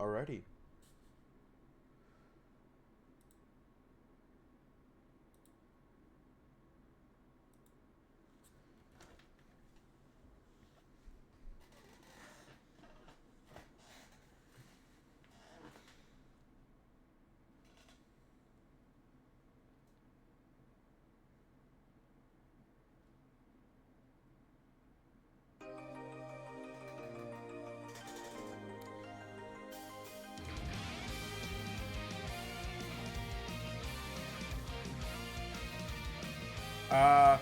already. Uh,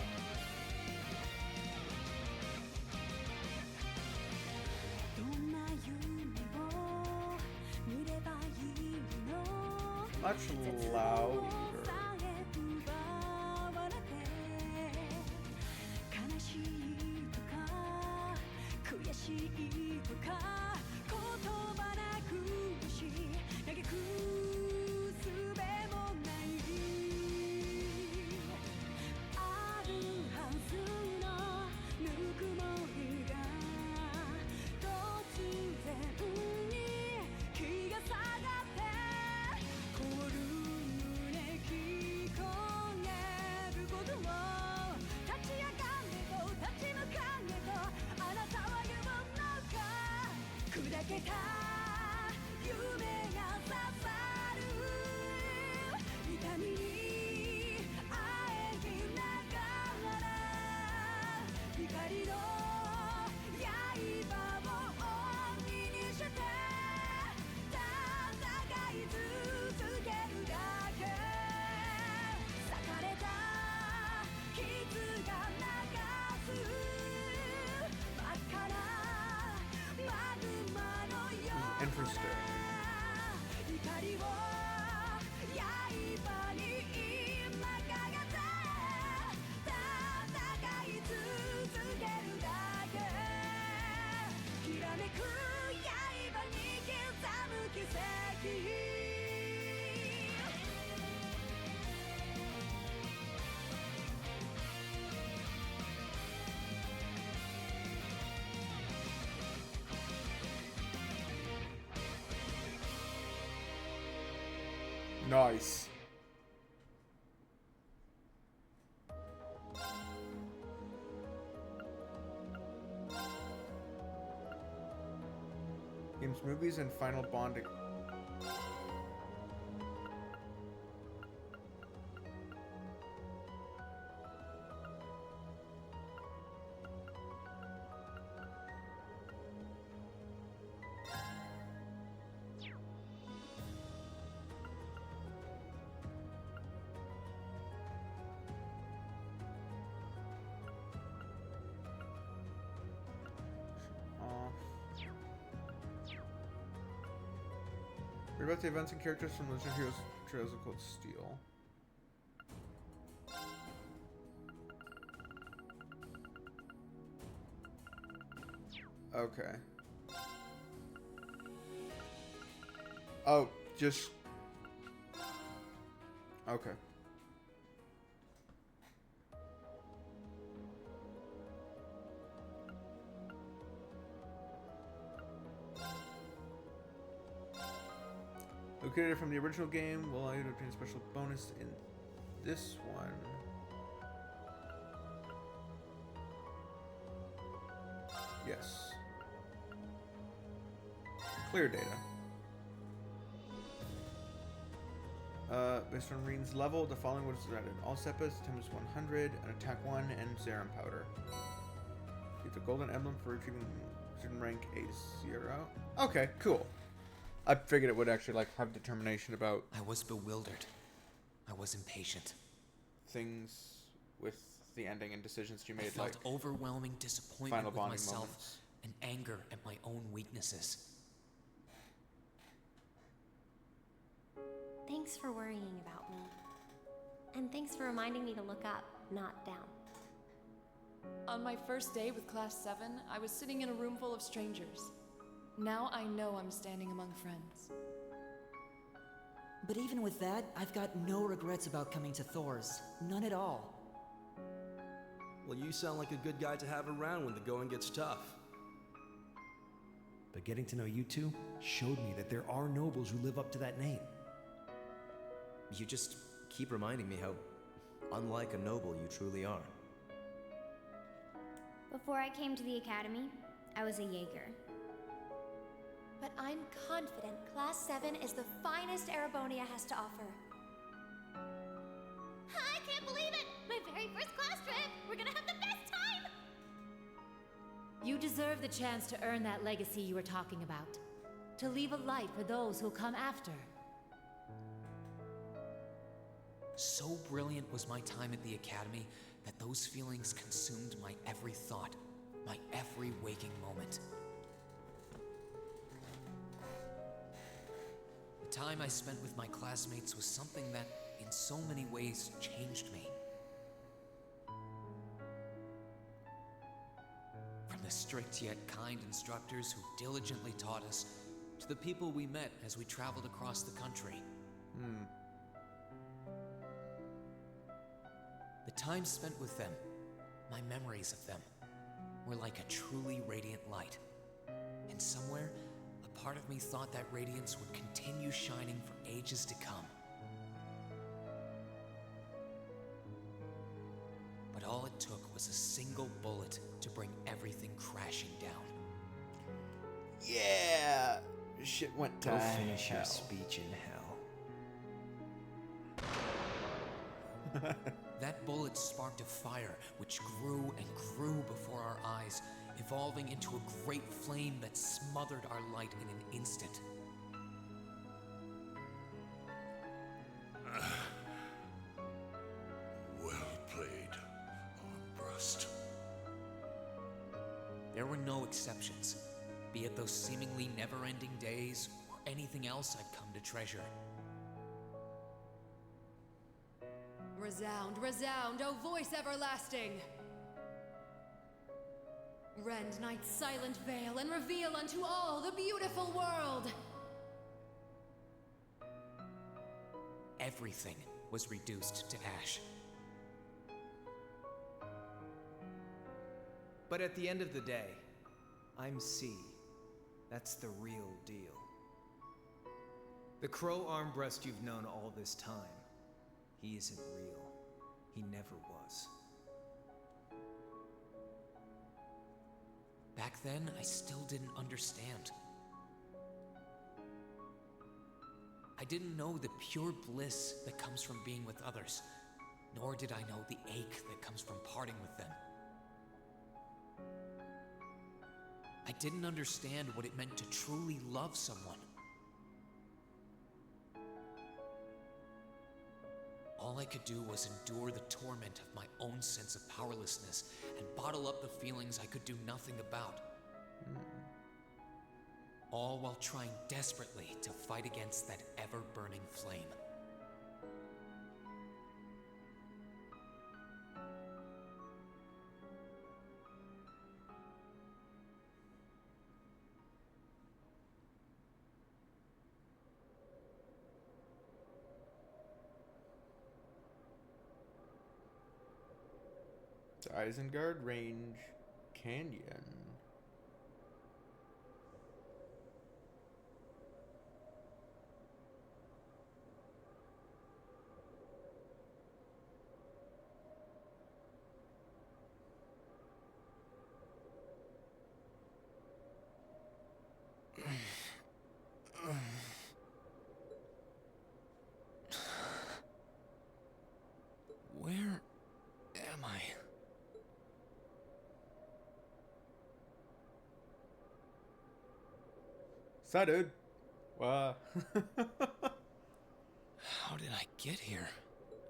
much louder. Interesting. Nice. Games, movies, and final bonding. Read about the events and characters from Legend of Heroes Trails of Cold Steel. Okay. Oh, just... Okay. Located from the original game will allow you to obtain a special bonus in this one. Yes. Clear data. Based on Reen's level, the following was added. All Seppas, times 100, an attack 1, and Zerum powder. Get the golden emblem for retrieving student rank A0. Okay, cool. I figured it would actually like have determination about. I was bewildered. I was impatient. Things with the ending and decisions you made, I felt like overwhelming disappointment final with bonding myself moments. and anger at my own weaknesses. Thanks for worrying about me. And thanks for reminding me to look up, not down. On my first day with Class 7, I was sitting in a room full of strangers. Now I know I'm standing among friends. But even with that, I've got no regrets about coming to Thor's. None at all. Well, you sound like a good guy to have around when the going gets tough. but getting to know you two showed me that there are nobles who live up to that name. You just keep reminding me how unlike a noble you truly are. Before I came to the academy, I was a Jaeger. But I'm confident Class 7 is the finest Erebonia has to offer. I can't believe it! My very first class trip! We're gonna have the best time! You deserve the chance to earn that legacy you were talking about. To leave a light for those who'll come after. So brilliant was my time at the academy that those feelings consumed my every thought, my every waking moment. The time I spent with my classmates was something that, in so many ways, changed me. From the strict yet kind instructors who diligently taught us, to the people we met as we traveled across the country. The time spent with them, my memories of them, were like a truly radiant light. And somewhere, a part of me thought that radiance would continue shining for ages to come. But all it took was a single bullet to bring everything crashing down. Yeah! Shit went to Go finish hell. your speech in hell. That bullet sparked a fire which grew and grew before our eyes, evolving into a great flame that smothered our light in an instant. Well played, Armbrust. There were no exceptions, be it those seemingly never-ending days or anything else I'd come to treasure. Resound, resound, O voice everlasting! Rend night's silent veil and reveal unto all the beautiful world! Everything was reduced to ash. But at the end of the day, I'm C. That's the real deal. The Crow Armbrust you've known all this time, he isn't real. He never was. Back then, I still didn't understand. I didn't know the pure bliss that comes from being with others, nor did I know the ache that comes from parting with them. I didn't understand what it meant to truly love someone. All I could do was endure the torment of my own sense of powerlessness and bottle up the feelings I could do nothing about. All while trying desperately to fight against that ever-burning flame. Isengard Range Canyon. Where am I? So, dude. How did I get here?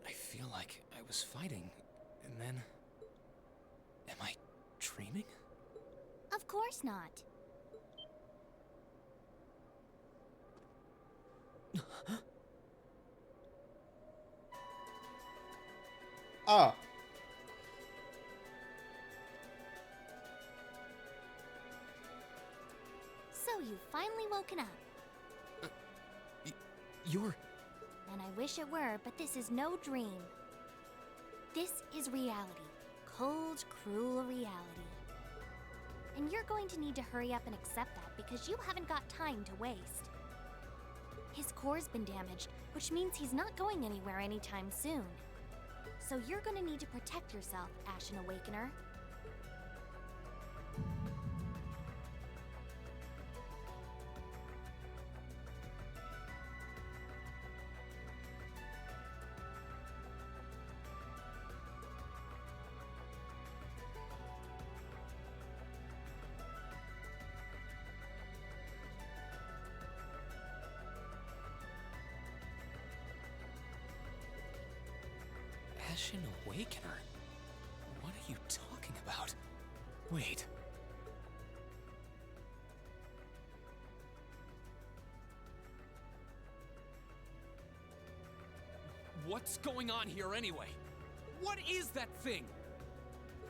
I feel like I was fighting, and then... Am I dreaming? Of course not. Ah. So you've finally woken up. You're... And I wish it were, but this is no dream. This is reality. Cold, cruel reality. And you're going to need to hurry up and accept that because you haven't got time to waste. His core's been damaged, which means he's not going anywhere anytime soon. So you're gonna need to protect yourself, Ashen Awakener. Ashen Awakener? What are you talking about? Wait. What's going on here anyway? What is that thing?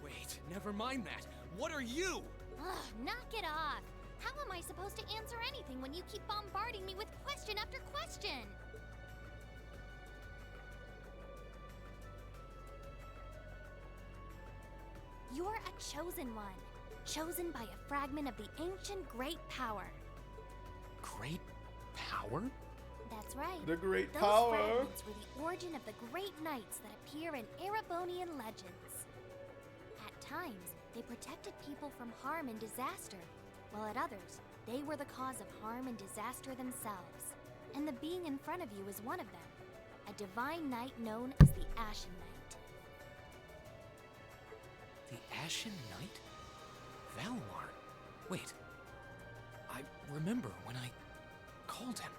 Wait, never mind that. What are you? Ugh, knock it off! How am I supposed to answer anything when you keep bombarding me with question after question? You're a chosen one. Chosen by a fragment of the ancient Great Power. Great power? That's right. The Great Those Power. fragments were the origin of the great knights that appear in Erebonian legends. At times, they protected people from harm and disaster, while at others, they were the cause of harm and disaster themselves. And the being in front of you is one of them, a divine knight known as the Ashen Knight. The Ashen Knight? Valmar? Wait. I remember when I called him.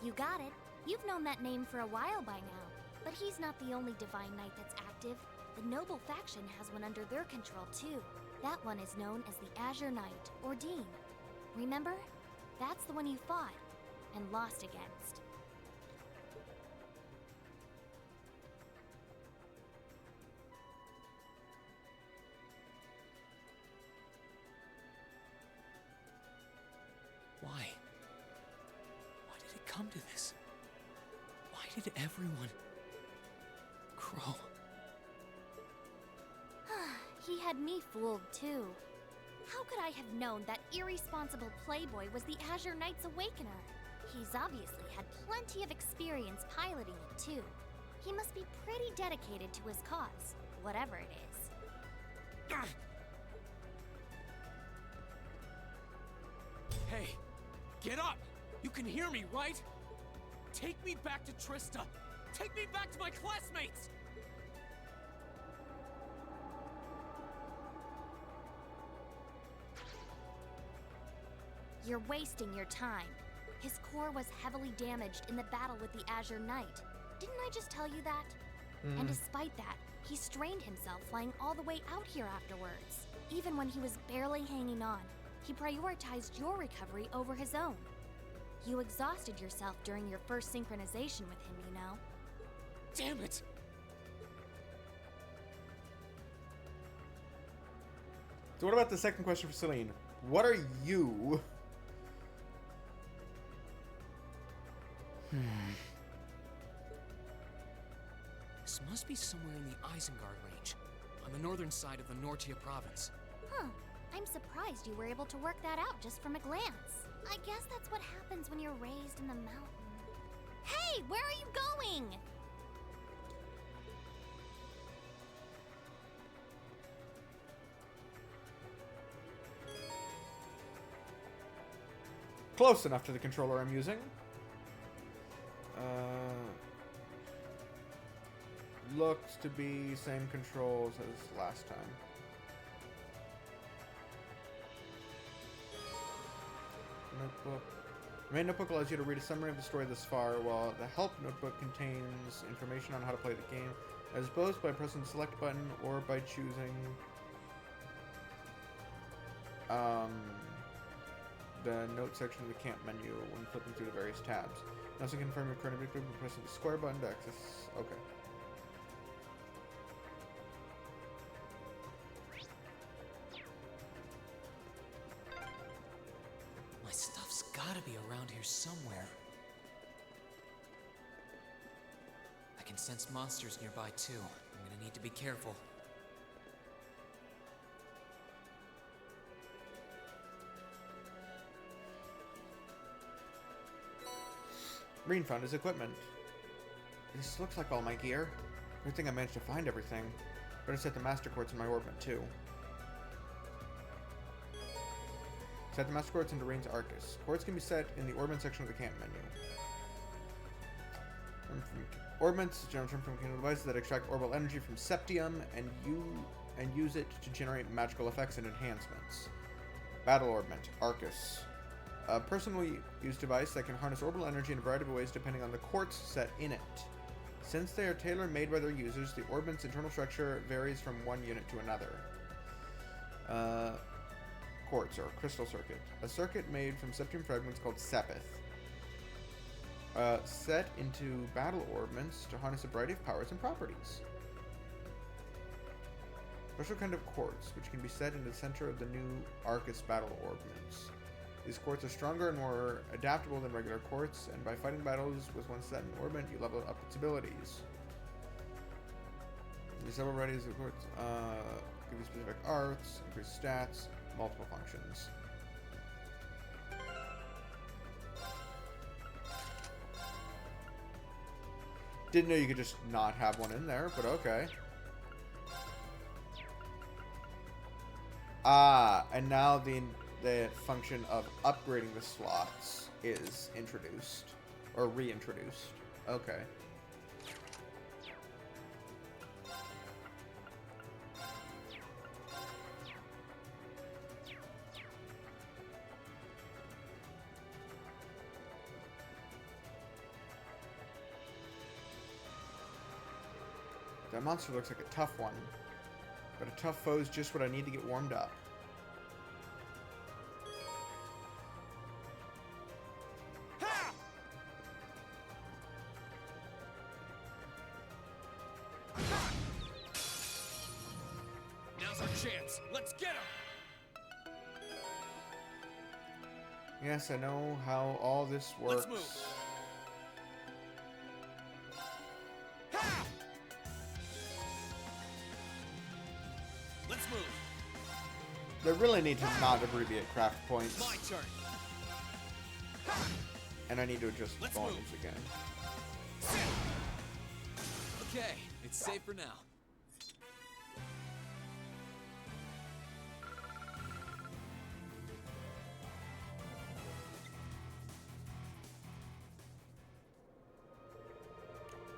You got it. You've known that name for a while by now. But he's not the only divine knight that's active. The noble faction has one under their control too. That one is known as the Azure Knight, or Dean. Remember? That's the one you fought and lost against. Why? Why did it come to this? Why did everyone... Crow? He had me fooled too. How could I have known that irresponsible playboy was the Azure Knight's Awakener? He's obviously had plenty of experience piloting it too. He must be pretty dedicated to his cause, whatever it is. Hey, get up! You can hear me, right? Take me back to Trista! Take me back to my classmates! You're wasting your time. His core was heavily damaged in the battle with the Azure Knight. Didn't I just tell you that? And despite that, he strained himself flying all the way out here afterwards. Even when he was barely hanging on, he prioritized your recovery over his own. You exhausted yourself during your first synchronization with him, you know? Damn it! So what about the second question for Celine? What are you? This must be somewhere in the Isengard range, on the northern side of the Nortia province. Huh. I'm surprised you were able to work that out just from a glance. I guess that's what happens when you're raised in the mountain. Hey, where are you going? Close enough to the controller I'm using. Looks to be same controls as last time. Notebook. The main notebook allows you to read a summary of the story thus far, while the help notebook contains information on how to play the game, as both by pressing the select button or by choosing the note section of the camp menu when flipping through the various tabs. You also confirm your current objective by pressing the square button to access. Okay. My stuff's gotta be around here somewhere. I can sense monsters nearby too. I'm gonna Need to be careful. Green found his equipment. This looks like all my gear. Good thing I managed to find everything. Better set the master quartz in my orbit too. Set the master quartz into Rain's Arcus. Quartz can be set in the orbit section of the camp menu. Orbits, general term from devices that extract orbital energy from septium and use it to generate magical effects and enhancements. Battle orbit, Arcus. A personally used device that can harness orbital energy in a variety of ways depending on the quartz set in it. Since they are tailor-made by their users, the orbit's internal structure varies from one unit to another. Quartz, or crystal circuit. A circuit made from septium fragments called sepith. Set into battle orbits to harness a variety of powers and properties. Special kind of quartz, which can be set in the center of the new Arcus battle orbits. These quartz are stronger and more adaptable than regular quartz, and by fighting battles with one set in orbit, you level up its abilities. There's several varieties of quartz. Give you specific arts, increase stats, multiple functions. Didn't know you could just not have one in there, but okay. And now the function of upgrading the slots is introduced. Or reintroduced. Okay. That monster looks like a tough one. But a tough foe is just what I need to get warmed up. Now's our chance. Let's get him. Yes, I know how all this works. Let's move. Let's move. They really need to not abbreviate craft points. My turn. And I need to adjust the volumes again. Okay, it's safe for now.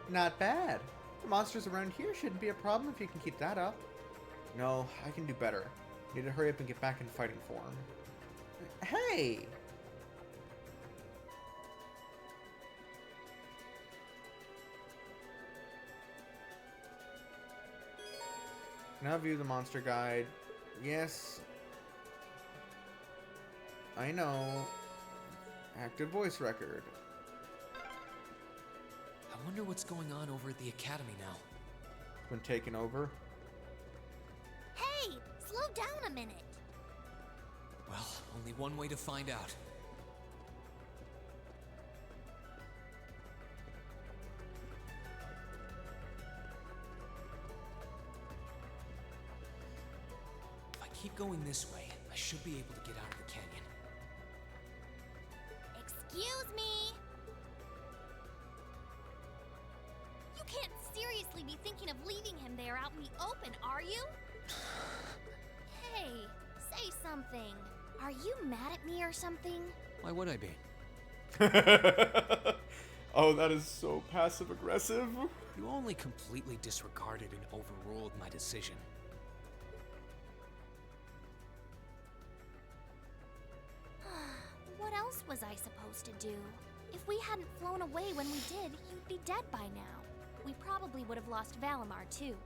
Not bad. The monsters around here shouldn't be a problem if you can keep that up. No, I can do better. Need to hurry up and get back in fighting form. Hey! Now view the monster guide. Yes. I know. Active voice record. I wonder what's going on over at the academy now. Been taken over. Hey, slow down a minute. Well, only one way to find out. If I keep going this way, I should be able to get out of the canyon. Excuse me. You can't seriously be thinking of leaving him there out in the open, are you? Hey, say something. Are you mad at me or something? Why would I be? Oh, that is so passive aggressive. You only completely disregarded and overruled my decision. What else was I supposed to do? If we hadn't flown away when we did, you'd be dead by now. We probably would have lost Valimar, too.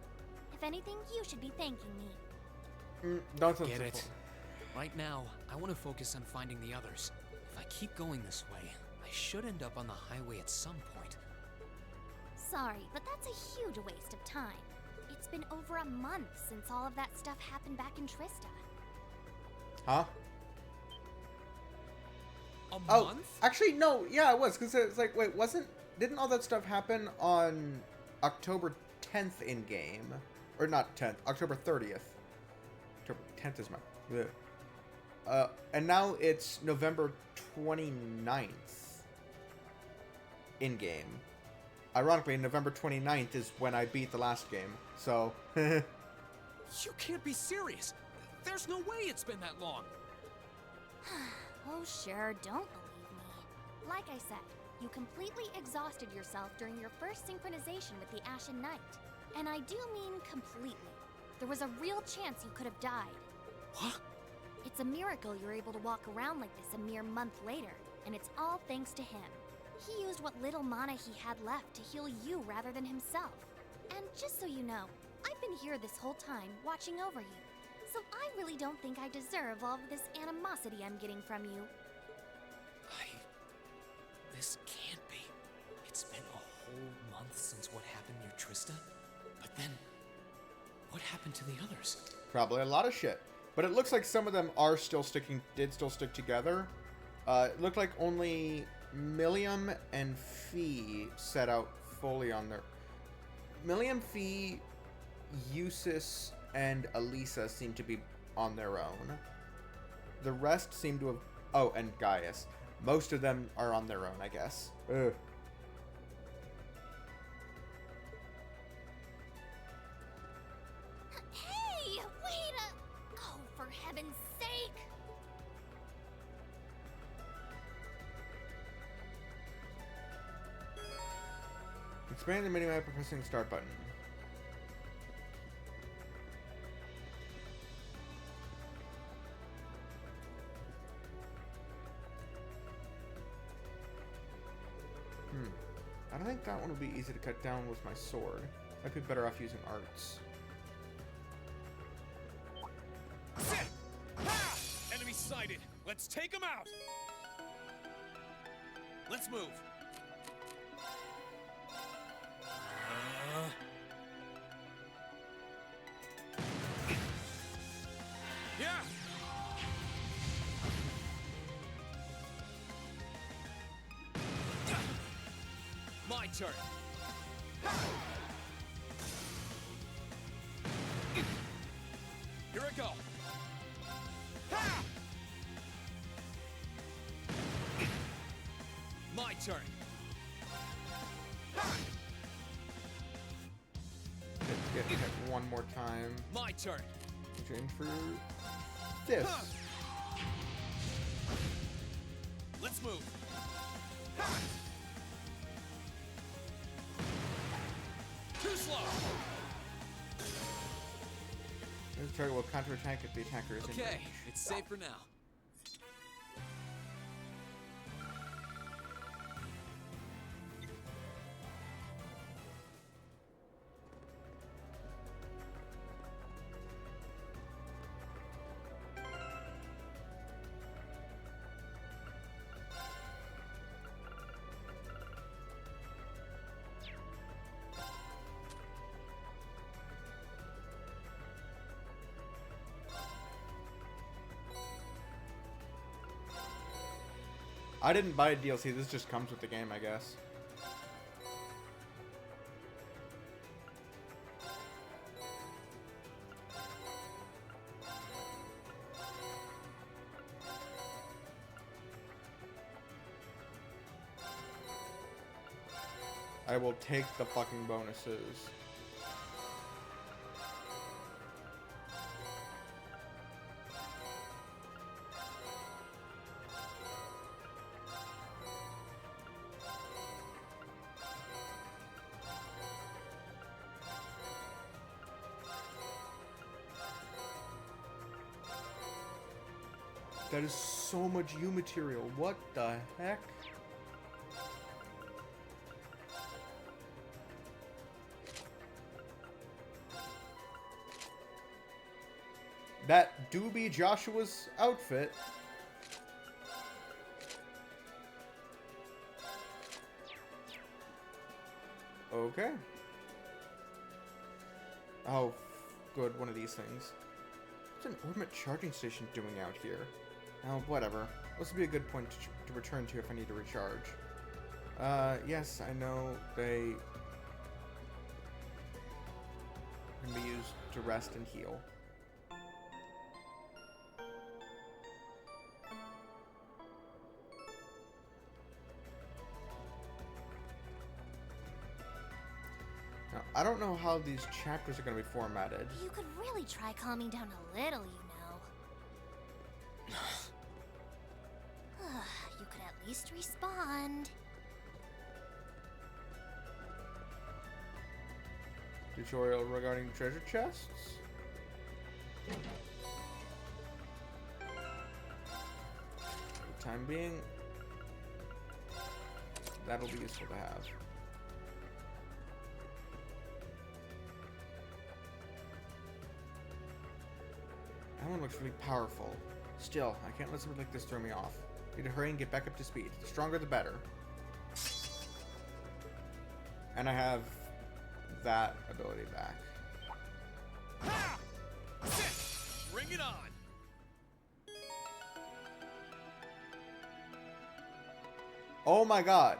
If anything, you should be thanking me. Get it. Right now, I want to focus on finding the others. If I keep going this way, I should end up on the highway at some point. Sorry, but that's a huge waste of time. It's been over a month since all of that stuff happened back in Trista. Huh? A month? Actually, no. Yeah, it was. Because it's like, wait, didn't all that stuff happen on October 10th in game, or not 10th, October 30th. October 10th is my. And now it's November 29th in game. Ironically, November 29th is when I beat the last game. So. You can't be serious. There's no way it's been that long. Oh, sure, don't believe me. Like I said, you completely exhausted yourself during your first synchronization with the Ashen Knight. And I do mean completely. There was a real chance you could have died. What? It's a miracle you're able to walk around like this a mere month later, and it's all thanks to him. He used what little mana he had left to heal you rather than himself. And just so you know, I've been here this whole time, watching over you. So I really don't think I deserve all of this animosity I'm getting from you. This can't be. It's been a whole month since what happened near Trista. But then, what happened to the others? Probably a lot of shit. But it looks like some of them did still stick together. It looked like only Milliam and Fee set out fully on their... Milliam, Fee, Eusis, and Elisa seem to be on their own. The rest seem to have... Oh, and Gaius. Most of them are on their own, I guess. Ugh. Hey, wait a... Oh, for heaven's sake! Expand the minimap by pressing the start button. I don't think that one will be easy to cut down with my sword. I'd be better off using arts. Ha! Enemy sighted. Let's take them out. Let's move. Yeah. My turn. Here I go. My turn. Get hit one more time. My turn. Aim for this. Let's move. Too slow. This target will counterattack if the attacker is in Okay, range. it's safe for now. I didn't buy a DLC, this just comes with the game, I guess. I will take the fucking bonuses. That is so much U material. What the heck? That do be Joshua's outfit. Okay. Oh, good. One of these things. What's an orbit charging station doing out here? Oh, whatever. This would be a good point to return to if I need to recharge. Yes, I know they... can be used to rest and heal. Now, I don't know how these chapters are going to be formatted. You could really try calming down a little, you know. You could at least respond. Tutorial regarding treasure chests? For the time being, that'll be useful to have. That one looks really powerful. Still, I can't let something like this throw me off. Need to hurry and get back up to speed. The stronger the better. And I have that ability back. Ha! Sit! Bring it on! Oh my god!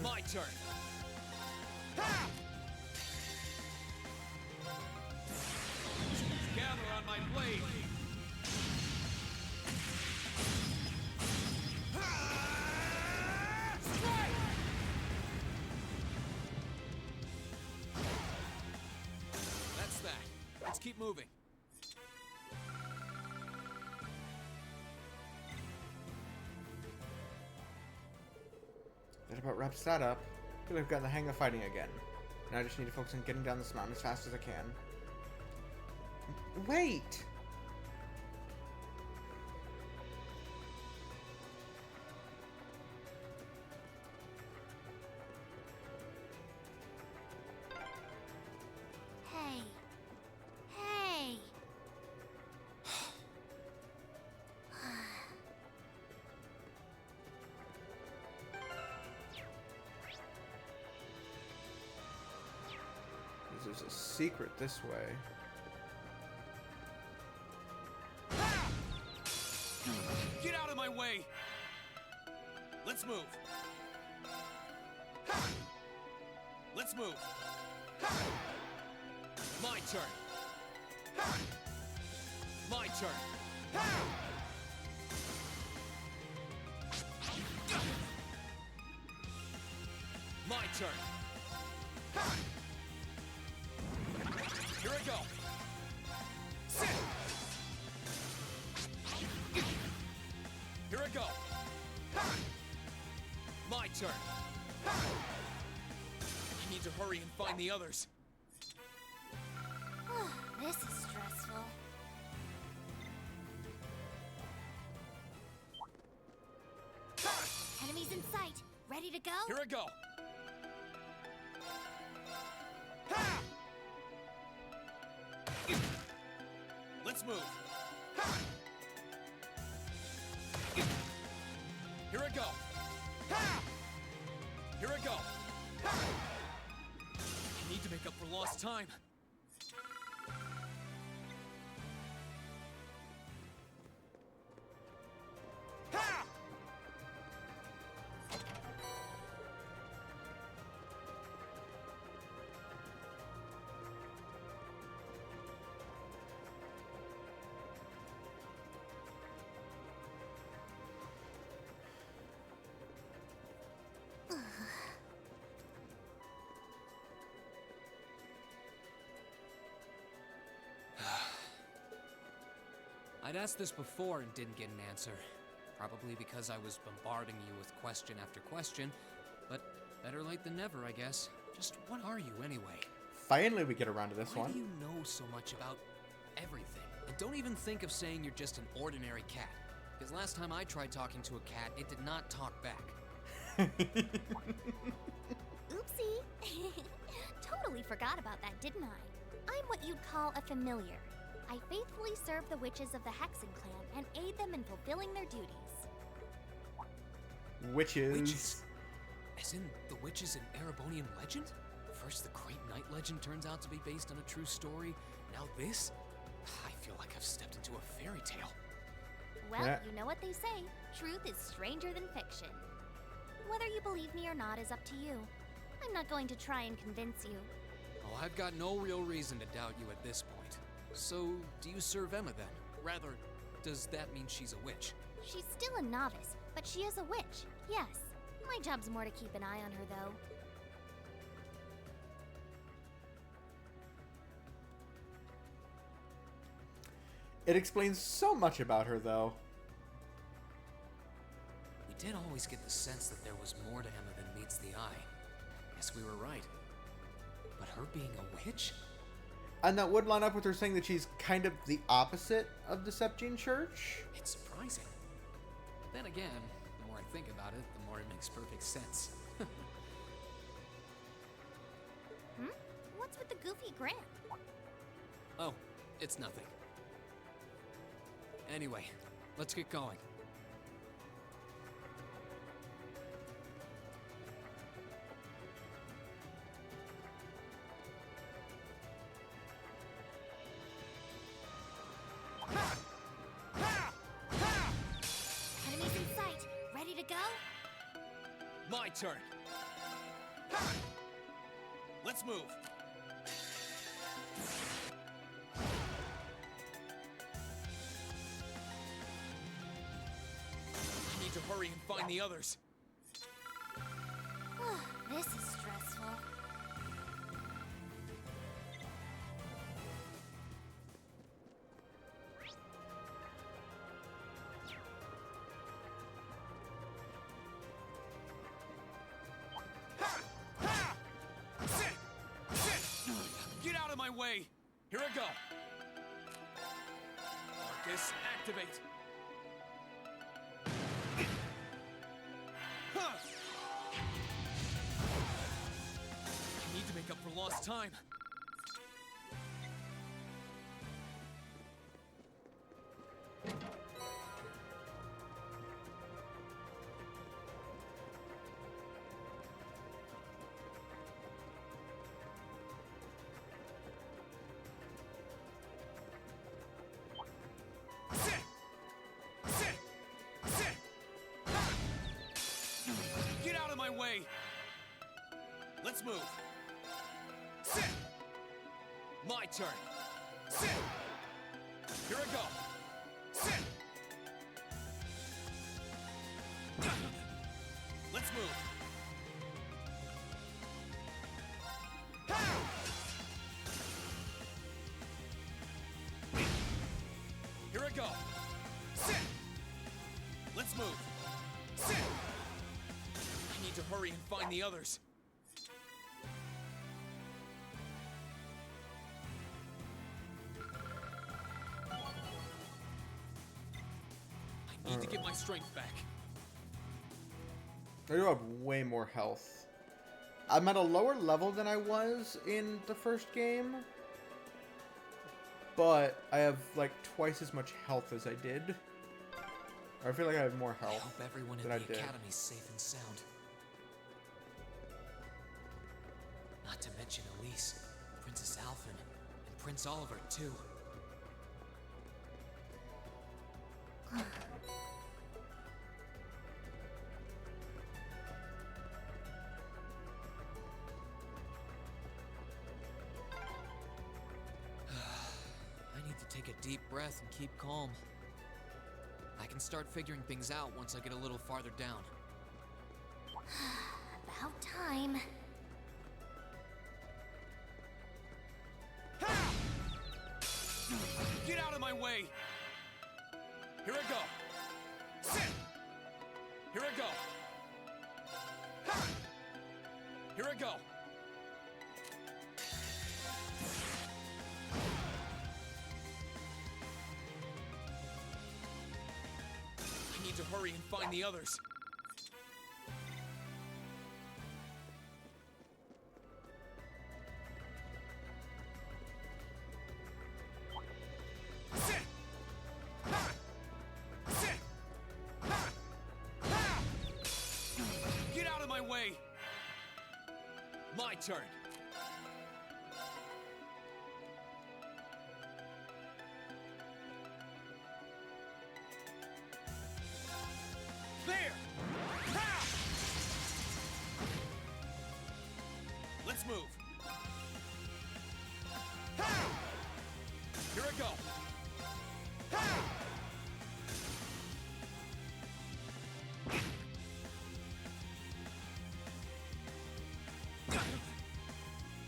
My turn! Ha! Gather on my blade! Strike! That's that. Let's keep moving. That about wraps that up. I feel like I've gotten the hang of fighting again. Now I just need to focus on getting down this mountain as fast as I can. Wait! Hey. Hey. There's a secret this way. Get out of my way! Let's move. Ha! Let's move. Ha! My turn. Ha! My turn. Ha! My turn. Ha! Here I go. Sit! Here I go. Ha! My turn. Ha! I need to hurry and find the others. This is stressful. Ha! Enemies in sight. Ready to go? Here I go. Ha! Let's move. Ha! Here I go. Ha! Here I go. Ha! I need to make up for lost time. Ha! I'd asked this before and didn't get an answer. Probably because I was bombarding you with question after question, but better late than never, I guess. Just what are you anyway? Finally we get around to this Why one. do you know so much about everything? And don't even think of saying you're just an ordinary cat. Because last time I tried talking to a cat, it did not talk back. Oopsie. Totally forgot about that, didn't I? I'm what you'd call a familiar. I faithfully serve the witches of the Hexen clan and aid them in fulfilling their duties. Witches. Witches? As in the witches in Erebonian legend? First the Great Night legend turns out to be based on a true story. Now this? I feel like I've stepped into a fairy tale. Well, Yeah. you know what they say. Truth is stranger than fiction. Whether you believe me or not is up to you. I'm not going to try and convince you. Oh, I've got no real reason to doubt you at this point. So, do you serve Emma then? Rather, does that mean she's a witch? She's still a novice, but she is a witch, yes. My job's more to keep an eye on her, though. It explains so much about her, though. We did always get the sense that there was more to Emma than meets the eye. Guess we were right. But her being a witch? And that would line up with her saying that she's kind of the opposite of the Septine Church. It's surprising. Then again, the more I think about it, the more it makes perfect sense. What's with the goofy grin? Oh, it's nothing. Anyway, let's get going. Enemies in sight. Ready to go? My turn. Let's move. I need to hurry and find the others. This is stressful. Get out of my way! Here I go! Marcus, activate! I need to make up for lost time. Get out of my way! Let's move. Sit! My turn. Sit! Here I go. Sit! Let's move. Here I go. Sit! Let's move. Sit! I need to hurry and find the others. I need to get my strength back. I do have way more health. I'm at a lower level than I was in the first game, but I have like twice as much health as I did. Or I feel like I have more health. I hope everyone in than the I did. academy's safe and sound. Not to mention Elise, Princess Alphen, and Prince Oliver too. I need to take a deep breath and keep calm. I can start figuring things out once I get a little farther down. About time. Get out of my way! Here I go. Sit! Here I go. Here I go. I need to hurry and find the others. Sit! Sit! Get out of my way! My turn. There! Let's move. Ha! Here I go. Ha!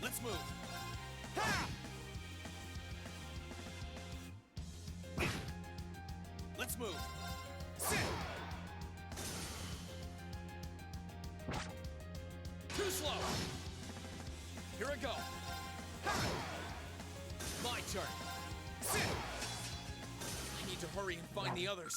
Let's move. Ha! Let's move. Sit. Too slow. Here I go. Ha! My turn. Sit. I need to hurry and find the others.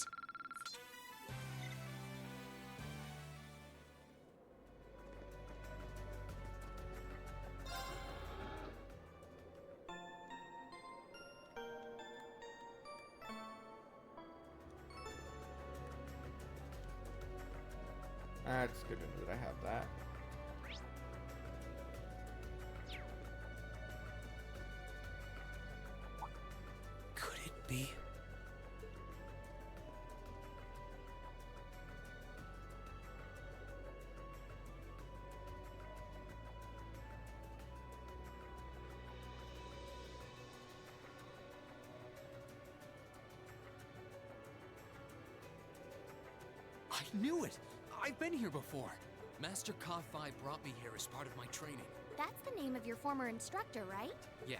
That's good that I have that. Could it be? I knew it! I've been here before. Master Ka-Fi brought me here as part of my training. That's the name of your former instructor, right? Yeah.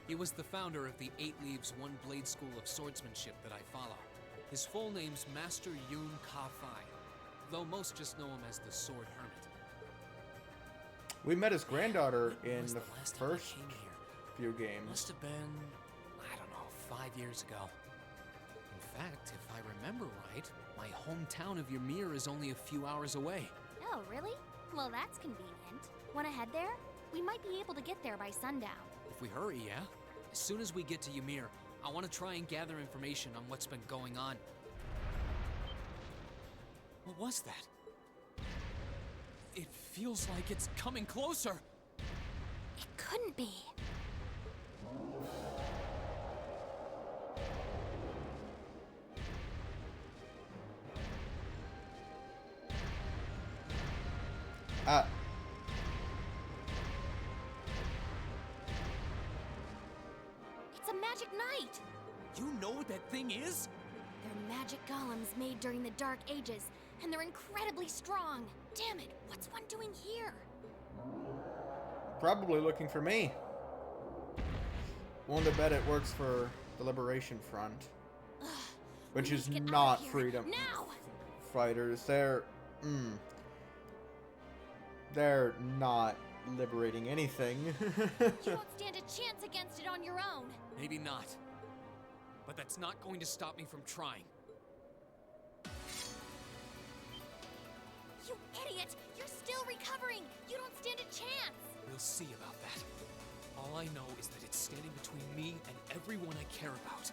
He was the founder of the 8 Leaves, 1 Blade School of Swordsmanship that I follow. His full name's Master Yoon Ka-Fi, though most just know him as the Sword Hermit. We met his granddaughter in the last time I first came here? few games. Must have been, I don't know, 5 years ago. In fact, if I remember right, my hometown of Ymir is only a few hours away. Oh, really? Well, that's convenient. Wanna head there? We might be able to get there by sundown. If we hurry, yeah? As soon as we get to Ymir, I want to try and gather information on what's been going on. What was that? It feels like it's coming closer. It couldn't be. It's a magic knight! You know what that thing is? They're magic golems made during the Dark Ages, and they're incredibly strong. Damn it, what's one doing here? Probably looking for me. Willing to bet it works for the Liberation Front, which is not freedom now. Fighters. They're not liberating anything. You don't stand a chance against it on your own. Maybe not. But that's not going to stop me from trying. You idiot! You're still recovering! You don't stand a chance! We'll see about that. All I know is that it's standing between me and everyone I care about.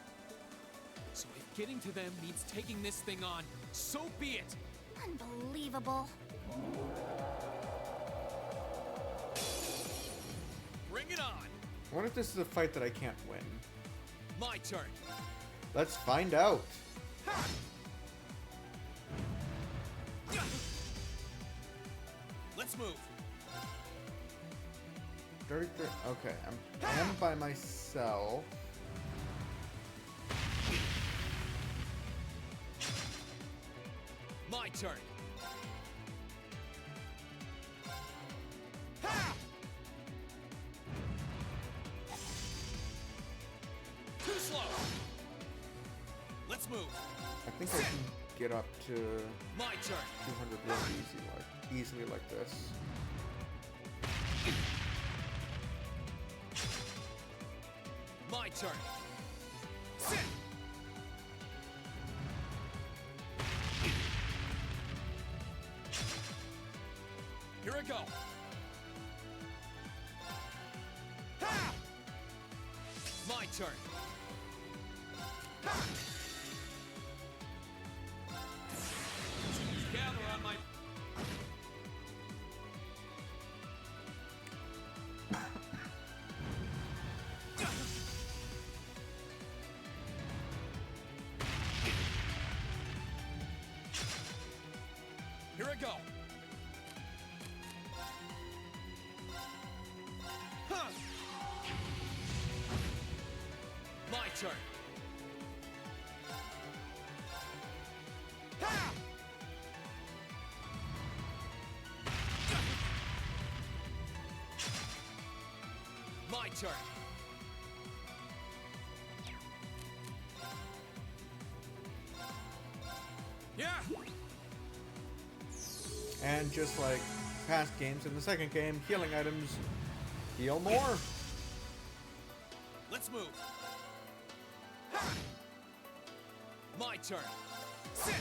So if getting to them means taking this thing on, so be it! Unbelievable. Bring it on! I wonder if this is a fight that I can't win. My turn! Let's find out. Let's move! 33. Okay, I am by myself. My turn! Too slow! Let's move! I think I can get up to My turn! 200 real easily like this. My turn! Sit! Here I go! Ha! My turn! Ha! Gather on my... Here I go! turn. Ha! My turn. Yeah. And just like past games, in the second game, healing items heal more. Let's move. Ha! My turn. Sit.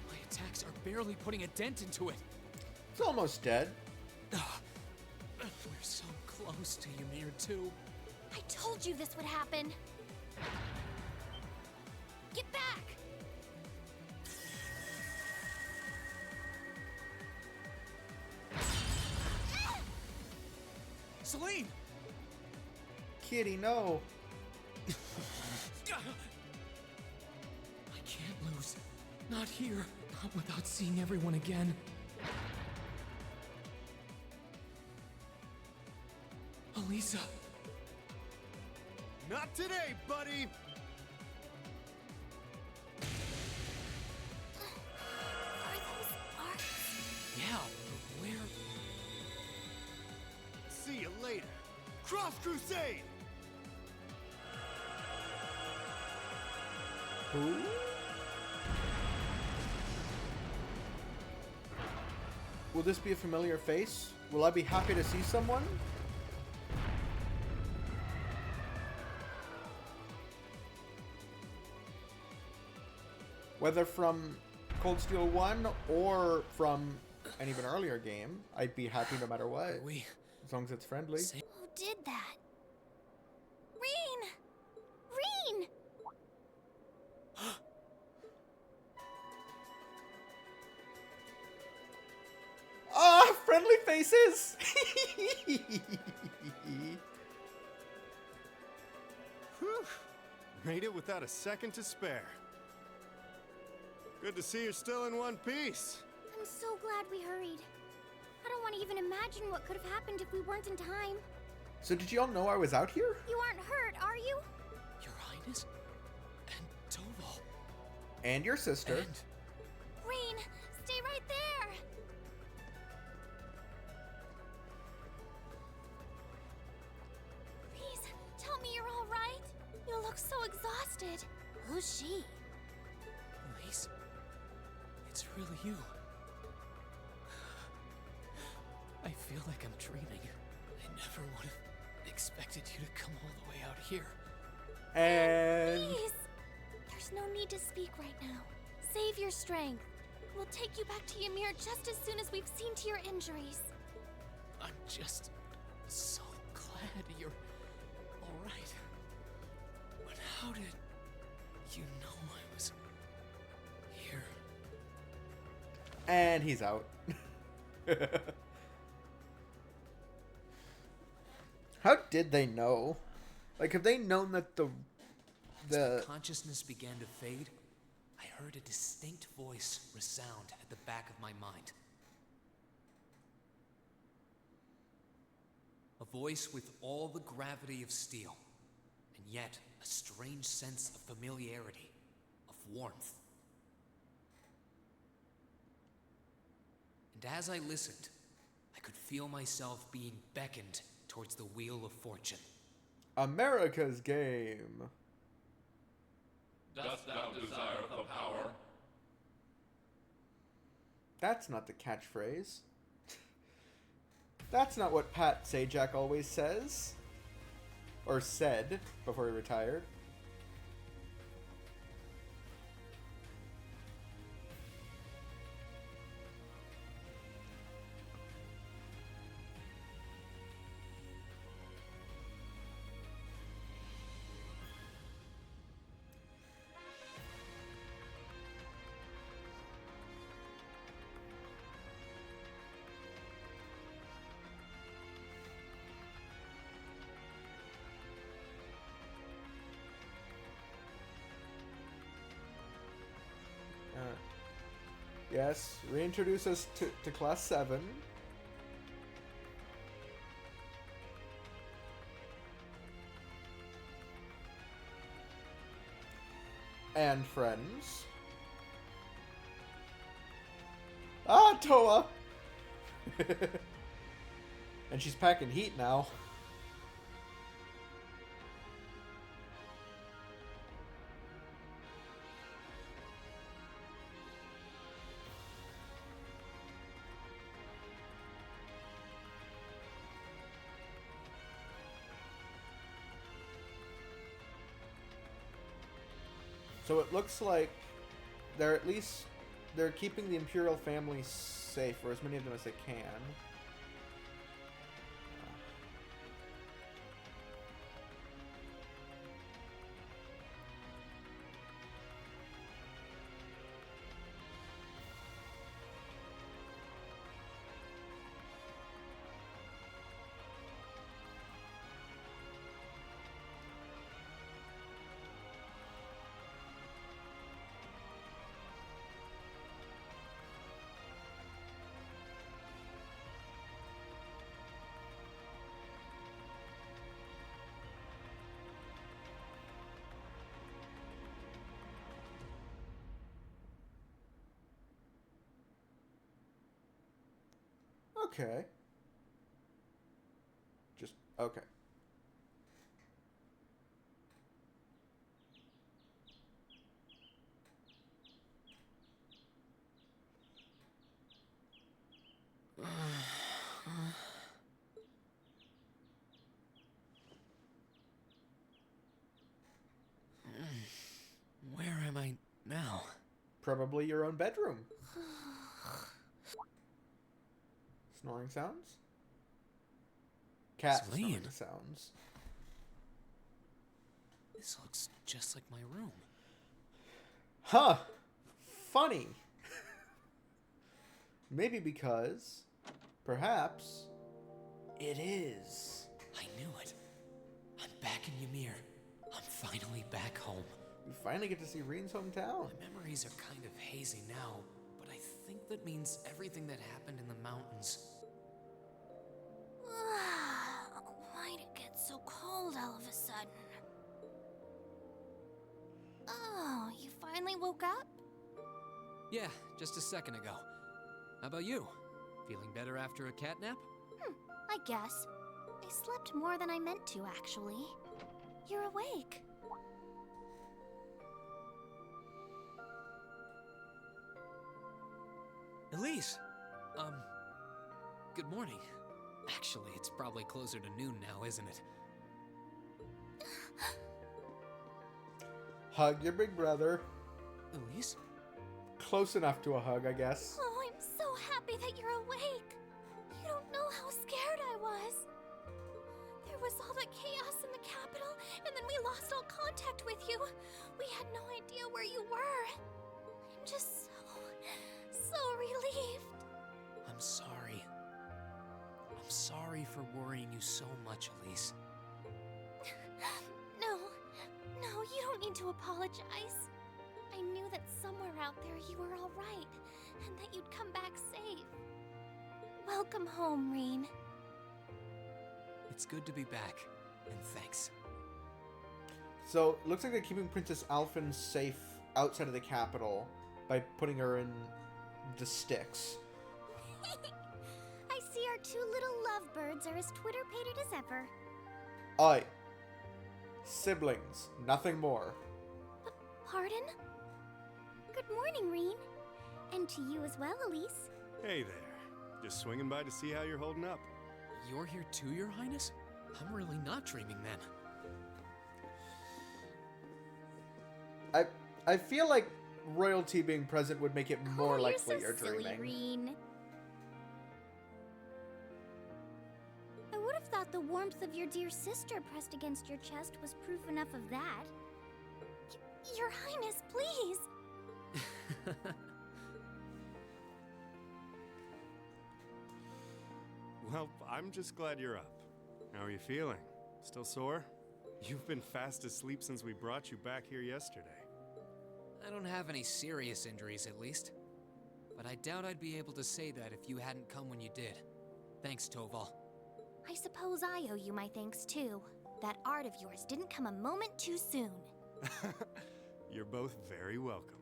My attacks are barely putting a dent into it. It's almost dead. We're so close to Ymir too. I told you this would happen. Get back! Celine! Kitty, no. I can't lose. Not here. Not without seeing everyone again. Elisa. Not today, buddy! Are those arcs? Yeah, but where? See you later. Cross Crusade! Who? Will this be a familiar face? Will I be happy to see someone? Whether from Cold Steel 1 or from an even earlier game, I'd be happy no matter what. As long as it's friendly. Who did that? Reen! Reen! Ah, friendly faces! Whew. Made it without a second to spare. Good to see you're still in one piece. I'm so glad we hurried. I don't want to even imagine what could have happened if we weren't in time. So did you all know I was out here? You aren't hurt, are you? Your Highness? And Toval. And your sister. And Reen, stay right there! Please, tell me you're all right. You look so exhausted. Who's she? Elise, it's really you. I feel like I'm dreaming. I never would have expected you to come all the way out here. And... Please! There's no need to speak right now. Save your strength. We'll take you back to Ymir just as soon as we've seen to your injuries. I'm just so glad you're all right. But how did you know I was here? And he's out. How did they know? Like, have they known that the As my consciousness began to fade, I heard a distinct voice resound at the back of my mind. A voice with all the gravity of steel, and yet a strange sense of familiarity, of warmth. And as I listened, I could feel myself being beckoned towards the wheel of fortune. America's game. Dost thou desire the power? That's not the catchphrase. That's not what Pat Sajak always says. Or said before he retired. Yes, reintroduce us to Class 7. And friends. Ah, Toa! And she's packing heat now. So it looks like they're keeping the Imperial family safe, or as many of them as they can. Okay. Just, okay. Where am I now? Probably your own bedroom. Snoring sounds? Cat snoring sounds. This looks just like my room. Huh. Funny. Maybe because, perhaps, it is. I knew it. I'm back in Ymir. I'm finally back home. You finally get to see Reen's hometown. My memories are kind of hazy now, but I think that means everything that happened in the mountains. Why'd it get so cold all of a sudden? Oh, you finally woke up? Yeah, just a second ago. How about you? Feeling better after a cat nap? I guess. I slept more than I meant to, actually. You're awake. Elise! Good morning. Actually, it's probably closer to noon now, isn't it? Hug your big brother. Elise? Close enough to a hug, I guess. Oh, I'm so happy that you're awake. You don't know how scared I was. There was all that chaos in the capital, and then we lost all contact with you. We had no idea where you were. I'm just so relieved. I'm sorry. I'm sorry for worrying you so much, Elise. No, you don't need to apologize. I knew that somewhere out there you were all right, and that you'd come back safe. Welcome home, Reen. It's good to be back, and thanks. So, it looks like they're keeping Princess Alphen safe outside of the capital by putting her in the sticks. I see our two little lovebirds are as Twitter-pated as ever. Aye. Siblings, nothing more. Pardon? Good morning, Reen. And to you as well, Elise. Hey there. Just swinging by to see how you're holding up. You're here too, Your Highness? I'm really not dreaming then. I feel like royalty being present would make it more likely you're you're dreaming. Reen. I would have thought the warmth of your dear sister pressed against your chest was proof enough of that. Your Highness, please! Well, I'm just glad you're up. How are you feeling? Still sore? You've been fast asleep since we brought you back here yesterday. I don't have any serious injuries, at least. But I I doubt I'd be able to say that if you hadn't come when you did. Thanks, Toval. I suppose I owe you my thanks too. That art of yours didn't come a moment too soon. You're both very welcome.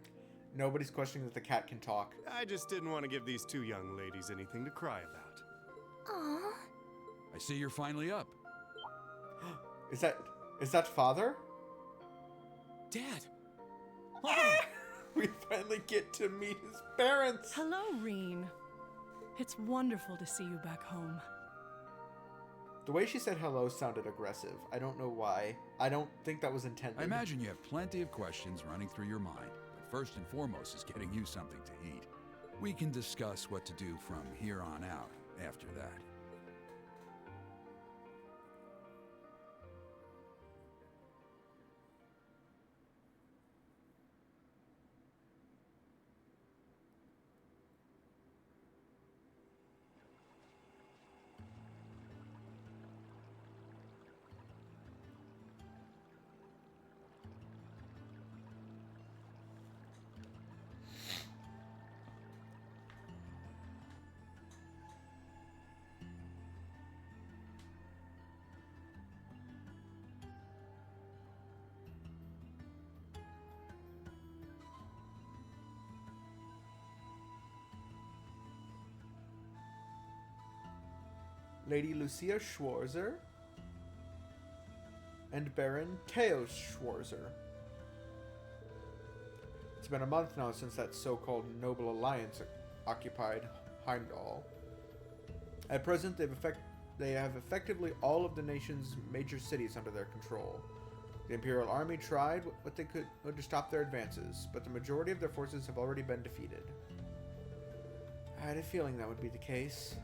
Nobody's questioning that the cat can talk. I just didn't want to give these two young ladies anything to cry about. Aww. I see you're finally up. Is that father? Dad! We finally get to meet his parents. Hello, Reen. It's wonderful to see you back home. The way she said hello sounded aggressive. I don't know why. I don't think that was intended. I imagine you have plenty of questions running through your mind, but first and foremost is getting you something to eat. We can discuss what to do from here on out after that. Lady Lucia Schwarzer and Baron Teos Schwarzer. It's been a month now since that so-called Noble Alliance occupied Heimdall. At present, they have effectively all of the nation's major cities under their control. The Imperial Army tried what they could to stop their advances, but the majority of their forces have already been defeated. I had a feeling that would be the case.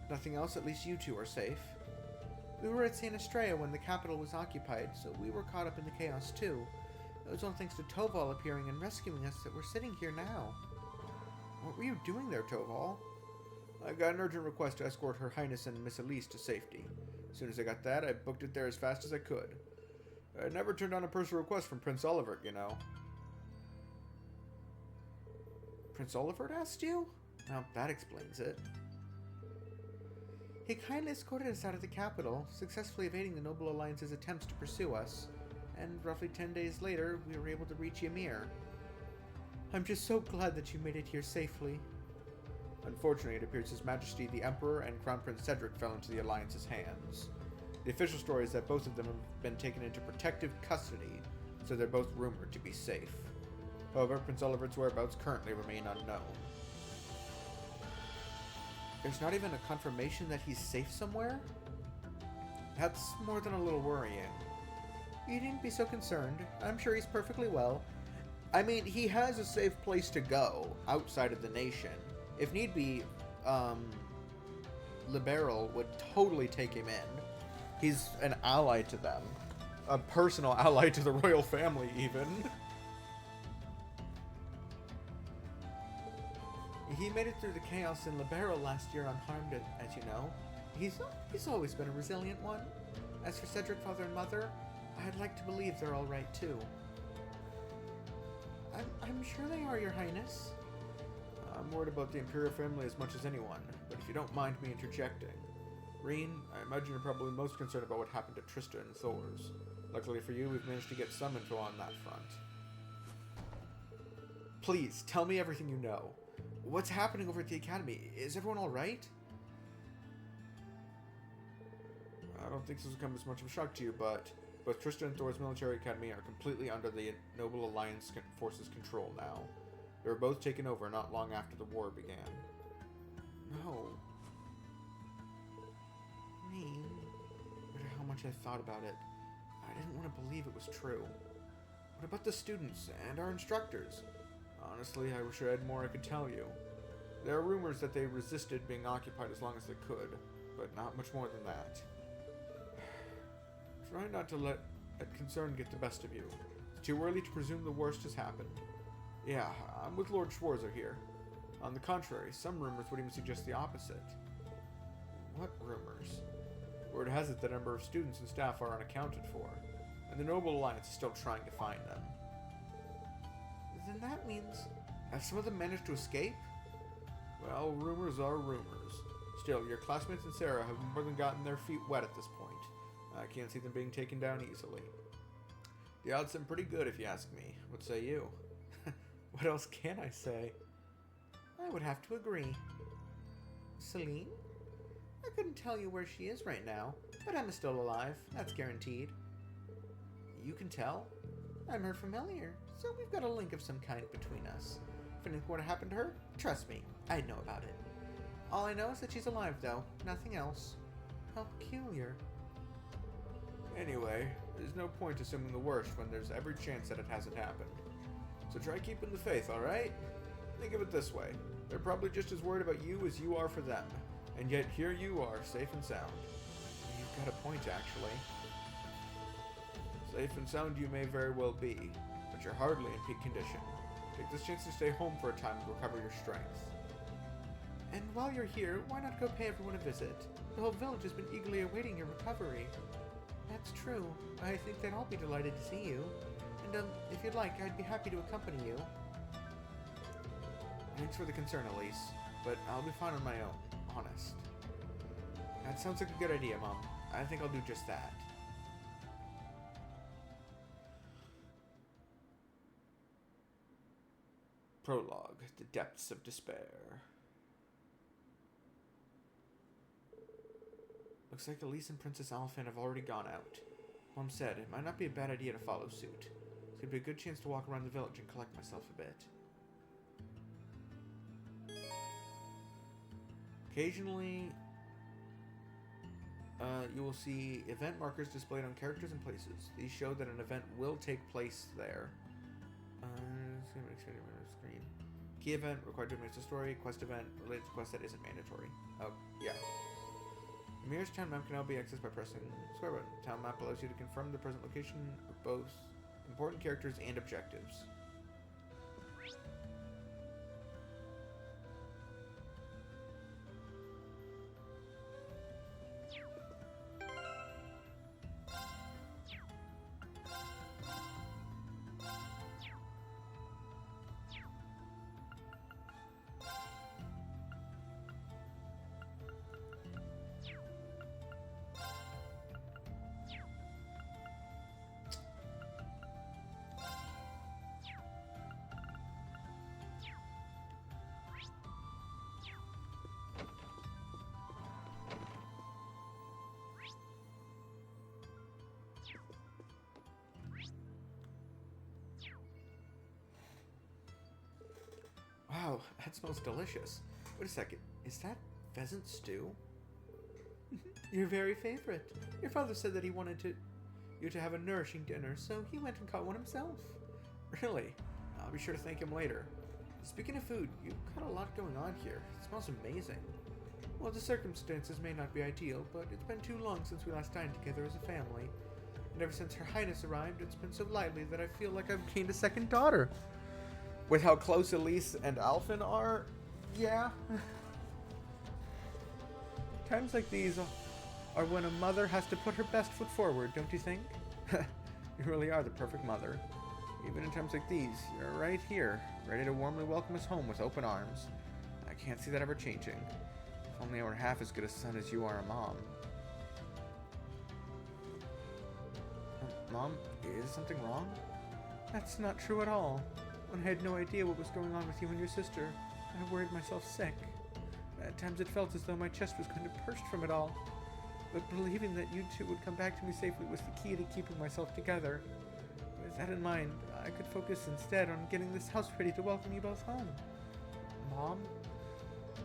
Nothing else, at least you two are safe. We were at St. Estrella when the capital was occupied, so we were caught up in the chaos too. It was all thanks to Toval appearing and rescuing us that we're sitting here now. What were you doing there, Toval? I got an urgent request to escort Her Highness and Miss Elise to safety. As soon as I got that, I booked it there as fast as I could. I never turned down a personal request from Prince Olivert, you know. Prince Olivert asked you? Well, that explains it. He kindly escorted us out of the capital, successfully evading the Noble Alliance's attempts to pursue us, and roughly 10 days later, we were able to reach Ymir. I'm just so glad that you made it here safely. Unfortunately, it appears His Majesty the Emperor and Crown Prince Cedric fell into the Alliance's hands. The official story is that both of them have been taken into protective custody, so they're both rumored to be safe. However, Prince Olivert's whereabouts currently remain unknown. There's not even a confirmation that he's safe somewhere? That's more than a little worrying. You needn't be so concerned. I'm sure he's perfectly well. I mean, he has a safe place to go outside of the nation. If need be, Liberal would totally take him in. He's an ally to them. A personal ally to the royal family, even. He made it through the chaos in Libero last year unharmed, as you know. He's always been a resilient one. As for Cedric, father and mother, I'd like to believe they're all right too. I'm sure they are, Your Highness. I'm worried about the Imperial family as much as anyone, but if you don't mind me interjecting. Reen, I imagine you're probably most concerned about what happened to Trista and Thors. Luckily for you, we've managed to get some info on that front. Please, tell me everything you know. What's happening over at the Academy? Is everyone alright? I don't think this will come as much of a shock to you, but both Trista and Thor's military academy are completely under the Noble Alliance forces' control now. They were both taken over not long after the war began. No. No matter how much I thought about it, I didn't want to believe it was true. What about the students and our instructors? Honestly, I wish I had more I could tell you. There are rumors that they resisted being occupied as long as they could, but not much more than that. Try not to let that concern get the best of you. It's too early to presume the worst has happened. Yeah, I'm with Lord Schwarzer here. On the contrary, some rumors would even suggest the opposite. What rumors? Word has it that a number of students and staff are unaccounted for, and the Noble Alliance is still trying to find them. Then that means... Have some of them managed to escape? Well, rumors are rumors. Still, your classmates and Sarah have more than gotten their feet wet at this point. I can't see them being taken down easily. The odds seem pretty good if you ask me. What say you? What else can I say? I would have to agree. Celine? I couldn't tell you where she is right now, but Emma's still alive. That's guaranteed. You can tell? I'm her familiar, so we've got a link of some kind between us. If anything were to happen to her, trust me, I'd know about it. All I know is that she's alive, though. Nothing else. How peculiar. Anyway, there's no point assuming the worst when there's every chance that it hasn't happened. So try keeping the faith, alright? Think of it this way. They're probably just as worried about you as you are for them. And yet here you are, safe and sound. You've got a point, actually. Safe and sound you may very well be, but you're hardly in peak condition. Take this chance to stay home for a time and recover your strength. And while you're here, why not go pay everyone a visit? The whole village has been eagerly awaiting your recovery. That's true. I think they'd all be delighted to see you. And, if you'd like, I'd be happy to accompany you. Thanks for the concern, Elise, but I'll be fine on my own. Honest. That sounds like a good idea, Mom. I think I'll do just that. Prologue, The Depths of Despair. Looks like Elise and Princess Alphen have already gone out. Mom said it might not be a bad idea to follow suit. This could be a good chance to walk around the village and collect myself a bit. Occasionally, you will see event markers displayed on characters and places. These show that an event will take place there. Screen. Key event required to advance the story. Quest event related to quest that isn't mandatory. Oh, yeah. Mirror's town map can now be accessed by pressing the square button. Town map allows you to confirm the present location of both important characters and objectives. Wow, that smells delicious. Wait a second, is that pheasant stew? Your very favorite. Your father said that he wanted you to have a nourishing dinner, so he went and caught one himself. Really? I'll be sure to thank him later. Speaking of food, you've got a lot going on here. It smells amazing. Well, the circumstances may not be ideal, but it's been too long since we last dined together as a family. And ever since Her Highness arrived, it's been so lively that I feel like I've gained a second daughter. With how close Elise and Alphen are, yeah. Times like these are when a mother has to put her best foot forward, don't you think? You really are the perfect mother. Even in times like these, you're right here, ready to warmly welcome us home with open arms. I can't see that ever changing. If only I were half as good a son as you are a mom. Mom, is something wrong? That's not true at all. When I had no idea what was going on with you and your sister, I worried myself sick. At times it felt as though my chest was going to burst from it all. But believing that you two would come back to me safely was the key to keeping myself together. With that in mind, I could focus instead on getting this house ready to welcome you both home. Mom,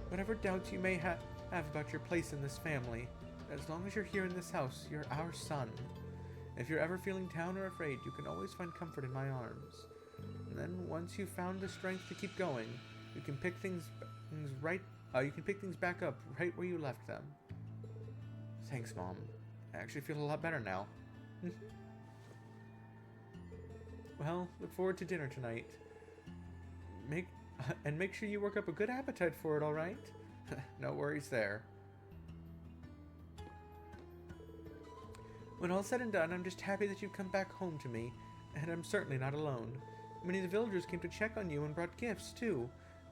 whatever doubts you may have about your place in this family, as long as you're here in this house, you're our son. If you're ever feeling down or afraid, you can always find comfort in my arms. And then once you've found the strength to keep going, you can pick things back up right where you left them. Thanks, Mom. I actually feel a lot better now. Well, look forward to dinner tonight. Make sure you work up a good appetite for it, all right? No worries there. When all's said and done, I'm just happy that you've come back home to me, and I'm certainly not alone. Many of the villagers came to check on you and brought gifts, too.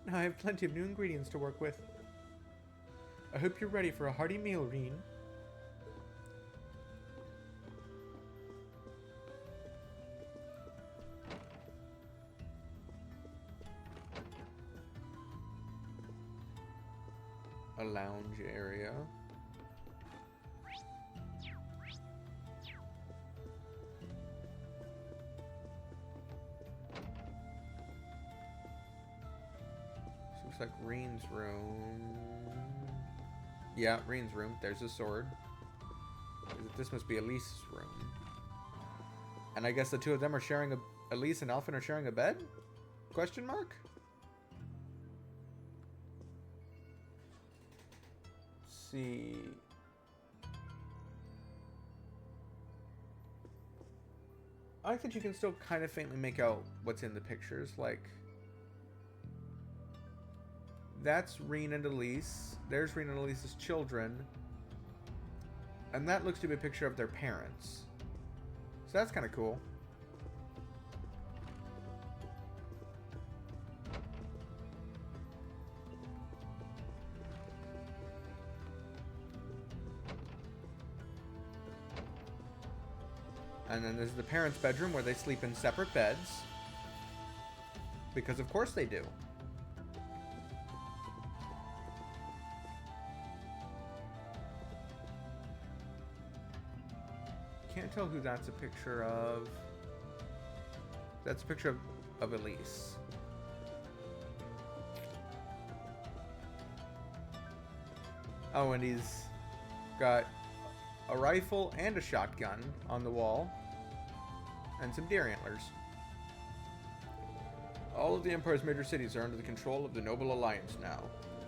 Now I have plenty of new ingredients to work with. I hope you're ready for a hearty meal, Reen. A lounge area. Looks like Reen's room. Yeah, Reen's room. There's a sword. This must be Elise's room. And I guess the two of them are sharing a... Elise and Alphen are sharing a bed? Question mark? Let's see... I like that you can still kind of faintly make out what's in the pictures, like... That's Reen and Elise. There's Reen and Elise's children. And that looks to be a picture of their parents. So that's kind of cool. And then there's the parents' bedroom where they sleep in separate beds. Because of course they do. Can't tell who that's a picture of. That's a picture of Elise. Oh, and he's got a rifle and a shotgun on the wall. And some deer antlers. All of the Empire's major cities are under the control of the Noble Alliance now.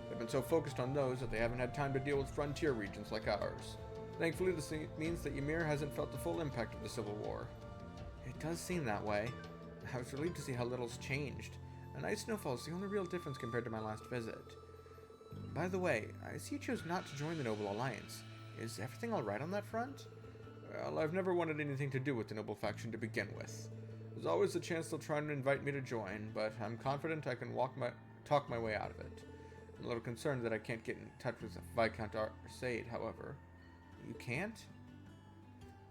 They've been so focused on those that they haven't had time to deal with frontier regions like ours. Thankfully, this means that Ymir hasn't felt the full impact of the Civil War. It does seem that way. I was relieved to see how little's changed. An ice snowfall is the only real difference compared to my last visit. By the way, I see you chose not to join the Noble Alliance. Is everything alright on that front? Well, I've never wanted anything to do with the Noble faction to begin with. There's always a chance they'll try and invite me to join, but I'm confident I can talk my way out of it. I'm a little concerned that I can't get in touch with Viscount Arcade, however. You can't?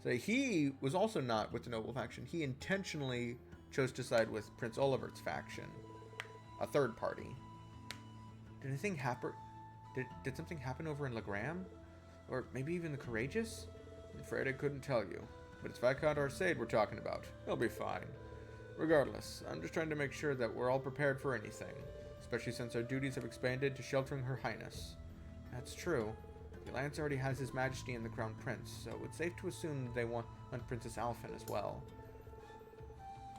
So he was also not with the Noble faction. He intentionally chose to side with Prince Olivert's faction. A third party. Did anything happen? Did something happen over in Legram? Or maybe even the Courageous? I'm afraid I couldn't tell you. But it's Viscount Arcade we're talking about. He'll be fine. Regardless, I'm just trying to make sure that we're all prepared for anything. Especially since our duties have expanded to sheltering Her Highness. That's true. The Alliance already has His Majesty and the Crown Prince, so it's safe to assume they want Princess Alphen as well.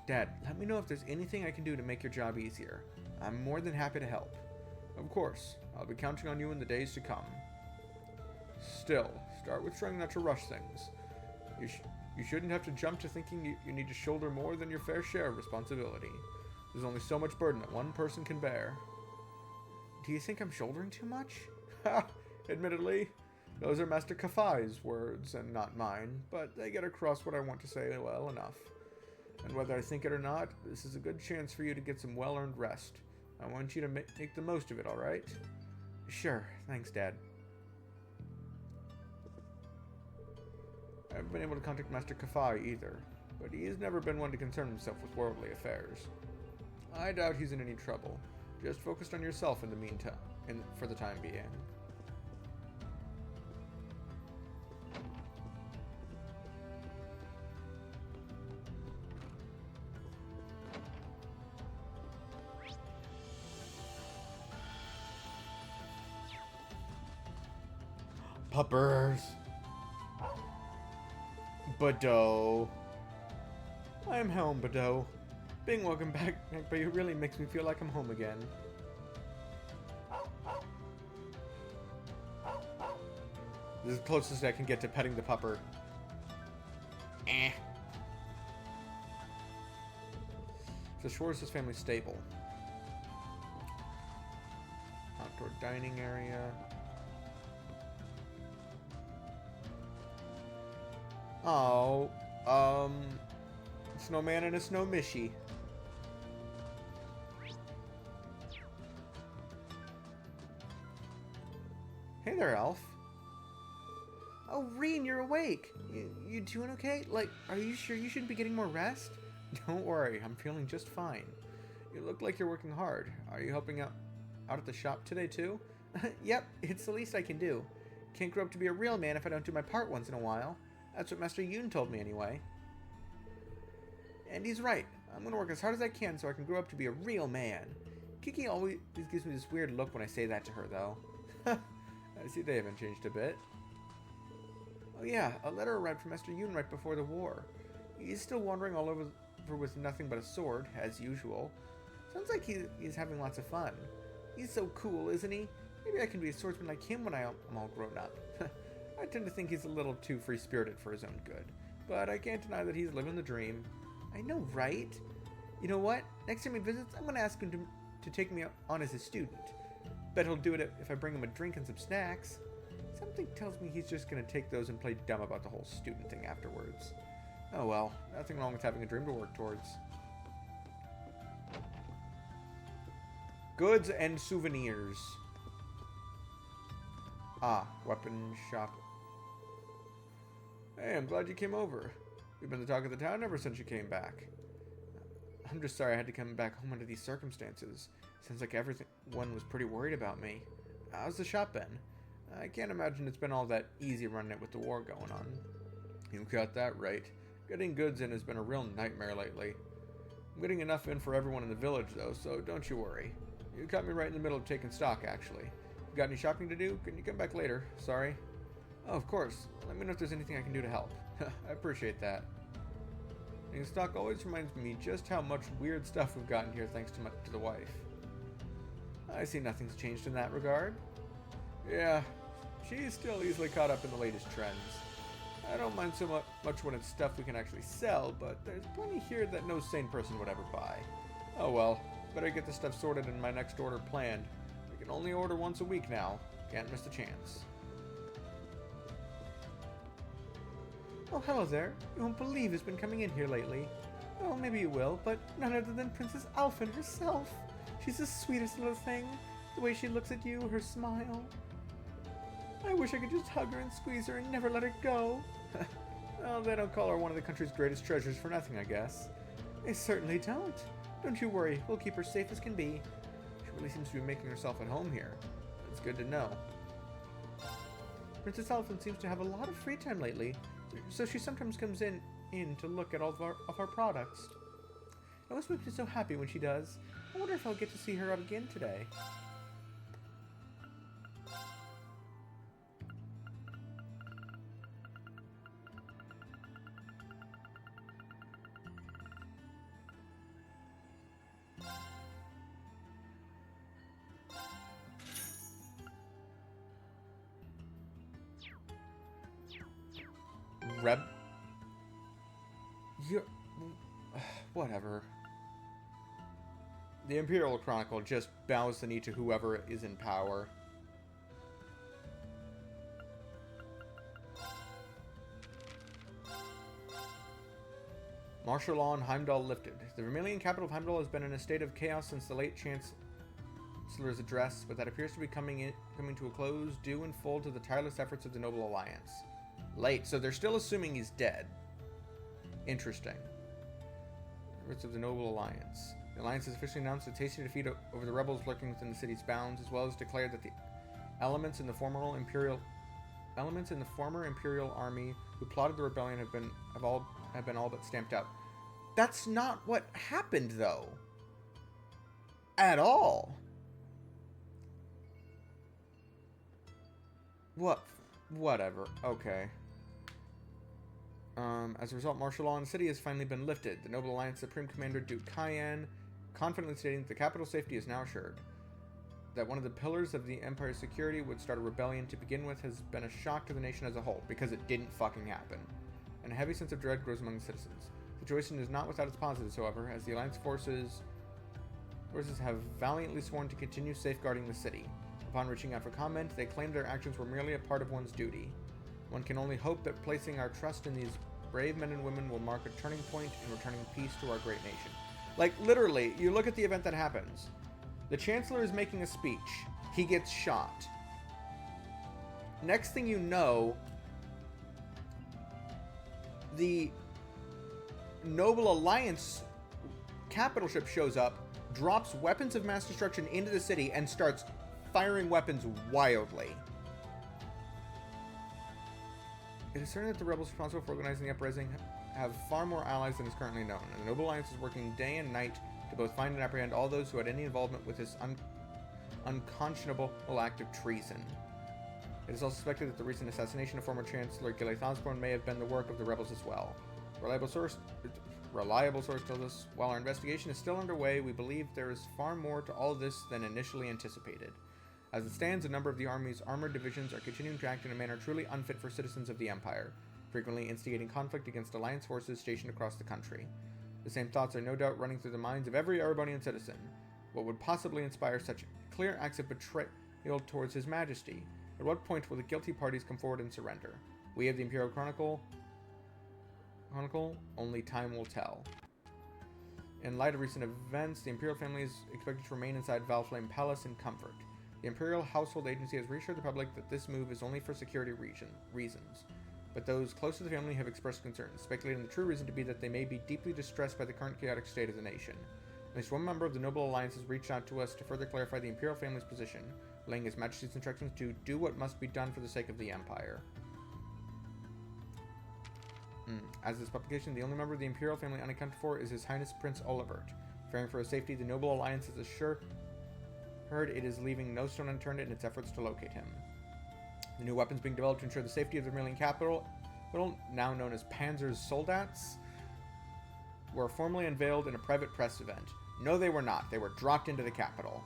Dad, let me know if there's anything I can do to make your job easier. I'm more than happy to help. Of course, I'll be counting on you in the days to come. Still, start with trying not to rush things. You shouldn't have to jump to thinking you need to shoulder more than your fair share of responsibility. There's only so much burden that one person can bear. Do you think I'm shouldering too much? Ha! Admittedly, those are Master Kafai's words and not mine, but they get across what I want to say well enough. And whether I think it or not, this is a good chance for you to get some well-earned rest. I want you to make the most of it, alright? Sure, thanks, Dad. I haven't been able to contact Master Kafai either, but he has never been one to concern himself with worldly affairs. I doubt he's in any trouble. Just focused on yourself in the meantime, for the time being. Puppers. Bado. I am home, Bado. Being welcome back by you really makes me feel like I'm home again. This is the closest I can get to petting the pupper. Eh. The Schwartz's family stable. Outdoor dining area. Oh, snowman and a snow mishy. Hey there, Elf. Oh, Reen, you're awake. You doing okay? Like, are you sure you shouldn't be getting more rest? Don't worry, I'm feeling just fine. You look like you're working hard. Are you helping out at the shop today, too? Yep, it's the least I can do. Can't grow up to be a real man if I don't do my part once in a while. That's what Master Yoon told me anyway. And he's right. I'm gonna work as hard as I can so I can grow up to be a real man. Kiki always gives me this weird look when I say that to her, though. I see they haven't changed a bit. Oh yeah, a letter arrived from Master Yoon right before the war. He's still wandering all over with nothing but a sword, as usual. Sounds like he's having lots of fun. He's so cool, isn't he? Maybe I can be a swordsman like him when I'm all grown up. I tend to think he's a little too free-spirited for his own good. But I can't deny that he's living the dream. I know, right? You know what? Next time he visits, I'm going to ask him to take me on as a student. Bet he'll do it if I bring him a drink and some snacks. Something tells me he's just going to take those and play dumb about the whole student thing afterwards. Oh well, nothing wrong with having a dream to work towards. Goods and souvenirs. Ah, weapon shop. Hey, I'm glad you came over. You've been the talk of the town ever since you came back. I'm just sorry I had to come back home under these circumstances. Sounds like everyone was pretty worried about me. How's the shop been? I can't imagine it's been all that easy running it with the war going on. You got that right. Getting goods in has been a real nightmare lately. I'm getting enough in for everyone in the village, though, so don't you worry. You caught me right in the middle of taking stock, actually. You got any shopping to do? Can you come back later? Sorry. Oh, of course. Let me know if there's anything I can do to help. I appreciate that. Taking stock always reminds me just how much weird stuff we've gotten here thanks to the wife. I see nothing's changed in that regard. Yeah, she's still easily caught up in the latest trends. I don't mind so much when it's stuff we can actually sell, but there's plenty here that no sane person would ever buy. Oh well, better get this stuff sorted and my next order planned. We can only order once a week now. Can't miss the chance. Oh, hello there. You won't believe who's been coming in here lately. Oh, maybe you will, but none other than Princess Alphen herself. She's the sweetest little thing. The way she looks at you, her smile. I wish I could just hug her and squeeze her and never let her go. Well, they don't call her one of the country's greatest treasures for nothing, I guess. They certainly don't. Don't you worry, we'll keep her safe as can be. She really seems to be making herself at home here. It's good to know. Princess Alphen seems to have a lot of free time lately, so she sometimes comes in to look at all of our products. It always makes me so happy when she does. I wonder if I'll get to see her again today. Whatever. The Imperial Chronicle just bows the knee to whoever is in power. Martial law in Heimdall lifted. The Vermilion capital of Heimdall has been in a state of chaos since the late Chancellor's address, but that appears to be coming to a close, due in full to the tireless efforts of the Noble Alliance. Late, so they're still assuming he's dead. Interesting. Efforts of the Noble Alliance. The Alliance has officially announced its hasty defeat over the rebels lurking within the city's bounds, as well as declared that the elements in the former Imperial army who plotted the rebellion have been all but stamped out. That's not what happened, though. At all. Whatever. Okay. As a result, martial law in the city has finally been lifted. The Noble Alliance Supreme Commander Duke Cayenne confidently stating that the capital's safety is now assured. That one of the pillars of the Empire's security would start a rebellion to begin with has been a shock to the nation as a whole, because it didn't fucking happen. And a heavy sense of dread grows among the citizens. The situation is not without its positives, however, as the Alliance forces have valiantly sworn to continue safeguarding the city. Upon reaching out for comment, they claimed their actions were merely a part of one's duty. One can only hope that placing our trust in these brave men and women will mark a turning point in returning peace to our great nation. Like, literally, you look at the event that happens. The Chancellor is making a speech. He gets shot. next thing you know, the Noble Alliance capital ship shows up, drops weapons of mass destruction into the city, and starts firing weapons wildly. It is certain that the rebels responsible for organizing the uprising have far more allies than is currently known, and the Noble Alliance is working day and night to both find and apprehend all those who had any involvement with this unconscionable act of treason. It is also suspected that the recent assassination of former Chancellor Gilly Osborne may have been the work of the rebels as well. Reliable source tells us, while our investigation is still underway, we believe there is far more to all this than initially anticipated. As it stands, a number of the Army's armored divisions are continuing to act in a manner truly unfit for citizens of the Empire, frequently instigating conflict against Alliance forces stationed across the country. The same thoughts are no doubt running through the minds of every Erebonian citizen. What would possibly inspire such clear acts of betrayal towards His Majesty? At what point will the guilty parties come forward and surrender? We of the Imperial Chronicle, only time will tell. In light of recent events, the Imperial family is expected to remain inside Valflame Palace in comfort. The Imperial Household Agency has reassured the public that this move is only for security reasons, but those close to the family have expressed concerns, speculating the true reason to be that they may be deeply distressed by the current chaotic state of the nation. At least one member of the Noble Alliance has reached out to us to further clarify the Imperial family's position, laying His Majesty's instructions to do what must be done for the sake of the Empire. As this publication, the only member of the Imperial family unaccounted for is His Highness Prince Olivert. Fearing for his safety, the Noble Alliance has heard it is leaving no stone unturned in its efforts to locate him. The new weapons being developed to ensure the safety of the Vermilion capital, now known as Panzer's Soldats, were formally unveiled in a private press event. No, they were not. They were dropped into the capital.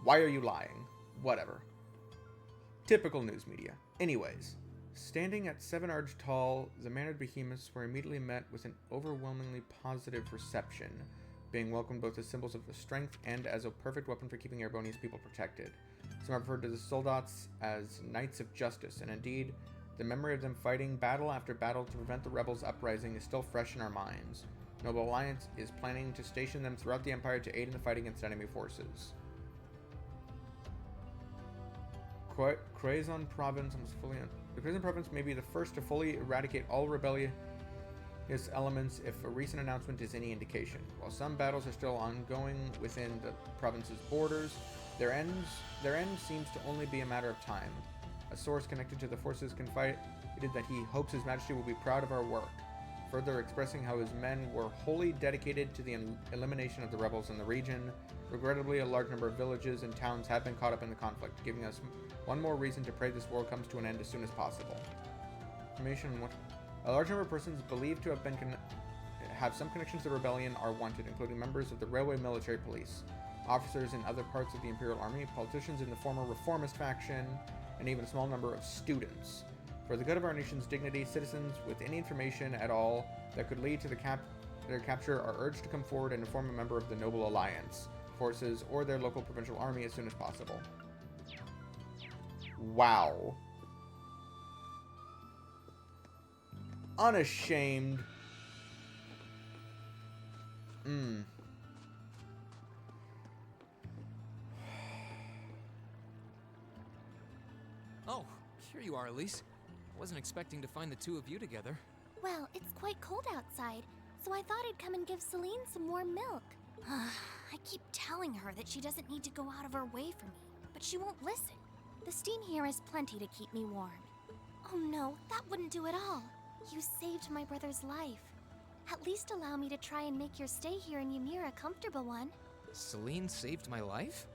Why are you lying? Whatever. Typical news media. Anyways, standing at 7 arch tall, the mannered behemoths were immediately met with an overwhelmingly positive reception, being welcomed both as symbols of strength and as a perfect weapon for keeping Erebonia's people protected. Some have referred to the Soldats as Knights of Justice, and indeed, the memory of them fighting battle after battle to prevent the rebels' uprising is still fresh in our minds. Noble Alliance is planning to station them throughout the Empire to aid in the fight against enemy forces. Quezon Province The Quezon Province may be the first to fully eradicate all rebellious elements if a recent announcement is any indication. While some battles are still ongoing within the province's borders, their end seems to only be a matter of time. A source connected to the forces confided that he hopes His Majesty will be proud of our work, further expressing how his men were wholly dedicated to the elimination of the rebels in the region. Regrettably, a large number of villages and towns have been caught up in the conflict, giving us one more reason to pray this war comes to an end as soon as possible. Information on what a large number of persons believed to have some connections to the rebellion are wanted, including members of the Railway Military Police, officers in other parts of the Imperial Army, politicians in the former reformist faction, and even a small number of students. For the good of our nation's dignity, citizens with any information at all that could lead to their capture are urged to come forward and inform a member of the Noble Alliance forces or their local provincial army as soon as possible. Wow. Unashamed. Oh, here you are, Elise. Wasn't expecting to find the two of you together. Well, it's quite cold outside, so I thought I'd come and give Celine some warm milk. I keep telling her that she doesn't need to go out of her way for me, but she won't listen. The steam here is plenty to keep me warm. Oh no, that wouldn't do at all. You saved my brother's life. At least allow me to try and make your stay here in Ymir a comfortable one. Celine saved my life?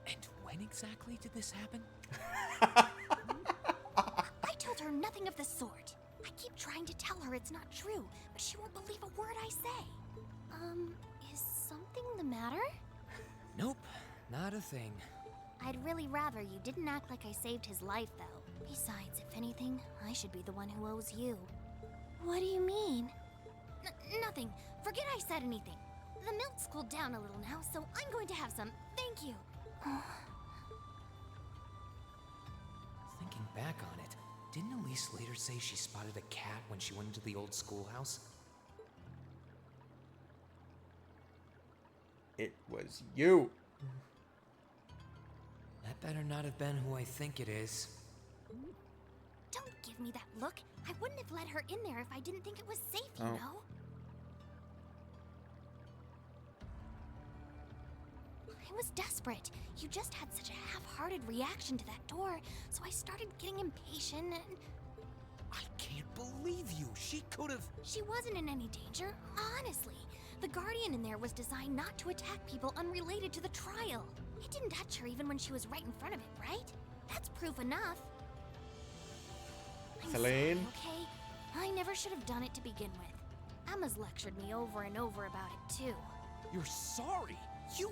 And when exactly did this happen? I told her nothing of the sort. I keep trying to tell her it's not true, but she won't believe a word I say. Is something the matter? Nope, not a thing. I'd really rather you didn't act like I saved his life, though. Besides, if anything, I should be the one who owes you. What do you mean? Nothing. Forget I said anything. The milk's cooled down a little now, so I'm going to have some. Thank you. Thinking back on it, didn't Elise later say she spotted a cat when she went into the old schoolhouse? It was you. That better not have been who I think it is. give me that look, I wouldn't have let her in there if I didn't think it was safe, you know? I was desperate. You just had such a half-hearted reaction to that door, so I started getting impatient and... I can't believe you. She could have... She wasn't in any danger, honestly. The Guardian in there was designed not to attack people unrelated to the trial. It didn't touch her even when she was right in front of it, right? That's proof enough. I'm sorry, okay? I never should have done it to begin with. Emma's lectured me over and over about it, too. You're sorry? You...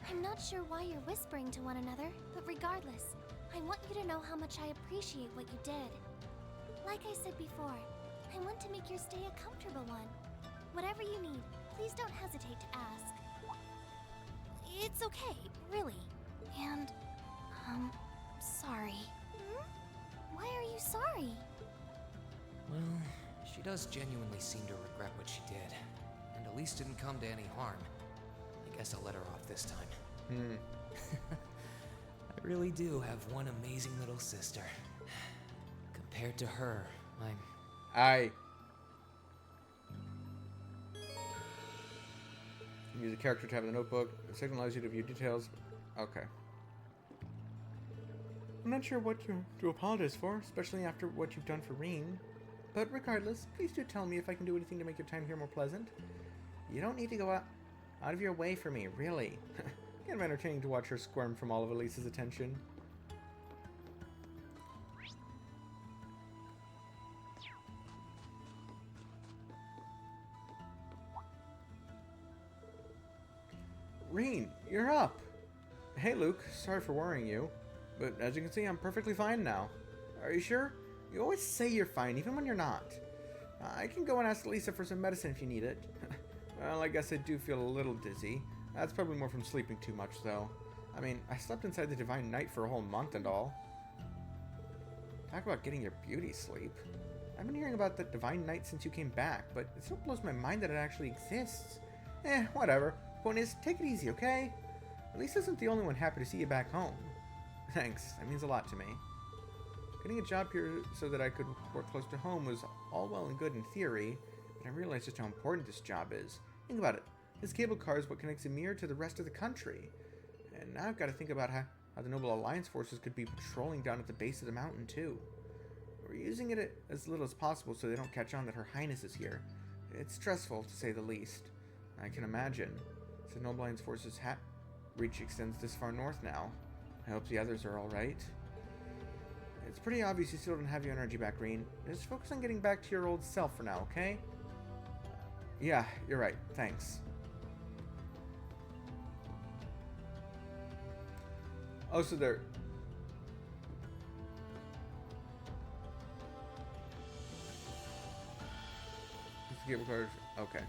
I'm not sure why you're whispering to one another, but regardless, I want you to know how much I appreciate what you did. Like I said before, I want to make your stay a comfortable one. Whatever you need, please don't hesitate to ask. It's okay, really. And, sorry. Why are you sorry? Well, she does genuinely seem to regret what she did. And at least didn't come to any harm. I guess I'll let her off this time. I really do have one amazing little sister. Compared to her, Use a character tab in the notebook. The second allows you to view details. Okay. I'm not sure what to apologize for, especially after what you've done for Reen. But regardless, please do tell me if I can do anything to make your time here more pleasant. You don't need to go out of your way for me, really. Kind of entertaining to watch her squirm from all of Elise's attention. Reen, you're up! Hey Luke, sorry for worrying you, but as you can see, I'm perfectly fine now. Are you sure? You always say you're fine, even when you're not. I can go and ask Lisa for some medicine if you need it. Well, I guess I do feel a little dizzy. That's probably more from sleeping too much, though. I mean, I slept inside the Divine Night for a whole month and all. Talk about getting your beauty sleep. I've been hearing about the Divine Night since you came back, but it still blows my mind that it actually exists. Whatever. Point is, take it easy, okay? Elise isn't the only one happy to see you back home. Thanks, that means a lot to me. Getting a job here so that I could work close to home was all well and good in theory, but I realized just how important this job is. Think about it. This cable car is what connects Emir to the rest of the country. And now I've got to think about how the Noble Alliance forces could be patrolling down at the base of the mountain, too. We're using it as little as possible so they don't catch on that Her Highness is here. It's stressful, to say the least. I can imagine. The Noble Alliance forces' reach extends this far north now. I hope the others are alright. It's pretty obvious you still don't have your energy back, Reen. Just focus on getting back to your old self for now, okay? Yeah, you're right. Thanks. Oh, so they're... Just cable cars. Okay.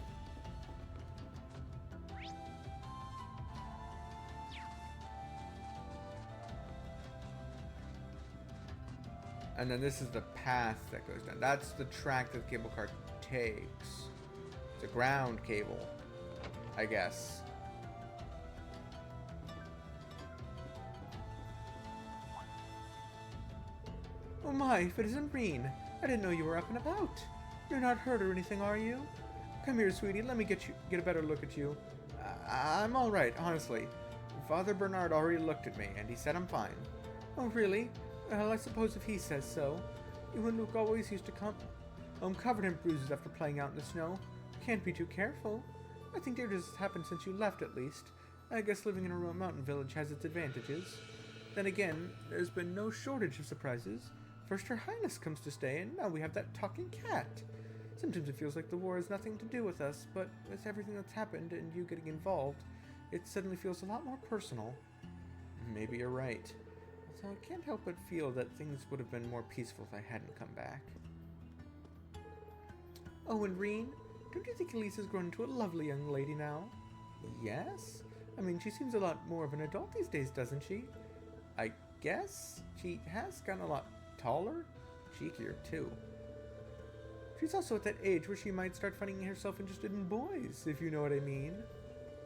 And then this is the path that goes down. That's the track that the cable car takes. It's a ground cable, I guess. Oh my, if it isn't Reen. I didn't know you were up and about. You're not hurt or anything, are you? Come here, sweetie. Let me get a better look at you. I'm all right, honestly. Father Bernard already looked at me, and he said I'm fine. Oh, really? Well, I suppose if he says so. You and Luke always used to come covered in bruises after playing out in the snow. Can't be too careful. I think damages has happened since you left, at least. I guess living in a remote mountain village has its advantages. Then again, there's been no shortage of surprises. First Her Highness comes to stay, and now we have that talking cat. Sometimes it feels like the war has nothing to do with us, but with everything that's happened and you getting involved, it suddenly feels a lot more personal. Maybe you're right. So I can't help but feel that things would have been more peaceful if I hadn't come back. Oh, and Reen, don't you think Elisa's grown into a lovely young lady now? Yes? I mean, she seems a lot more of an adult these days, doesn't she? I guess she has gotten a lot taller, cheekier too. She's also at that age where she might start finding herself interested in boys, if you know what I mean.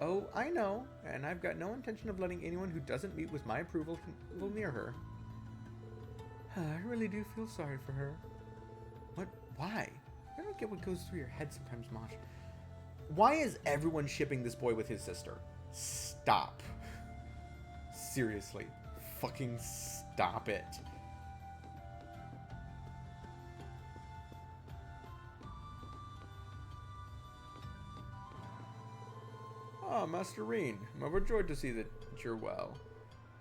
Oh, I know, and I've got no intention of letting anyone who doesn't meet with my approval near her. I really do feel sorry for her. What? Why? I don't get what goes through your head sometimes, Mosh. Why is everyone shipping this boy with his sister? Stop. Seriously. Fucking stop it. Ah, Master Reen. I'm overjoyed to see that you're well.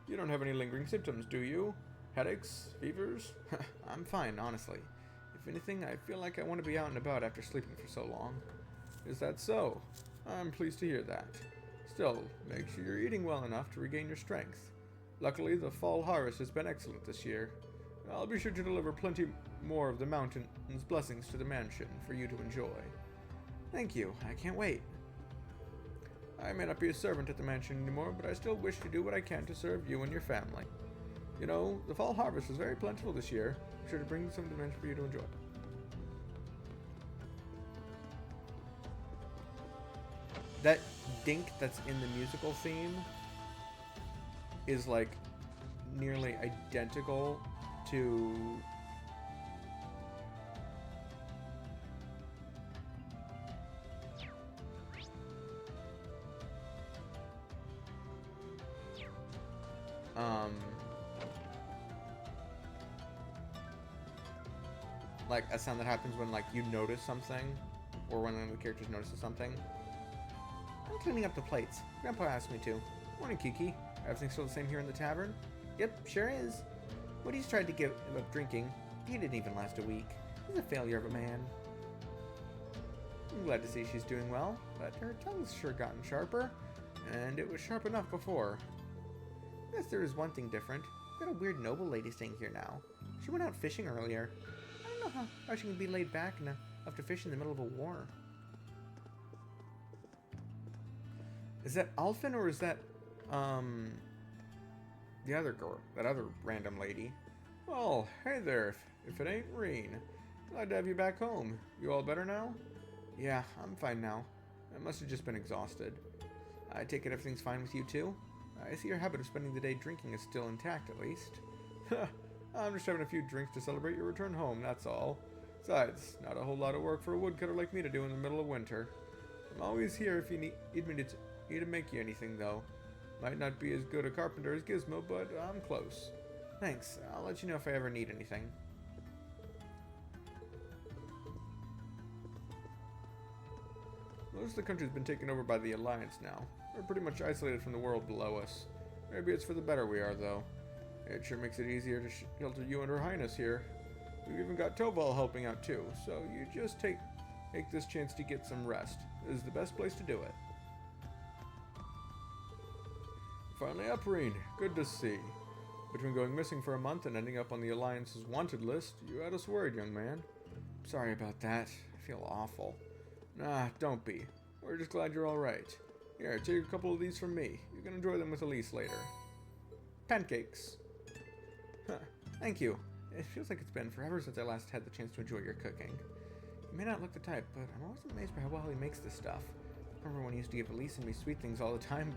You don't have any lingering symptoms, do you? Headaches? Fevers? I'm fine, honestly. If anything, I feel like I want to be out and about after sleeping for so long. Is that so? I'm pleased to hear that. Still, make sure you're eating well enough to regain your strength. Luckily, the fall harvest has been excellent this year. I'll be sure to deliver plenty more of the mountain's blessings to the mansion for you to enjoy. Thank you. I can't wait. I may not be a servant at the mansion anymore, but I still wish to do what I can to serve you and your family. You know, the fall harvest was very plentiful this year. Be sure to bring some to the mansion for you to enjoy. That dink that's in the musical theme is like nearly identical to like a sound that happens when like you notice something or when one of the characters notices something. I'm cleaning up the plates. Grandpa asked me to. Morning, Kiki. Everything still the same here in the tavern? Yep, sure is. Woody's tried to give him up drinking. He didn't even last a week. He's a failure of a man. I'm glad to see she's doing well, but her tongue's sure gotten sharper, and it was sharp enough before. Yes, there is one thing different. We've got a weird noble lady staying here now. She went out fishing earlier. I don't know how she can be laid back enough to fish in the middle of a war. Is that Alphen or is that, the other girl, that other random lady? Oh, hey there, if it ain't Reen. Glad to have you back home. You all better now? Yeah, I'm fine now. I must have just been exhausted. I take it everything's fine with you too? I see your habit of spending the day drinking is still intact, at least. I'm just having a few drinks to celebrate your return home, that's all. Besides, not a whole lot of work for a woodcutter like me to do in the middle of winter. I'm always here if you need me to make you anything, though. Might not be as good a carpenter as Gizmo, but I'm close. Thanks. I'll let you know if I ever need anything. Most of the country's been taken over by the Alliance now. We're pretty much isolated from the world below us. Maybe it's for the better we are, though. It sure makes it easier to shelter you and Her Highness here. We've even got Toval helping out, too, so you just take this chance to get some rest. This is the best place to do it. Finally up, Reen. Good to see. Between going missing for a month and ending up on the Alliance's wanted list, you had us worried, young man. Sorry about that. I feel awful. Nah, don't be. We're just glad you're alright. Here, take a couple of these from me. You can enjoy them with Elise later. Pancakes. Huh. Thank you. It feels like it's been forever since I last had the chance to enjoy your cooking. You may not look the type, but I'm always amazed by how well he makes this stuff. I remember when he used to give Elise and me sweet things all the time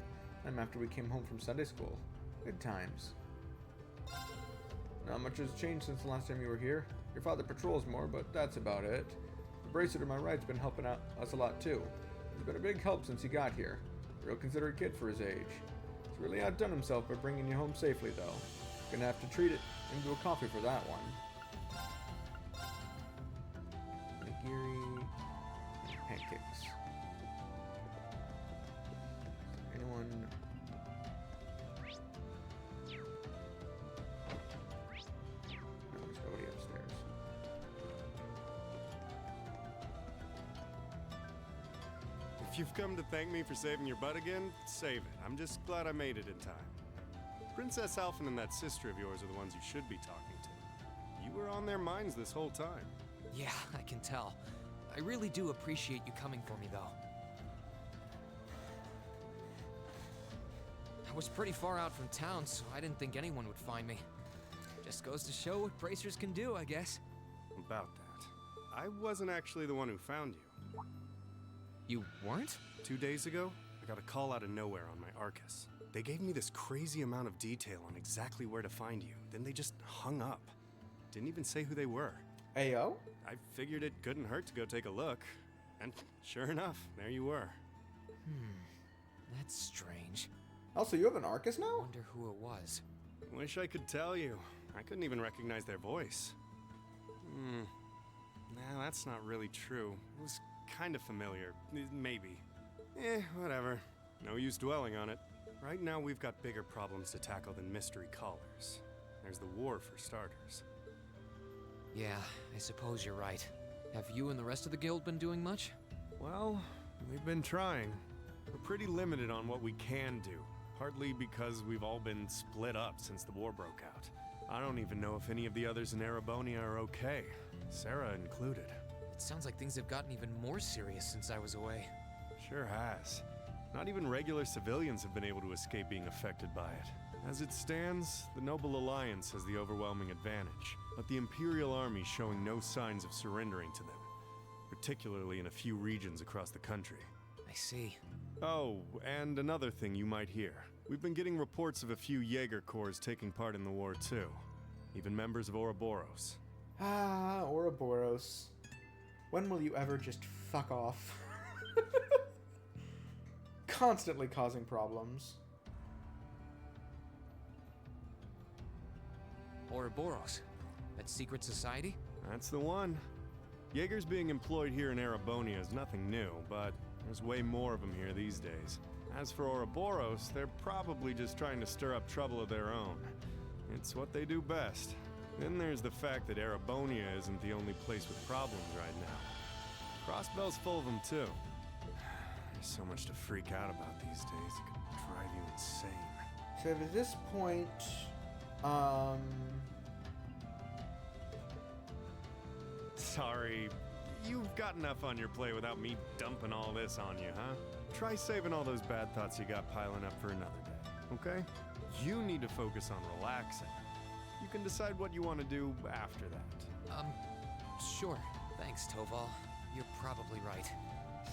after we came home from Sunday school. Good times. Not much has changed since the last time you were here. Your father patrols more, but that's about it. The bracer to my right's been helping out us a lot too. He's been a big help since he got here. Real considerate kid for his age. He's really outdone himself by bringing you home safely, though. Gonna have to treat it into a coffee for that one. Nigiri pancakes. Anyone? No, there's nobody upstairs. If you've come to thank me for saving your butt again, save it. I'm just glad I made it in time. Princess Alphen and that sister of yours are the ones you should be talking to. You were on their minds this whole time. Yeah, I can tell. I really do appreciate you coming for me, though. I was pretty far out from town, so I didn't think anyone would find me. Just goes to show what bracers can do, I guess. About that. I wasn't actually the one who found you. You weren't? 2 days ago, I got a call out of nowhere on my Arcus. They gave me this crazy amount of detail on exactly where to find you, then they just hung up. didn't even say who they were. Ayo? I figured it couldn't hurt to go take a look. And sure enough, there you were. That's strange. Also, you have an Arcus now? Wonder who it was. Wish I could tell you. I couldn't even recognize their voice. Nah, that's not really true. It was kind of familiar. Maybe. Whatever. No use dwelling on it. Right now, we've got bigger problems to tackle than mystery callers. There's the war, for starters. Yeah, I suppose you're right. Have you and the rest of the guild been doing much? Well, we've been trying. We're pretty limited on what we can do, partly because we've all been split up since the war broke out. I don't even know if any of the others in Erebonia are okay, Sarah included. It sounds like things have gotten even more serious since I was away. Sure has. Not even regular civilians have been able to escape being affected by it. As it stands, the Noble Alliance has the overwhelming advantage, but the Imperial Army showing no signs of surrendering to them, particularly in a few regions across the country. I see. Oh, and another thing you might hear. We've been getting reports of a few Jaeger Corps taking part in the war too. Even members of Ouroboros. Ah, Ouroboros. When will you ever just fuck off? Constantly causing problems. Ouroboros? That secret society? That's the one. Jaegers being employed here in Erebonia is nothing new, but there's way more of them here these days. As for Ouroboros, they're probably just trying to stir up trouble of their own. It's what they do best. Then there's the fact that Erebonia isn't the only place with problems right now. Crossbell's full of them too. There's so much to freak out about these days, it could drive you insane. So at this point, Sorry, you've got enough on your plate without me dumping all this on you, huh? Try saving all those bad thoughts you got piling up for another day, okay? You need to focus on relaxing. You can decide what you want to do after that. Sure. Thanks, Toval. You're probably right.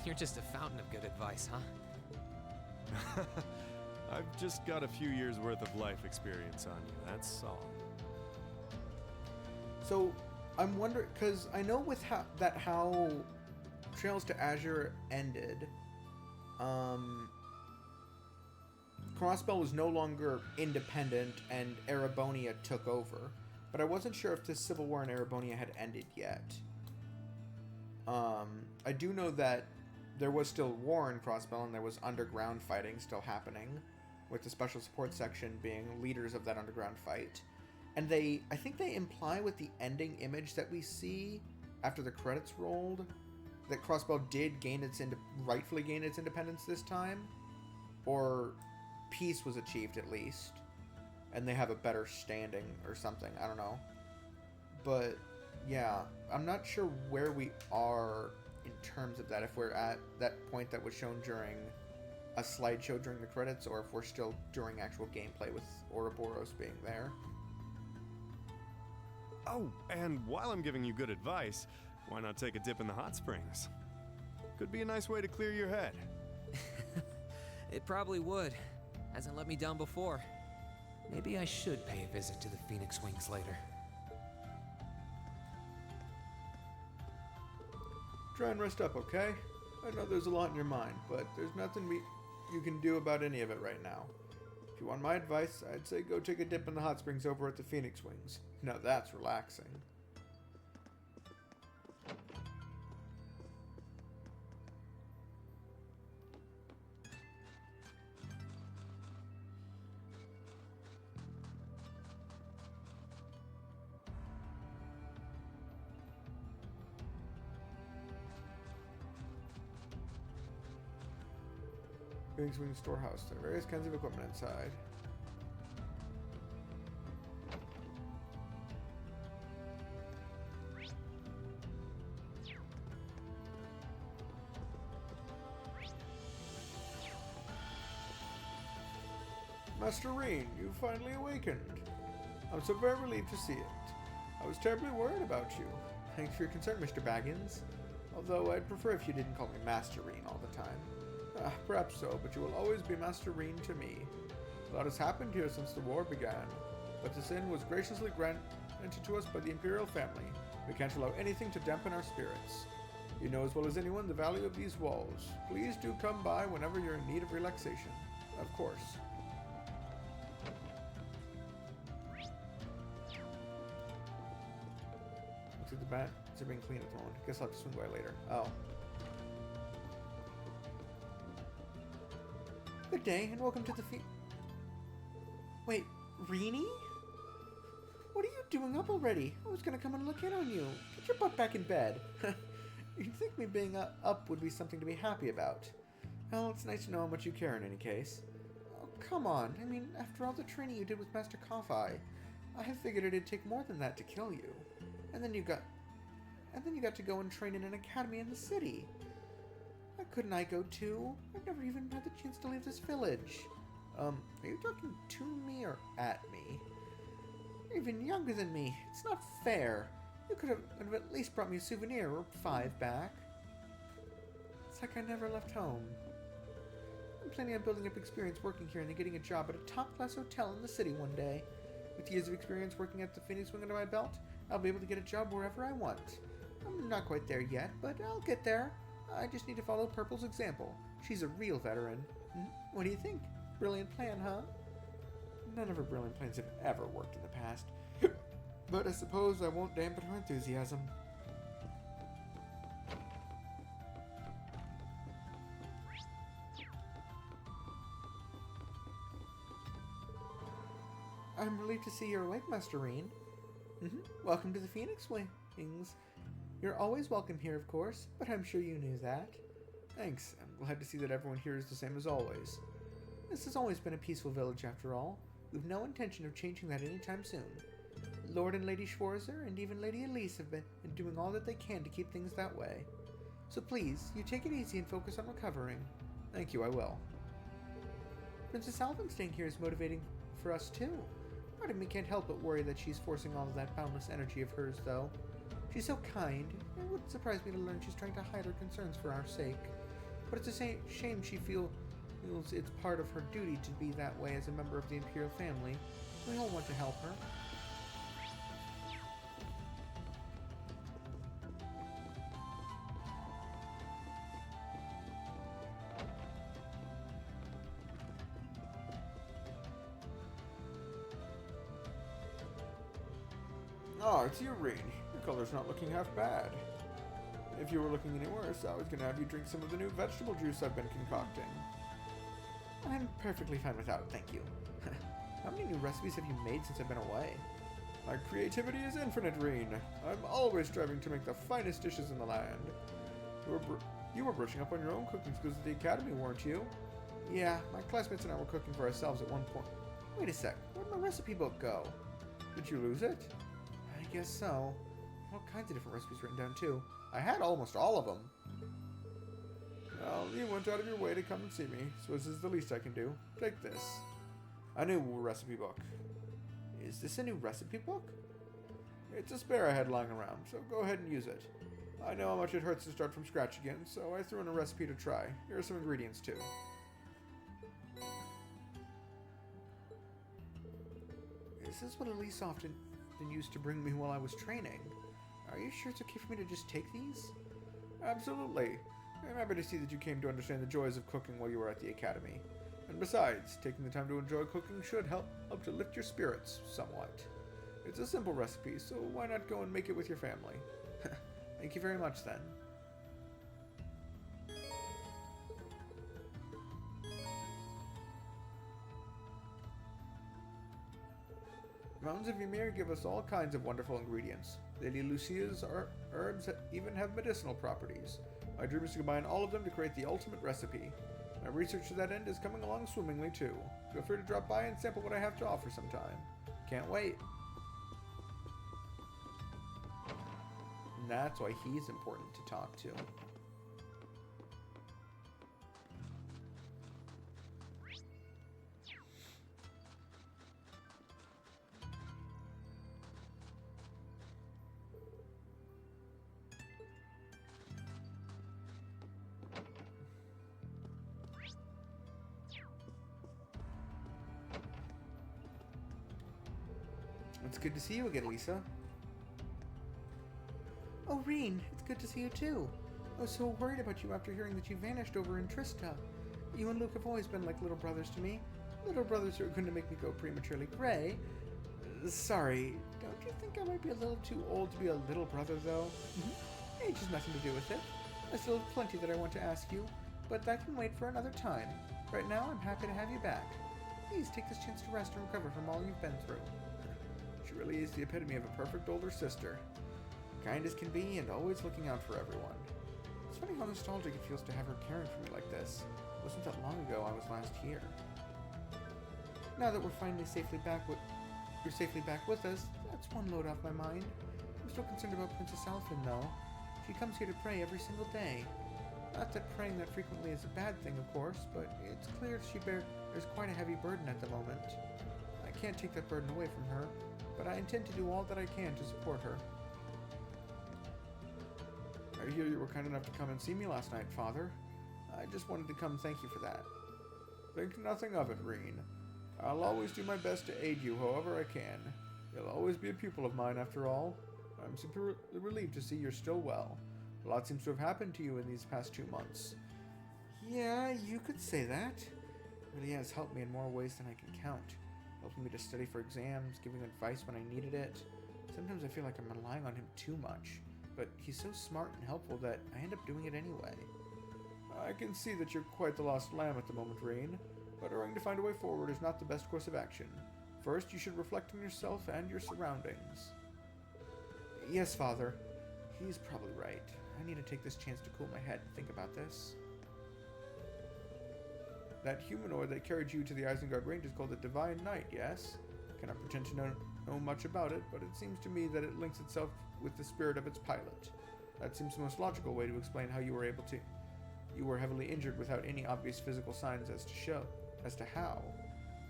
You're just a fountain of good advice, huh? I've just got a few years worth of life experience on you, that's all. So, I'm wondering, because I know with how Trails to Azure ended, Crossbell was no longer independent and Erebonia took over, but I wasn't sure if the civil war in Erebonia had ended yet. I do know that there was still war in Crossbell and there was underground fighting still happening, with the special support section being leaders of that underground fight. And I think they imply with the ending image that we see after the credits rolled that Crossbell did rightfully gain its independence this time, or peace was achieved at least, and they have a better standing or something. I don't know. But yeah, I'm not sure where we are in terms of that, if we're at that point that was shown during a slideshow during the credits, or if we're still during actual gameplay with Ouroboros being there. Oh, and while I'm giving you good advice, why not take a dip in the hot springs? Could be a nice way to clear your head. It probably would. Hasn't let me down before. Maybe I should pay a visit to the Phoenix Wings later. Try and rest up, okay? I know there's a lot in your mind, but there's nothing you can do about any of it right now. If you want my advice, I'd say go take a dip in the hot springs over at the Phoenix Wings. Now that's relaxing. Phoenix Wing storehouse. There are various kinds of equipment inside. Master Reen, you finally awakened. I'm so very relieved to see it. I was terribly worried about you. Thanks for your concern, Mr. Baggins. Although I'd prefer if you didn't call me Master Reen all the time. Perhaps so, but you will always be Master Reen to me. A lot has happened here since the war began, but the sin was graciously granted implemented to us by the Imperial family. We can't allow anything to dampen our spirits. You know as well as anyone the value of these walls. Please do come by whenever you're in need of relaxation. Of course. Looks like the bats are being cleaned at the moment. Guess I'll have to swing by later. Oh. Good day, and welcome to the Wait, Rini? What are you doing up already? I was gonna come and look in on you. Get your butt back in bed. You'd think me being up would be something to be happy about. Well, it's nice to know how much you care in any case. Oh, come on. I mean, after all the training you did with Master Kafai, I have figured it'd take more than that to kill you. And then you got to go and train in an academy in the city. Why couldn't I go too? I've never even had the chance to leave this village. Are you talking to me or at me? You're even younger than me. It's not fair. You could have at least brought me a souvenir or 5 back. It's like I never left home. I'm planning on building up experience working here and then getting a job at a top-class hotel in the city one day. With years of experience working at the Phoenix Wing under my belt, I'll be able to get a job wherever I want. I'm not quite there yet, but I'll get there. I just need to follow Purple's example. She's a real veteran. What do you think? Brilliant plan, huh? None of her brilliant plans have ever worked in the past. But I suppose I won't dampen her enthusiasm. I'm relieved to see you're awake, Master Reen. Welcome to the Phoenix Wings. You're always welcome here, of course, but I'm sure you knew that. Thanks. I'm glad to see that everyone here is the same as always. This has always been a peaceful village, after all. We've no intention of changing that anytime soon. Lord and Lady Schwarzer and even Lady Elise have been doing all that they can to keep things that way. So please, you take it easy and focus on recovering. Thank you, I will. Princess Alvin staying here is motivating for us too. Part of me can't help but worry that she's forcing all of that boundless energy of hers, though. She's so kind. It wouldn't surprise me to learn she's trying to hide her concerns for our sake. But it's a shame she feels it's part of her duty to be that way as a member of the Imperial family. We all want to help her. Oh, it's you, Reen. Your color's not looking half bad. If you were looking any worse, I was going to have you drink some of the new vegetable juice I've been concocting. I'm perfectly fine without it, thank you. How many new recipes have you made since I've been away? My creativity is infinite, Reen. I'm always striving to make the finest dishes in the land. You were brushing up on your own cooking skills at the academy, weren't you? Yeah, my classmates and I were cooking for ourselves at one point. Wait a sec, where'd my recipe book go? Did you lose it? I guess so. All kinds of different recipes written down, too. I had almost all of them. Well, you went out of your way to come and see me, so this is the least I can do. Take this. A new recipe book. Is this a new recipe book? It's a spare I had lying around, so go ahead and use it. I know how much it hurts to start from scratch again, so I threw in a recipe to try. Here are some ingredients, too. Is this what Elise often used to bring me while I was training? Are you sure it's okay for me to just take these? Absolutely. I'm happy to see that you came to understand the joys of cooking while you were at the academy. And besides, taking the time to enjoy cooking should help to lift your spirits somewhat. It's a simple recipe, so why not go and make it with your family? Thank you very much, then. Mountains of Ymir give us all kinds of wonderful ingredients. Lady Lucia's herbs even have medicinal properties. My dream is to combine all of them to create the ultimate recipe. My research to that end is coming along swimmingly, too. Feel free to drop by and sample what I have to offer sometime. Can't wait. And that's why he's important to talk to. It's good to see you again, Lisa. Oh, Reen, it's good to see you too. I was so worried about you after hearing that you vanished over in Trista. You and Luke have always been like little brothers to me. Little brothers who are going to make me go prematurely gray. Sorry, don't you think I might be a little too old to be a little brother, though? Age has nothing to do with it. I still have plenty that I want to ask you, but that can wait for another time. Right now, I'm happy to have you back. Please take this chance to rest and recover from all you've been through. She really is the epitome of a perfect older sister. Kind as can be and always looking out for everyone. It's funny how nostalgic it feels to have her caring for me like this. It wasn't that long ago I was last here. Now that we're finally safely back with... You're safely back with us, that's one load off my mind. I'm still concerned about Princess Alphen, though. She comes here to pray every single day. Not that praying that frequently is a bad thing, of course, but it's clear she bears quite a heavy burden at the moment. I can't take that burden away from her, but I intend to do all that I can to support her. I hear you were kind enough to come and see me last night, Father. I just wanted to come thank you for that. Think nothing of it, Reen. I'll always do my best to aid you however I can. You'll always be a pupil of mine after all. I'm super relieved to see you're still well. A lot seems to have happened to you in these past 2 months. Yeah, you could say that. It really has helped me in more ways than I can count. Helping me to study for exams, giving advice when I needed it. Sometimes I feel like I'm relying on him too much. But he's so smart and helpful that I end up doing it anyway. I can see that you're quite the lost lamb at the moment, Reen, but hurrying to find a way forward is not the best course of action. First, you should reflect on yourself and your surroundings. Yes, Father. He's probably right. I need to take this chance to cool my head and think about this. That humanoid that carried you to the Isengard Range is called the Divine Knight, yes? Cannot pretend to know much about it, but it seems to me that it links itself with the spirit of its pilot. That seems the most logical way to explain how you were able to... You were heavily injured without any obvious physical signs as to how.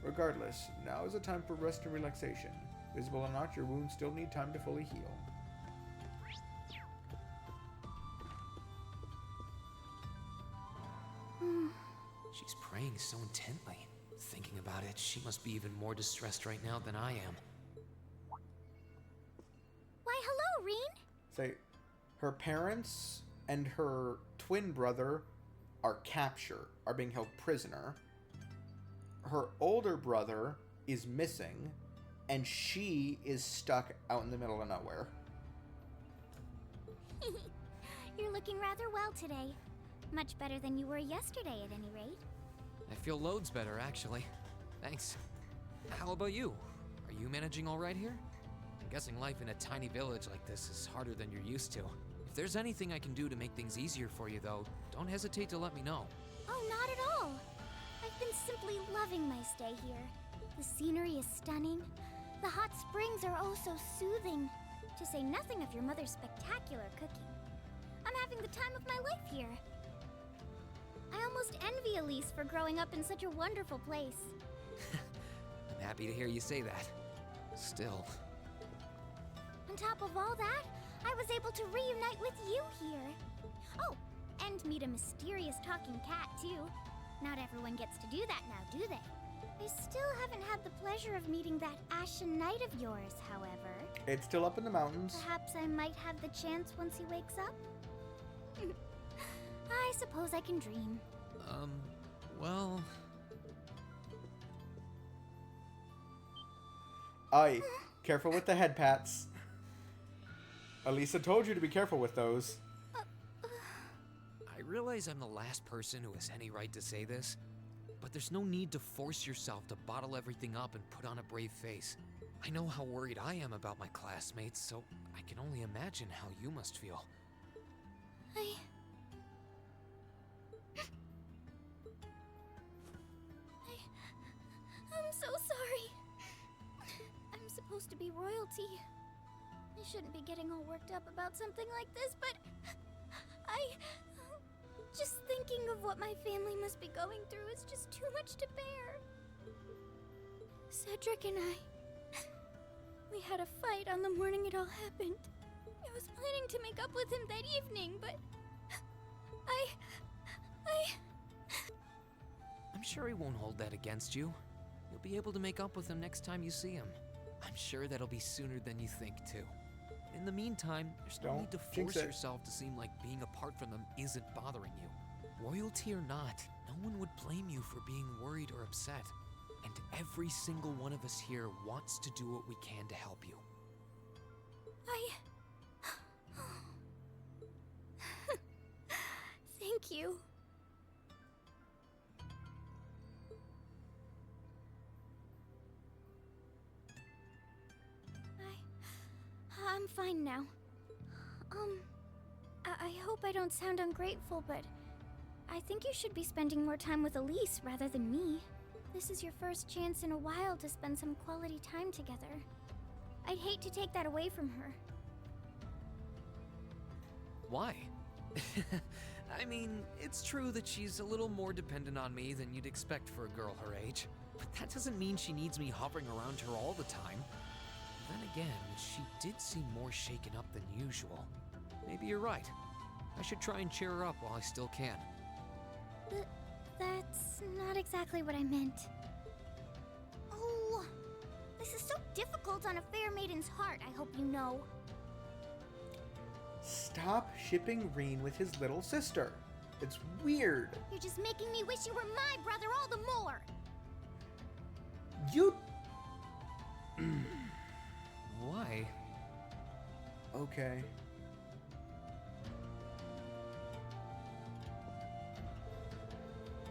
Regardless, now is a time for rest and relaxation. Visible or not, your wounds still need time to fully heal. She's praying so intently. Thinking about it, she must be even more distressed right now than I am. Why, hello, Reen! Say, her parents and her twin brother are being held prisoner. Her older brother is missing, and she is stuck out in the middle of nowhere. You're looking rather well today. Much better than you were yesterday, at any rate. I feel loads better, actually. Thanks. How about you? Are you managing all right here? I'm guessing life in a tiny village like this is harder than you're used to. If there's anything I can do to make things easier for you, though, don't hesitate to let me know. Oh, not at all. I've been simply loving my stay here. The scenery is stunning. The hot springs are oh so soothing. To say nothing of your mother's spectacular cooking. I'm having the time of my life here. I almost envy Elise for growing up in such a wonderful place. I'm happy to hear you say that. Still. On top of all that, I was able to reunite with you here. Oh, and meet a mysterious talking cat, too. Not everyone gets to do that now, do they? I still haven't had the pleasure of meeting that Ashen Knight of yours, however. It's still up in the mountains. Perhaps I might have the chance once he wakes up? I suppose I can dream. Well... Aye, careful with the head pats. Elisa told you to be careful with those. I realize I'm the last person who has any right to say this, but there's no need to force yourself to bottle everything up and put on a brave face. I know how worried I am about my classmates, so I can only imagine how you must feel. I'm so sorry. I'm supposed to be royalty. I shouldn't be getting all worked up about something like this, but just thinking of what my family must be going through is just too much to bear. Cedric and we had a fight on the morning it all happened. I was planning to make up with him that evening, but I'm sure he won't hold that against you. You'll be able to make up with him next time you see him. I'm sure that'll be sooner than you think, too. In the meantime, there's no Don't need to jinx force it. yourself to seem like being apart from them isn't bothering you. Royalty or not, no one would blame you for being worried or upset. And every single one of us here wants to do what we can to help you. Thank you. I'm fine now. I hope I don't sound ungrateful, but I think you should be spending more time with Elise rather than me. This is your first chance in a while to spend some quality time together. I'd hate to take that away from her. Why? I mean, it's true that she's a little more dependent on me than you'd expect for a girl her age. But that doesn't mean she needs me hovering around her all the time. Then again, she did seem more shaken up than usual. Maybe you're right. I should try and cheer her up while I still can. That's not exactly what I meant. Oh, this is so difficult on a fair maiden's heart, I hope you know. Stop shipping Reen with his little sister. It's weird. You're just making me wish you were my brother all the more. You... Why? Okay.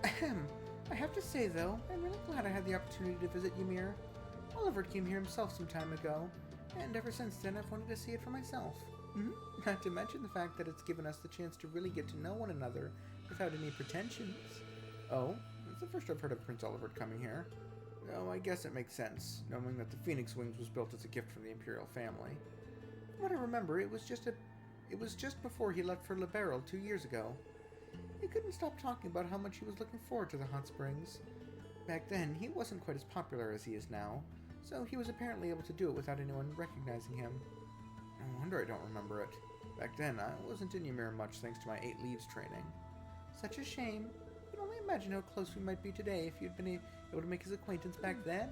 Ahem. I have to say, though, I'm really glad I had the opportunity to visit Ymir. Oliver came here himself some time ago, and ever since then I've wanted to see it for myself. Not to mention the fact that it's given us the chance to really get to know one another without any pretensions. Oh, it's the first I've heard of Prince Oliver coming here. Oh, I guess it makes sense, knowing that the Phoenix Wings was built as a gift from the Imperial family. From what I remember, it was just before he left for Liberal 2 years ago. He couldn't stop talking about how much he was looking forward to the hot springs. Back then, he wasn't quite as popular as he is now, so he was apparently able to do it without anyone recognizing him. No wonder I don't remember it. Back then, I wasn't in Ymir much thanks to my 8 Leaves training. Such a shame. You can only imagine how close we might be today if you'd been able to make his acquaintance back then.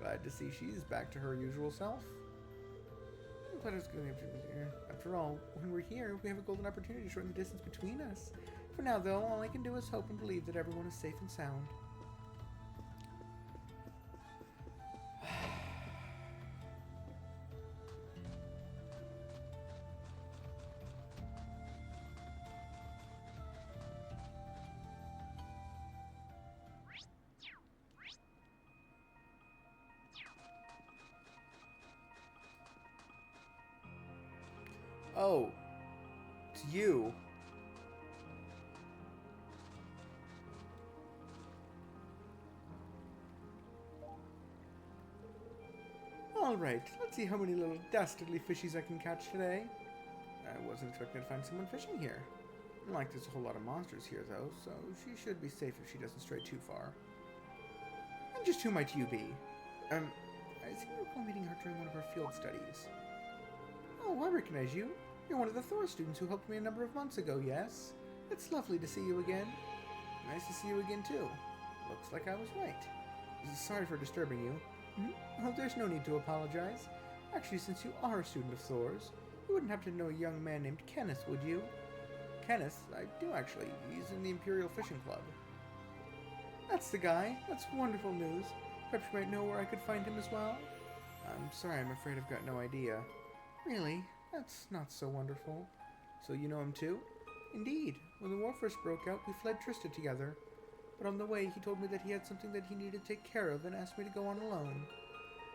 Glad to see she's back to her usual self. I'm glad I was going to be here. After all, when we're here, we have a golden opportunity to shorten the distance between us. For now, though, all I can do is hope and believe that everyone is safe and sound. Oh, it's you. Alright, let's see how many little dastardly fishies I can catch today. I wasn't expecting to find someone fishing here. Like there's a whole lot of monsters here though, so she should be safe if she doesn't stray too far. And just who might you be? I seem to recall meeting her during one of our field studies. Oh, I recognize you. You're one of the Thor students who helped me a number of months ago, yes? It's lovely to see you again. Nice to see you again, too. Looks like I was right. Sorry for disturbing you. Oh, there's no need to apologize. Actually, since you are a student of Thor's, you wouldn't happen to know a young man named Kenneth, would you? Kenneth? I do, actually. He's in the Imperial Fishing Club. That's the guy. That's wonderful news. Perhaps you might know where I could find him as well? I'm sorry, I'm afraid I've got no idea. Really? That's not so wonderful. So you know him too? Indeed. When the war first broke out, we fled Trista together. But on the way, he told me that he had something that he needed to take care of and asked me to go on alone.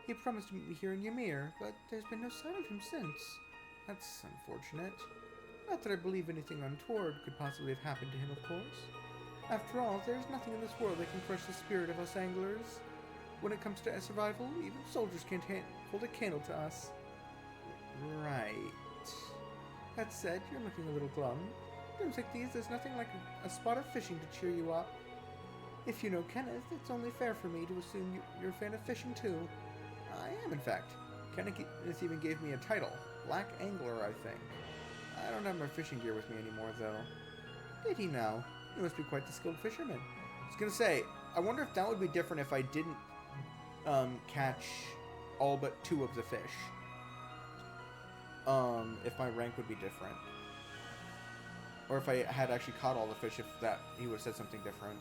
He promised to meet me here in Ymir, but there's been no sign of him since. That's unfortunate. Not that I believe anything untoward could possibly have happened to him, of course. After all, there's nothing in this world that can crush the spirit of us anglers. When it comes to survival, even soldiers can't hold a candle to us. Right. That said, you're looking a little glum. Times like these, there's nothing like a spot of fishing to cheer you up. If you know Kenneth, it's only fair for me to assume you're a fan of fishing too. I am, in fact. Kenneth even gave me a title. Black Angler, I think. I don't have my fishing gear with me anymore, though. Did he now? He must be quite the skilled fisherman. I was gonna say, I wonder if that would be different if I didn't catch all but 2 of the fish. If my rank would be different. Or if I had actually caught all the fish, if that he would have said something different.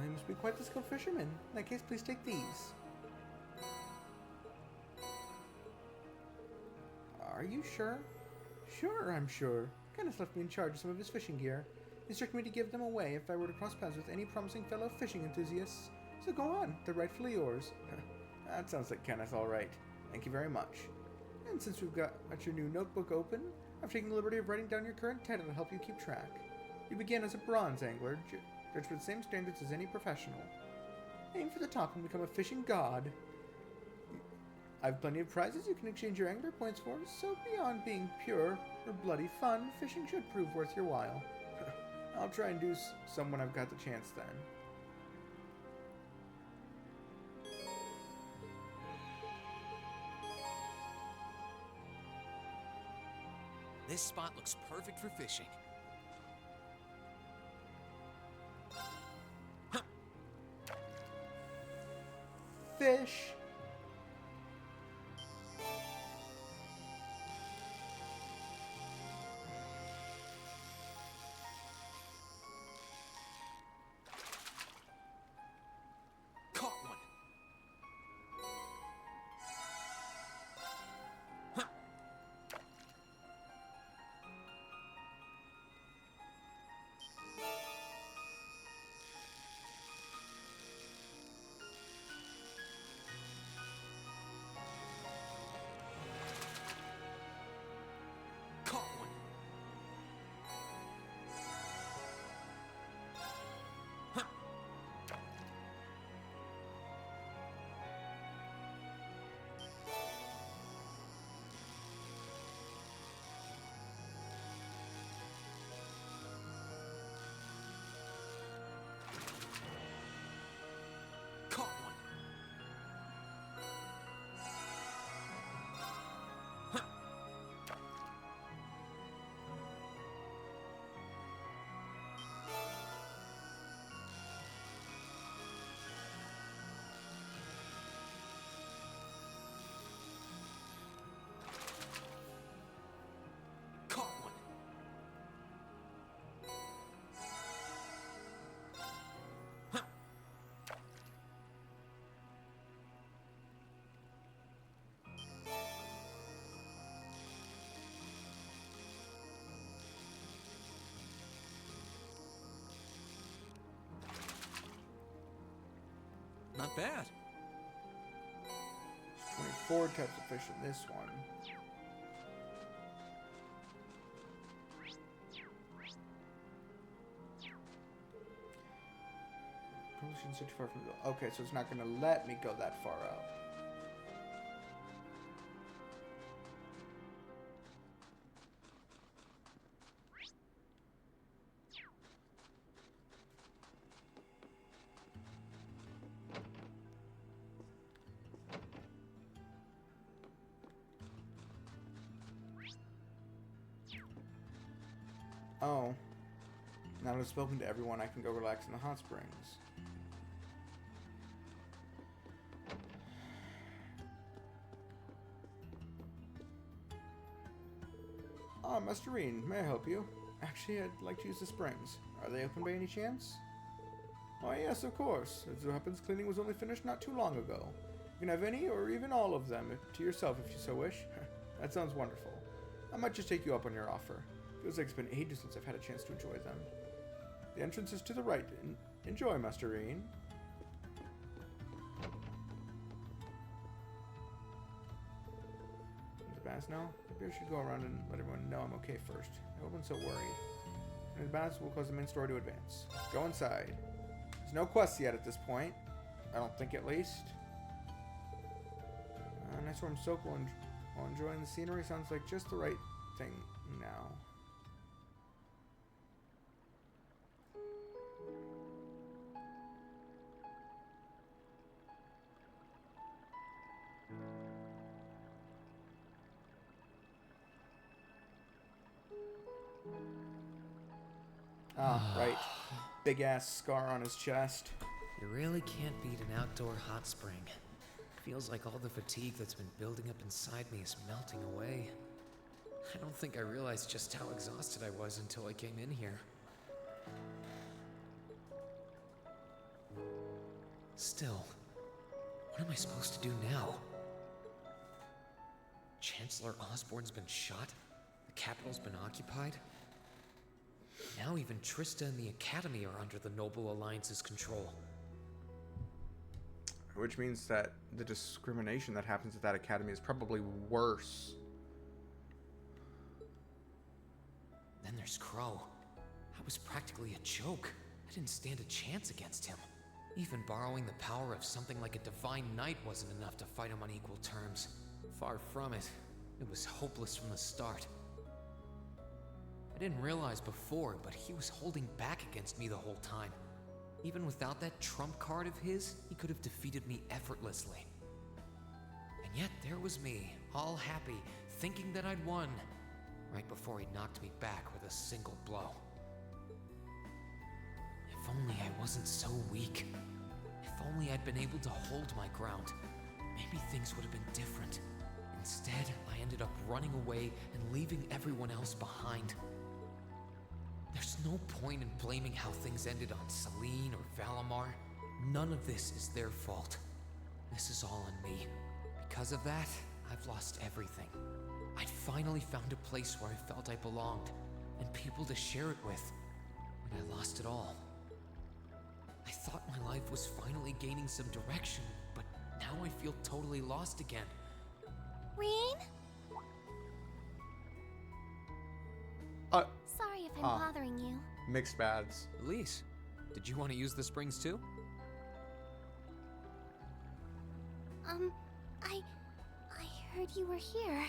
I must be quite the skilled fisherman. In that case, please take these. Are you sure? Sure, I'm sure. Kenneth left me in charge of some of his fishing gear. He instructed me to give them away if I were to cross paths with any promising fellow fishing enthusiasts. So go on, they're rightfully yours. That sounds like Kenneth, all right. Thank you very much. And since we've got your new notebook open, I've taken the liberty of writing down your current title to help you keep track. You began as a bronze angler, judged with the same standards as any professional. Aim for the top and become a fishing god. I've plenty of prizes you can exchange your angler points for, so beyond being pure or bloody fun, fishing should prove worth your while. I'll try and do some when I've got the chance then. This spot looks perfect for fishing. Fish! Caught one. Caught one. Caught one. Caught one. Not bad. There's 24 types of fish in this one. Pollution so far from the... Okay, so it's not going to let me go that far out. Oh. Now that I've spoken to everyone, I can go relax in the hot springs. Ah, Master Reen, may I help you? Actually, I'd like to use the springs. Are they open by any chance? Why, yes, of course. As it happens, cleaning was only finished not too long ago. You can have any or even all of them to yourself if you so wish. That sounds wonderful. I might just take you up on your offer. Feels like it's been ages since I've had a chance to enjoy them. The entrance is to the right. Enjoy, Master Reen. Does Bass know? Maybe I should go around and let everyone know I'm okay first. Everyone's so worried. And the Bass will cause the main story to advance. Go inside. There's no quests yet at this point. I don't think, at least. Nice warm soak while enjoying the scenery sounds like just the right thing now. Ah, right. Big ass scar on his chest. You really can't beat an outdoor hot spring. Feels like all the fatigue that's been building up inside me is melting away. I don't think I realized just how exhausted I was until I came in here. Still, what am I supposed to do now? Chancellor Osborne's been shot, the capital's been occupied. Now even Trista and the Academy are under the Noble Alliance's control. Which means that the discrimination that happens at that academy is probably worse. Then there's Crow. I was practically a joke. I didn't stand a chance against him. Even borrowing the power of something like a divine knight wasn't enough to fight him on equal terms. Far from it. It was hopeless from the start. I didn't realize before, but he was holding back against me the whole time. Even without that trump card of his, he could have defeated me effortlessly. And yet there was me, all happy, thinking that I'd won, right before he knocked me back with a single blow. If only I wasn't so weak. If only I'd been able to hold my ground. Maybe things would have been different. Instead, I ended up running away and leaving everyone else behind. There's no point in blaming how things ended on Celine or Valamar. None of this is their fault. This is all on me. Because of that, I've lost everything. I'd finally found a place where I felt I belonged, and people to share it with, and I lost it all. I thought my life was finally gaining some direction, but now I feel totally lost again. Reen? Sorry if I'm bothering you. Mixed bags. Elise, did you want to use the springs too? I heard you were here,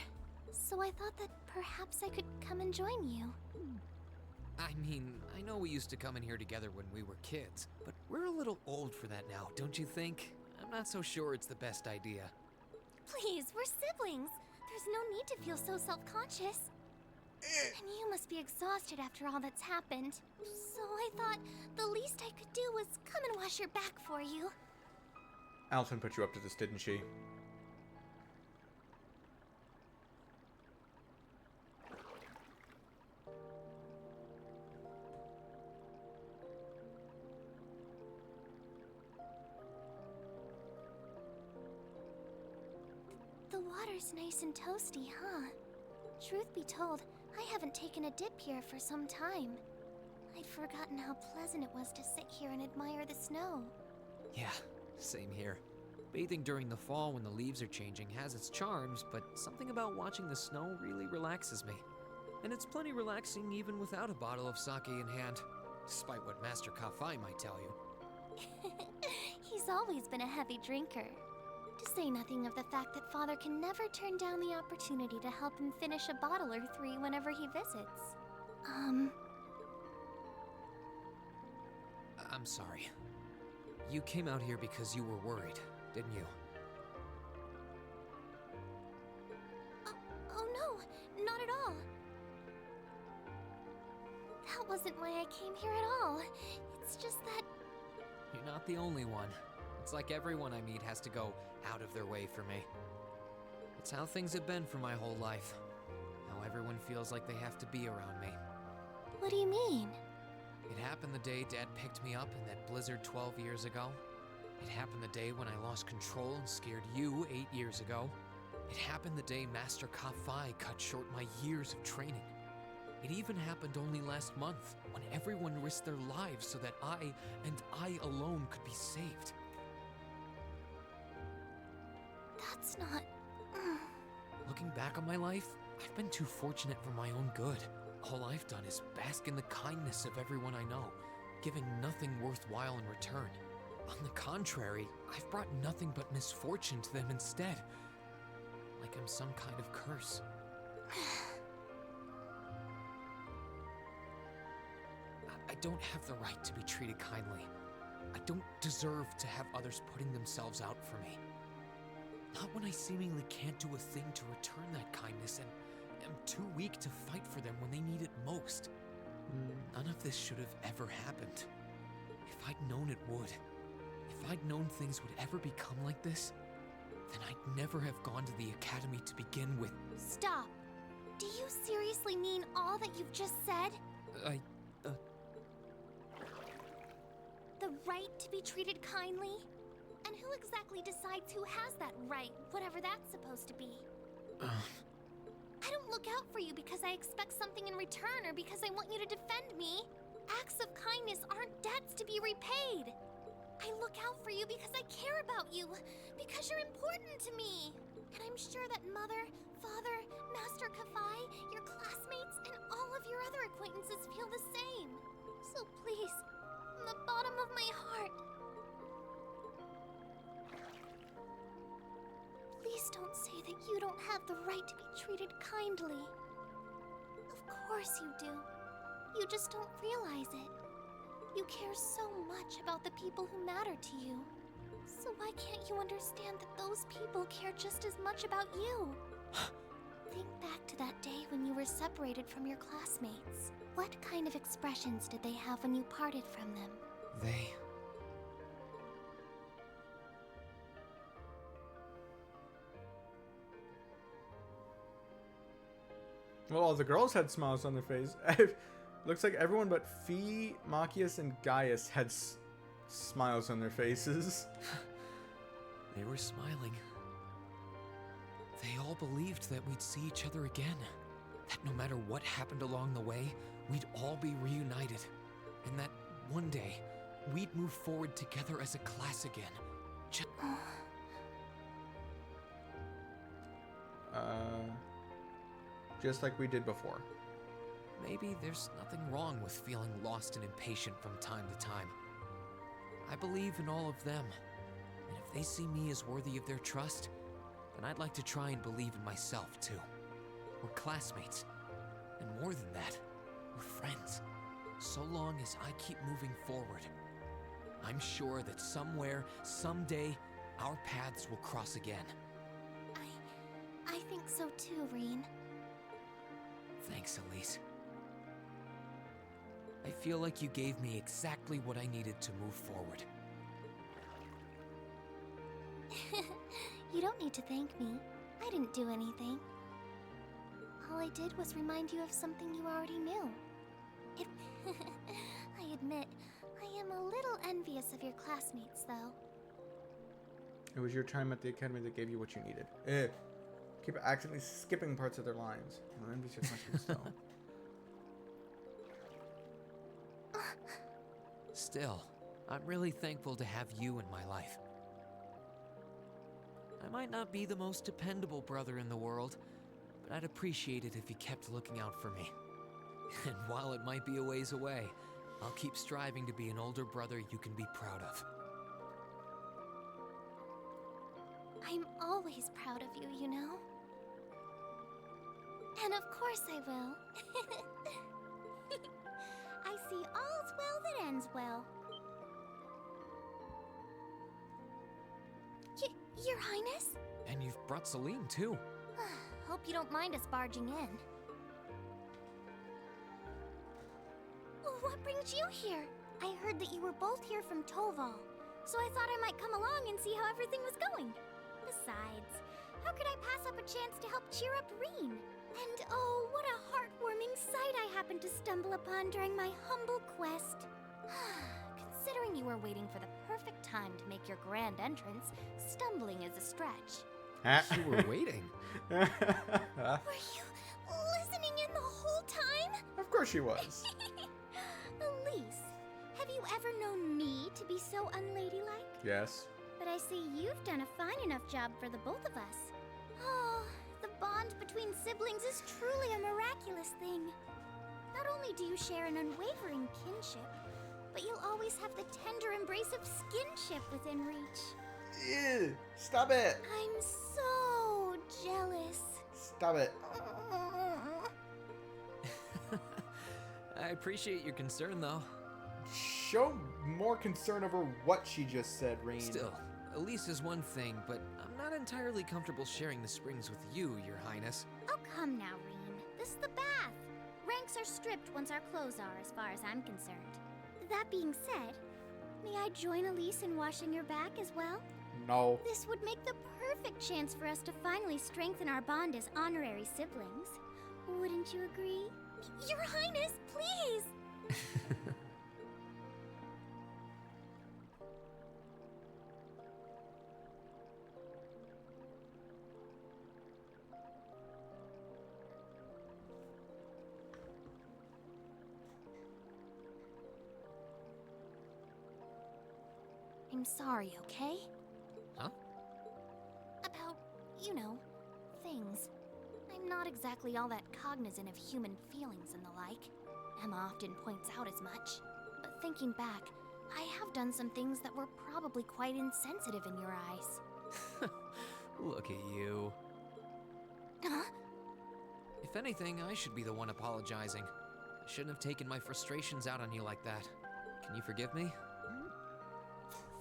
so I thought that perhaps I could come and join you. I mean, I know we used to come in here together when we were kids, but we're a little old for that now, don't you think? I'm not so sure it's the best idea. Please, we're siblings. There's no need to feel so self-conscious. And you must be exhausted after all that's happened. So I thought the least I could do was come and wash your back for you. Alton put you up to this, didn't she? The water's nice and toasty, huh? Truth be told, I haven't taken a dip here for some time. I'd forgotten how pleasant it was to sit here and admire the snow. Yeah, same here. Bathing during the fall when the leaves are changing has its charms, but something about watching the snow really relaxes me. And it's plenty relaxing even without a bottle of sake in hand, despite what Master Kafai might tell you. He's always been a heavy drinker. To say nothing of the fact that Father can never turn down the opportunity to help him finish a bottle or three whenever he visits. I'm sorry. You came out here because you were worried, didn't you? Oh no, not at all. That wasn't why I came here at all. It's just that... You're not the only one. It's like everyone I meet has to go out of their way for me. It's how things have been for my whole life. How everyone feels like they have to be around me. What do you mean? It happened the day Dad picked me up in that blizzard 12 years ago. It happened the day when I lost control and scared you 8 years ago. It happened the day Master Kafai cut short my years of training. It even happened only last month, when everyone risked their lives so that I alone could be saved. That's not... Looking back on my life, I've been too fortunate for my own good. All I've done is bask in the kindness of everyone I know, giving nothing worthwhile in return. On the contrary, I've brought nothing but misfortune to them instead. Like I'm some kind of curse. I don't have the right to be treated kindly. I don't deserve to have others putting themselves out for me. Not when I seemingly can't do a thing to return that kindness and am too weak to fight for them when they need it most. None of this should have ever happened. If I'd known it would, If I'd known things would ever become like this, then I'd never have gone to the academy to begin with. Stop. Do you seriously mean all that you've just said? The right to be treated kindly? And who exactly decides who has that right, whatever that's supposed to be? I don't look out for you because I expect something in return or because I want you to defend me. Acts of kindness aren't debts to be repaid. I look out for you because I care about you, because you're important to me. And I'm sure that Mother, Father, Master Kafai, your classmates, and all of your other acquaintances feel the same. So please, from the bottom of my heart, please don't say that you don't have the right to be treated kindly. Of course you do. You just don't realize it. You care so much about the people who matter to you. So why can't you understand that those people care just as much about you? Think back to that day when you were separated from your classmates. What kind of expressions did they have when you parted from them? Well, all the girls had smiles on their face. Looks like everyone but Fee, Machias, and Gaius had smiles on their faces. They were smiling. They all believed that we'd see each other again. That no matter what happened along the way, we'd all be reunited. And that one day, we'd move forward together as a class again. Just like we did before. Maybe there's nothing wrong with feeling lost and impatient from time to time. I believe in all of them, and if they see me as worthy of their trust, then I'd like to try and believe in myself too. We're classmates, and more than that, we're friends. So long as I keep moving forward, I'm sure that somewhere, someday, our paths will cross again. I think so too, Reen. Thanks, Elise. I feel like you gave me exactly what I needed to move forward. You don't need to thank me. I didn't do anything. All I did was remind you of something you already knew. I admit, I am a little envious of your classmates, though. It was your time at the academy that gave you what you needed. Keep accidentally skipping parts of their lines. I'm envious of your classmates, though. Still, I'm really thankful to have you in my life. I might not be the most dependable brother in the world, but I'd appreciate it if you kept looking out for me. And while it might be a ways away, I'll keep striving to be an older brother you can be proud of. I'm always proud of you, you know? And of course I will. I see all's well that ends well. Your Highness? And you've brought Celine, too. Hope you don't mind us barging in. What brings you here? I heard that you were both here from Toval, so I thought I might come along and see how everything was going. Besides, how could I pass up a chance to help cheer up Reen? And oh, what a heartwarming sight I happened to stumble upon during my humble quest. Considering you were waiting for the perfect time to make your grand entrance, stumbling is a stretch. You were waiting? Were you listening in the whole time? Of course she was. Elise, have you ever known me to be so unladylike? Yes. But I see you've done a fine enough job for the both of us. Oh, the bond between siblings is truly a miraculous thing. Not only do you share an unwavering kinship, but you'll always have the tender embrace of skinship within reach. Ew, stop it. I'm so jealous. Stop it. I appreciate your concern, though. Show more concern over what she just said, Reen. Still, Elise is one thing, but I'm not entirely comfortable sharing the springs with you, Your Highness. Oh, come now, Reen. This is the bath. Ranks are stripped once our clothes are, as far as I'm concerned. That being said, May I join Elise in washing your back as well? No. This would make the perfect chance for us to finally strengthen our bond as honorary siblings. Wouldn't you agree? Your Highness, please! I'm sorry, okay? Huh? About, you know, things. I'm not exactly all that cognizant of human feelings and the like. Emma often points out as much. But thinking back, I have done some things that were probably quite insensitive in your eyes. Look at you. Huh? If anything, I should be the one apologizing. I shouldn't have taken my frustrations out on you like that. Can you forgive me?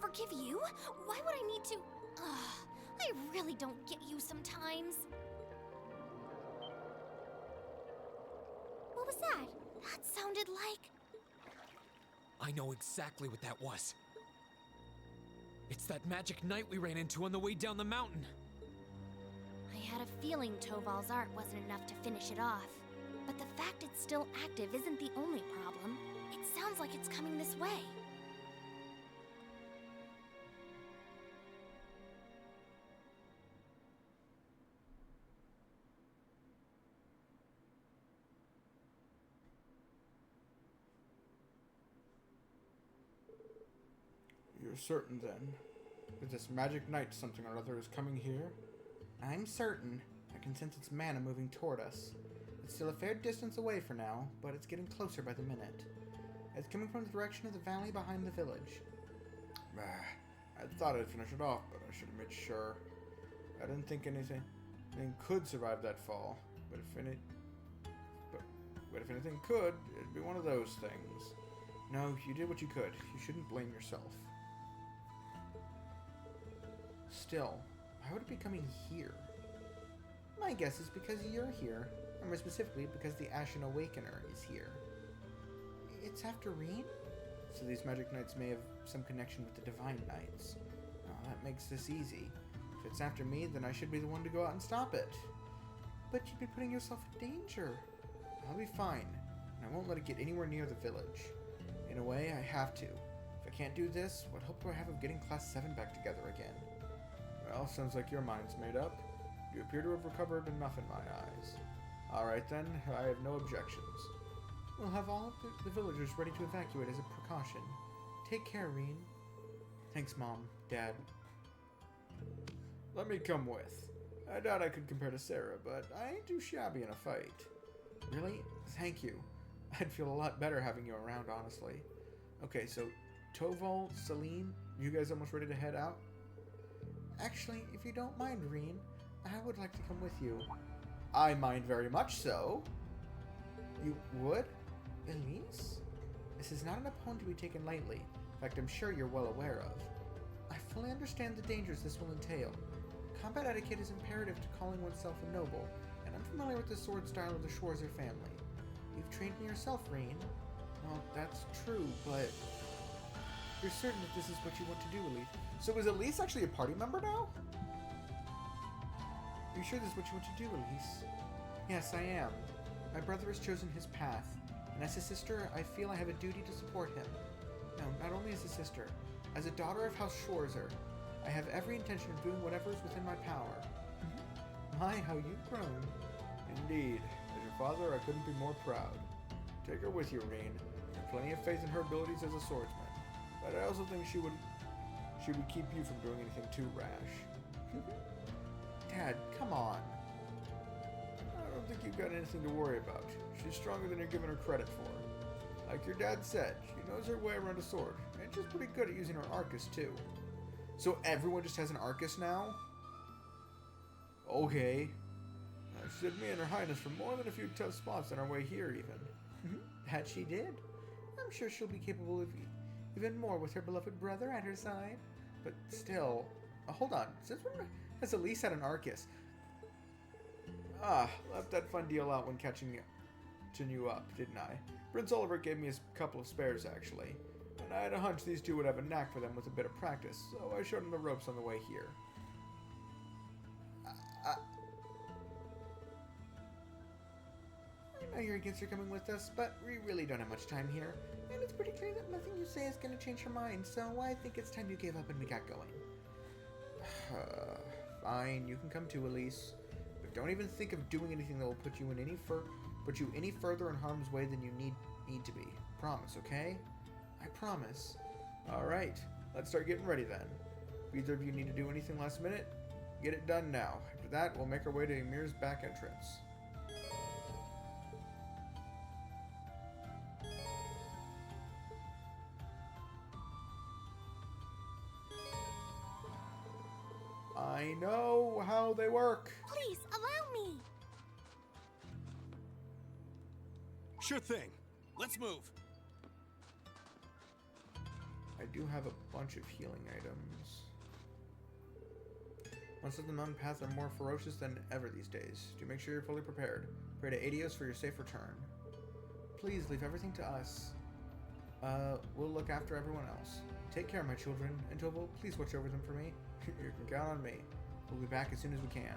Forgive you? Why would I need to? I really don't get you sometimes. What was that? That sounded like... I know exactly what that was. It's that magic knight we ran into on the way down the mountain. I had a feeling Toval's art wasn't enough to finish it off. But the fact it's still active isn't the only problem. It sounds like it's coming this way. You're certain, then, that this magic knight something or other is coming here? I'm certain. I can sense its mana moving toward us. It's still a fair distance away for now, but it's getting closer by the minute. It's coming from the direction of the valley behind the village. I thought I'd finish it off, but I should have made sure. I didn't think anything could survive that fall, but if anything could, it'd be one of those things. No, you did what you could. You shouldn't blame yourself. Still, why would it be coming here? My guess is because you're here, or more specifically because the Ashen Awakener is here. It's after Reen? So these magic knights may have some connection with the Divine Knights. Oh, that makes this easy. If it's after me, then I should be the one to go out and stop it. But you'd be putting yourself in danger. I'll be fine, and I won't let it get anywhere near the village. In a way, I have to. If I can't do this, what hope do I have of getting Class 7 back together again? Well, sounds like your mind's made up. You appear to have recovered enough in my eyes. Alright then, I have no objections. We'll have all of the villagers ready to evacuate as a precaution. Take care, Reen. Thanks, Mom, Dad. Let me come with. I doubt I could compare to Sarah, but I ain't too shabby in a fight. Really? Thank you. I'd feel a lot better having you around, honestly. Okay, so Toval, Celine, you guys almost ready to head out? Actually, if you don't mind, Reen, I would like to come with you. I mind very much so. You would? Elise? This is not an opponent to be taken lightly. In fact, I'm sure you're well aware of. I fully understand the dangers this will entail. Combat etiquette is imperative to calling oneself a noble, and I'm familiar with the sword style of the Schwarzer family. You've trained me yourself, Reen. Well, that's true, but... You're certain that this is what you want to do, Elise? So is Elise actually a party member now? Are you sure this is what you want to do, Elise? Yes, I am. My brother has chosen his path, and as his sister, I feel I have a duty to support him. No, not only as a sister, as a daughter of House Schwarzer, I have every intention of doing whatever is within my power. My, how you've grown. Indeed. As your father, I couldn't be more proud. Take her with you, Reen. I have plenty of faith in her abilities as a swordsman. But I also think she would keep you from doing anything too rash. Dad, come on. I don't think you've got anything to worry about. She's stronger than you're giving her credit for. Like your dad said, she knows her way around a sword, and she's pretty good at using her Arcus too. So everyone just has an Arcus now? Okay. She did me and her highness for more than a few tough spots on our way here, even. That she did. I'm sure she'll be capable of even more with her beloved brother at her side. But still... hold on. Since when has Elise had an Arcus? Left that fun deal out when catching you up, didn't I? Prince Oliver gave me a couple of spares, actually. and I had a hunch these two would have a knack for them with a bit of practice, so I showed them the ropes on the way here. I know you're against her coming with us, but we really don't have much time here, and it's pretty clear that nothing you say is going to change her mind, so I think it's time you gave up and we got going. Fine, you can come too, Elise, but don't even think of doing anything that will put you any further in harm's way than you need to be. Promise, okay? I promise. Alright, let's start getting ready then. If either of you need to do anything last minute, get it done now. After that, we'll make our way to Ymir's back entrance. I know how they work. Please, allow me. Sure thing. Let's move. I do have a bunch of healing items. Monsters of the mountain paths are more ferocious than ever these days. Do make sure you're fully prepared. Pray to Adios for your safe return. Please leave everything to us. We'll look after everyone else. Take care, my children. And Toval, please watch over them for me. You can count on me. We'll be back as soon as we can.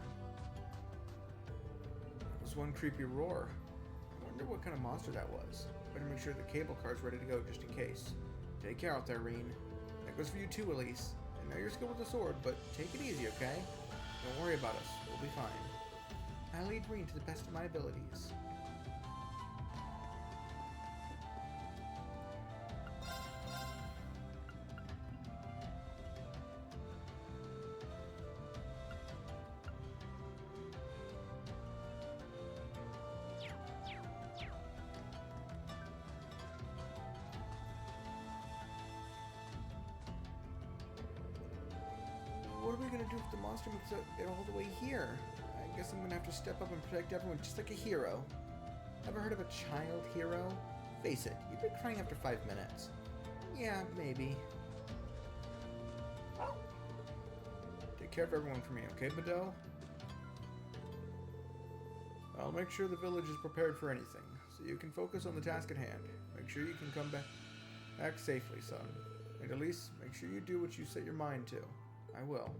That was one creepy roar. I wonder what kind of monster that was. Better make sure the cable car's ready to go just in case. Take care out there, Reen. That goes for you too, Elise. I know you're skilled with the sword, but take it easy, okay? Don't worry about us. We'll be fine. I'll lead Reen to the best of my abilities. What are we gonna do if the monster makes it all the way here? I guess I'm gonna have to step up and protect everyone just like a hero. Ever heard of a child hero? Face it, you've been crying after 5 minutes. Yeah, maybe. Take care of everyone for me, okay, Badell? I'll make sure the village is prepared for anything, so you can focus on the task at hand. Make sure you can come back safely, son. And Elise, make sure you do what you set your mind to. I will.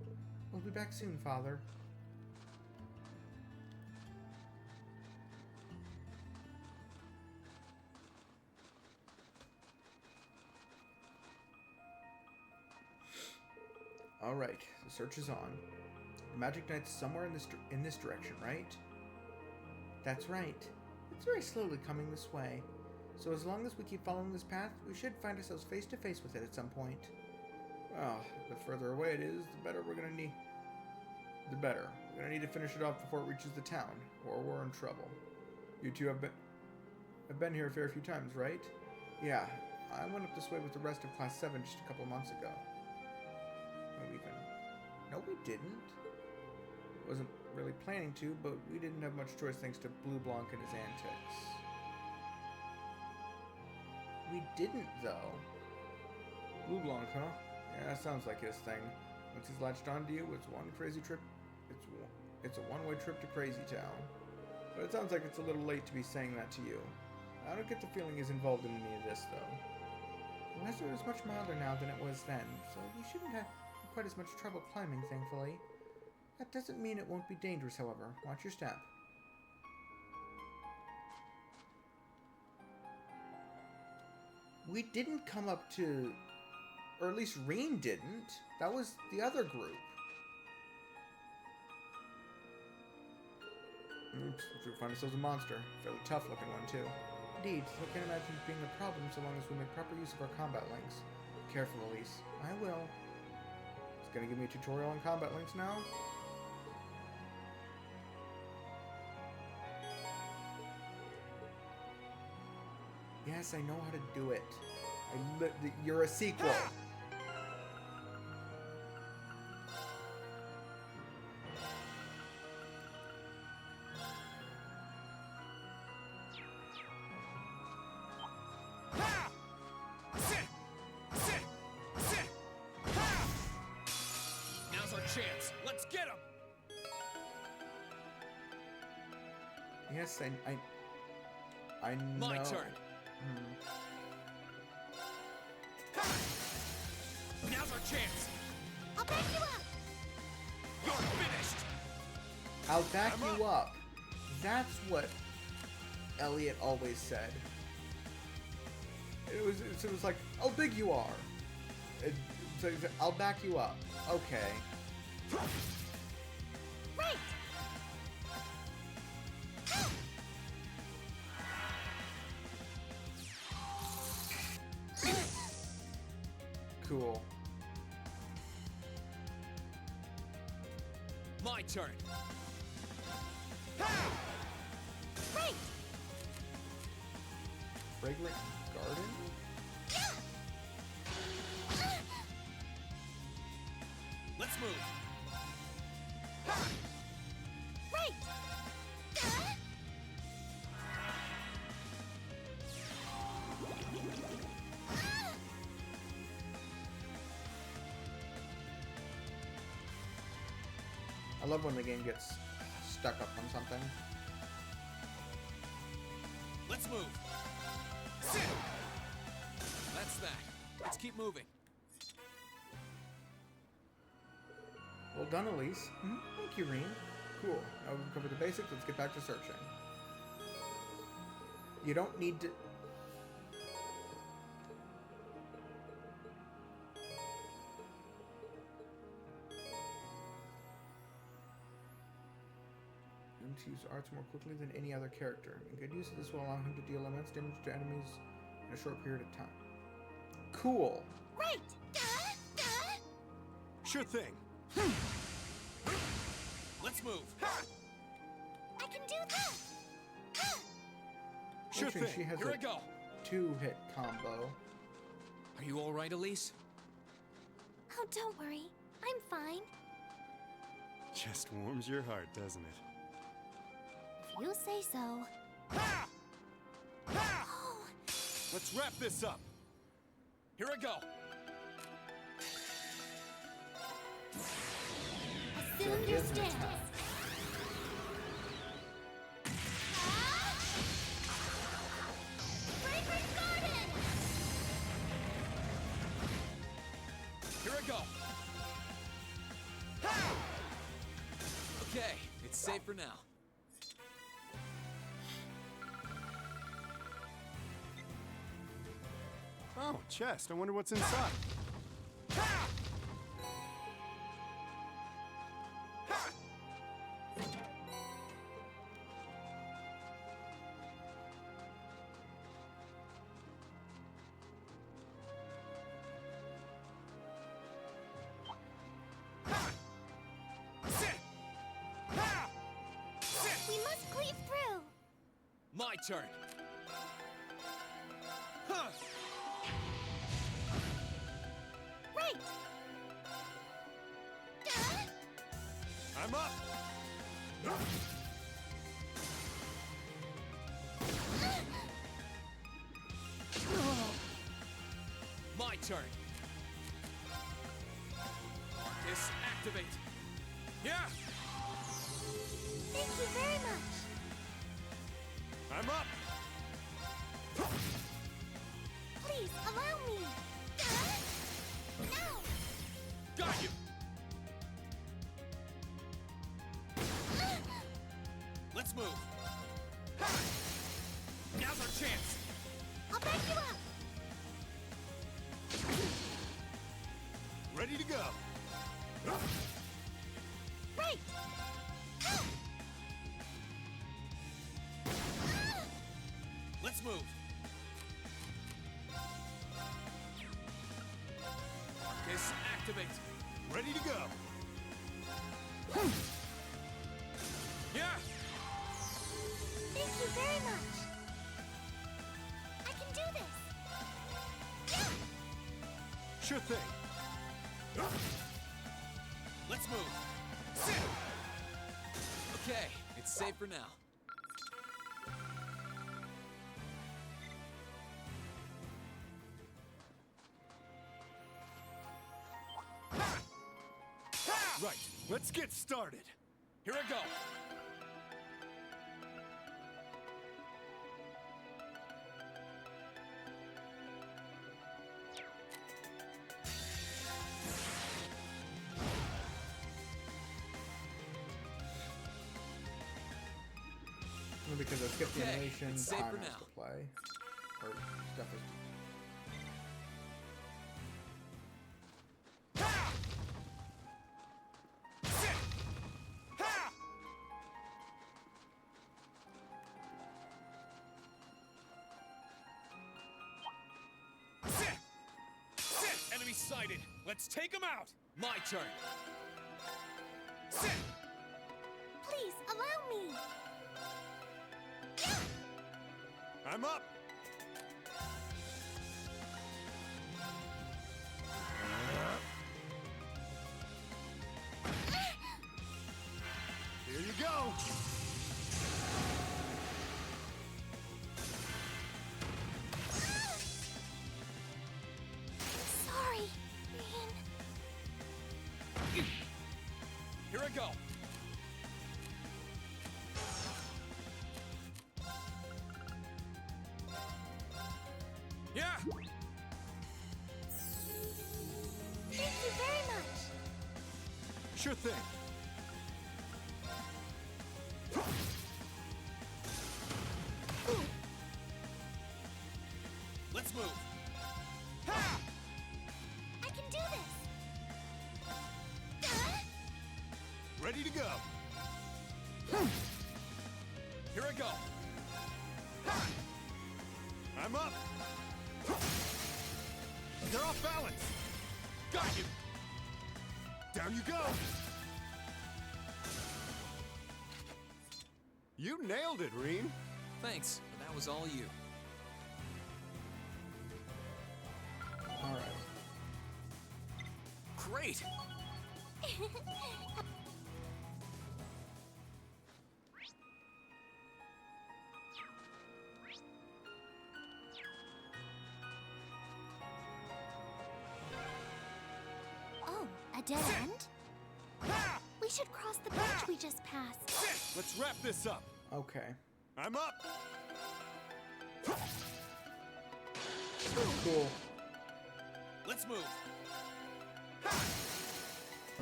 We'll be back soon, Father. Alright, the search is on. The Magic Knight's somewhere in this direction, right? That's right. It's very slowly coming this way. So as long as we keep following this path, we should find ourselves face to face with it at some point. Well, the further away it is, the better we're gonna need. We're gonna need to finish it off before it reaches the town, or we're in trouble. You two have been here a fair few times, right? Yeah, I went up this way with the rest of Class 7 just a couple months ago. No, we didn't. Wasn't really planning to, but we didn't have much choice thanks to Blue Blanc and his antics. We didn't, though. Blue Blanc, huh? Yeah, sounds like his thing. Once he's latched onto you, it's one crazy trip. It's a one-way trip to Crazy Town. But it sounds like it's a little late to be saying that to you. I don't get the feeling he's involved in any of this, though. The weather is much milder now than it was then, so we shouldn't have quite as much trouble climbing, thankfully. That doesn't mean it won't be dangerous, however. Watch your step. We didn't come up to... Or at least Reen didn't. That was the other group. Oops, we find ourselves a monster. Fairly tough looking one, too. Indeed, so I can't imagine it being a problem so long as we make proper use of our combat links. Careful, Elise. I will. It's gonna give me a tutorial on combat links now. Yes, I know how to do it. You're a sequel. Now's our chance. Let's get him. Yes, I know. My turn. Now's our chance. I'll back you up. You're finished. I'll back you up. That's what Elliot always said. It was like, how big you are. So he said, I'll back you up. Okay. Right. Cool. My turn. Right. Fragrant garden? Let's move. Right. I love when the game gets stuck up on something. Let's move. Sit. That's that. Let's keep moving. Well done, Elise. Thank you, Reem. Cool. Now we've covered the basics. Let's get back to searching. You don't need to... To use arts more quickly than any other character. In good use of this will allow him to deal immense damage to enemies in a short period of time. Cool. Right. Sure thing. Let's move. I can do that. Sure thing. She has Here a I go. 2-hit combo. Are you all right, Elise? Oh, don't worry. I'm fine. Just warms your heart, doesn't it? If you say so. Oh. Let's wrap this up. Here I go. Assume your stance. Fragrant garden. Here I go. Okay, it's safe for now. Oh, chest. I wonder what's inside. We must cleave through. My turn. Huh. Right. I'm up. My turn. Marcus, activate. Yeah. Thank you very much. I'm up. Please allow me. No. Got you. Let's move. Now's our chance. I'll back you up. Ready to go. Right. Let's move. Marcus, activate. Ready to go. Yeah. Thank you very much. I can do this. Yeah. Sure thing. Let's move. Sit. Okay, it's safe for now. Right, let's get started. Here I go. Well, because I skipped the Okay, animation, it's safe time for has now. to play. Or stuff is. Enemy sighted. Let's take him out. My turn. Please, allow me! I'm up! Here you go! Sorry, Rain. Here I go. Yeah! Thank you very much. Sure thing. Let's move. I can do this. Ready to go. Here I go. I'm up. They're off balance. Got you. Down you go. You nailed it, Reen. Thanks, but that was all you. Alright. Great! Oh, a dead end? We should cross the bridge we just passed. Let's wrap this up. Okay. I'm up. Cool. Let's move.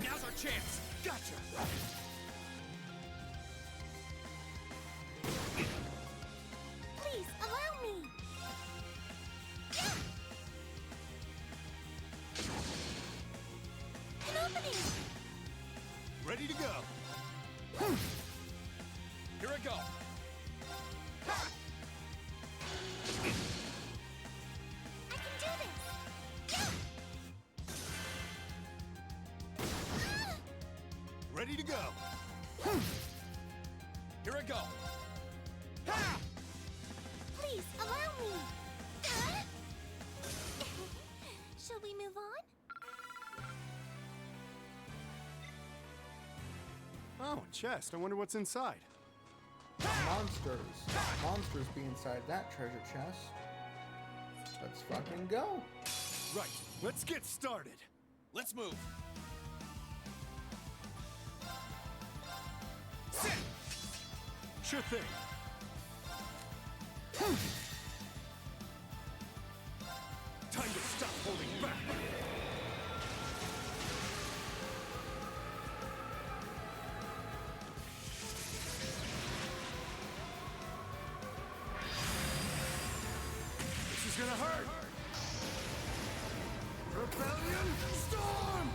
Now's our chance. Gotcha. Please, allow me. An opening. Ready to go. Here I go. I can do this. Ready to go. Here I go. Please, allow me. Shall we move on? Oh, a chest. I wonder what's inside. Monsters. Monsters be inside that treasure chest. Let's fucking go. Right. Let's get started. Let's move. Sure thing. Time to stop holding back. This is gonna hurt. Rebellion Storm!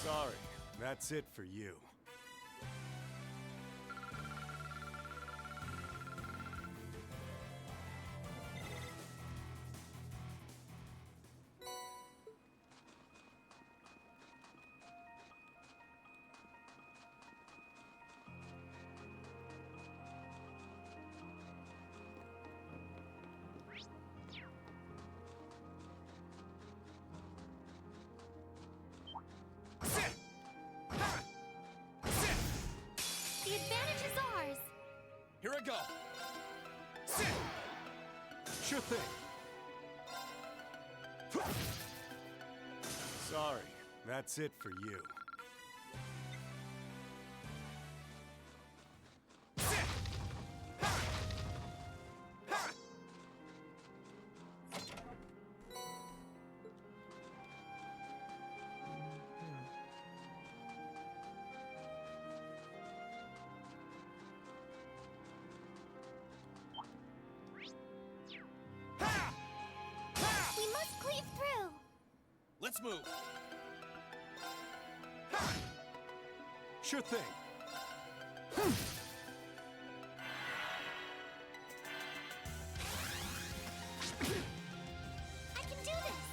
Sorry, that's it for you. The advantage is ours. Here I go. Sure thing. Sorry, that's it for you. Let's move. Sure thing. I can do this!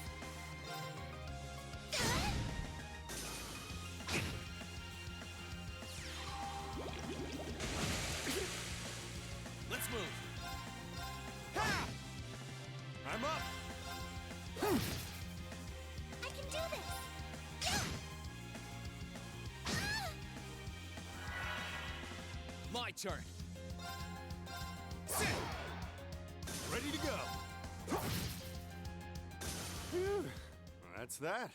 Let's move. I'm up. I can do this! My turn. Ready to go. Phew. That's that.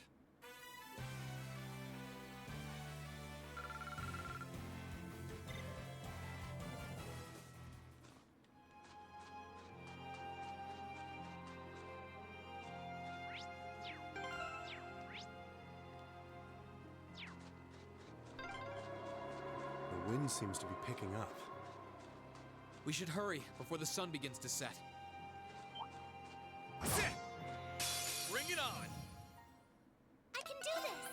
The wind seems to be picking up. We should hurry before the sun begins to set. Bring it on. I can do this!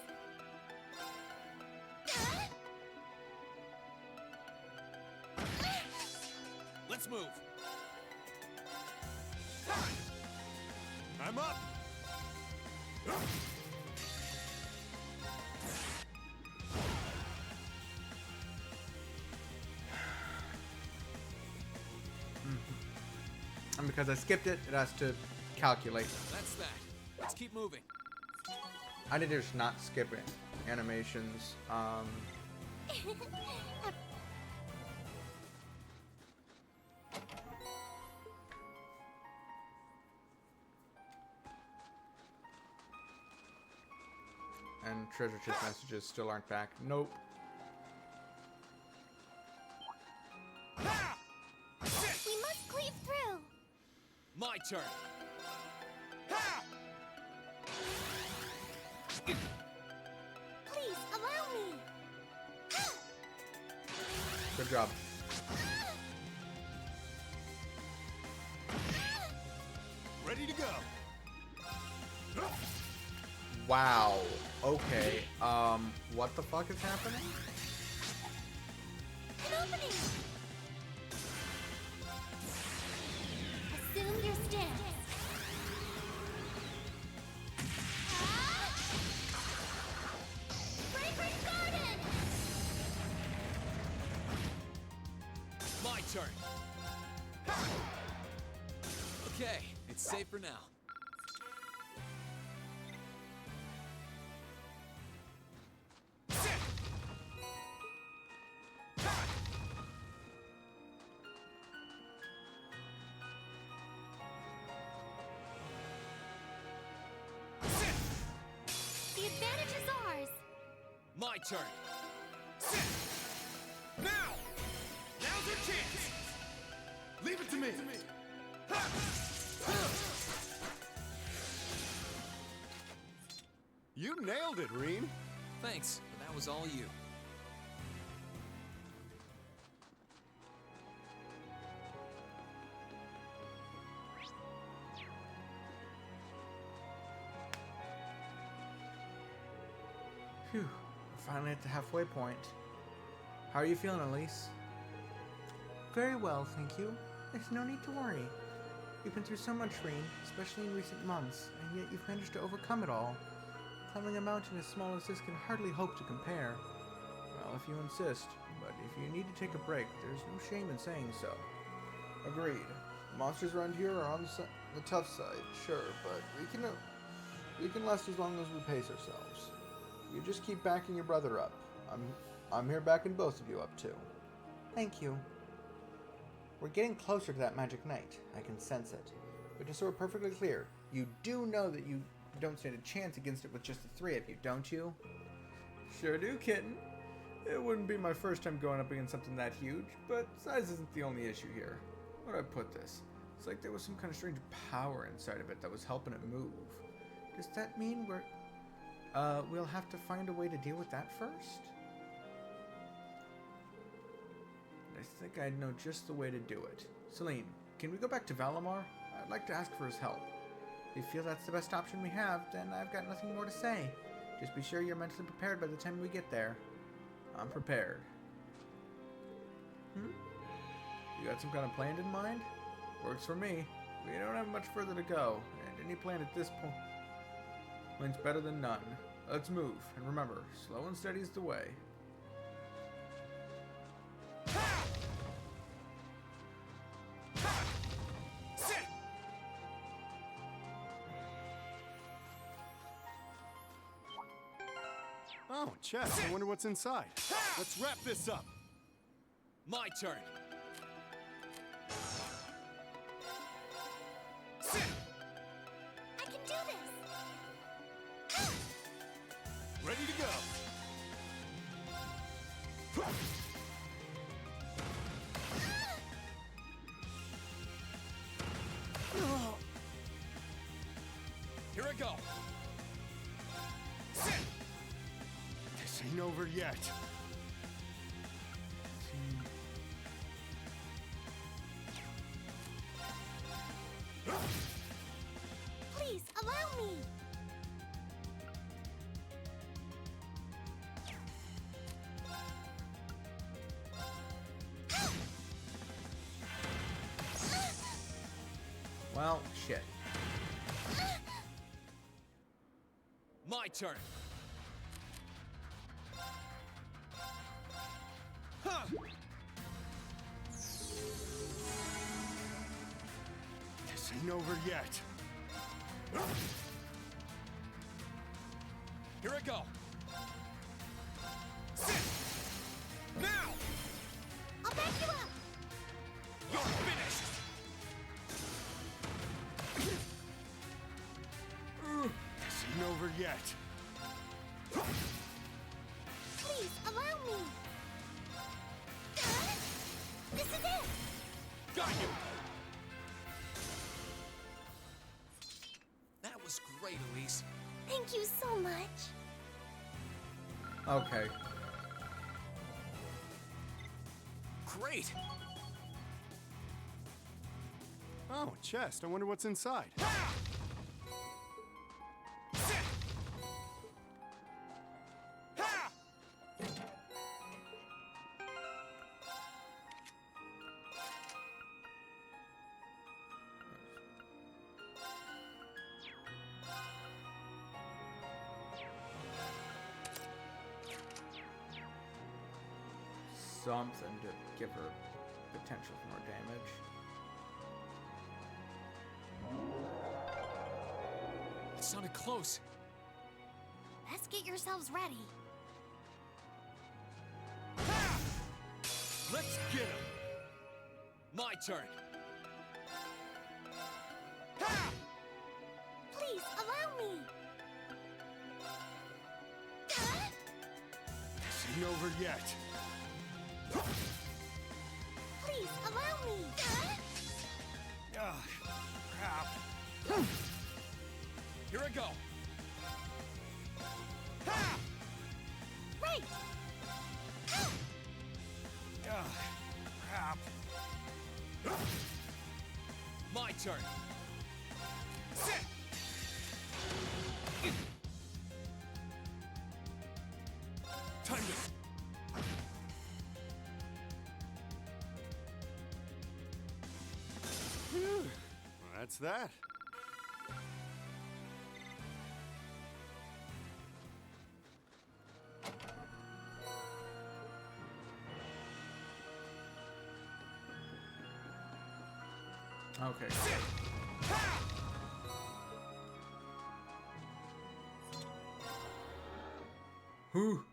Let's move. I'm up. And because I skipped it, it has to calculate. That's that. Let's keep moving. I did just not skip it. Animations. And treasure chest messages still aren't back. Nope. We must cleave through! My turn. Please, allow me! Good job. Ready to go. Wow. Okay. What the fuck is happening? An opening! Assume your stance. Fragrant garden! My turn. Okay, it's safe for now. The advantage is ours! My turn. Now! Now's your chance! Leave it to me. You nailed it, Reen. Thanks, but that was all you. Phew. We're finally at the halfway point. How are you feeling, Elise? Very well, thank you. There's no need to worry. You've been through so much, Reen, especially in recent months, and yet you've managed to overcome it all. Climbing a mountain as small as this can hardly hope to compare. Well, if you insist, but if you need to take a break, there's no shame in saying so. Agreed. Monsters around here are on the tough side, sure, but we can last as long as we pace ourselves. You just keep backing your brother up. I'm here backing both of you up too. Thank you. We're getting closer to that magic night. I can sense it. But just so we're perfectly clear, you do know that you don't stand a chance against it with just the three of you, don't you? Sure do, kitten. It wouldn't be my first time going up against something that huge, but size isn't the only issue here. How do I put this? It's like there was some kind of strange power inside of it that was helping it move. Does that mean we'll have to find a way to deal with that first? I think I know just the way to do it. Celine, can we go back to Valimar? I'd like to ask for his help. If you feel that's the best option we have, then I've got nothing more to say. Just be sure you're mentally prepared by the time we get there. I'm prepared. You got some kind of plan in mind? Works for me. We don't have much further to go, and any plan at this point's better than none. Let's move, and remember, slow and steady is the way. Oh, chest. I wonder what's inside. Let's wrap this up. My turn. I can do this! Ready to go. Here I go. This ain't over yet. Please, allow me! Well, shit. My turn. This ain't over yet. Here I go. Now! I'll back you up! You're finished! This ain't over yet. Please, allow me! This is it! Got you! That was great, Elise. Thank you so much. Okay. Great! Oh, chest. I wonder what's inside. Something to give her potential for more damage. It sounded close. Best get yourselves ready. Let's get him! My turn. Please, allow me! This ain't over yet. Please, allow me! Crap. Here I go. Right! Crap. My turn. Time to... Well, that's that. Okay. Whew.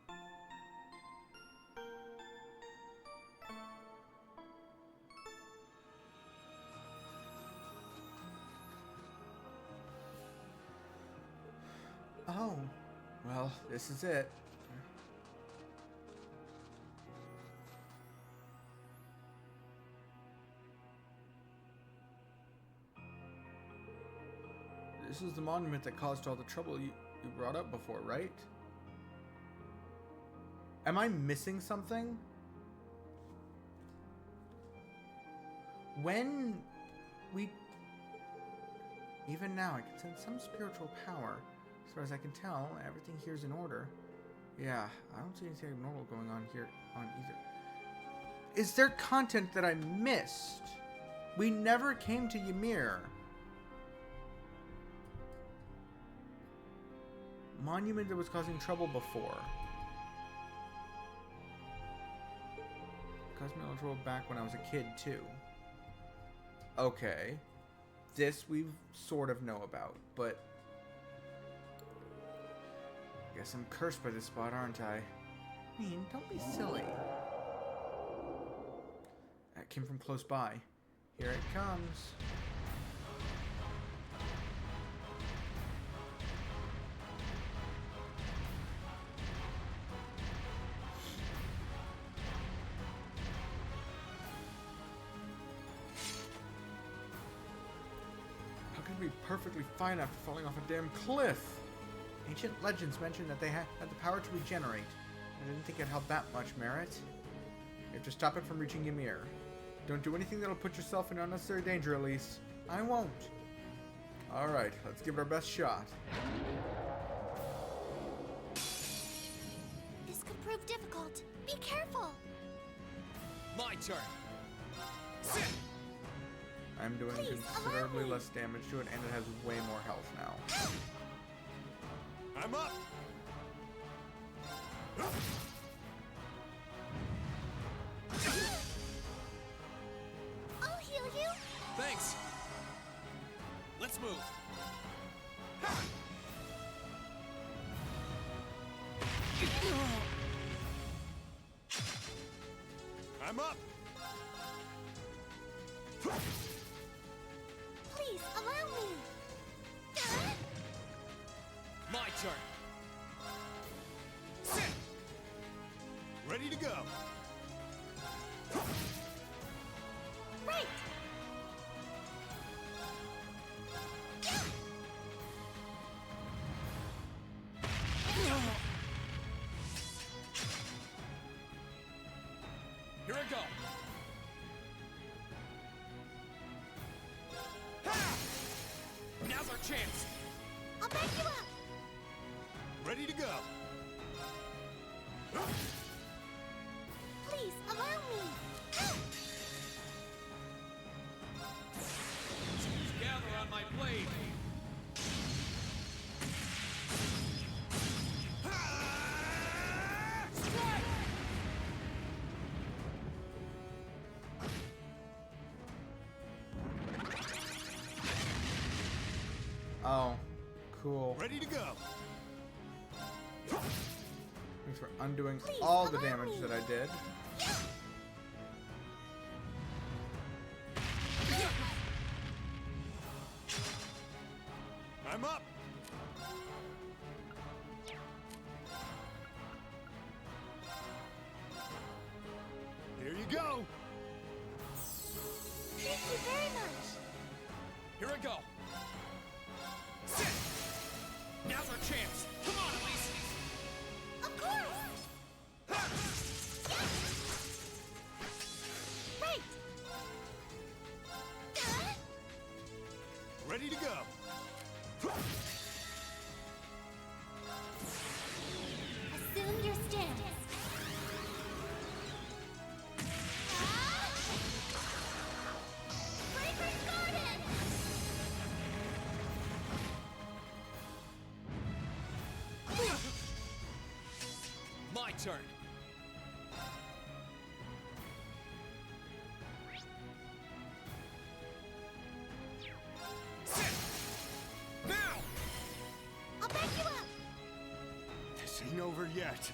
Oh, well, this is it. This is the monument that caused all the trouble you brought up before, right? Am I missing something? When we... Even now, I can sense some spiritual power. As far as I can tell, everything here is in order. Yeah, I don't see anything abnormal going on here on either. Is there content that I missed? We never came to Ymir. Monument that was causing trouble before. Caused me a little trouble back when I was a kid, too. Okay. This we sort of know about, but... I guess I'm cursed by this spot, aren't I? I mean, don't be silly. That came from close by. Here it comes. How could it be perfectly fine after falling off a damn cliff? Ancient legends mentioned that they had the power to regenerate. I didn't think it held that much merit. You have to stop it from reaching Ymir. Don't do anything that'll put yourself in unnecessary danger, Elise. I won't. Alright, let's give it our best shot. This could prove difficult. Be careful. My turn. I'm doing considerably less damage to it, and it has way more health now. I'm up! I'll heal you. Thanks. Let's move. I'm up! Please allow me. My turn. Ready to go. Right. Here I go. Now's our chance. I'll back you up. Ready to go. Please allow me. Gather on my blade. Oh, cool. Ready to go. Thanks for undoing all the damage that I did. I'm up. Here you go. Thank you very much. Here I go. Sit. Now's our chance. Come on, Elise. Of course. Right. Ready to go. Assume your stance. Fragrant Garden. My turn. Sit. Now. I'll back you up. This ain't over yet.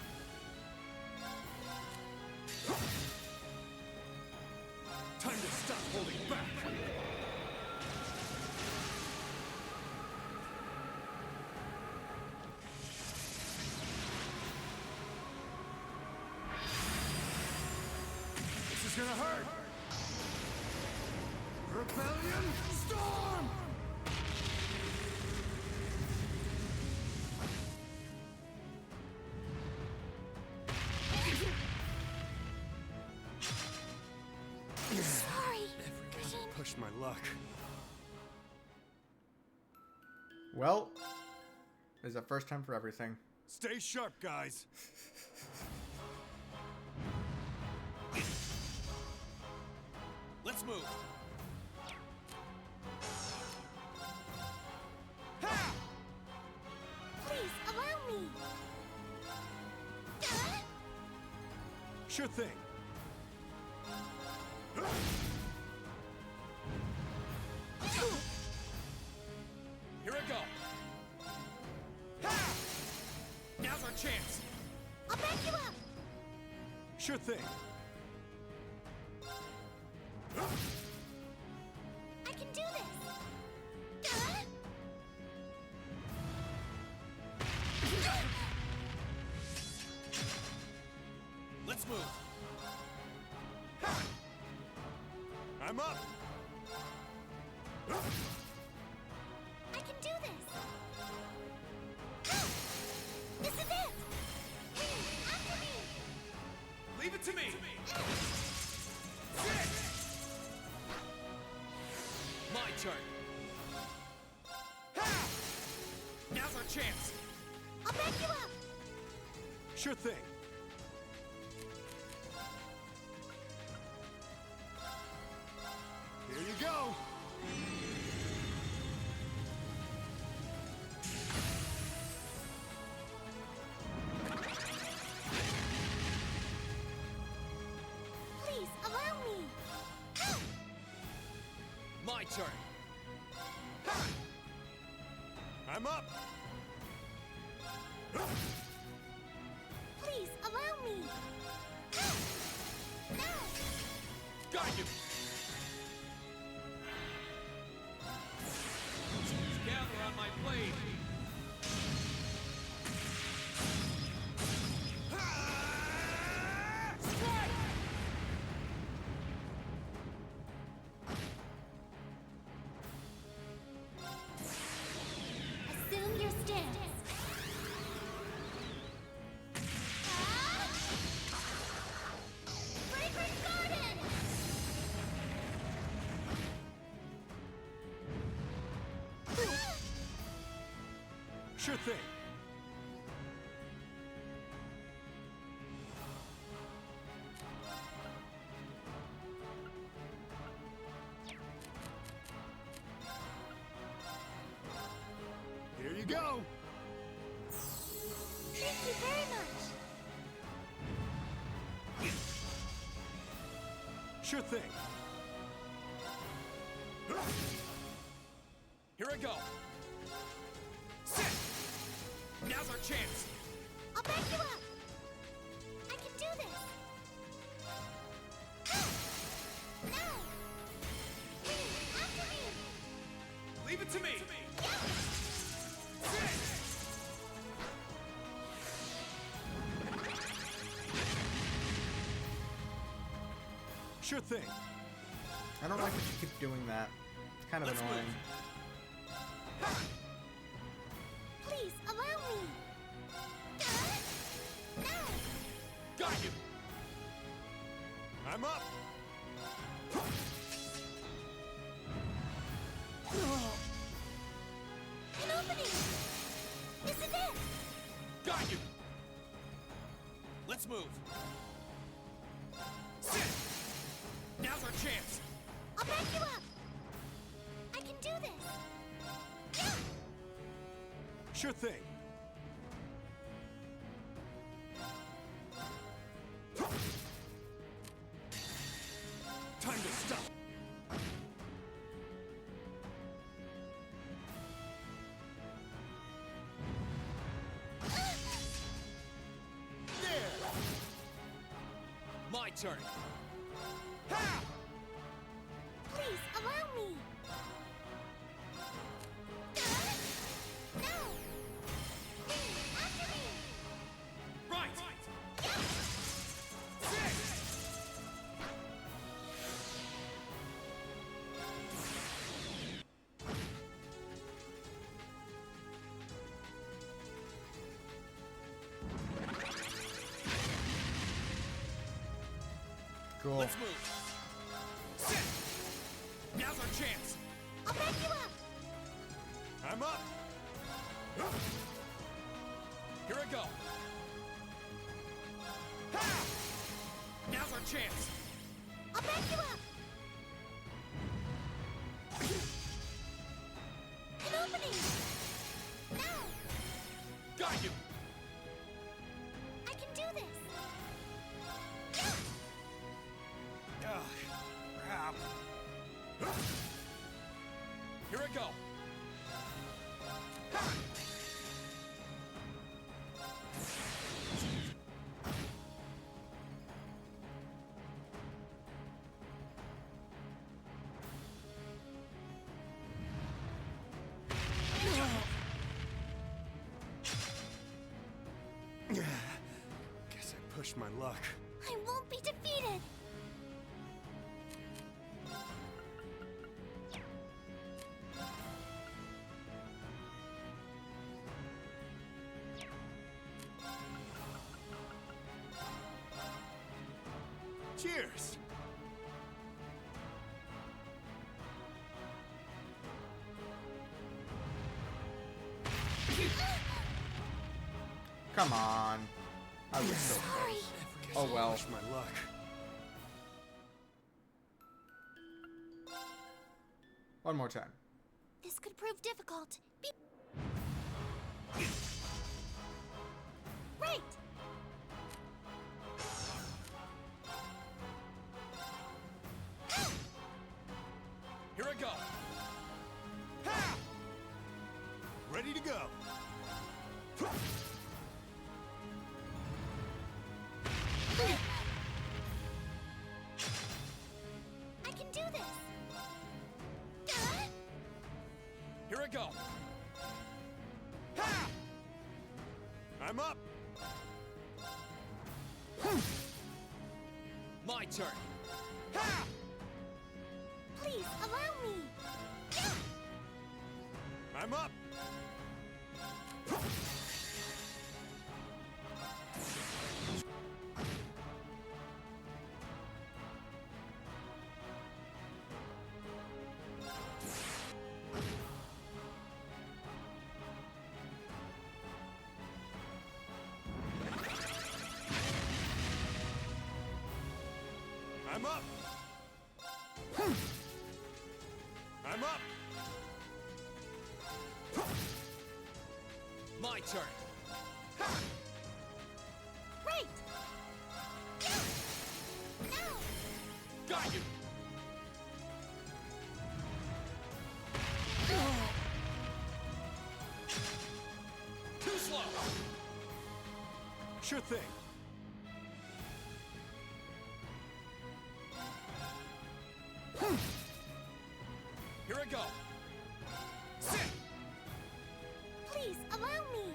Time to stop holding back. This is gonna hurt. Rebellion Storm! Sorry. Pushed my luck. Well, there's a first time for everything. Stay sharp, guys. Let's move. Please allow me. Sure thing. Here I go. Now's our chance. I'll back you up. Sure thing. I can do this. Let's move. I'm up. I can do this. This is it. After me. Leave it to me. My turn. Now's our chance. I'll back you up. Sure thing. Here you go. Please allow me. My turn. I'm up. Please allow me. Now. Got you. Gather on my blade. Strike. Assume your stance. Fragrant Garden! Sure thing. Here you go. Thank you very much. Sure thing. Here I go. Sit. Now's our chance. I'll back you up. I can do this. Now. After me. Leave it to me. Sure thing. I don't like that you keep doing that. It's kind of Let's annoying. Please allow me. Now. Got you. I'm up. An opening. This is it. Got you. Let's move. Sit. Now's our chance. I'll back you up. I can do this. Sure thing. Time to stop. My turn. Please allow me. Now. After me. Right. Cool. Let's move. Sit. Now's our chance. I'll back you up. I'm up. Here I go. Ha! Now's our chance. I'll back you up. An opening. Now. Got you. I can do this. Ugh, crap. Here I go. Ha! Guess I pushed my luck. I won't be defeated. Cheers! Come on. I was so Sorry. close. Oh well. Pushed my luck. One more time. This could prove difficult. Right. Here I go. Ha! Ready to go. I can do this. Here I go. Ha! I'm up. My turn. Ha! Please allow me. I'm up. I'm up. I'm up. My turn. Right. Now. Got you. Too slow. Sure thing. Here I go. Sit. Please allow me.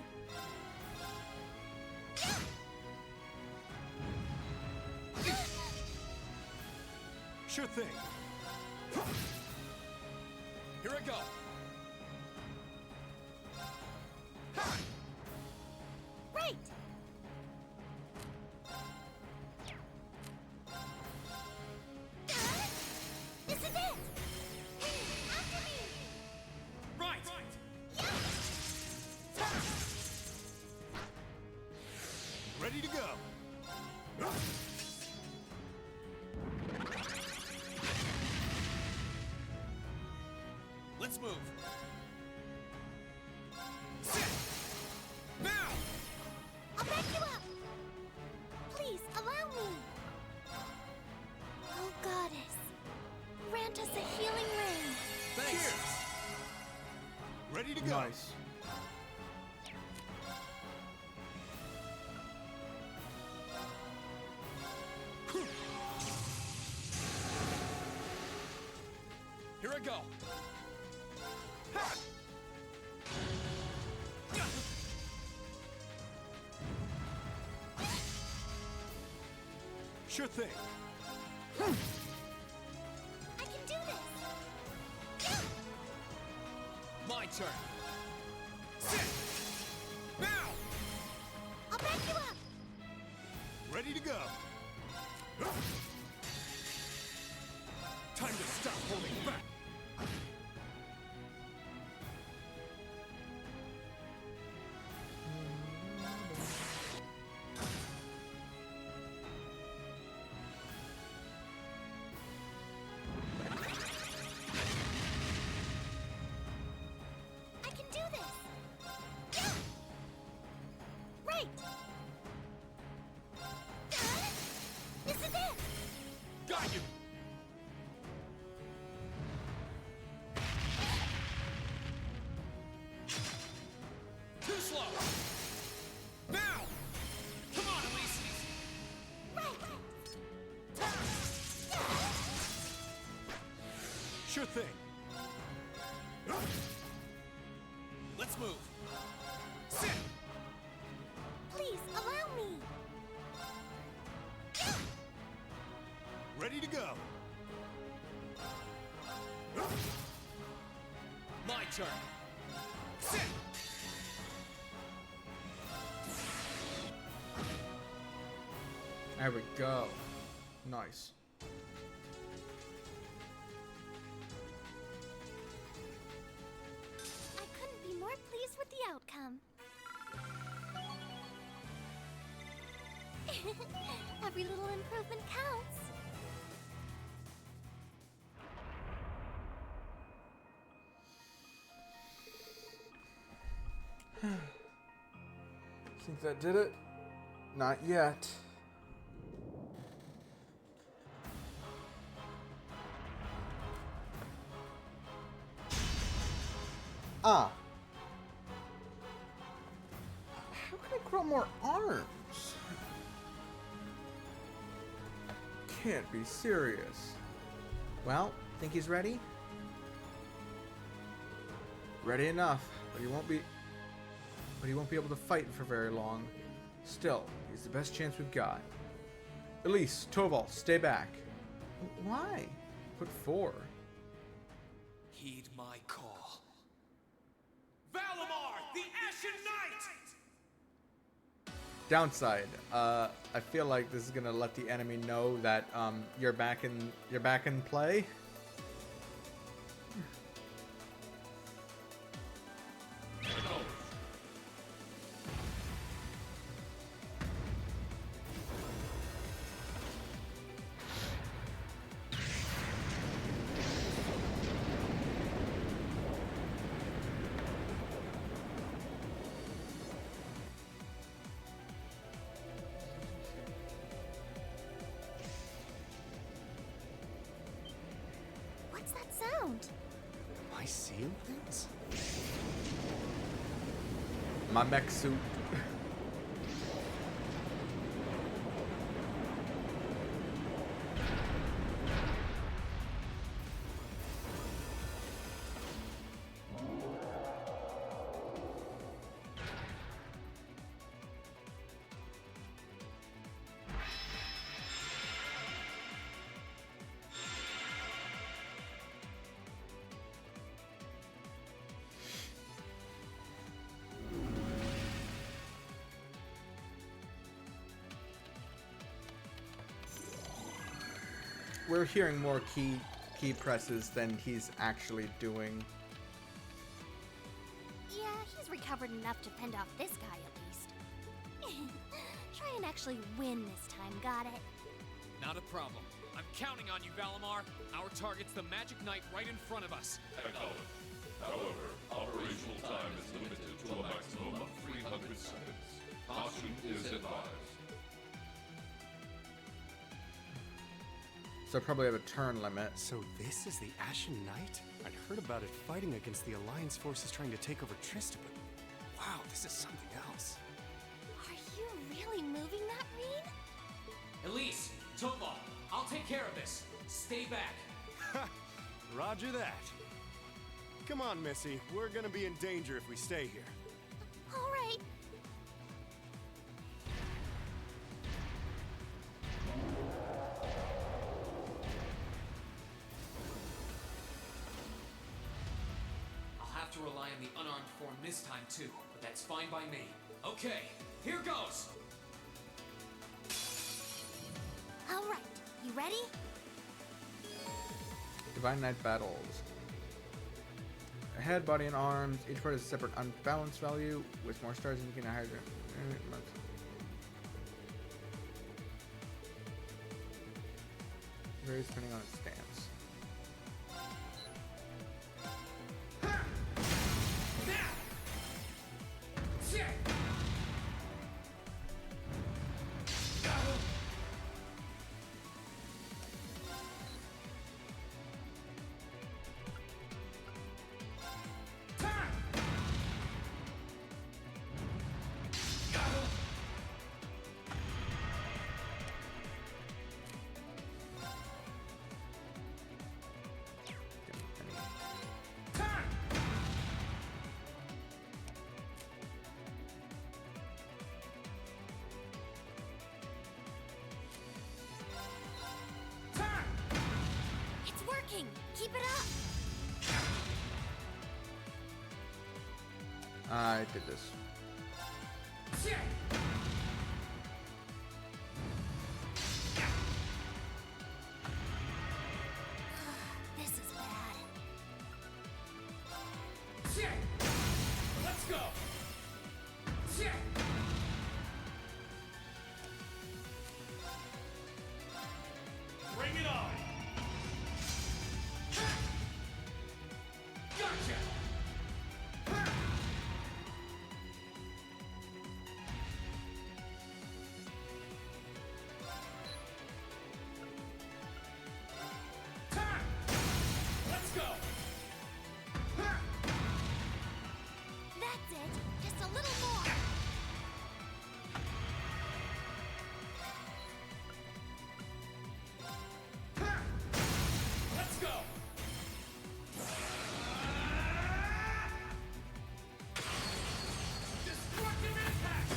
Sure thing. Here I go. Right. This is it. After me. Right. Ready to go. Let's move. Sit. Now. I'll back you up. Please allow me. Oh, goddess. Grant us a healing ring. Thanks. Cheers. Ready to go. Nice. Here I go. Sure thing. I can do this. My turn. Sit. Now. I'll back you up. Ready to go. Time to stop holding back. thing. Let's move. Sit! Please, allow me. Ready to go. My turn. Sit! There we go. Nice. I couldn't be more pleased with the outcome. Every little improvement counts. Think that did it? Not yet. Ah. How can I grow more arms? Can't be serious. Well, think he's ready? Ready enough, but he won't be able to fight for very long. Still, he's the best chance we've got. Elise, Toval, stay back. Why? Put 4. Heed my call. Valimar, the Ashen Knight! Downside, I feel like this is gonna let the enemy know that you're back in play. What's that sound? Am I seeing things? My mech suit. We're hearing more key presses than he's actually doing. Yeah, he's recovered enough to fend off this guy at least. Try and actually win this time, got it? Not a problem. I'm counting on you, Valimar. Our target's the Magic Knight right in front of us. Acknowledged. However, operational time is limited to a maximum of 300 seconds. Caution is advised. So probably have a turn limit. So this is the Ashen Knight? I'd heard about it fighting against the Alliance forces trying to take over Trista, but wow, this is something else. Are you really moving that, Rean? Elise, Toval, I'll take care of this. Stay back. Roger that. Come on, Missy. We're gonna be in danger if we stay here. All right. I'll have to rely on the unarmed form this time too, but that's fine by me. Okay, here goes! All right. You ready? Divine Knight battles. A head, body, and arms. Each part has a separate unbalanced value. With more stars indicating a higher. Varies depending on its stance. Keep it up! I did this. This is bad. Let's go! Bring it on! Gotcha! Let's go! That's it. Just a little more. Let's go! Destructive impact!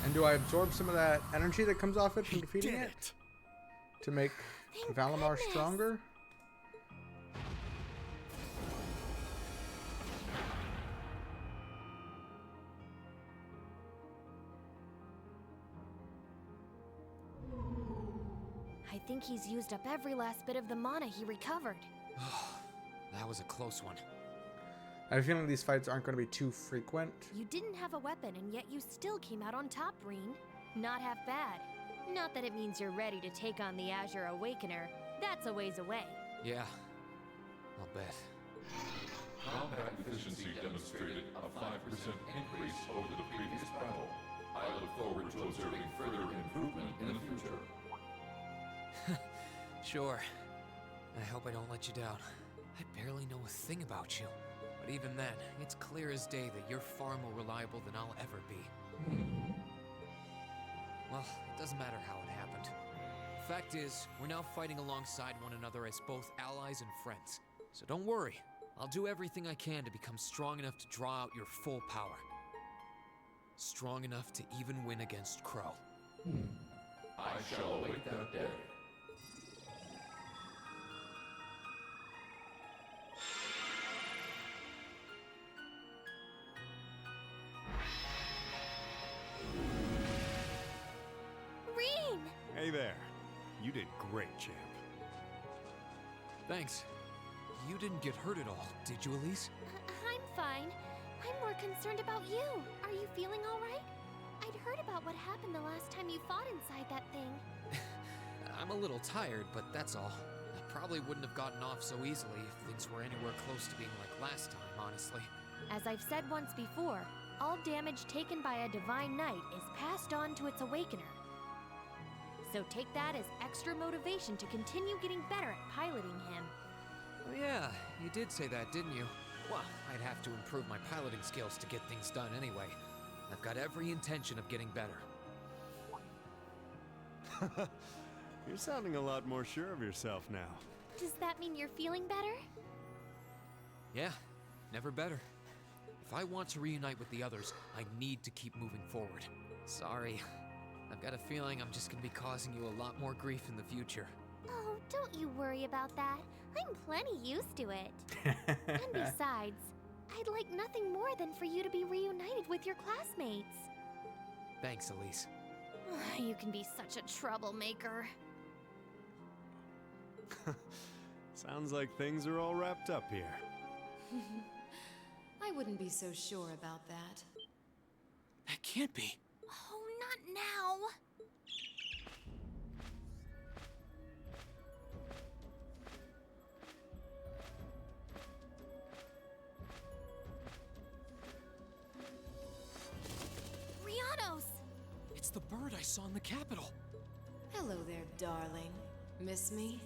And do I absorb some of that energy that comes off it from defeating it? To make Valimar stronger? I think he's used up every last bit of the mana he recovered. That was a close one. I have a feeling these fights aren't going to be too frequent. You didn't have a weapon, and yet you still came out on top, Reen. Not half bad. Not that it means you're ready to take on the Azure Awakener. That's a ways away. Yeah, I'll bet. Combat efficiency demonstrated a 5% increase over the previous battle. I look forward to observing further improvement in the future. Sure. I hope I don't let you down. I barely know a thing about you. But even then, it's clear as day that you're far more reliable than I'll ever be. Well, it doesn't matter how it happened. Fact is, we're now fighting alongside one another as both allies and friends. So don't worry. I'll do everything I can to become strong enough to draw out your full power. Strong enough to even win against Crow. I shall await that day. Reen! Hey there. You did great, champ. Thanks. You didn't get hurt at all, did you, Elise? I'm fine. I'm more concerned about you. Are you feeling all right? I'd heard about what happened the last time you fought inside that thing. I'm a little tired, but that's all. I probably wouldn't have gotten off so easily if things were anywhere close to being like last time, honestly. As I've said once before, all damage taken by a Divine Knight is passed on to its Awakener. So take that as extra motivation to continue getting better at piloting him. Oh yeah, you did say that, didn't you? Well, I'd have to improve my piloting skills to get things done anyway. I've got every intention of getting better. You're sounding a lot more sure of yourself now. Does that mean you're feeling better? Yeah, never better. If I want to reunite with the others, I need to keep moving forward. Sorry. I've got a feeling I'm just gonna be causing you a lot more grief in the future. Oh, don't you worry about that. I'm plenty used to it. And besides, I'd like nothing more than for you to be reunited with your classmates. Thanks, Elise. You can be such a troublemaker. Sounds like things are all wrapped up here. I wouldn't be so sure about that. That can't be. Oh, not now. Rianos! It's the bird I saw in the Capitol. Hello there, darling. Miss me?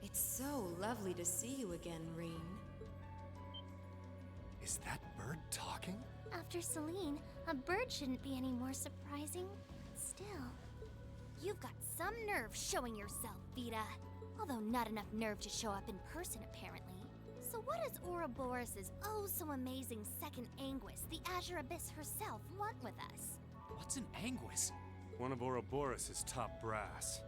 It's so lovely to see you again, Reen. Is that bird talking? After Celine, a bird shouldn't be any more surprising. Still, you've got some nerve showing yourself, Vita. Although not enough nerve to show up in person, apparently. So what does Ouroboros' oh-so-amazing second Anguis, the Azure Abyss herself, want with us? What's an Anguis? One of Ouroboros' top brass.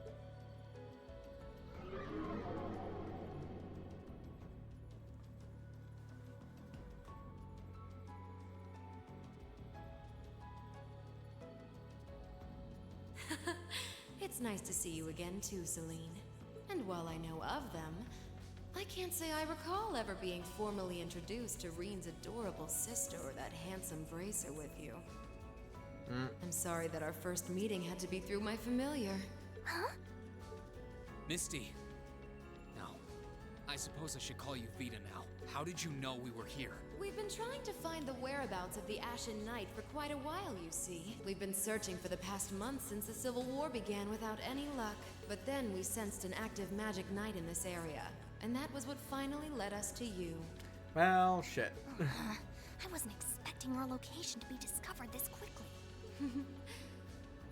It's nice to see you again too, Celine. And while I know of them, I can't say I recall ever being formally introduced to Reen's adorable sister or that handsome bracer with you. I'm sorry that our first meeting had to be through my familiar. Huh? Misty. No. I suppose I should call you Vita now. How did you know we were here? We've been trying to find the whereabouts of the Ashen Knight for quite a while, you see. We've been searching for the past month since the Civil War began without any luck. But then we sensed an active magic knight in this area. And that was what finally led us to you. Well, shit. I wasn't expecting our location to be discovered this quickly.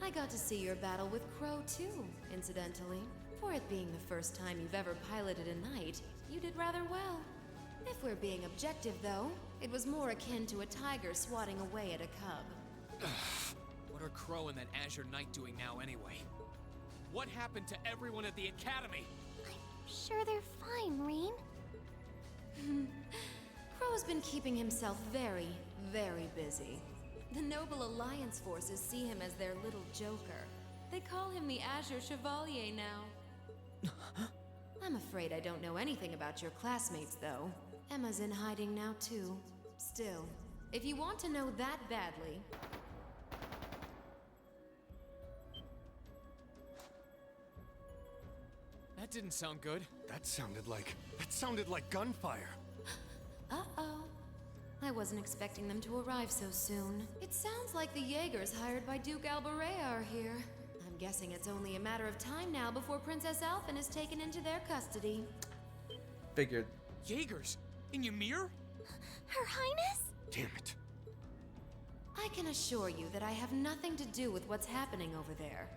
I got to see your battle with Crow too, incidentally. For it being the first time you've ever piloted a knight, you did rather well. If we're being objective, though, it was more akin to a tiger swatting away at a cub. What are Crow and that Azure Knight doing now anyway? What happened to everyone at the Academy? Sure they're fine, Reen. Crow's been keeping himself very, very busy. The Noble Alliance forces see him as their little joker. They call him the Azure Chevalier now. I'm afraid I don't know anything about your classmates, though. Emma's in hiding now, too. Still, if you want to know that badly... That didn't sound good. That sounded like gunfire. Uh-oh. I wasn't expecting them to arrive so soon. It sounds like the Jaegers hired by Duke Alborea are here. I'm guessing it's only a matter of time now before Princess Alphen is taken into their custody. Figured. Jaegers? In Ymir? Her Highness? Damn it. I can assure you that I have nothing to do with what's happening over there.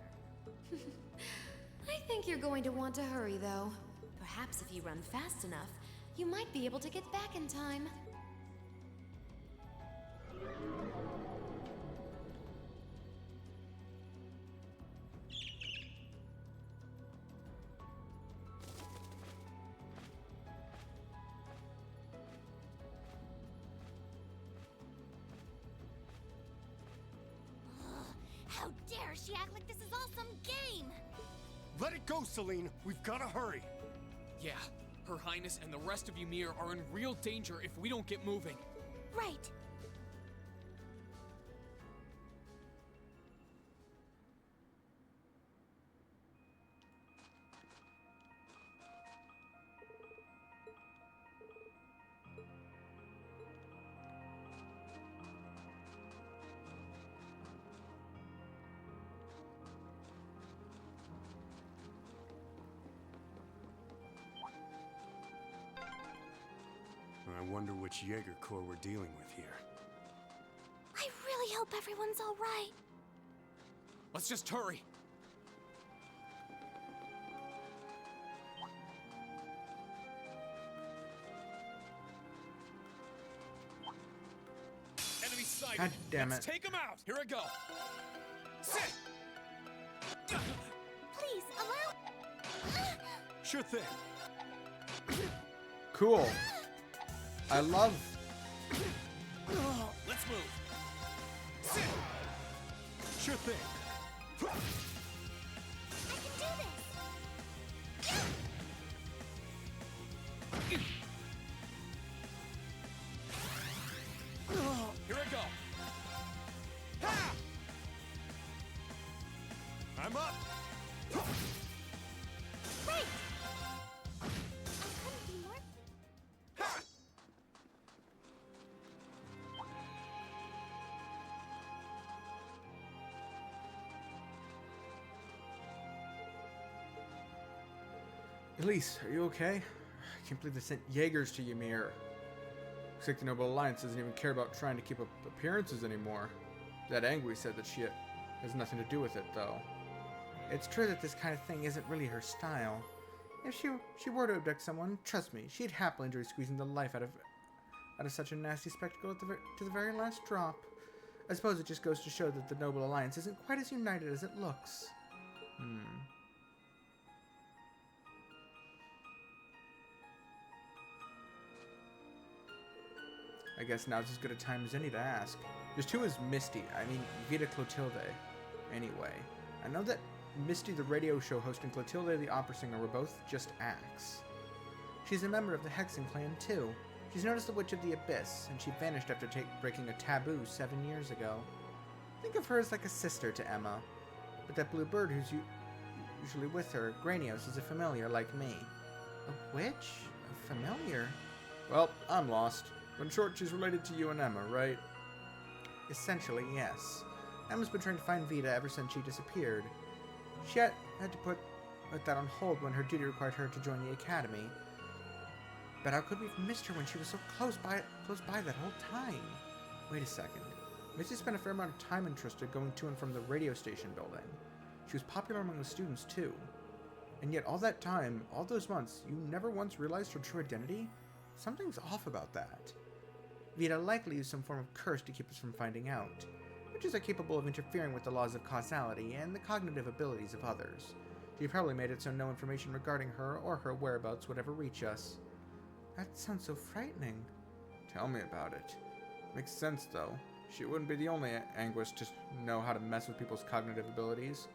I think you're going to want to hurry, though. Perhaps if you run fast enough, you might be able to get back in time. How dare she act like this is all some game? Let it go, Celine. We've got to hurry. Yeah, Her Highness and the rest of Ymir are in real danger if we don't get moving. Right. I wonder which Jaeger Corps we're dealing with here. I really hope everyone's all right. Let's just hurry. Enemy sighted. God damn Let's it. take him out. Here I go. Sit. Please, allow... Sure thing. Cool. I love... Let's move. Sit. Sure thing. I can do this! Here I go. Ha! I'm up. Great! I couldn't be more... Elise, are you okay? I can't believe they sent Jaegers to Ymir. Looks like the Noble Alliance doesn't even care about trying to keep up appearances anymore. That Angui said that she has nothing to do with it, though. It's true that this kind of thing isn't really her style. If she were to abduct someone, trust me, she'd happily enjoy squeezing the life out of such a nasty spectacle to the very last drop. I suppose it just goes to show that the Noble Alliance isn't quite as united as it looks. I guess now's as good a time as any to ask. Just who is Misty? I mean, Vita Clotilde. Anyway, I know that Misty the radio show host and Clotilde the opera singer were both just acts. She's a member of the Hexen clan too. She's known as the Witch of the Abyss, and she vanished after breaking a taboo 7 years ago. Think of her as like a sister to Emma. But that blue bird who's usually with her, Granios, is a familiar like me. A witch? A familiar? Well, I'm lost. But in short, she's related to you and Emma, right? Essentially, yes. Emma's been trying to find Vita ever since she disappeared. She had to put that on hold when her duty required her to join the academy. But how could we have missed her when she was so close by that whole time? Wait a second. Missy spent a fair amount of time in Trista going to and from the radio station building. She was popular among the students too. And yet all that time, all those months, you never once realized her true identity? Something's off about that. Vita likely used some form of curse to keep us from finding out. Witches are capable of interfering with the laws of causality and the cognitive abilities of others. She probably made it so no information regarding her or her whereabouts would ever reach us. That sounds so frightening. Tell me about it. Makes sense, though. She wouldn't be the only Anguis to know how to mess with people's cognitive abilities.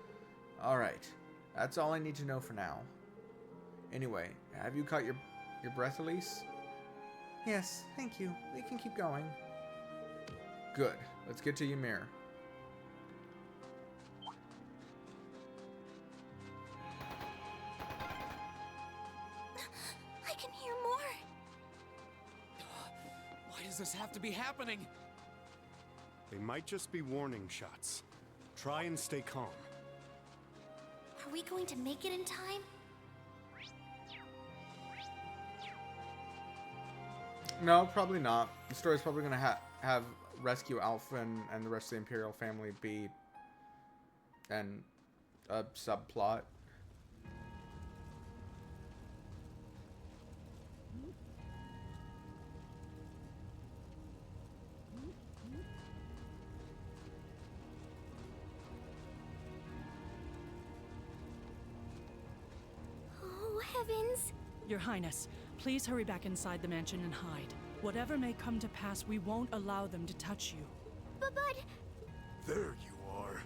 Alright, that's all I need to know for now. Anyway, have you caught your breath, Elise? Yes, thank you. We can keep going. Good. Let's get to Ymir. I can hear more. Why does this have to be happening? They might just be warning shots. Try and stay calm. Are we going to make it in time? No, probably not. The story's probably going to have rescue Alpha and the rest of the Imperial family be a subplot. Oh, heavens. Your Highness, please hurry back inside the mansion and hide. Whatever may come to pass, we won't allow them to touch you. But... There you are.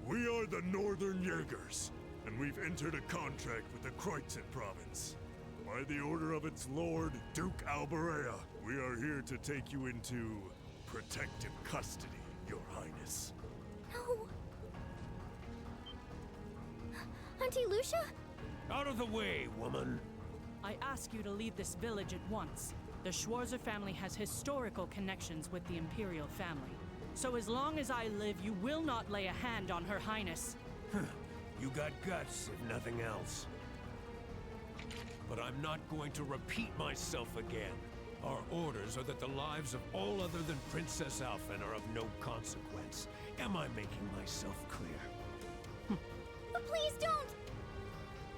We are the Northern Jaegers, and we've entered a contract with the Kreutzit province. By the order of its lord, Duke Alberea, we are here to take you into protective custody, Your Highness. No. Auntie Lucia? Out of the way, woman. I ask you to leave this village at once. The Schwarzer family has historical connections with the Imperial family. So as long as I live, you will not lay a hand on Her Highness. You got guts, if nothing else. But I'm not going to repeat myself again. Our orders are that the lives of all other than Princess Alphen are of no consequence. Am I making myself clear? But please don't!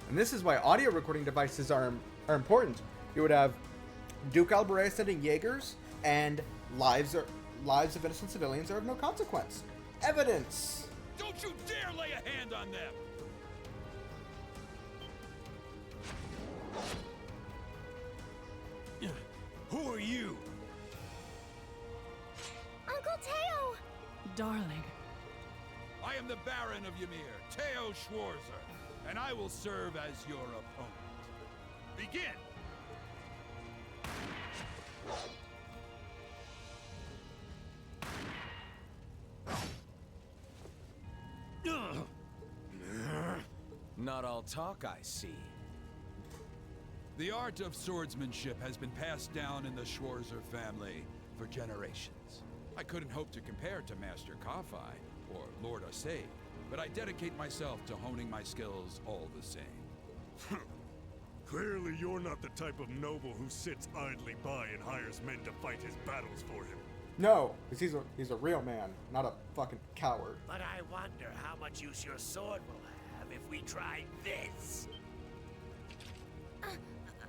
And this is why audio recording devices are important. You would have Duke Alberea sending Jaegers, and lives of innocent civilians are of no consequence. Evidence! Don't you dare lay a hand on them! Who are you? Uncle Teo! Darling. I am the Baron of Ymir, Teo Schwarzer, and I will serve as your opponent. Begin! Not all talk, I see. The art of swordsmanship has been passed down in the Schwarzer family for generations. I couldn't hope to compare to Master Kafai or Lord Asay, but I dedicate myself to honing my skills all the same. Clearly you're not the type of noble who sits idly by and hires men to fight his battles for him. No, because he's a real man, not a fucking coward. But I wonder how much use your sword will have if we try this.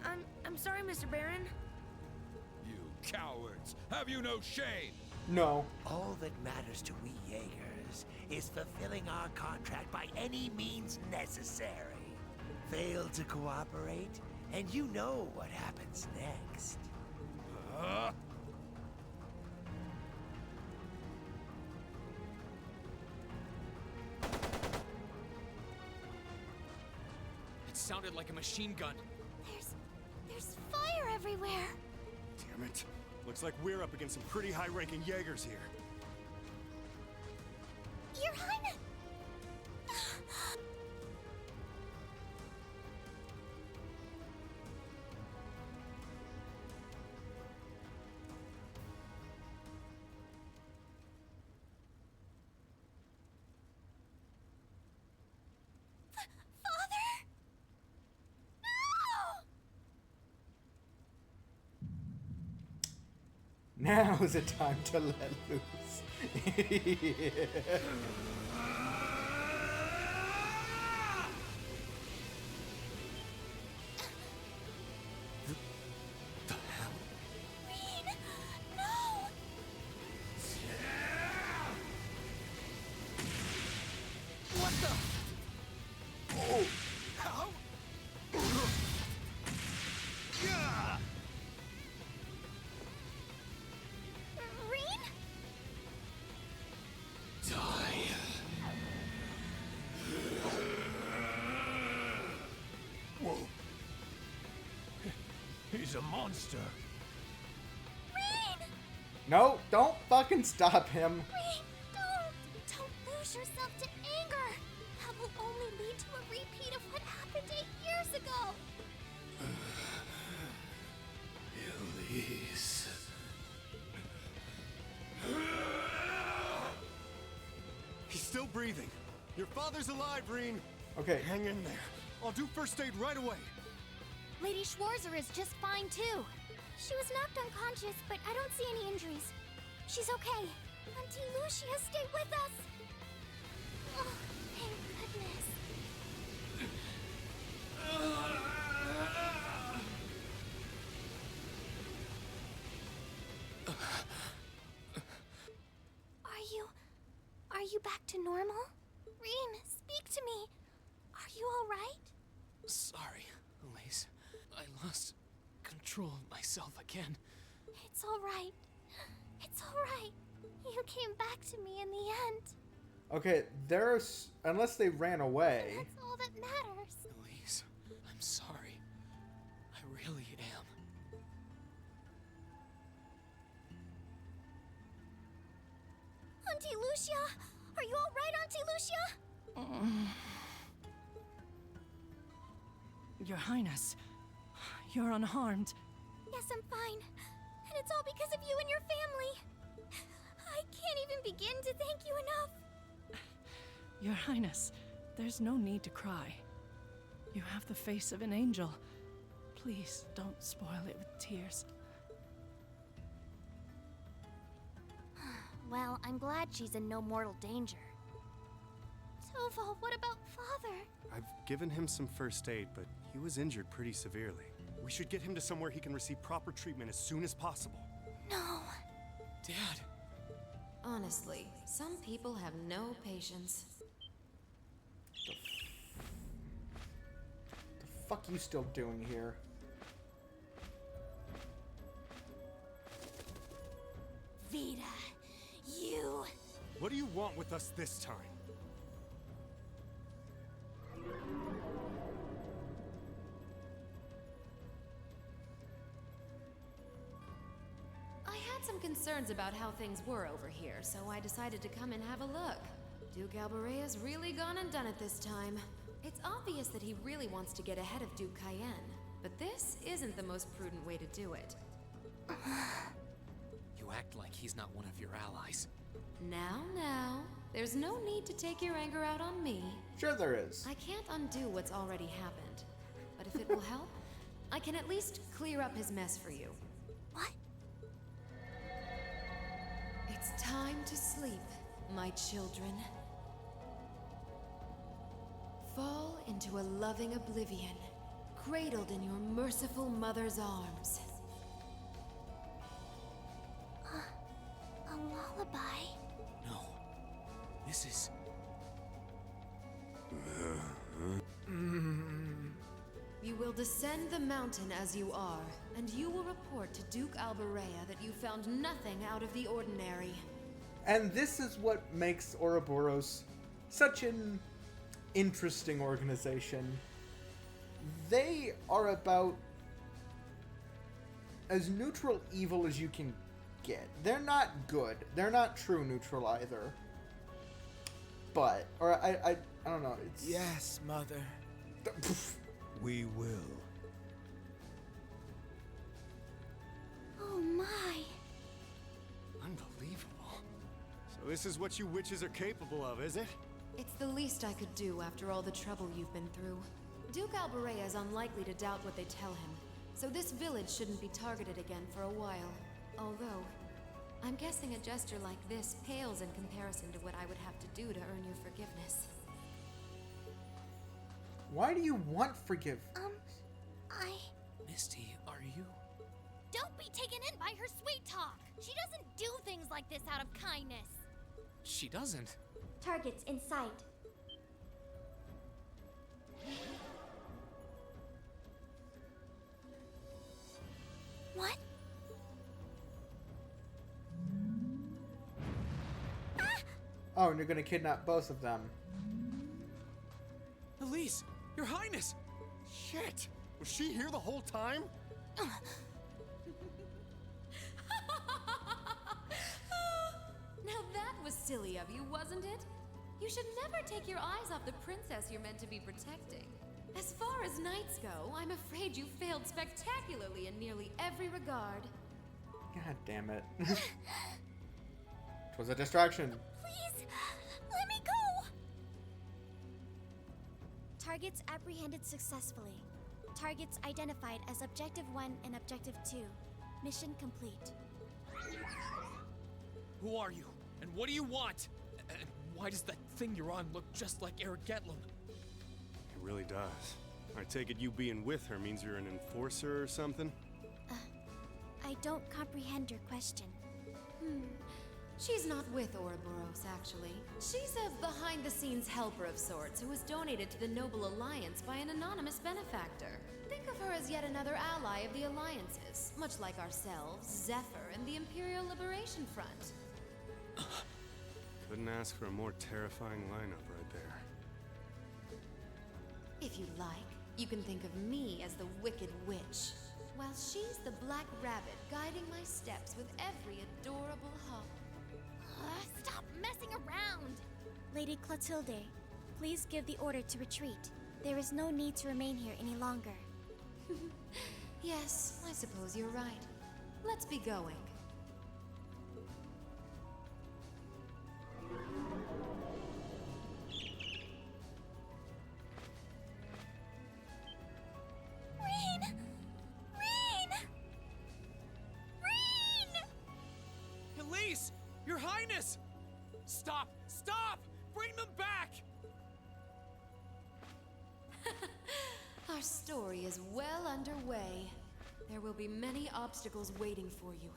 I'm sorry, Mr. Baron. You cowards! Have you no shame? No. All that matters to we Jaegers is fulfilling our contract by any means necessary. Fail to cooperate, and you know what happens next. It sounded like a machine gun. There's fire everywhere. Damn it. Looks like we're up against some pretty high-ranking Jaegers here. Your Highness! Now is the time to let loose. The hell? Rean! No! What the? Oh! How? Rean? Die. Whoa. He's a monster. Rean! No, don't fucking stop him. Rean, don't lose yourself to anger. That will only lead to a repeat of what happened 8 years ago. Elise. He's still breathing. Your father's alive, Rean. Okay. Hang in there. I'll do first aid right away. Lady Schwarzer is just fine too. She was knocked unconscious, but I don't see any injuries. She's okay. Auntie Lucia, stay with us. Oh, thank goodness. Are you back to normal? Rean, speak to me. Are you all right? Sorry, Elise. I lost control of myself again. It's all right. It's all right. You came back to me in the end. Okay, there's... Unless they ran away. That's all that matters. Elise, I'm sorry. I really am. Auntie Lucia! Are you all right, Auntie Lucia? Your Highness, you're unharmed. Yes, I'm fine. And it's all because of you and your family. I can't even begin to thank you enough. Your Highness, there's no need to cry. You have the face of an angel. Please don't spoil it with tears. Well, I'm glad she's in no mortal danger. Toval, what about Father? I've given him some first aid, but he was injured pretty severely. We should get him to somewhere he can receive proper treatment as soon as possible. No. Dad. Honestly, some people have no patience. The fuck you still doing here? Vida, you... What do you want with us this time? I had some concerns about how things were over here, so I decided to come and have a look. Duke Alborea's really gone and done it this time. It's obvious that he really wants to get ahead of Duke Cayenne, but this isn't the most prudent way to do it. You act like he's not one of your allies. Now, there's no need to take your anger out on me. Sure there is. I can't undo what's already happened, but if it will help, I can at least clear up his mess for you. What? It's time to sleep, my children. Fall into a loving oblivion, cradled in your merciful mother's arms. A lullaby? No. This is... You will descend the mountain as you are, and you will report to Duke Alberea that you found nothing out of the ordinary. And this is what makes Ouroboros such an interesting organization. They are about as neutral evil as you can get. They're not good. They're not true neutral either. But, or I don't know. It's... Yes, Mother. We will. Oh my. Unbelievable. So this is what you witches are capable of, is it? It's the least I could do after all the trouble you've been through. Duke Alberea is unlikely to doubt what they tell him, so this village shouldn't be targeted again for a while. Although, I'm guessing a gesture like this pales in comparison to what I would have to do to earn your forgiveness. Why do you want forgiveness? Misty, are you? Don't be taken in by her sweet talk. She doesn't do things like this out of kindness. She doesn't. Targets in sight. What? Oh, and you're gonna kidnap both of them. Elise, Your Highness! Shit! Was she here the whole time? Now that was silly of you, wasn't it? You should never take your eyes off the princess you're meant to be protecting. As far as knights go, I'm afraid you failed spectacularly in nearly every regard. God damn it. It was a distraction. Please, let me go! Targets apprehended successfully. Targets identified as Objective 1 and Objective 2. Mission complete. Who are you? And what do you want? And why does that thing you're on look just like Eric Getlum? It really does. I take it you being with her means you're an enforcer or something? I don't comprehend your question. She's not with Ouroboros, actually. She's a behind-the-scenes helper of sorts who was donated to the Noble Alliance by an anonymous benefactor. Think of her as yet another ally of the Alliances, much like ourselves, Zephyr, and the Imperial Liberation Front. Couldn't ask for a more terrifying lineup right there. If you like, you can think of me as the Wicked Witch, while she's the Black Rabbit guiding my steps with every adorable hop. Stop messing around! Lady Clotilde, please give the order to retreat. There is no need to remain here any longer. Yes, I suppose you're right. Let's be going. Rain! Rain! Rain! Elise! Your Highness! Stop! Stop! Bring them back! Our story is well underway. There will be many obstacles waiting for you.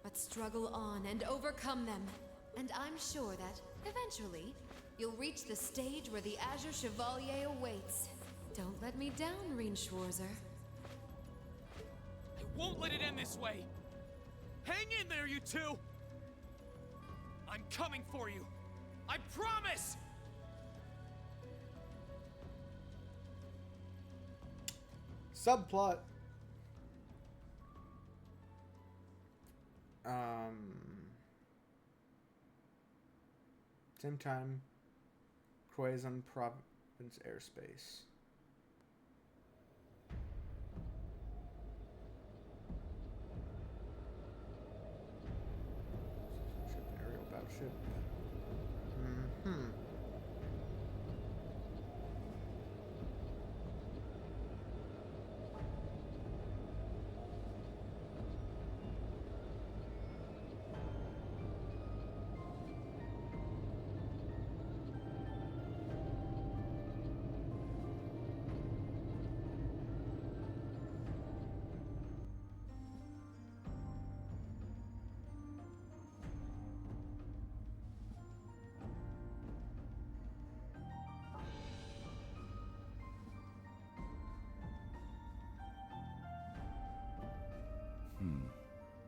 But struggle on and overcome them. And I'm sure that, eventually, you'll reach the stage where the Azure Chevalier awaits. Don't let me down, Reen Schwarzer. I won't let it end this way! Hang in there, you two! I'm coming for you! I promise! Subplot. Same time. Quezon Province airspace. Ship, aerial battleship.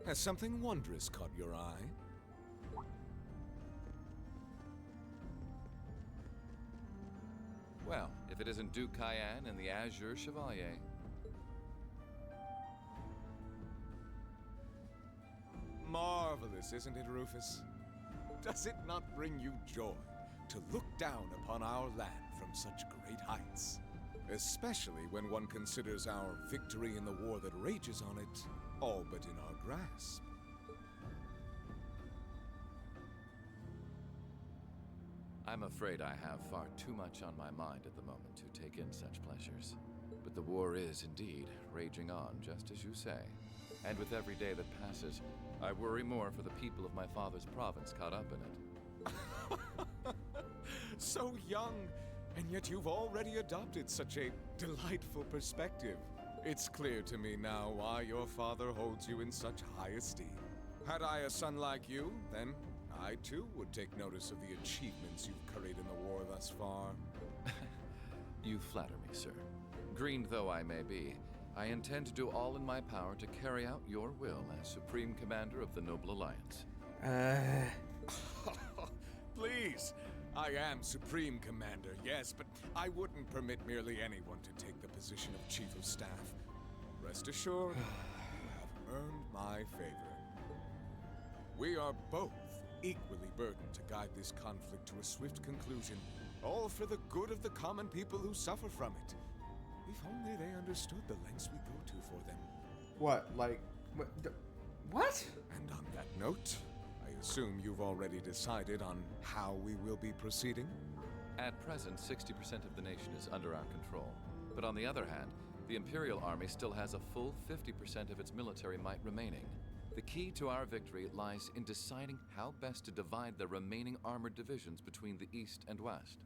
Has something wondrous caught your eye? Well, if it isn't Duke Cayenne and the Azure Chevalier. Marvelous, isn't it, Rufus? Does it not bring you joy to look down upon our land from such great heights? Especially when one considers our victory in the war that rages on it all but in our grasp. I'm afraid I have far too much on my mind at the moment to take in such pleasures. But the war is indeed raging on, just as you say. And with every day that passes, I worry more for the people of my father's province caught up in it. So young, and yet you've already adopted such a delightful perspective. It's clear to me now why your father holds you in such high esteem. Had I a son like you, then I too would take notice of the achievements you've curried in the war thus far. You flatter me, sir. Green though I may be, I intend to do all in my power to carry out your will as Supreme Commander of the Noble Alliance. Please, I am Supreme Commander, yes, but I wouldn't permit merely anyone to take the position of Chief of Staff. Rest assured, you have earned my favor. We are both equally burdened to guide this conflict to a swift conclusion, all for the good of the common people who suffer from it. If only they understood the lengths we go to for them. What? Like, what? And on that note, I assume you've already decided on how we will be proceeding? At present, 60% of the nation is under our control. But on the other hand, the Imperial Army still has a full 50% of its military might remaining. The key to our victory lies in deciding how best to divide the remaining armored divisions between the East and West.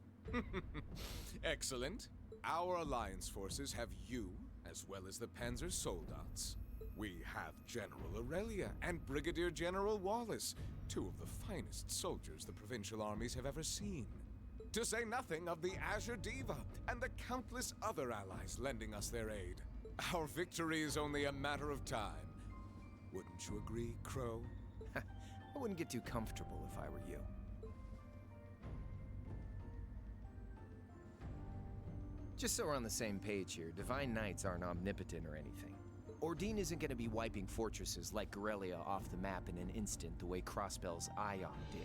Excellent. Our Alliance forces have you, as well as the Panzer Soldats. We have General Aurelia and Brigadier General Wallace, two of the finest soldiers the provincial armies have ever seen. To say nothing of the Azure Diva and the countless other allies lending us their aid. Our victory is only a matter of time. Wouldn't you agree, Crow? I wouldn't get too comfortable if I were you. Just so we're on the same page here, Divine Knights aren't omnipotent or anything. Ordine isn't going to be wiping fortresses like Corellia off the map in an instant the way Crossbell's Ion did.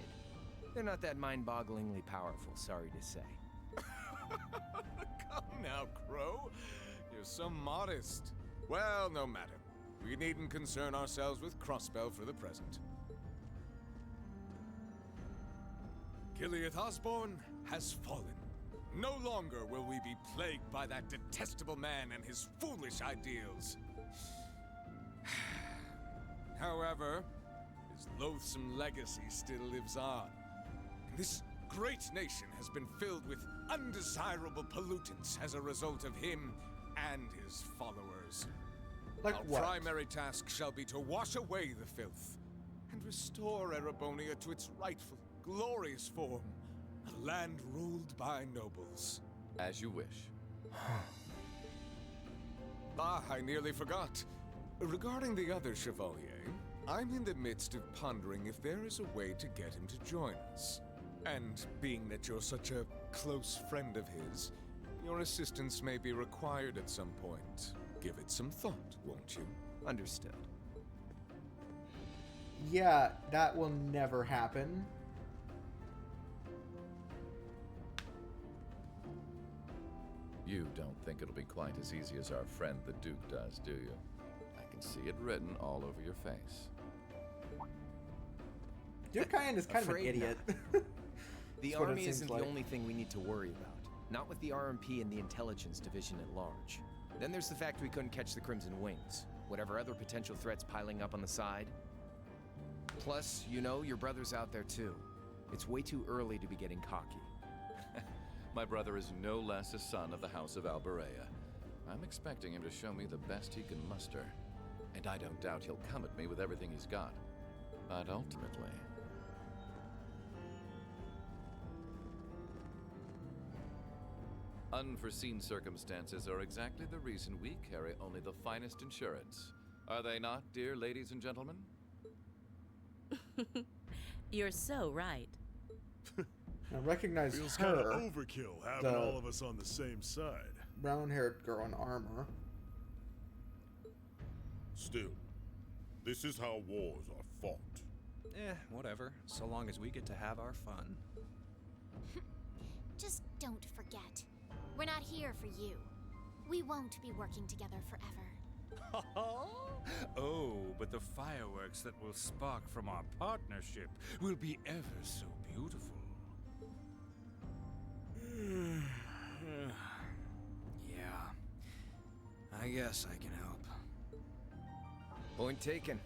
They're not that mind-bogglingly powerful, sorry to say. Come now, Crow. You're so modest. Well, no matter. We needn't concern ourselves with Crossbell for the present. Gileath Osborne has fallen. No longer will we be plagued by that detestable man and his foolish ideals. However, his loathsome legacy still lives on. This great nation has been filled with undesirable pollutants as a result of him and his followers. Like Our what? primary task shall be to wash away the filth and restore Erebonia to its rightful, glorious form. A land ruled by nobles. As you wish. I nearly forgot. Regarding the other Chevalier, I'm in the midst of pondering if there is a way to get him to join us. And being that you're such a close friend of his, your assistance may be required at some point. Give it some thought, won't you? Understood. Yeah, that will never happen. You don't think it'll be quite as easy as our friend the Duke does, do you? I can see it written all over your face. Duke Cayenne is kind of an idiot. The army isn't the only thing we need to worry about. Not with the RMP and the intelligence division at large. Then there's the fact we couldn't catch the Crimson Wings. Whatever other potential threats piling up on the side. Plus, you know, your brother's out there too. It's way too early to be getting cocky. My brother is no less a son of the House of Alberea. I'm expecting him to show me the best he can muster. And I don't doubt he'll come at me with everything he's got. But ultimately... unforeseen circumstances are exactly the reason we carry only the finest insurance. Are they not, dear ladies and gentlemen? You're so right. I recognize Feels her. kind of overkill having all of us on the same side. Brown-haired girl in armor. Still, this is how wars are fought. Whatever. So long as we get to have our fun. Just don't forget. We're not here for you. We won't be working together forever. Oh, but the fireworks that will spark from our partnership will be ever so beautiful. Yeah. I guess I can help. Point taken.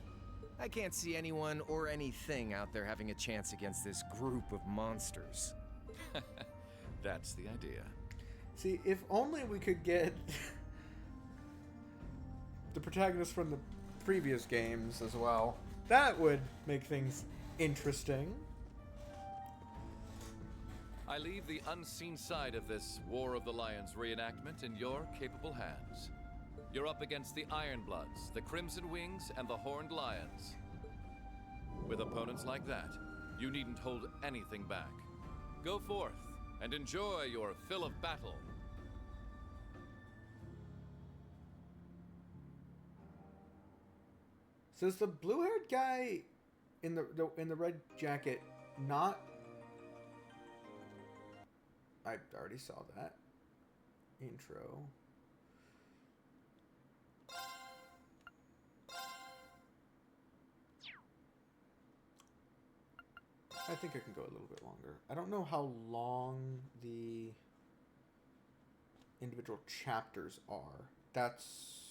I can't see anyone or anything out there having a chance against this group of monsters. That's the idea. See, if only we could get the protagonist from the previous games as well. That would make things interesting. I leave the unseen side of this War of the Lions reenactment in your capable hands. You're up against the Ironbloods, the Crimson Wings, and the Horned Lions. With opponents like that, you needn't hold anything back. Go forth and enjoy your fill of battle. So is the blue-haired guy in the red jacket not? I already saw that intro. I think I can go a little bit longer. I don't know how long the individual chapters are.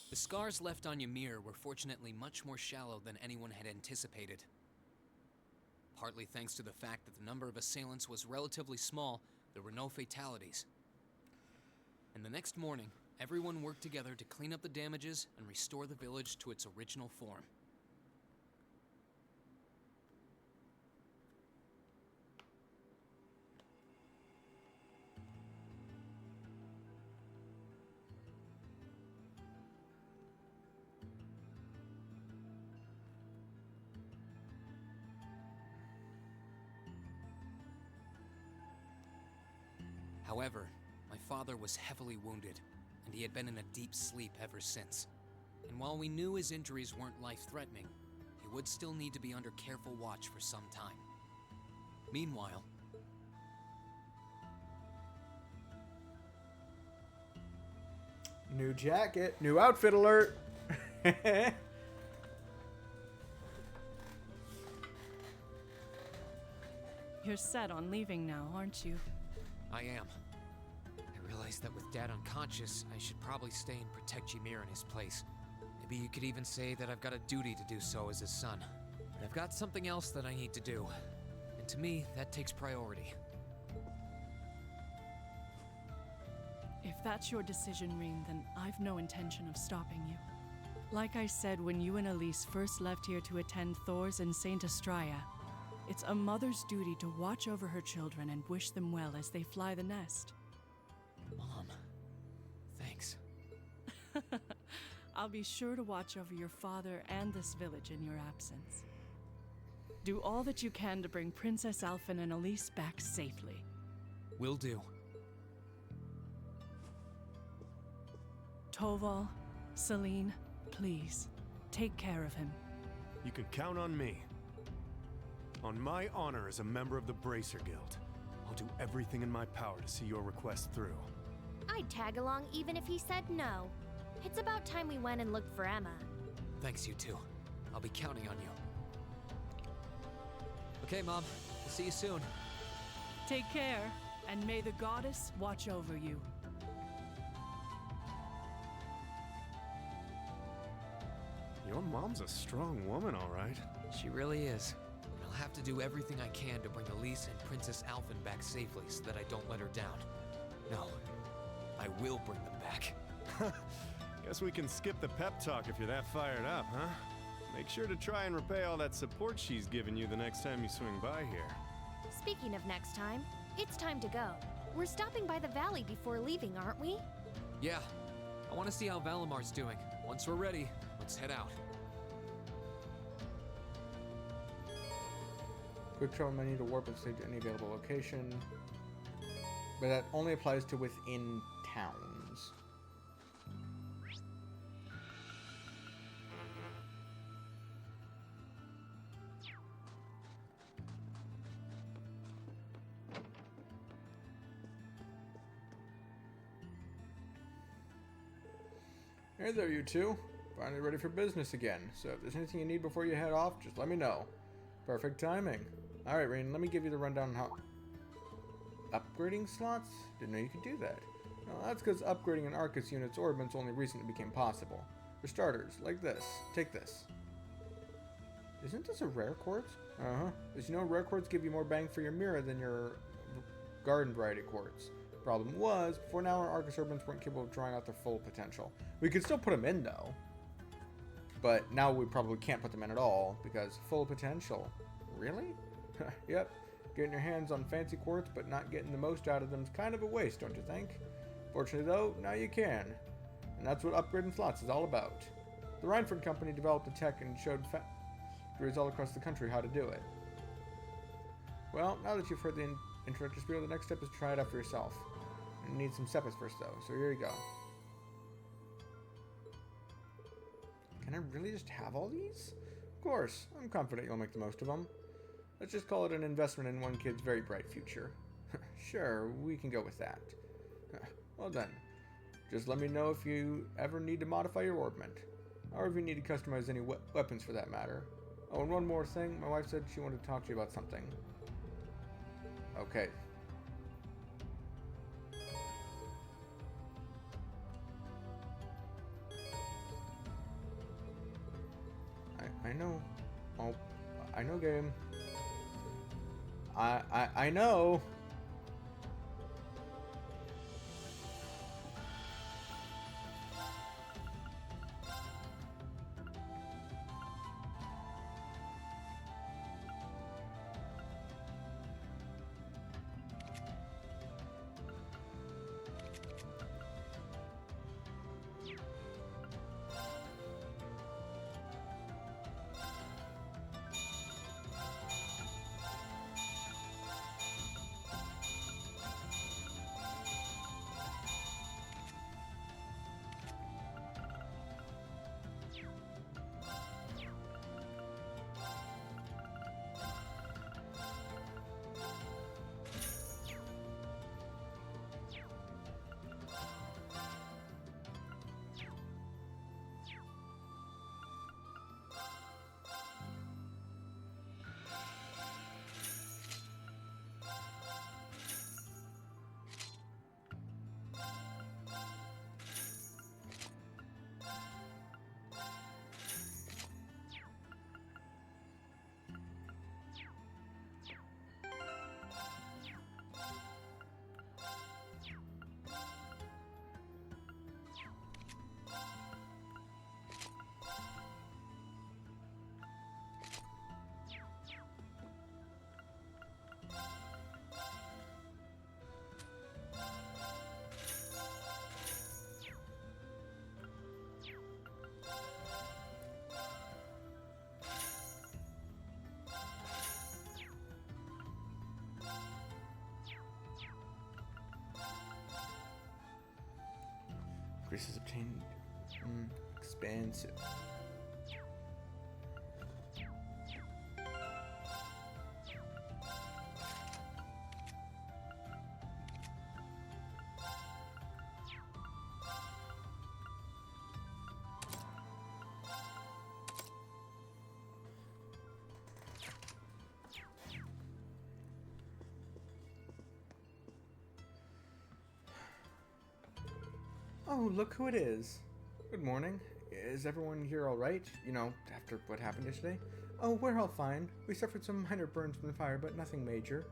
The scars left on Ymir were fortunately much more shallow than anyone had anticipated. Partly thanks to the fact that the number of assailants was relatively small, there were no fatalities. And the next morning, everyone worked together to clean up the damages and restore the village to its original form. However, my father was heavily wounded, and he had been in a deep sleep ever since. And while we knew his injuries weren't life-threatening, he would still need to be under careful watch for some time. Meanwhile, new jacket, new outfit alert. You're set on leaving now, aren't you? I am. I realized that with Dad unconscious, I should probably stay and protect Ymir in his place. Maybe you could even say that I've got a duty to do so as his son. But I've got something else that I need to do. And to me, that takes priority. If that's your decision, Rean, then I've no intention of stopping you. Like I said when you and Elise first left here to attend Thor's and Saint Astraea, it's a mother's duty to watch over her children and wish them well as they fly the nest. Mom, thanks. I'll be sure to watch over your father and this village in your absence. Do all that you can to bring Princess Alphen and Elise back safely. Will do. Toval, Celine, please, take care of him. You can count on me. On my honor as a member of the Bracer Guild, I'll do everything in my power to see your request through. I'd tag along even if he said no. It's about time we went and looked for Emma. Thanks, you two. I'll be counting on you. Okay, Mom. We'll see you soon. Take care, and may the goddess watch over you. Your mom's a strong woman, all right. She really is. I'll have to do everything I can to bring Elise and Princess Alphen back safely so that I don't let her down. No, I will bring them back. Guess we can skip the pep talk if you're that fired up, huh? Make sure to try and repay all that support she's given you the next time you swing by here. Speaking of next time, it's time to go. We're stopping by the valley before leaving, aren't we? Yeah. I want to see how Valamar's doing. Once we're ready, Let's head out. Quick travel menu to warp and save to any available location. But that only applies to within towns. Hey there, you two. Finally ready for business again. So if there's anything you need before you head off, just let me know. Perfect timing. Alright, Rain, let me give you the rundown on how... Upgrading slots? Didn't know you could do that. No, that's because upgrading an Arcus unit's orbits only recently became possible. For starters, like this. Take this. Isn't this a rare quartz? Uh-huh. As you know, rare quartz give you more bang for your mirror than your garden variety quartz. Problem was, before now our Arcus orbits weren't capable of drawing out their full potential. We could still put them in, though. But now we probably can't put them in at all, because full potential. Really? Yep. Getting your hands on fancy quartz, but not getting the most out of them is kind of a waste, don't you think? Fortunately, though, now you can. And that's what upgrading slots is all about. The Rhineford Company developed the tech and showed factories all across the country how to do it. Well, now that you've heard the introductory spiel, the next step is to try it out for yourself. You need some seppas first, though, so here you go. Can I really just have all these? Of course, I'm confident you'll make the most of them. Let's just call it an investment in one kid's very bright future. Sure, we can go with that. Well then, just let me know if you ever need to modify your orbment, or if you need to customize any weapons for that matter. Oh, and one more thing, my wife said she wanted to talk to you about something. Okay. I know. Oh, I know, game. I know. Grace is obtained. Expansive. Oh, look who it is. Good morning. Is everyone here alright? You know, after what happened yesterday? Oh, we're all fine. We suffered some minor burns from the fire, but nothing major.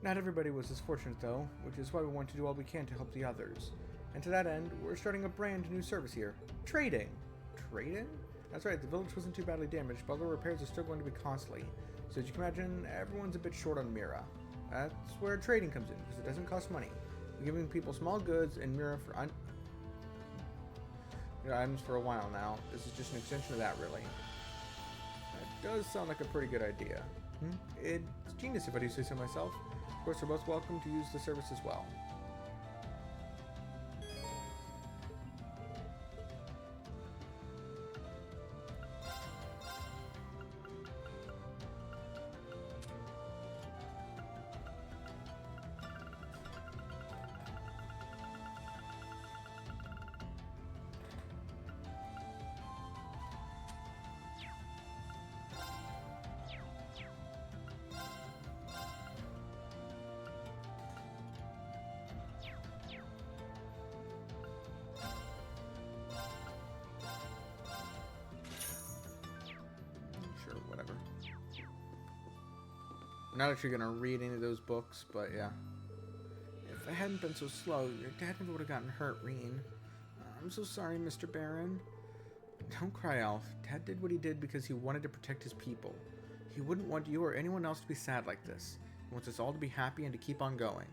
Not everybody was as fortunate, though, which is why we want to do all we can to help the others. And to that end, we're starting a brand new service here. Trading. Trading? That's right, the village wasn't too badly damaged, but the repairs are still going to be costly. So as you can imagine, everyone's a bit short on Mira. That's where trading comes in, because it doesn't cost money. We're giving people small goods and Mira for your items for a while now. This is just an extension of that, really. That does sound like a pretty good idea. It's genius if I do say so myself. Of course, we're both welcome to use the service as well. Not actually gonna read any of those books, but yeah. If I hadn't been so slow, your dad never would have gotten hurt, Reen. I'm so sorry, Mr. Baron. Don't cry, Alf. Dad did what he did because he wanted to protect his people. He wouldn't want you or anyone else to be sad like this. He wants us all to be happy and to keep on going.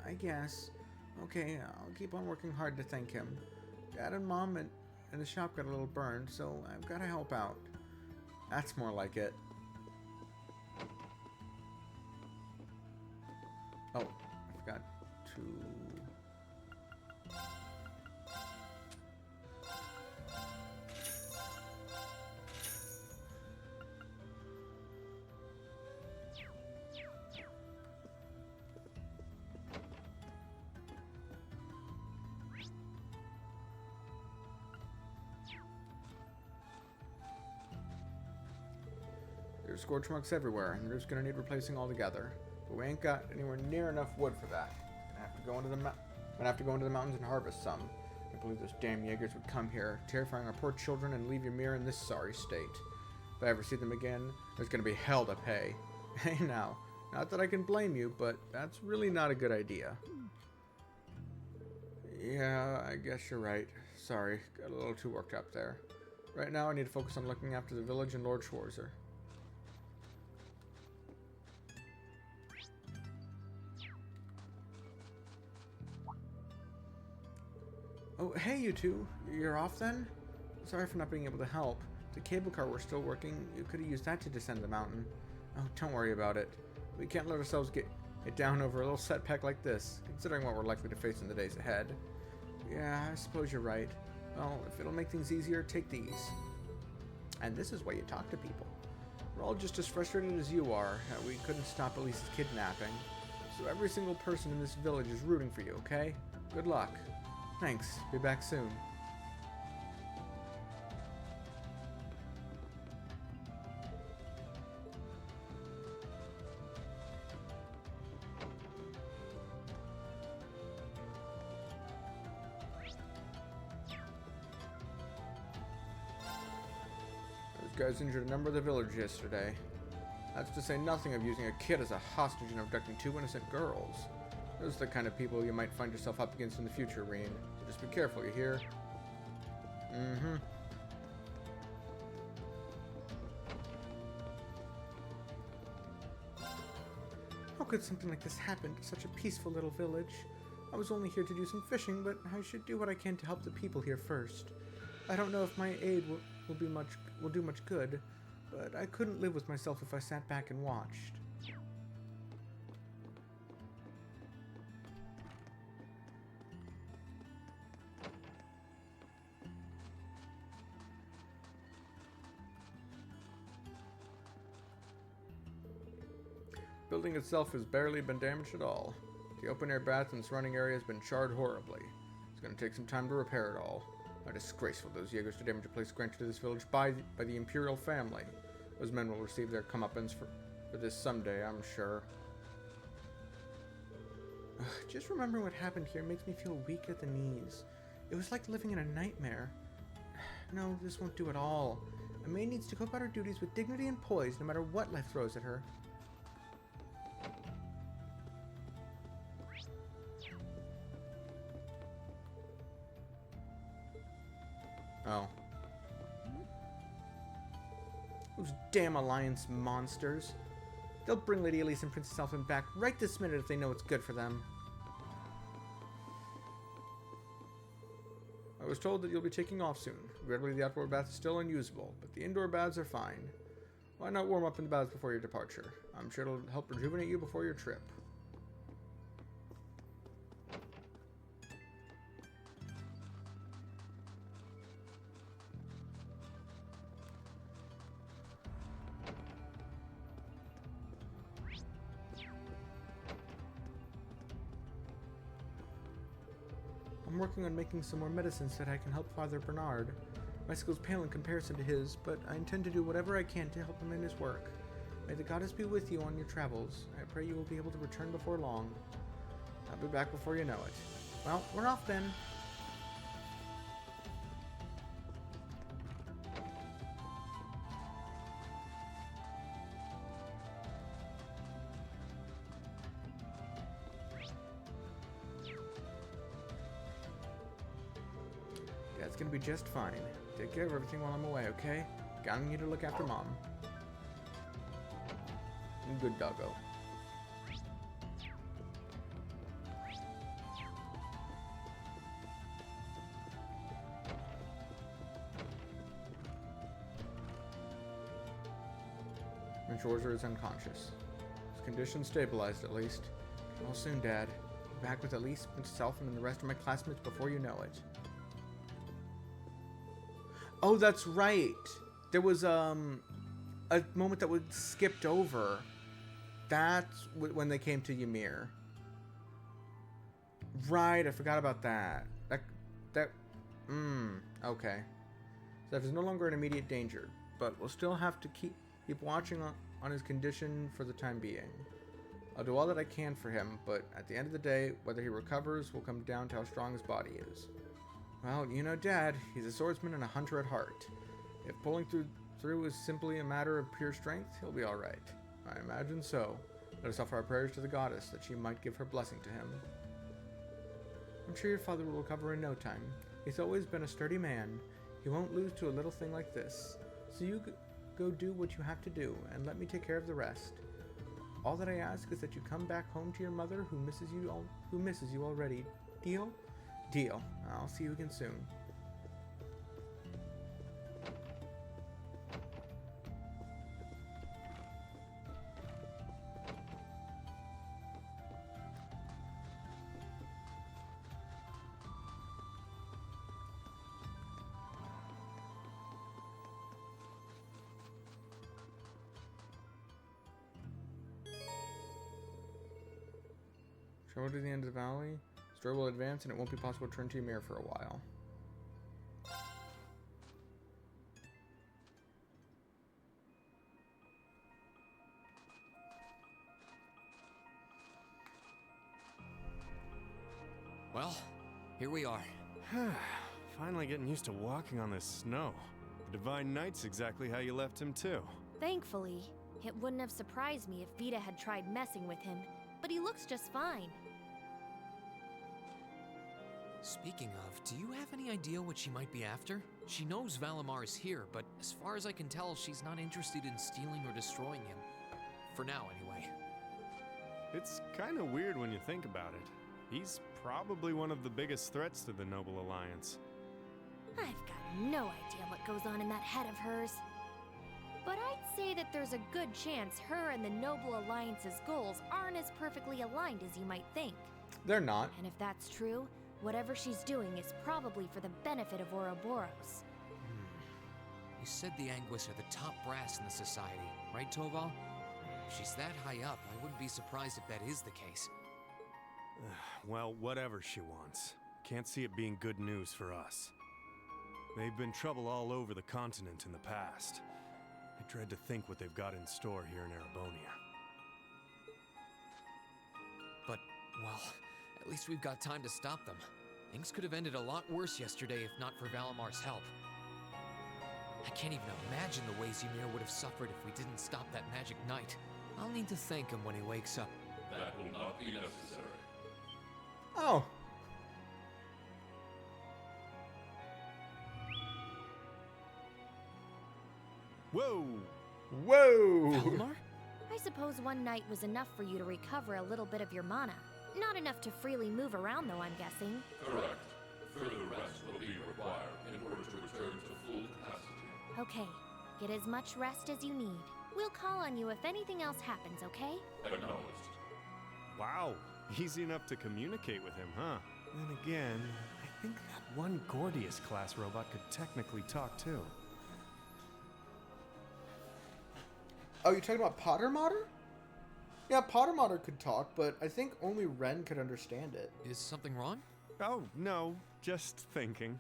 I guess. Okay, I'll keep on working hard to thank him. Dad and Mom and the shop got a little burned, so I've got to help out. That's more like it. Oh, I forgot to... There's scorch marks everywhere, and they're just gonna need replacing altogether. But we ain't got anywhere near enough wood for that. Gonna have to go into the mountains and harvest some. I can't believe those damn Jaegers would come here, terrifying our poor children and leave Ymir in this sorry state. If I ever see them again, there's gonna be hell to pay. Hey now, not that I can blame you, but that's really not a good idea. Yeah, I guess you're right. Sorry, got a little too worked up there. Right now I need to focus on looking after the village and Lord Schwarzer. Oh, hey, you two. You're off then? Sorry for not being able to help. The cable car were still working. You could have used that to descend the mountain. Oh, don't worry about it. We can't let ourselves get it down over a little setback like this, considering what we're likely to face in the days ahead. Yeah, I suppose you're right. Well, if it'll make things easier, take these. And this is why you talk to people. We're all just as frustrated as you are that we couldn't stop Elise's kidnapping. So every single person in this village is rooting for you, okay? Good luck. Thanks. Be back soon. Those guys injured a number of the village yesterday. That's to say nothing of using a kid as a hostage and abducting 2 innocent girls. Those are the kind of people you might find yourself up against in the future, Reen. So just be careful, you hear? Mm-hmm. How could something like this happen to such a peaceful little village? I was only here to do some fishing, but I should do what I can to help the people here first. I don't know if my aid will do much good, but I couldn't live with myself if I sat back and watched. The building itself has barely been damaged at all. The open-air bath and surrounding area has been charred horribly. It's going to take some time to repair it all. How disgraceful those Jaegers to damage a place granted to this village by the Imperial family. Those men will receive their comeuppance for this someday, I'm sure. Just remembering what happened here makes me feel weak at the knees. It was like living in a nightmare. No, this won't do at all. A maid needs to go about her duties with dignity and poise, no matter what life throws at her. Oh. Those damn Alliance monsters. They'll bring Lady Elise and Princess Elfin back right this minute if they know it's good for them. I was told that you'll be taking off soon. Regrettably, the outdoor bath is still unusable, but the indoor baths are fine. Why not warm up in the baths before your departure? I'm sure it'll help rejuvenate you before your trip. I'm working on making some more medicines so that I can help Father Bernard. My skill's pale in comparison to his, but I intend to do whatever I can to help him in his work. May the goddess be with you on your travels. I pray you will be able to return before long. I'll be back before you know it. Well, we're off then. That's gonna be just fine. Take care of everything while I'm away, okay? Counting you to look after Mom. Good doggo. Schwarzer is unconscious. His condition stabilized at least. All soon, Dad. Be back with at least myself and the rest of my classmates before you know it. Oh, that's right. There was a moment that was skipped over. That's when they came to Ymir. Right, I forgot about that. Okay. Zeph is no longer in immediate danger, but we'll still have to keep watching on his condition for the time being. I'll do all that I can for him, but at the end of the day, whether he recovers will come down to how strong his body is. Well, you know Dad, he's a swordsman and a hunter at heart. If pulling through is simply a matter of pure strength, he'll be alright. I imagine so. Let us offer our prayers to the goddess that she might give her blessing to him. I'm sure your father will recover in no time. He's always been a sturdy man. He won't lose to a little thing like this. So you go do what you have to do, and let me take care of the rest. All that I ask is that you come back home to your mother, who misses you already. Deal? Deal. I'll see you again soon. Travel to the end of the valley. Story will advance and it won't be possible to return to Ymir for a while. Well, here we are. Finally getting used to walking on this snow. The Divine Knight's exactly how you left him too. Thankfully, it wouldn't have surprised me if Vita had tried messing with him, but he looks just fine. Speaking of, do you have any idea what she might be after? She knows Valimar is here, but as far as I can tell, she's not interested in stealing or destroying him. For now, anyway. It's kind of weird when you think about it. He's probably one of the biggest threats to the Noble Alliance. I've got no idea what goes on in that head of hers. But I'd say that there's a good chance her and the Noble Alliance's goals aren't as perfectly aligned as you might think. They're not. And if that's true, whatever she's doing is probably for the benefit of Ouroboros. You said the Anguis are the top brass in the society, right, Toval? If she's that high up, I wouldn't be surprised if that is the case. Well, whatever she wants. Can't see it being good news for us. They've been trouble all over the continent in the past. I dread to think what they've got in store here in Erebonia. But, well, at least we've got time to stop them. Things could have ended a lot worse yesterday if not for Valimar's help. I can't even imagine the ways Ymir would have suffered if we didn't stop that magic knight. I'll need to thank him when he wakes up. That will not be necessary. Oh. Whoa! Whoa! Valimar? I suppose one night was enough for you to recover a little bit of your mana. Not enough to freely move around, though, I'm guessing. Correct. Further rest will be required in order to return to full capacity. Okay, get as much rest as you need. We'll call on you if anything else happens, okay? Acknowledged. Wow, easy enough to communicate with him, huh? Then again, I think that one Gordius class robot could technically talk too. Oh, you're talking about Potter Modder? Yeah, Potter Modder could talk, but I think only Ren could understand it. Is something wrong? Oh, no, just thinking.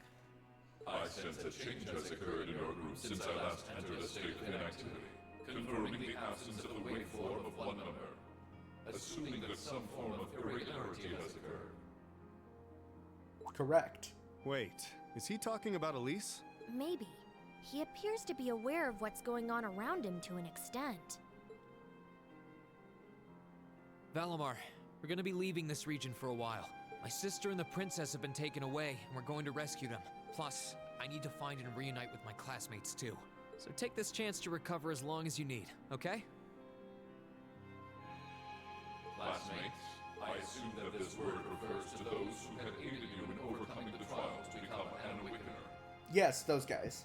I sense a change has occurred in your group since I last entered a state of inactivity, confirming the absence of the waveform of one member, assuming that some form of irregularity has occurred. Correct. Wait, is he talking about Elise? Maybe. He appears to be aware of what's going on around him to an extent. Valimar, we're gonna be leaving this region for a while. My sister and the princess have been taken away, and we're going to rescue them. Plus, I need to find and reunite with my classmates too. So take this chance to recover as long as you need, okay? Classmates, I assume that this word refers to those who have aided you in overcoming the trials to become an Awakener. Yes, those guys.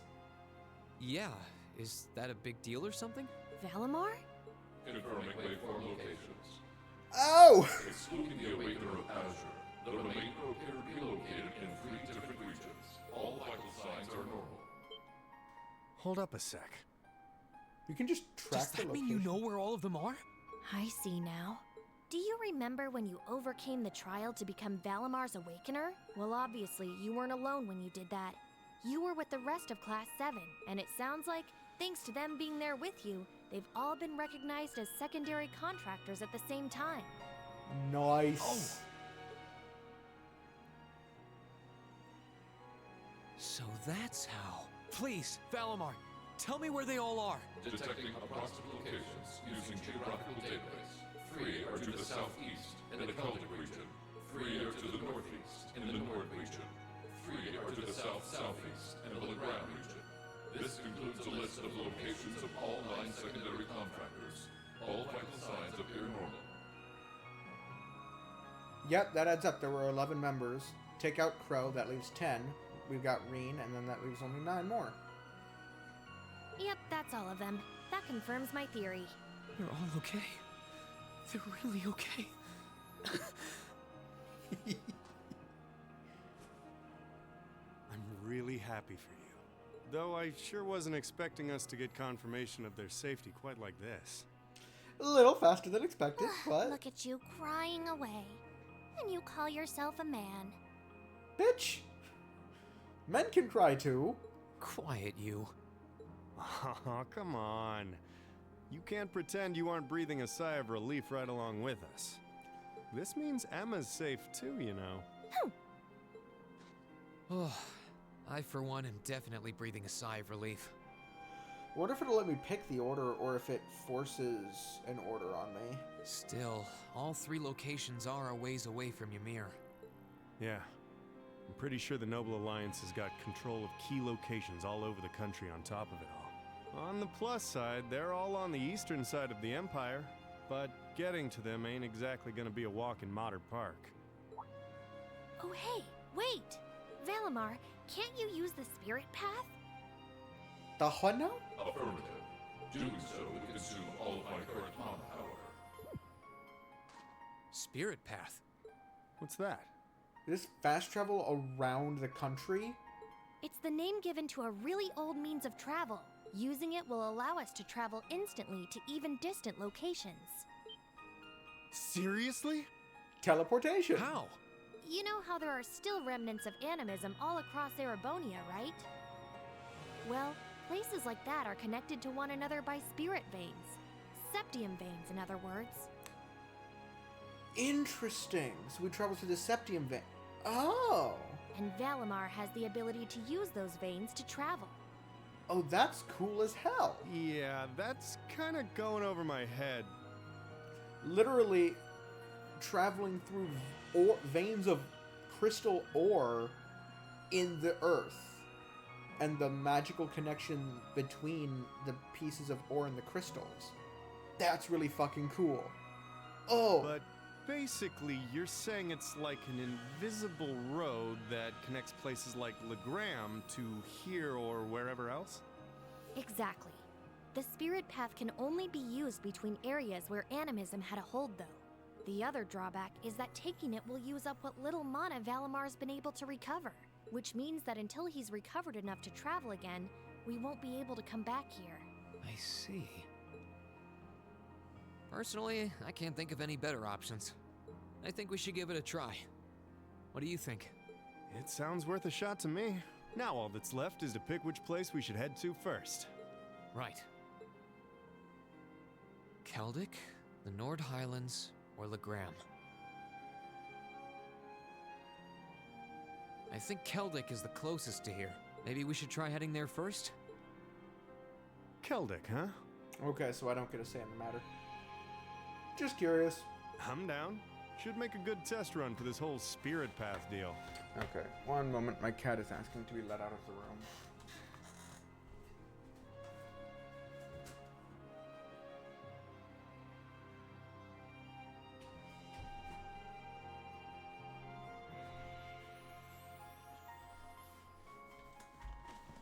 Yeah, is that a big deal or something? Valimar? Confirming waveform locations. Oh! Excluding the Awakener of Azure, the remainder appear to be located in 3 different regions. All vital signs are normal. Hold up a sec. You can just track Does that mean you know where all of them are? I see now. Do you remember when you overcame the trial to become Valimar's Awakener? Well, obviously, you weren't alone when you did that. You were with the rest of Class 7, and it sounds like, thanks to them being there with you, they've all been recognized as secondary contractors at the same time. Nice. Oh. So that's how. Please, Valimar, tell me where they all are. Detecting approximate locations using geographical database. 3 are to the southeast in the Celtic region. 3 are to the northeast in the Nord region. 3 are to the south-southeast in the Legrand region. This includes a list of locations of all 9 secondary contractors. All vital signs appear normal. Yep, that adds up. There were 11 members. Take out Crow, that leaves 10. We've got Reen, and then that leaves only 9 more. Yep, that's all of them. That confirms my theory. They're all okay. They're really okay. I'm really happy for you. Though I sure wasn't expecting us to get confirmation of their safety quite like this. A little faster than expected, but... Look at you crying away. And you call yourself a man. Bitch! Men can cry too. Quiet, you. Oh, come on. You can't pretend you aren't breathing a sigh of relief right along with us. This means Emma's safe too, you know. Oh, I for one am definitely breathing a sigh of relief. What if it'll let me pick the order, or if it forces an order on me? Still, all 3 locations are a ways away from Ymir. Yeah. I'm pretty sure the Noble Alliance has got control of key locations all over the country on top of it all. On the plus side, they're all on the eastern side of the Empire, but getting to them ain't exactly gonna be a walk in Modder Park. Oh hey, wait! Valimar, can't you use the spirit path? The what now? Affirmative. Doing so would consume all of my current mana power. Spirit path? What's that? This fast travel around the country? It's the name given to a really old means of travel. Using it will allow us to travel instantly to even distant locations. Seriously? Teleportation. How? You know how there are still remnants of animism all across Erebonia, right? Well, places like that are connected to one another by spirit veins. Septium veins, in other words. Interesting. So we travel through the Septium vein. Oh. And Valimar has the ability to use those veins to travel. Oh, that's cool as hell. Yeah, that's kind of going over my head. Literally traveling through veins of crystal ore in the earth. And the magical connection between the pieces of ore and the crystals. That's really fucking cool. Oh. But basically, you're saying it's like an invisible road that connects places like Legram to here or wherever else? Exactly. The spirit path can only be used between areas where animism had a hold, though. The other drawback is that taking it will use up what little mana Valamar's been able to recover, which means that until he's recovered enough to travel again, we won't be able to come back here. I see. Personally, I can't think of any better options. I think we should give it a try. What do you think? It sounds worth a shot to me. Now all that's left is to pick which place we should head to first. Right. Keldic, the Nord Highlands, or Legram. I think Keldic is the closest to here. Maybe we should try heading there first? Keldic, huh? Okay, so I don't get a say in the matter. Just curious. I'm down. Should make a good test run for this whole spirit path deal. Okay, one moment. My cat is asking to be let out of the room.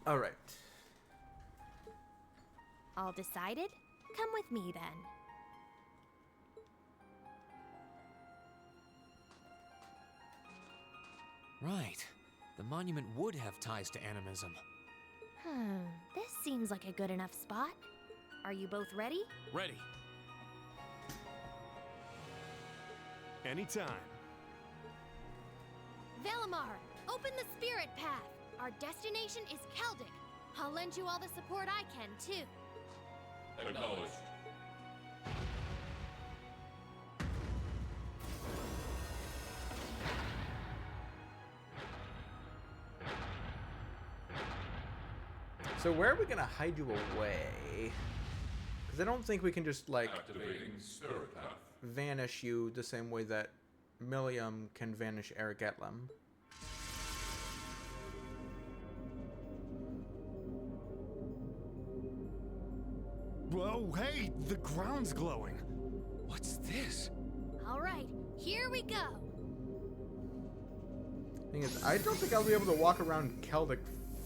All right. All decided? Come with me then. Right. The monument would have ties to animism. This seems like a good enough spot. Are you both ready? Ready. Anytime. Valimar, open the spirit path. Our destination is Keldic. I'll lend you all the support I can, too. Acknowledged. So where are we gonna hide you away? Because I don't think we can just like Activating spirit path. vanish you the same way that Millium can vanish Eric Etlem. Whoa, hey, the ground's glowing. What's this? All right, here we go. Thing is, I don't think I'll be able to walk around Keldic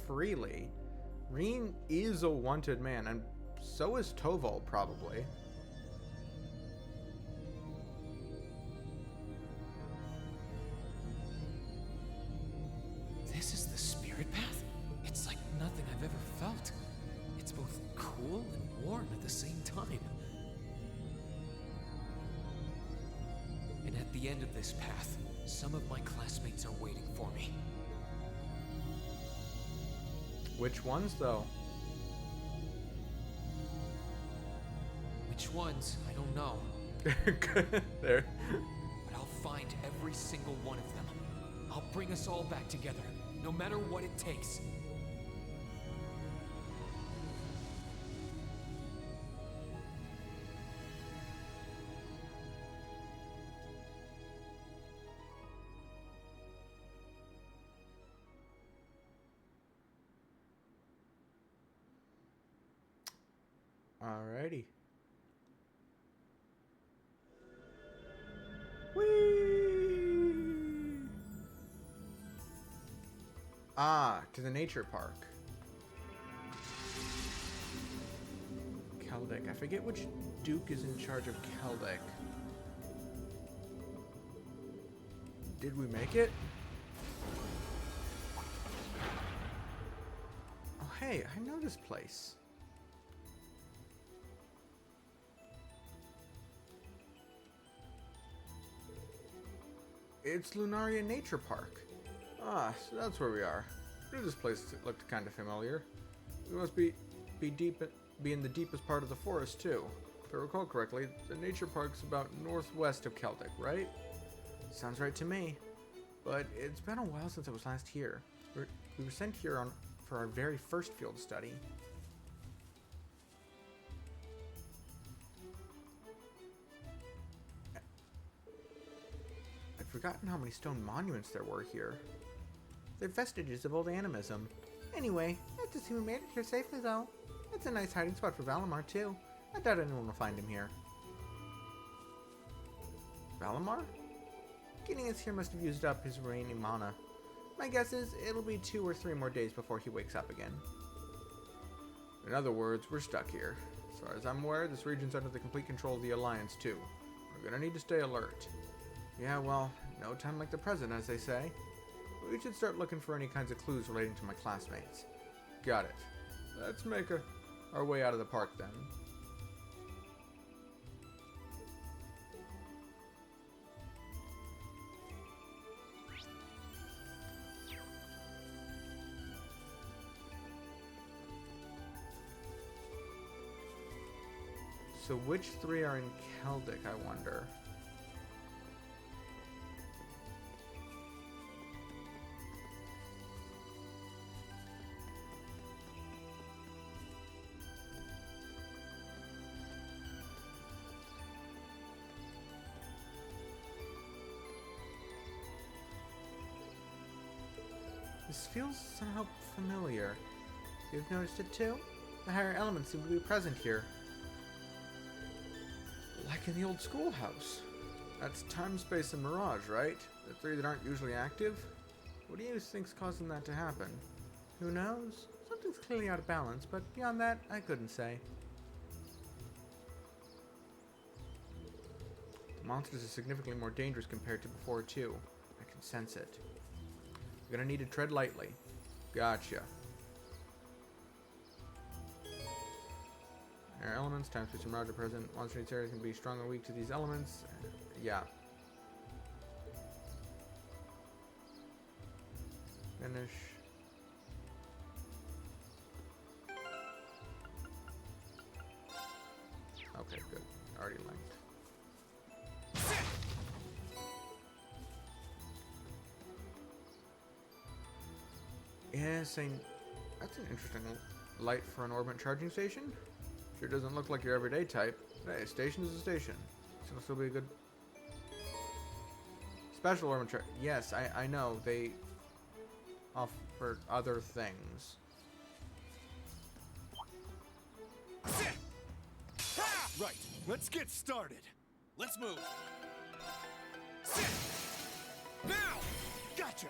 freely. Reen is a wanted man, and so is Tovald, probably. This is the spirit path? It's like nothing I've ever felt. It's both cool and warm at the same time. And at the end of this path, some of my classmates are waiting for me. Which ones, though? Which ones? I don't know. There. But I'll find every single one of them. I'll bring us all back together, no matter what it takes. Alrighty. Whee! Ah, to the nature park. Keldic. I forget which Duke is in charge of Keldic. Did we make it? Oh, hey, I know this place. It's Lunaria Nature Park. Ah, so that's where we are. This place looked kind of familiar. We must be in the deepest part of the forest too. If I recall correctly, the nature park's about northwest of Keldic, right? Sounds right to me. But it's been a while since I was last here. We were sent here for our very first field study. I'd forgotten how many stone monuments there were here. They're vestiges of old animism. Anyway, nice to see we made it here safely, though. It's a nice hiding spot for Valimar, too. I doubt anyone will find him here. Valimar? Getting us here must have used up his remaining mana. My guess is it'll be 2 or 3 more days before he wakes up again. In other words, we're stuck here. As far as I'm aware, this region's under the complete control of the Alliance, too. We're gonna need to stay alert. Yeah, well, no time like the present, as they say. We should start looking for any kinds of clues relating to my classmates. Got it. Let's make our way out of the park, then. So which 3 are in Celtic, I wonder? This feels somehow familiar. You've noticed it too? The higher elements seem to be present here. Like in the old schoolhouse. That's time, space, and mirage, right? The 3 that aren't usually active? What do you think's causing that to happen? Who knows? Something's clearly out of balance, but beyond that, I couldn't say. The monsters are significantly more dangerous compared to before, too. I can sense it. We're gonna need to tread lightly. Gotcha. Air elements, time, space, and mirage are present. Monster in these areas can be strong or weak to these elements. Yeah. Finish. Okay, good. Already linked. Yeah, saying that's an interesting light for an orbit charging station. Sure doesn't look like your everyday type. Hey, a station is a station. So this will be a good special orbit charge. Yes, I know they offer other things. Right, let's get started. Let's move. Now! Gotcha!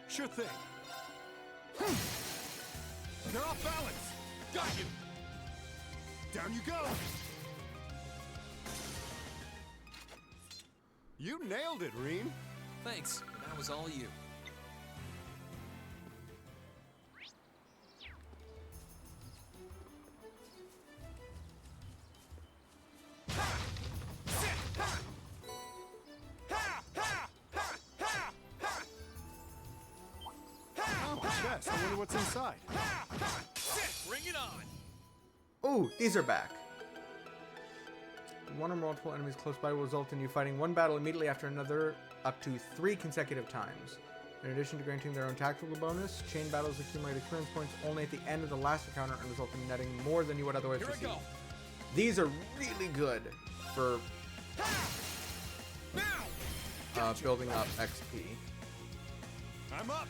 Sure thing. They're off balance. Got you. Down you go. You nailed it, Reem. Thanks. That was all you. Yes, I wonder what's inside. Bring it on. Ooh, these are back. One or multiple enemies close by will result in you fighting one battle immediately after another up to 3 consecutive times. In addition to granting their own tactical bonus, chain battles accumulate experience points only at the end of the last encounter and result in netting more than you would otherwise receive. These are really good for building up XP. I'm up.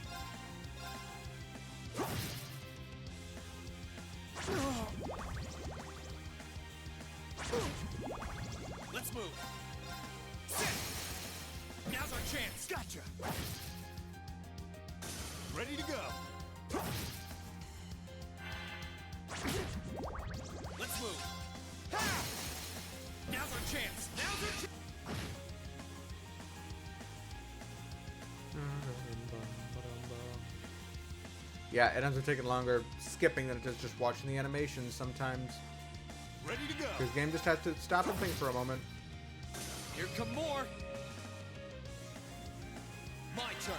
Let's move. Now's our chance. Gotcha. Ready to go. Let's move. Now's our chance. Now's our chance. Yeah, it ends up taking longer skipping than it does just watching the animations sometimes. Ready to go. Because the game just has to stop and think for a moment. Here come more. My turn.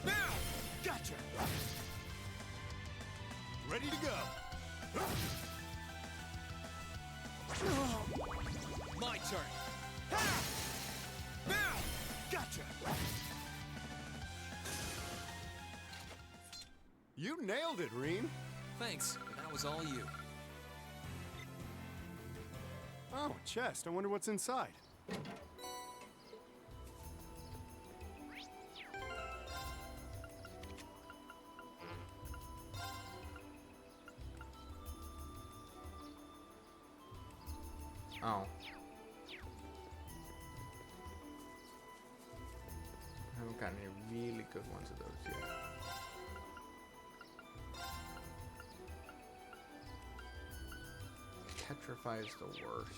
Now! Gotcha. Ready to go. My turn. Now! Gotcha. You nailed it, Reem. Thanks. That was all you. Oh, a chest. I wonder what's inside. Oh. I haven't gotten any really good ones of those yet. Petrify is the worst.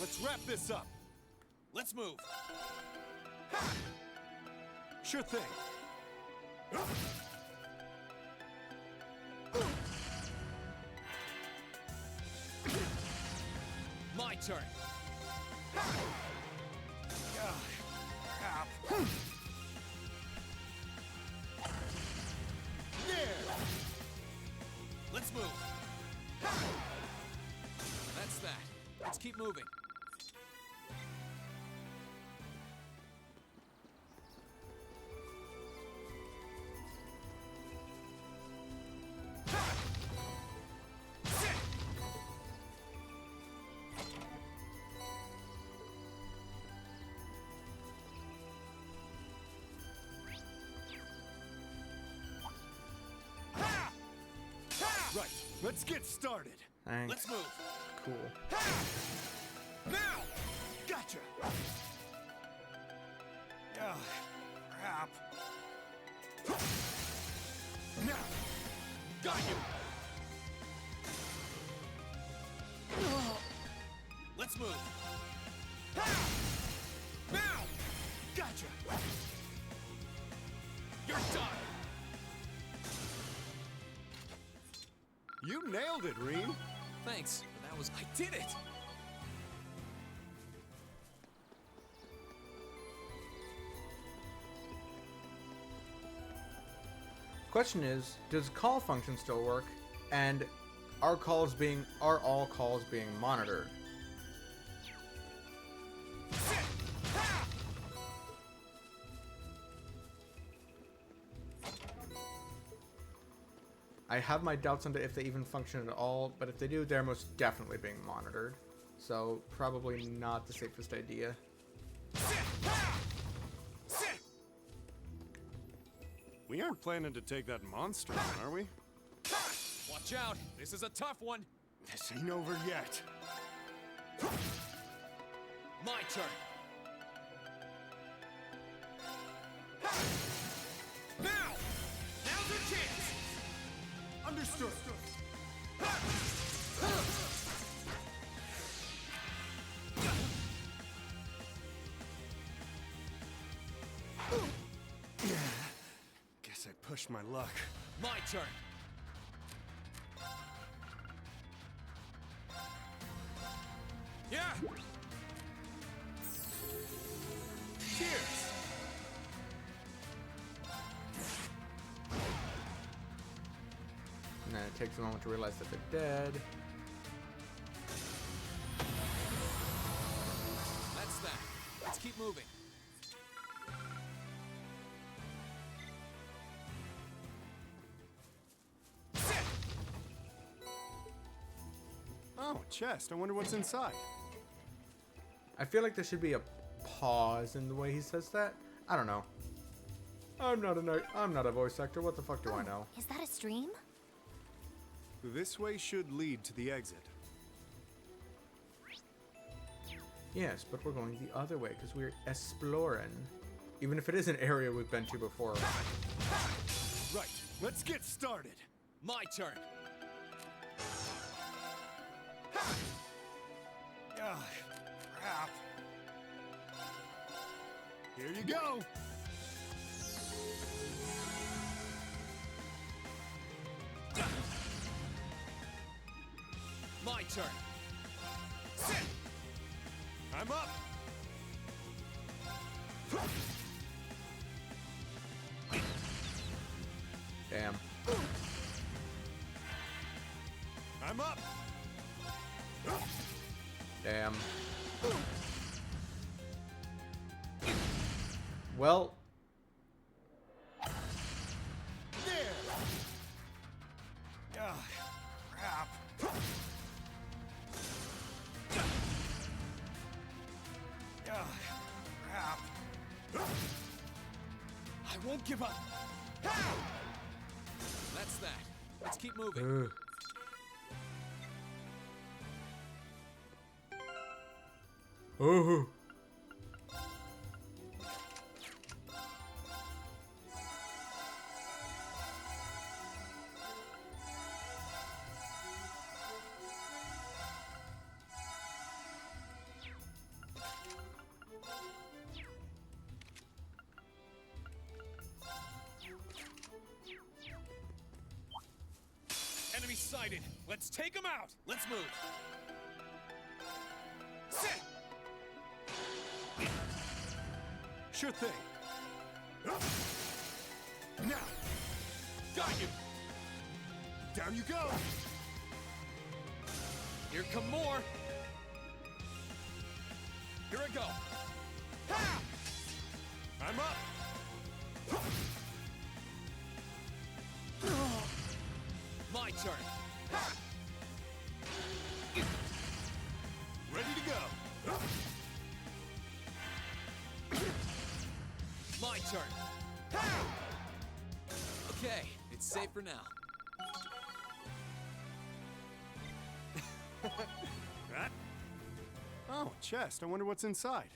Let's wrap this up. Let's move. Sure thing. My turn. Let's move. That's that. Let's keep moving. Right, let's get started. Thanks. Let's move. Cool. Now! Gotcha! Oh, crap. Now! Got you! Let's move. Now! Gotcha! You're done! You nailed it, Reem. Thanks, but that was... I did it! Question is, does call function still work? And are all calls being monitored? I have my doubts on if they even function at all, but if they do, they're most definitely being monitored. So, probably not the safest idea. We aren't planning to take that monster on, are we? Watch out! This is a tough one! This ain't over yet. My turn! Now! Now's your chance! Understood. Guess I pushed my luck. My turn! Yeah! Cheers! And then it takes a moment to realize that they're dead. That's that. Let's keep moving. Oh, a chest. I wonder what's inside. I feel like there should be a pause in the way he says that. I don't know. I'm not a voice actor. What the fuck do I know? Is that a stream? This way should lead to the exit. Yes, but we're going the other way because we're exploring. Even if it is an area we've been to before. Right, let's get started. My turn. Ah, crap. Here you go. My turn. Sit. I'm up. Damn. I'm up. Damn. Well. There. Ah, crap. Ah, crap. won't give up. That's that. Let's keep moving. Oh. Enemy sighted. Let's take him out. Let's move. Sit. Sure thing. Now. Got you. Down you go. Here come more. Here I go. Ha! I'm up. My turn. Ha! Ready to go. My turn. Ha! Okay, it's safe for now. Oh, chest. I wonder what's inside.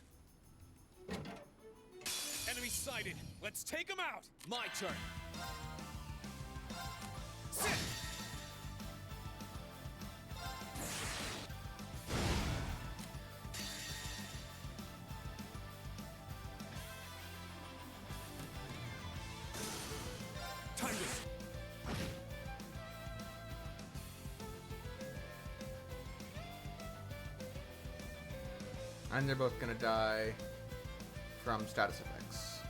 Enemy sighted. Let's take him out. My turn. Sit. Time this. And they're both gonna die from status effects.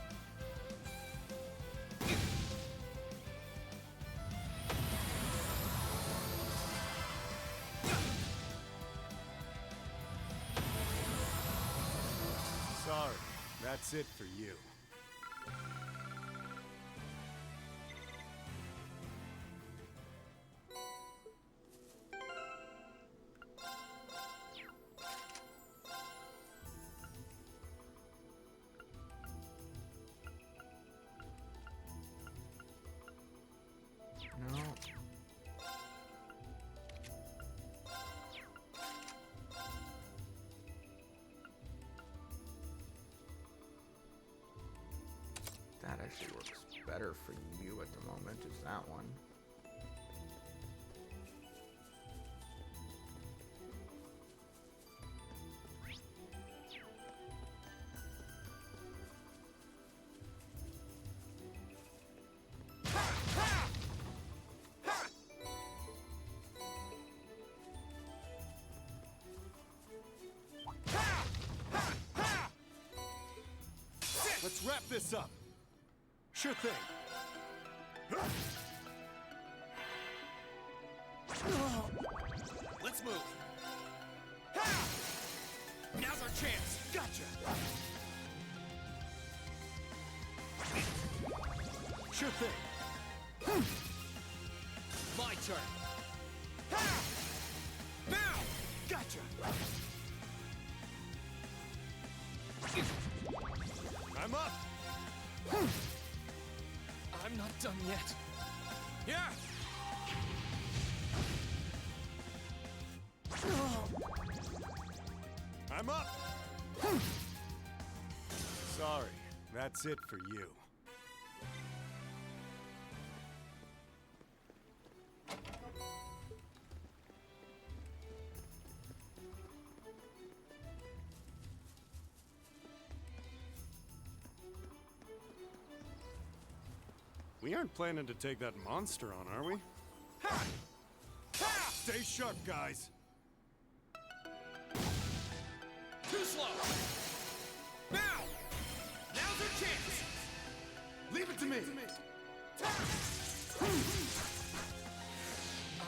Sorry, that's it for you. No. That actually works better for you at the moment, is that one. Let's wrap this up. Sure thing. Let's move. Now's our chance. Gotcha. Sure thing. My turn. Now. Gotcha. I'm up. I'm not done yet. Yeah. I'm up. Sorry, that's it for you. We aren't planning to take that monster on, are we? Ha! Ha! Stay sharp, guys. Too slow. Now. Now's our chance. Leave it to me.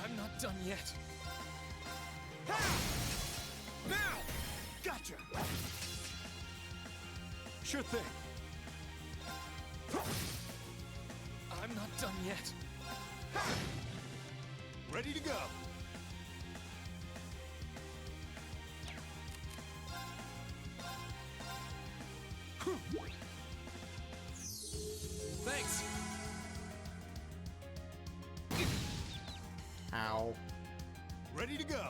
I'm not done yet. Ha! Now. Gotcha. Sure thing. I'm not done yet. Ready to go. Thanks. Ow. Ready to go.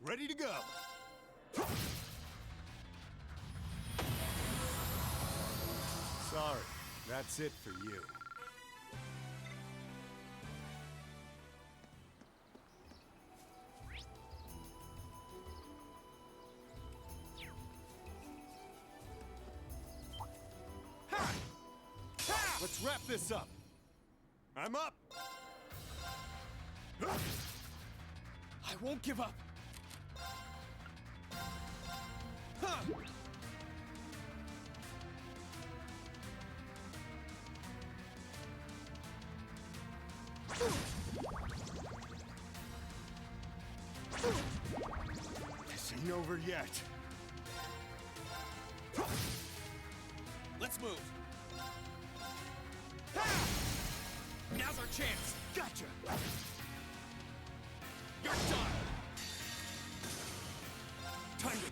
Ready to go. Sorry, that's it for you. Ha! Ha! Let's wrap this up. I'm up. I won't give up. Huh. This ain't over yet. Let's move. Now's our chance. Gotcha. You're done. Time to...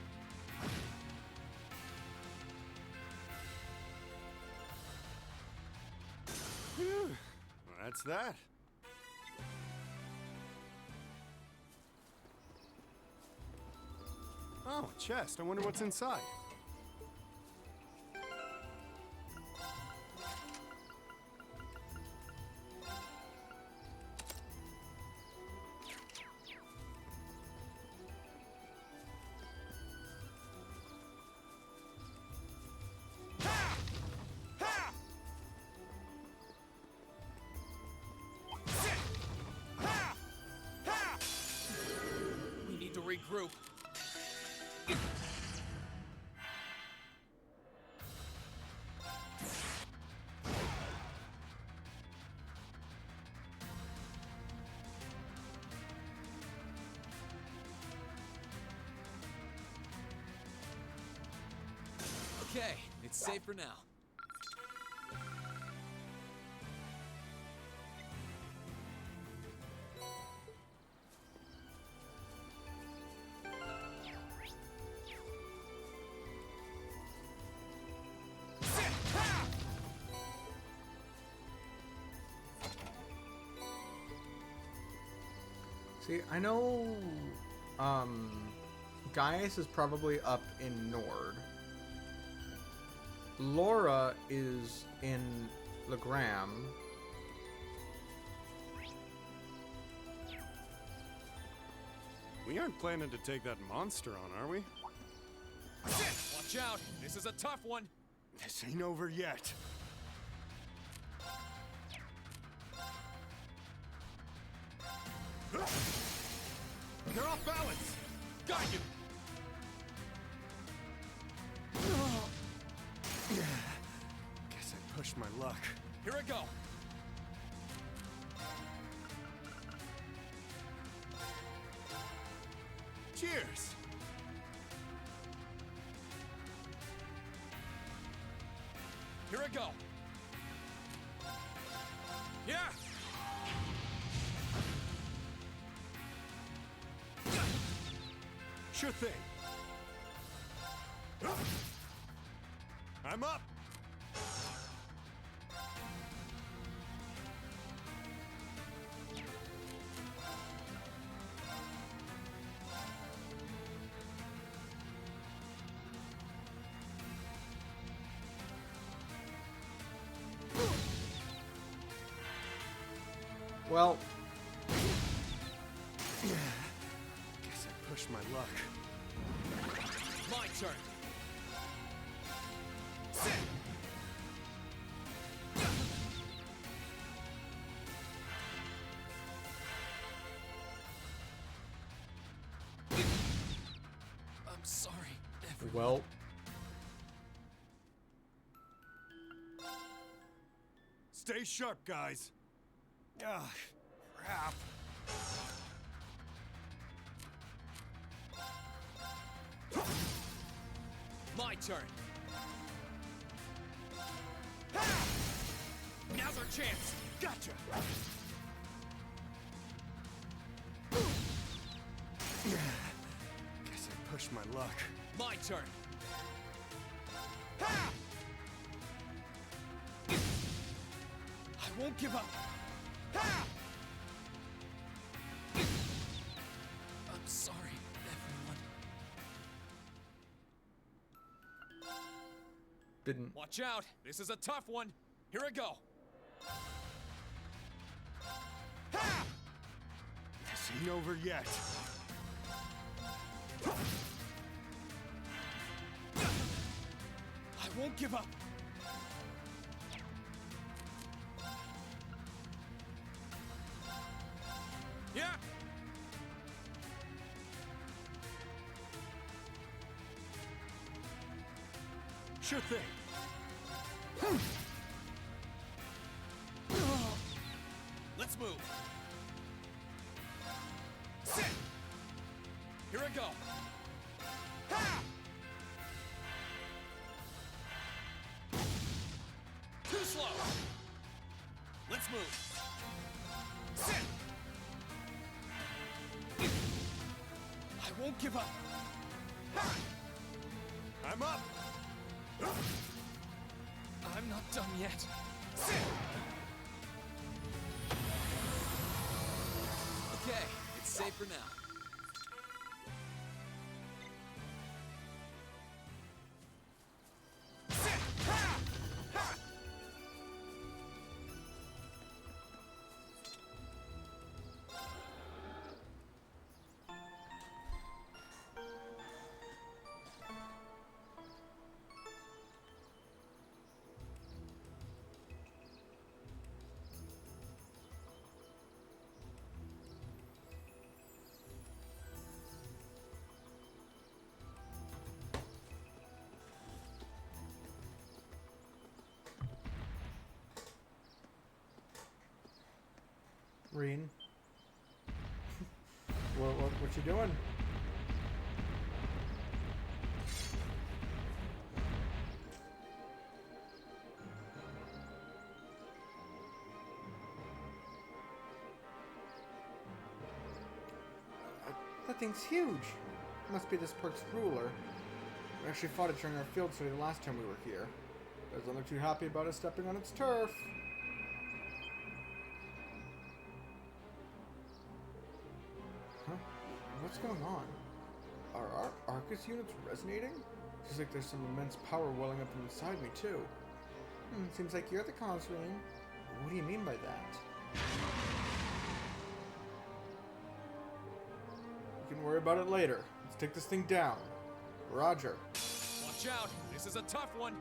Whew. Well, that's that. Oh, a chest. I wonder what's inside. We need to regroup. Okay, it's safe for now. See, I know Gaius is probably up in Nord. Laura is in Legram. We aren't planning to take that monster on, are we? Watch out! This is a tough one! This ain't over yet. They're off balance! Got you! Guess I pushed my luck. Here I go! Cheers! Here I go! Yeah! Sure thing. I'm up! Well, guess I pushed my luck. My turn! I'm sorry, everyone. well, Stay sharp, guys. Ugh, crap. My turn! Now's our chance! Gotcha! Guess I pushed my luck. My turn! I won't give up. I'm sorry, everyone. Didn't. Watch out! This is a tough one. Here I go. This ain't over yet. I won't give up. Yeah. Sure thing. Let's move. Sit. Here I go. Too slow. Let's move. Sit. I won't give up. I'm up. I'm not done yet. Sit. Okay, it's safe for now. Reen. What you doing? That thing's huge. Must be this park's ruler. We actually fought it during our field study the last time we were here. Doesn't look too happy about us stepping on its turf. Huh? What's going on? Are our Arcus units resonating? Seems like there's some immense power welling up inside me, too. Seems like you're the cause, Reen. What do you mean by that? We can worry about it later. Let's take this thing down. Roger. Watch out! This is a tough one!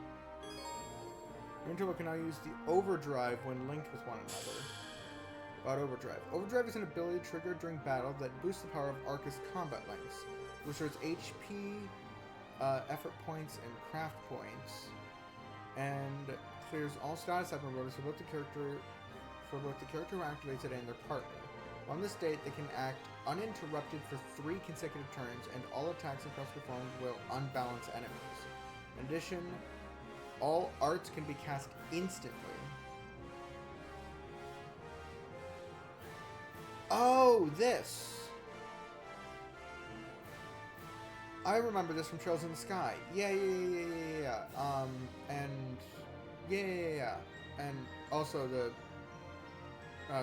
Your interval can now use the overdrive when linked with one another. About overdrive. Overdrive is an ability triggered during battle that boosts the power of Arcus combat links. Restores HP, effort points, and craft points. And clears all status abnormalities for both the character who activates it and their partner. On this date, they can act uninterrupted for 3 consecutive turns, and all attacks and spells performed will unbalance enemies. In addition, all arts can be cast instantly. Oh, this! I remember this from Trails in the Sky. Yeah. And also the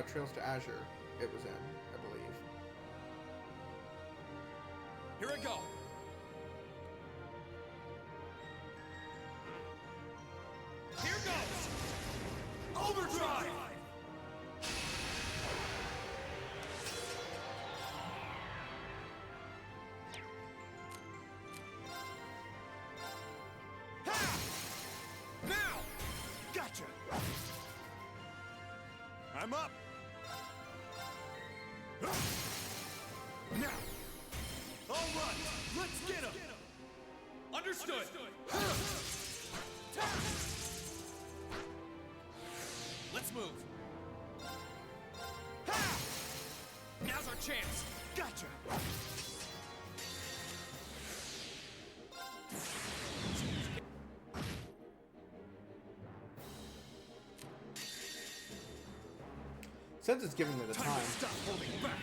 Trails to Azure it was in, I believe. Here I go! Here goes! Overdrive! Now! Gotcha! I'm up! Now! All right, let's get him! Understood! Let's move. Now's our chance. Gotcha! Since it's giving me the time, Stop holding back!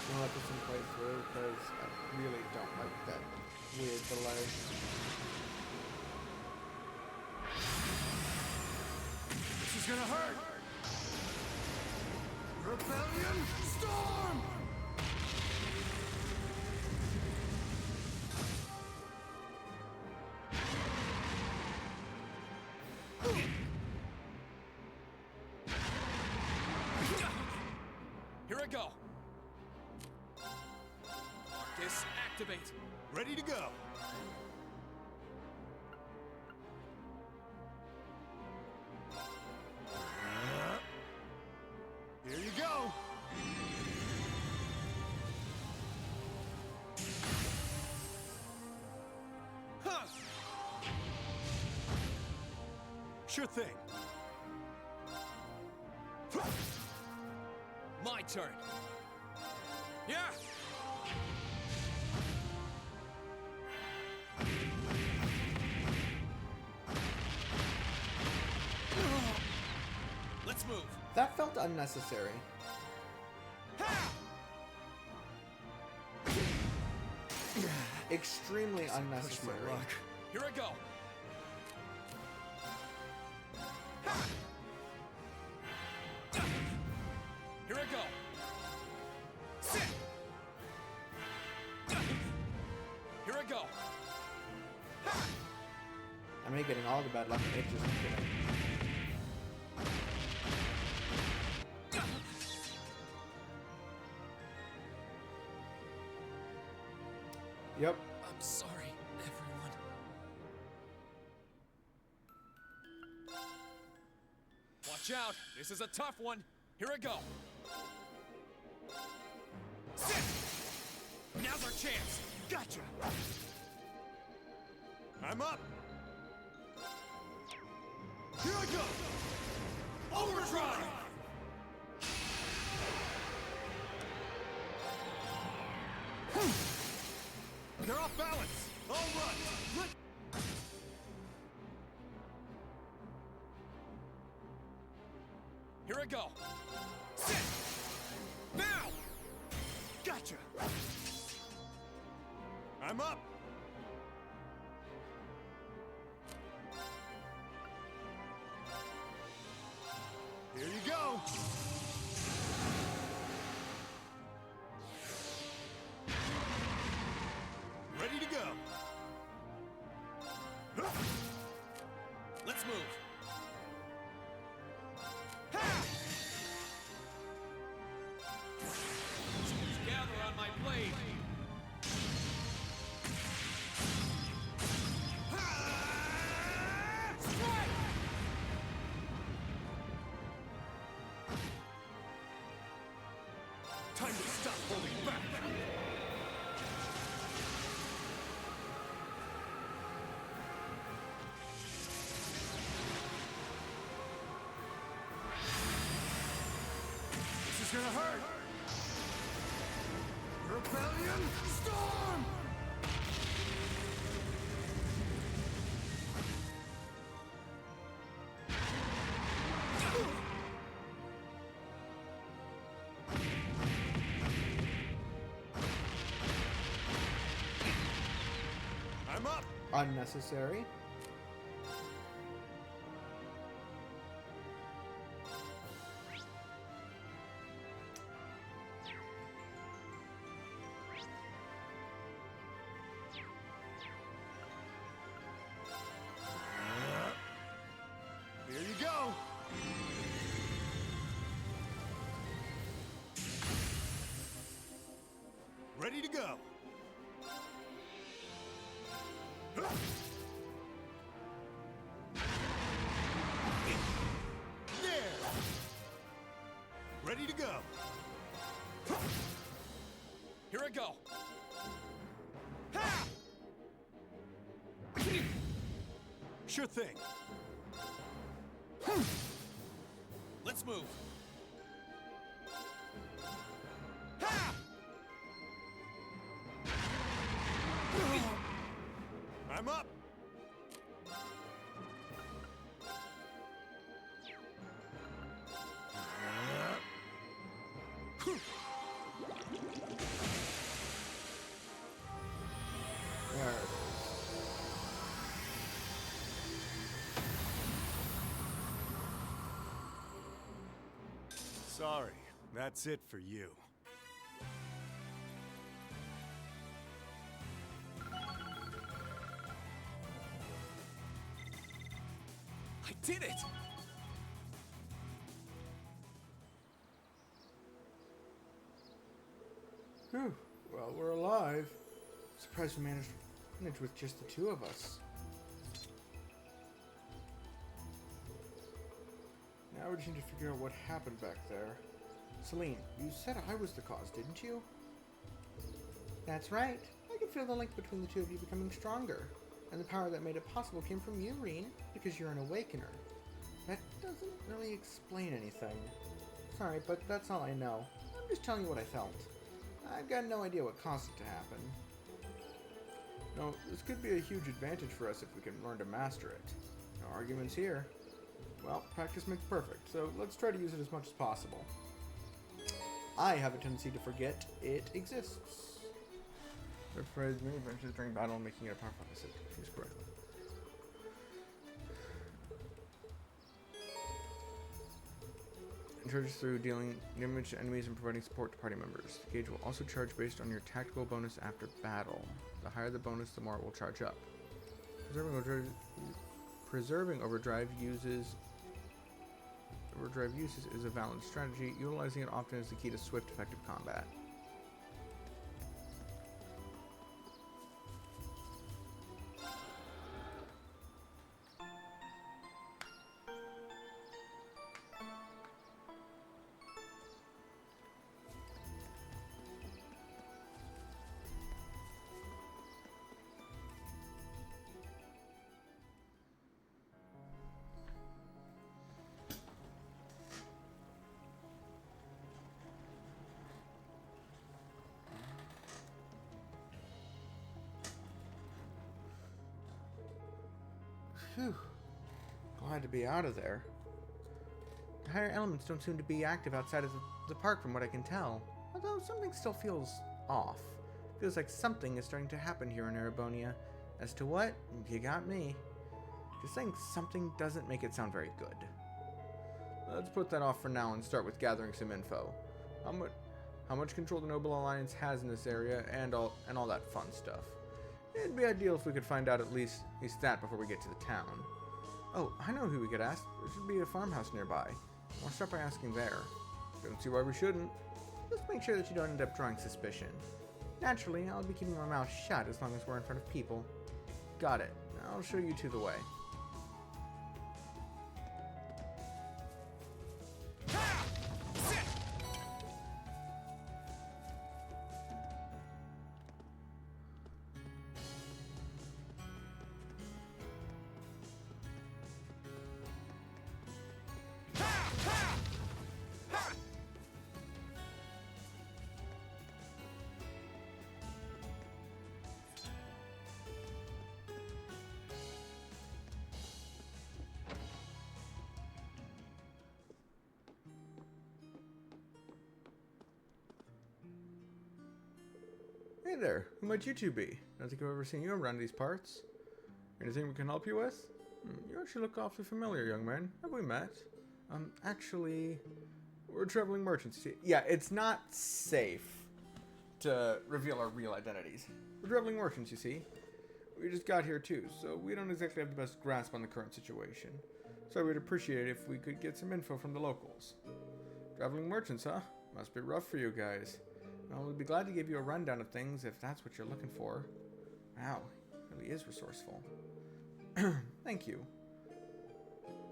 I'm gonna let this one play through because I really don't like that weird delay. This is gonna hurt! Rebellion Storm! Here I go. Marcus, activate. Ready to go. Here you go. Huh. Sure thing. My turn. Yeah. Let's move. That felt unnecessary. Extremely unnecessary. Here I go. Here I go. Sit. Here I go. I'm getting all the bad luck. It just kidding. Yep. I'm sorry, everyone. Watch out. This is a tough one. Here I go. Sit. Now's our chance. Gotcha. I'm up. Here I go. Overdrive. They're off balance. All right. Here I go. Sit. Now. Gotcha. I'm up. Here you go. Ready to go. Let's move. Gather on my blade. Strike! Time to stop holding back. This is gonna hurt. Rebellion Storm! I'm up. Unnecessary. Here you go. Ready to go. There. Ready to go. Here I go. Sure thing. Let's move. I'm up. There. Sorry, that's it for you. I did it! Whew. Well, we're alive. Surprised we managed with just the two of us. Now we just need to figure out what happened back there. Celine, you said I was the cause, didn't you? That's right. I can feel the link between the two of you becoming stronger. And the power that made it possible came from you, Reen, because you're an awakener. That doesn't really explain anything. Sorry, but that's all I know. I'm just telling you what I felt. I've got no idea what caused it to happen. No, this could be a huge advantage for us if we can learn to master it. No arguments here. Well, practice makes perfect, so let's try to use it as much as possible. I have a tendency to forget it exists. Surprise me adventures during battle and making it a powerful opposite. Use correctly. It charges through dealing damage to enemies and providing support to party members. The gauge will also charge based on your tactical bonus after battle. The higher the bonus, the more it will charge up. Preserving overdrive uses is a valid strategy. Utilizing it often is the key to swift, effective combat. Phew. Glad to be out of there. The higher elements don't seem to be active outside of the park from what I can tell. Although something still feels off. Feels like something is starting to happen here in Erebonia. As to what? You got me. Just saying something doesn't make it sound very good. Let's put that off for now and start with gathering some info. How much control the Noble Alliance has in this area and all that fun stuff. It'd be ideal if we could find out at least that before we get to the town. Oh, I know who we could ask. There should be a farmhouse nearby. I'll start by asking there. Don't see why we shouldn't. Just make sure that you don't end up drawing suspicion. Naturally, I'll be keeping my mouth shut as long as we're in front of people. Got it. I'll show you to the way. Hey there, who might you two be? I don't think I've ever seen you around these parts. Anything we can help you with? You actually look awfully familiar, young man. Have we met? Actually, we're traveling merchants. Yeah, it's not safe to reveal our real identities. We're traveling merchants, you see. We just got here too, so we don't exactly have the best grasp on the current situation. So we'd appreciate it if we could get some info from the locals. Traveling merchants, huh? Must be rough for you guys. Well, we'd be glad to give you a rundown of things if that's what you're looking for. Wow, really is resourceful. Thank you.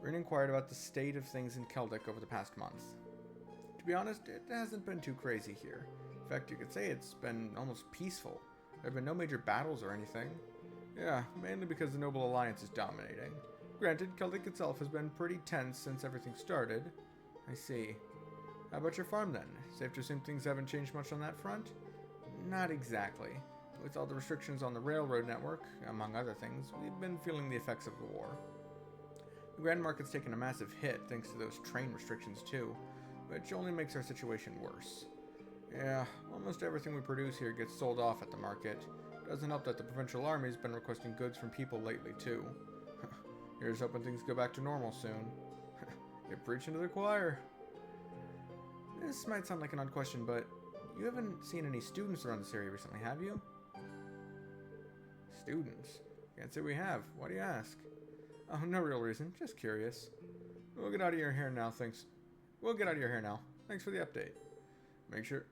Rin inquired about the state of things in Keldic over the past month. To be honest, it hasn't been too crazy here. In fact, you could say it's been almost peaceful. There have been no major battles or anything. Yeah, mainly because the Noble Alliance is dominating. Granted, Keldic itself has been pretty tense since everything started. I see. How about your farm then? Safe to assume things haven't changed much on that front? Not exactly. With all the restrictions on the railroad network, among other things, we've been feeling the effects of the war. The Grand Market's taken a massive hit thanks to those train restrictions too, which only makes our situation worse. Yeah, almost everything we produce here gets sold off at the market. Doesn't help that the provincial army's been requesting goods from people lately too. Here's hoping things go back to normal soon. You're preaching to the choir. This might sound like an odd question, but you haven't seen any students around this area recently, have you? Students? Can't say we have. Why do you ask? Oh, no real reason. Just curious. We'll get out of your hair now, thanks. We'll get out of your hair now. Thanks for the update. Make sure...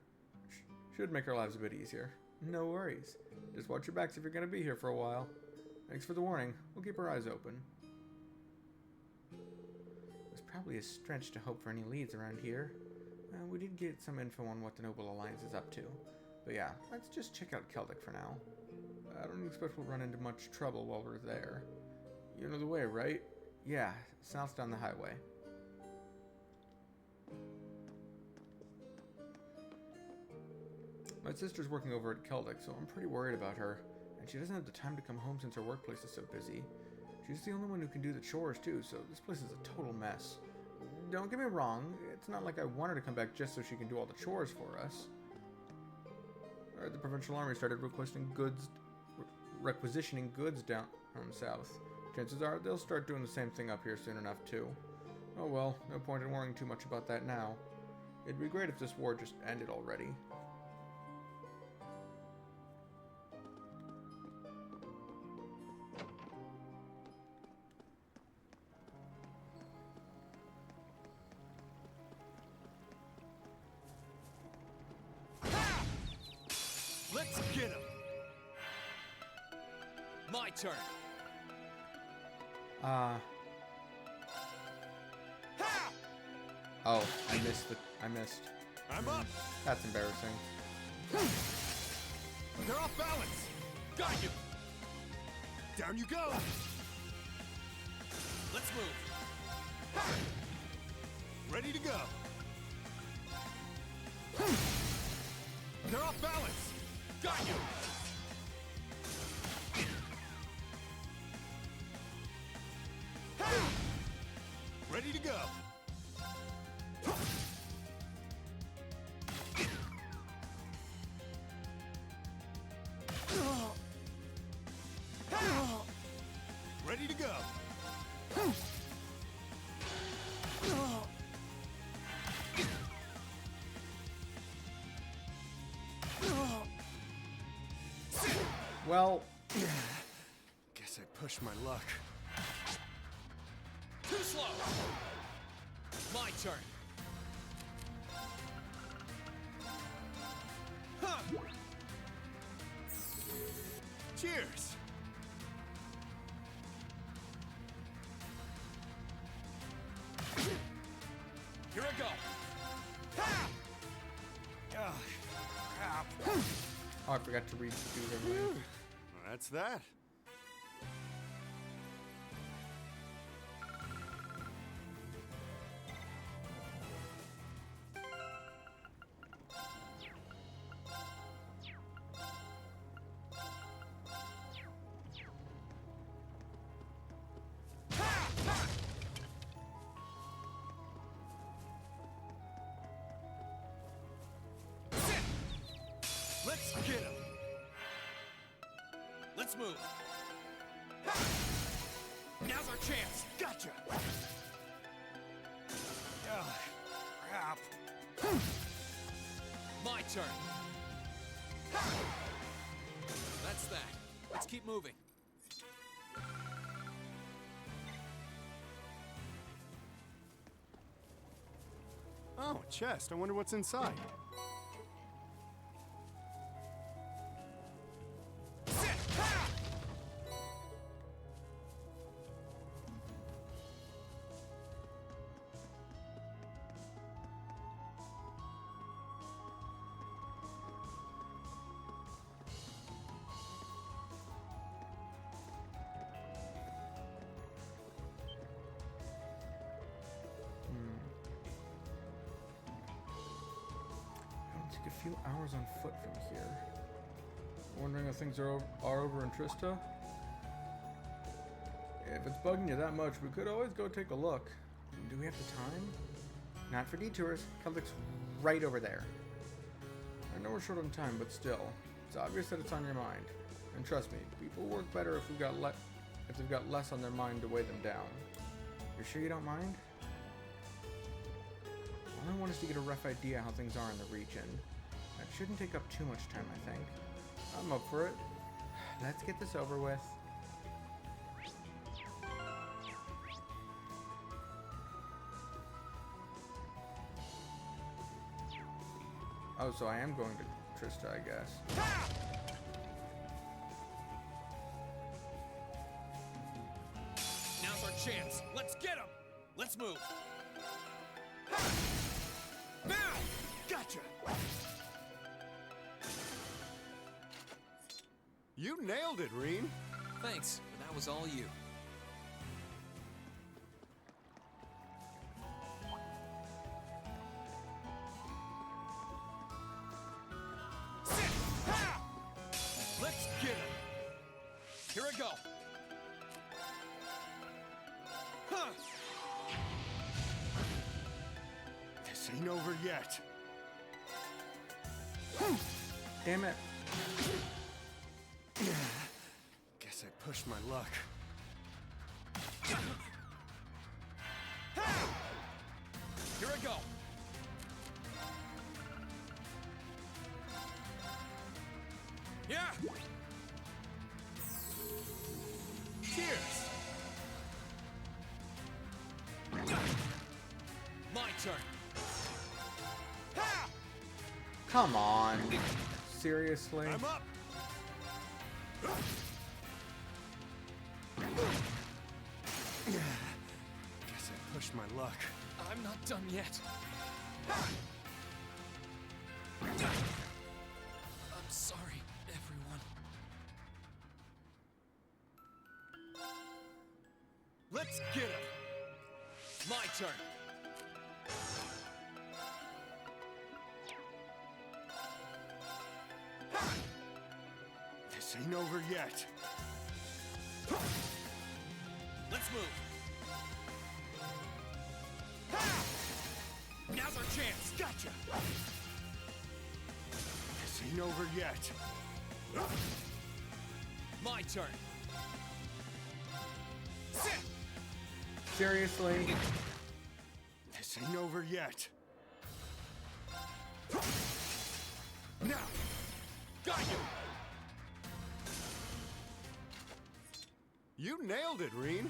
Should make our lives a bit easier. No worries. Just watch your backs if you're going to be here for a while. Thanks for the warning. We'll keep our eyes open. It's probably a stretch to hope for any leads around here. We did get some info on what the Noble Alliance is up to. But yeah, let's just check out Celtic for now. I don't expect we'll run into much trouble while we're there. You know the way, right? Yeah, south down the highway. My sister's working over at Celtic, so I'm pretty worried about her. And she doesn't have the time to come home since her workplace is so busy. She's the only one who can do the chores too, so this place is a total mess. Don't get me wrong, it's not like I want her to come back just so she can do all the chores for us. The Provincial Army started requisitioning goods down south. Chances are they'll start doing the same thing up here soon enough too. Oh well, no point in worrying too much about that now. It'd be great if this war just ended already. Let's get him! My turn! Oh, I missed. I'm up! That's embarrassing. They're off balance! Got you! Down you go! Let's move! Ready to go! They're off balance! Got you! Ready to go! Ready to go! Well, guess I pushed my luck. Too slow! My turn! Huh. Cheers! Here I go! Ha! Crap. Oh, I forgot to read everything. That's that. Let's get him! Let's move! Now's our chance! Gotcha! Crap! My turn! That's that. Let's keep moving. Oh, a chest. I wonder what's inside. A few hours on foot from here. Wondering if things are over in Trista? If it's bugging you that much, we could always go take a look. Do we have the time? Not for detours. Celtic's right over there. I know we're short on time, but still, it's obvious that it's on your mind. And trust me, people work better if they've got less on their mind to weigh them down. You sure you don't mind? All I want just to get a rough idea how things are in the region. That shouldn't take up too much time, I think. I'm up for it. Let's get this over with. Oh, so I am going to Trista, I guess. Now's our chance. Let's get him. Let's move. Now! Gotcha! You nailed it, Reen. Thanks, but that was all you. Let's get him! Here I go! Huh. This ain't over yet. Damn it. Guess I pushed my luck. Here I go! Yeah! Cheers! My turn! Come on. Seriously? I'm up! Guess I pushed my luck. I'm not done yet. I'm sorry, everyone. Let's get him! My turn! This ain't over yet. Let's move! Now's our chance! Gotcha! This ain't over yet. My turn! Sit! Seriously? This ain't over yet. Now! Got you! You nailed it, Reen.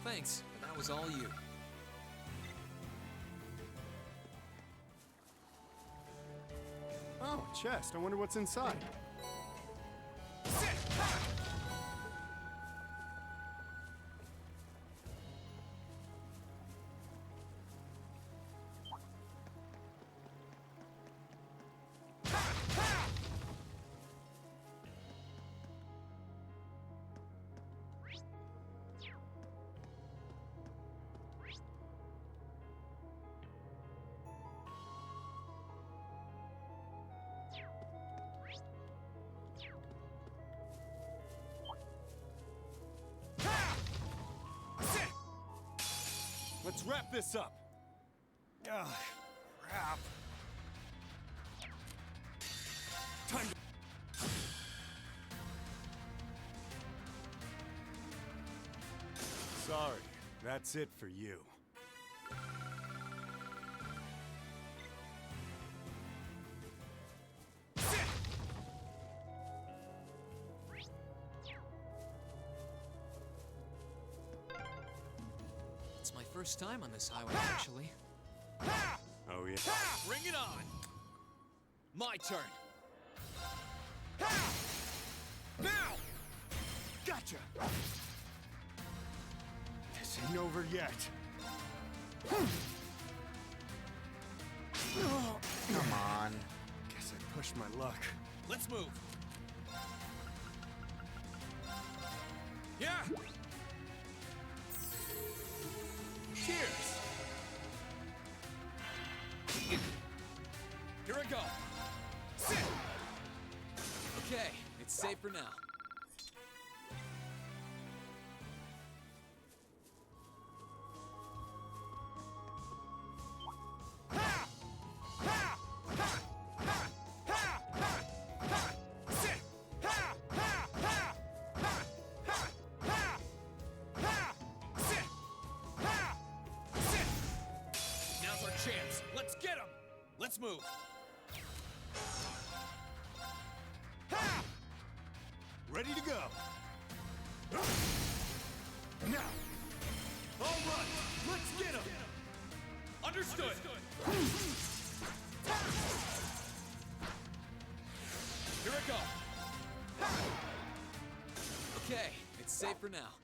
Thanks, but that was all you. Oh, chest. I wonder what's inside. Sit! Ha! Let's wrap this up. Ugh, crap. Time to... Sorry, that's it for you. It's my first time on this highway, actually. Oh, yeah? Bring it on! My turn! Now! Gotcha! This ain't over yet. Come on. Guess I pushed my luck. Let's move! Yeah! Cheers! Here I go! Sit! Okay, it's safe for now. Now's our chance. Let's get him! Let's move. Ha! Ready to go. Now. All right, let's get him. Understood. Here I go. Okay, it's safe for now.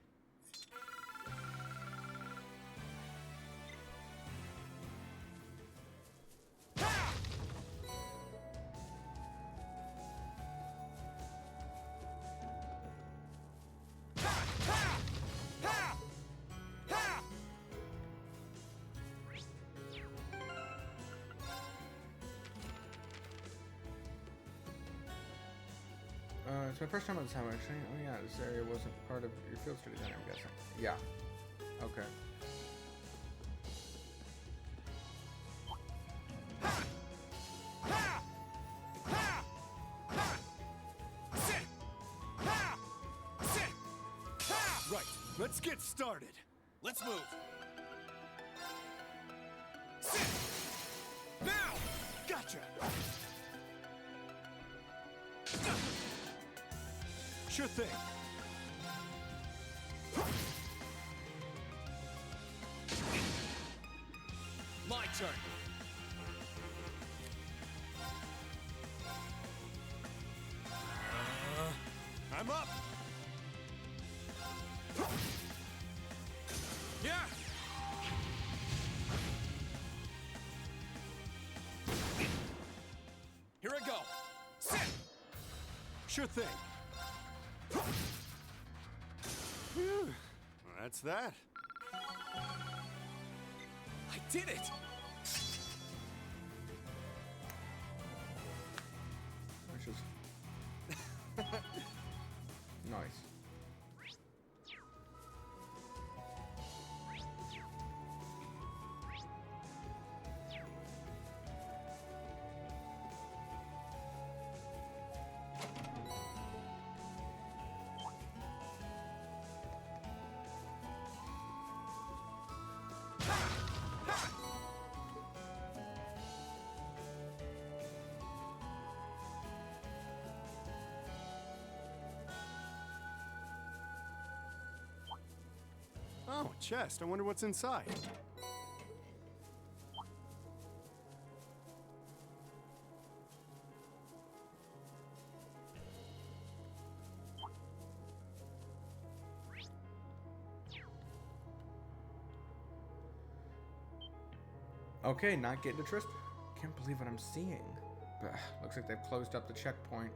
It's my first time on this highway, actually. Oh yeah, this area wasn't part of your field studies, I'm guessing. Yeah. Okay. Right, let's get started. Let's move. Sit! Now! Gotcha! Sure thing. My turn. I'm up. Yeah. Here I go. Sit! Sure thing. Phew. That's that. I did it! Which is nice. Oh, a chest. I wonder what's inside. Okay, not getting to Trist. Can't believe what I'm seeing. But looks like they've closed up the checkpoint.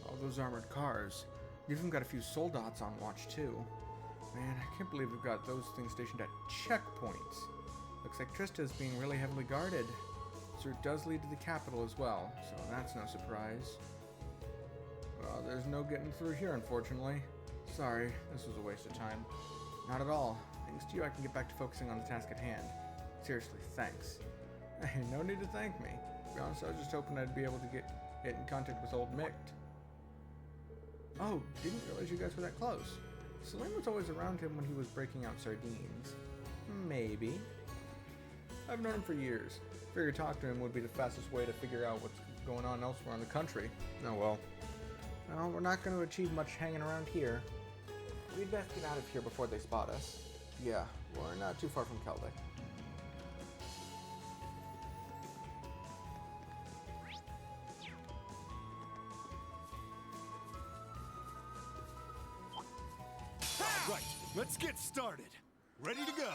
All those armored cars. You've even got a few soldats on watch too. Man, I can't believe we've got those things stationed at checkpoints. Looks like Trista is being really heavily guarded. So it does lead to the capital as well, so that's no surprise. Well, there's no getting through here, unfortunately. Sorry, this was a waste of time. Not at all. Thanks to you, I can get back to focusing on the task at hand. Seriously, thanks. Hey, no need to thank me. To be honest, I was just hoping I'd be able to get in contact with old Mick. Oh, didn't realize you guys were that close. Salim was always around him when he was breaking out sardines. Maybe. I've known him for years. Figured talk to him would be the fastest way to figure out what's going on elsewhere in the country. Oh well. Well, we're not going to achieve much hanging around here. We'd best get out of here before they spot us. Yeah, we're not too far from Keldic. Right, let's get started. Ready to go.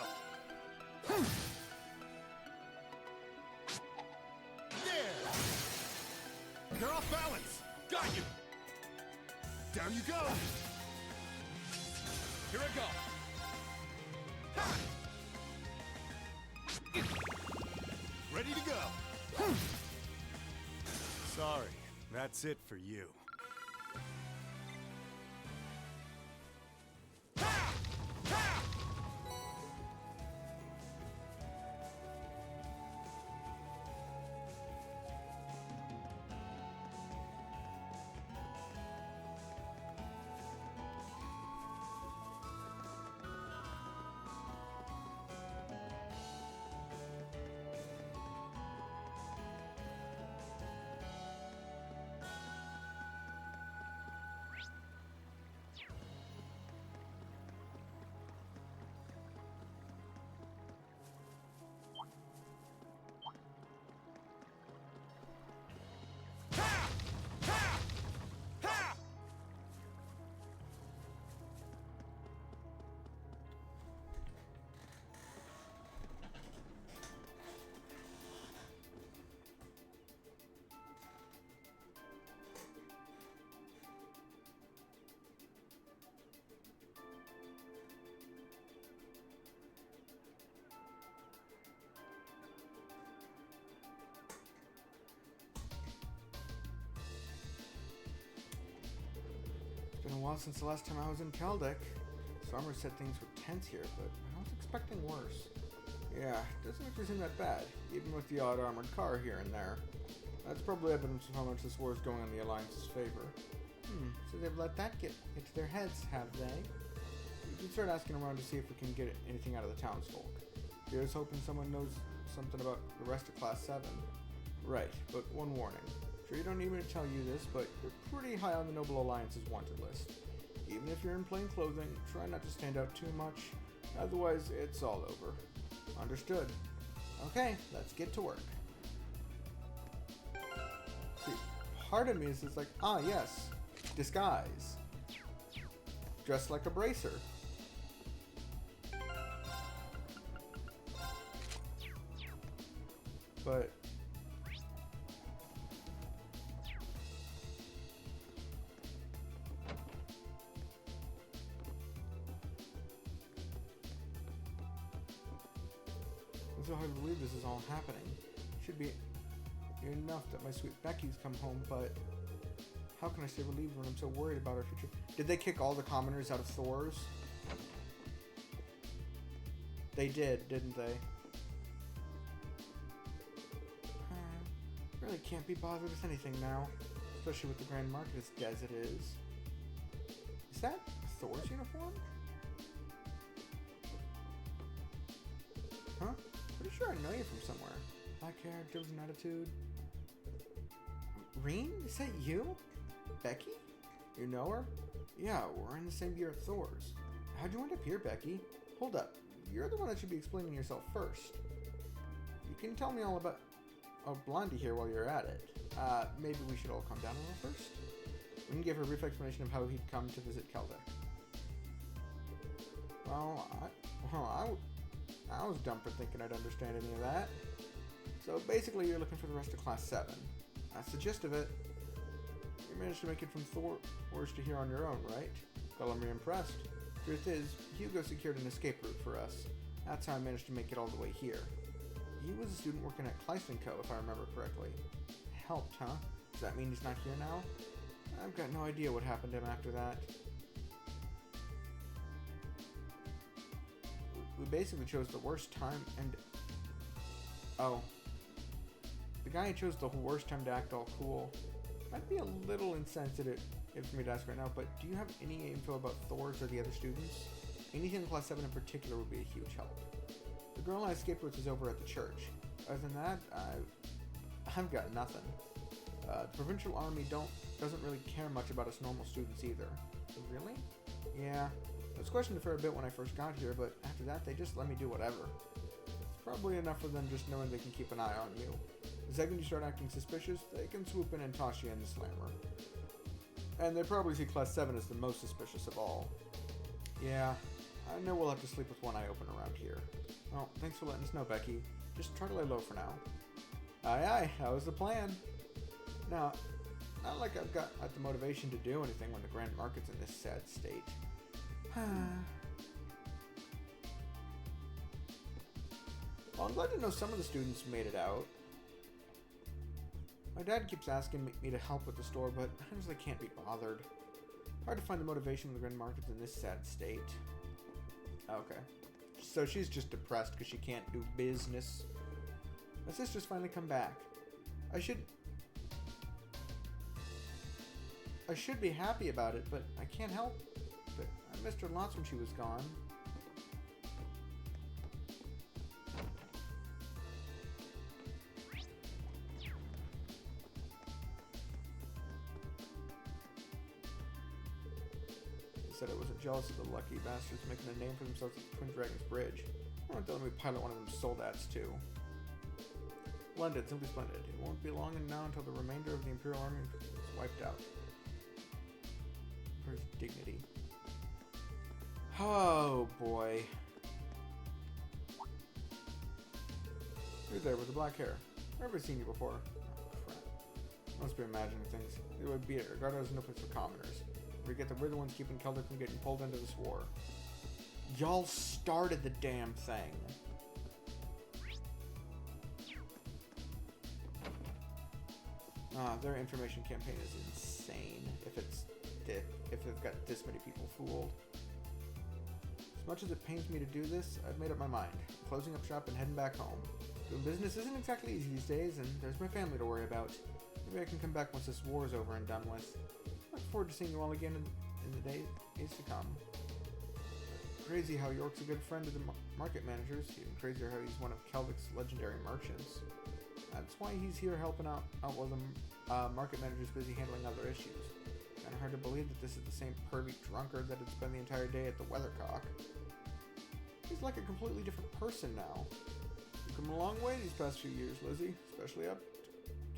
There! You're off balance! Got you! Down you go! Here I go! Ha! Ready to go! Sorry, that's it for you. while since the last time I was in Keldek. Summer said things were tense here, but I was expecting worse. Yeah, doesn't actually seem that bad, even with the odd armored car here and there. That's probably evidence of how much this war is going in the Alliance's favor. So they've let that get into their heads, have they? We can start asking around to see if we can get anything out of the townsfolk. Here's hoping someone knows something about the rest of Class 7. Right, but one warning. Sure, you don't need me to tell you this, but you're pretty high on the Noble Alliance's wanted list. Even if you're in plain clothing, try not to stand out too much. Otherwise, it's all over. Understood. Okay, let's get to work. See, part of me is just like, ah, yes, disguise. Dressed like a bracer. But it's so hard to believe this is all happening. Should be enough that my sweet Becky's come home, but how can I stay relieved when I'm so worried about our future? Did they kick all the commoners out of Thor's? They did, didn't they? Really can't be bothered with anything now, especially with the Grand Market as dead as it is. Is that Thor's uniform? Huh? Pretty sure I know you from somewhere. Black hair, driven attitude. Reen? Is that you? Becky? You know her? Yeah, we're in the same year at Thor's. How'd you end up here, Becky? Hold up. You're the one that should be explaining yourself first. You can tell me all about... Oh, Blondie here while you're at it. Maybe we should all calm down a little first? We can give her a brief explanation of how he'd come to visit Keldek. Well, I was dumb for thinking I'd understand any of that. So basically you're looking for the rest of Class 7. That's the gist of it. You managed to make it from Thor's to here on your own, right? Well, I'm impressed. Truth is, Hugo secured an escape route for us. That's how I managed to make it all the way here. He was a student working at Kleist & Co., if I remember correctly. Helped, huh? Does that mean he's not here now? I've got no idea what happened to him after that. We basically chose the worst time and... Oh. The guy who chose the worst time to act all cool. Might be a little insensitive for me to ask right now, but do you have any info about Thor's or the other students? Anything in Class 7 in particular would be a huge help. The girl I escaped with is over at the church. Other than that, I've got nothing. The provincial army doesn't really care much about us normal students either. Really? Yeah. I was questioned a fair bit when I first got here, but after that they just let me do whatever. It's probably enough for them just knowing they can keep an eye on you. The second you start acting suspicious, they can swoop in and toss you in the slammer. And they probably see Class 7 as the most suspicious of all. Yeah, I know we'll have to sleep with one eye open around here. Well, thanks for letting us know, Becky. Just try to lay low for now. Aye aye, that was the plan. Now, not like I've got the motivation to do anything when the Grand Market's in this sad state. Well, I'm glad to know some of the students made it out. My dad keeps asking me to help with the store, but I honestly can't be bothered. Hard to find the motivation when the Grand Market's in this sad state. Okay. So she's just depressed because she can't do business. My sister's finally come back. I should be happy about it, but I can't help it. I missed her lots when she was gone. Said I wasn't jealous of the lucky bastards making a name for themselves at the Twin Dragons Bridge. I want to let me pilot one of them soldats too. Splendid, simply splendid. It won't be long now until the remainder of the Imperial Army is wiped out. Where's dignity? Oh boy. You're there with the black hair. I've never seen you before. Oh crap. Must be imagining things. It would be it. Regardless, there's no place for commoners. Forget that we're the ones keeping Keldek from getting pulled into this war. Y'all started the damn thing. Their information campaign is insane. If it's if they've got this many people fooled. As much as it pains me to do this, I've made up my mind. I'm closing up shop and heading back home. Doing business isn't exactly easy these days, and there's my family to worry about. Maybe I can come back once this war is over and done with. Look forward to seeing you all again in the days to come. Crazy how York's a good friend of the market managers. Even crazier how he's one of Kelvic's legendary merchants. That's why he's here helping out while the market manager's busy handling other issues. Kinda hard to believe that this is the same pervy drunkard that had spent the entire day at the Weathercock. He's like a completely different person now. You've come a long way these past few years, Lizzie. Especially up.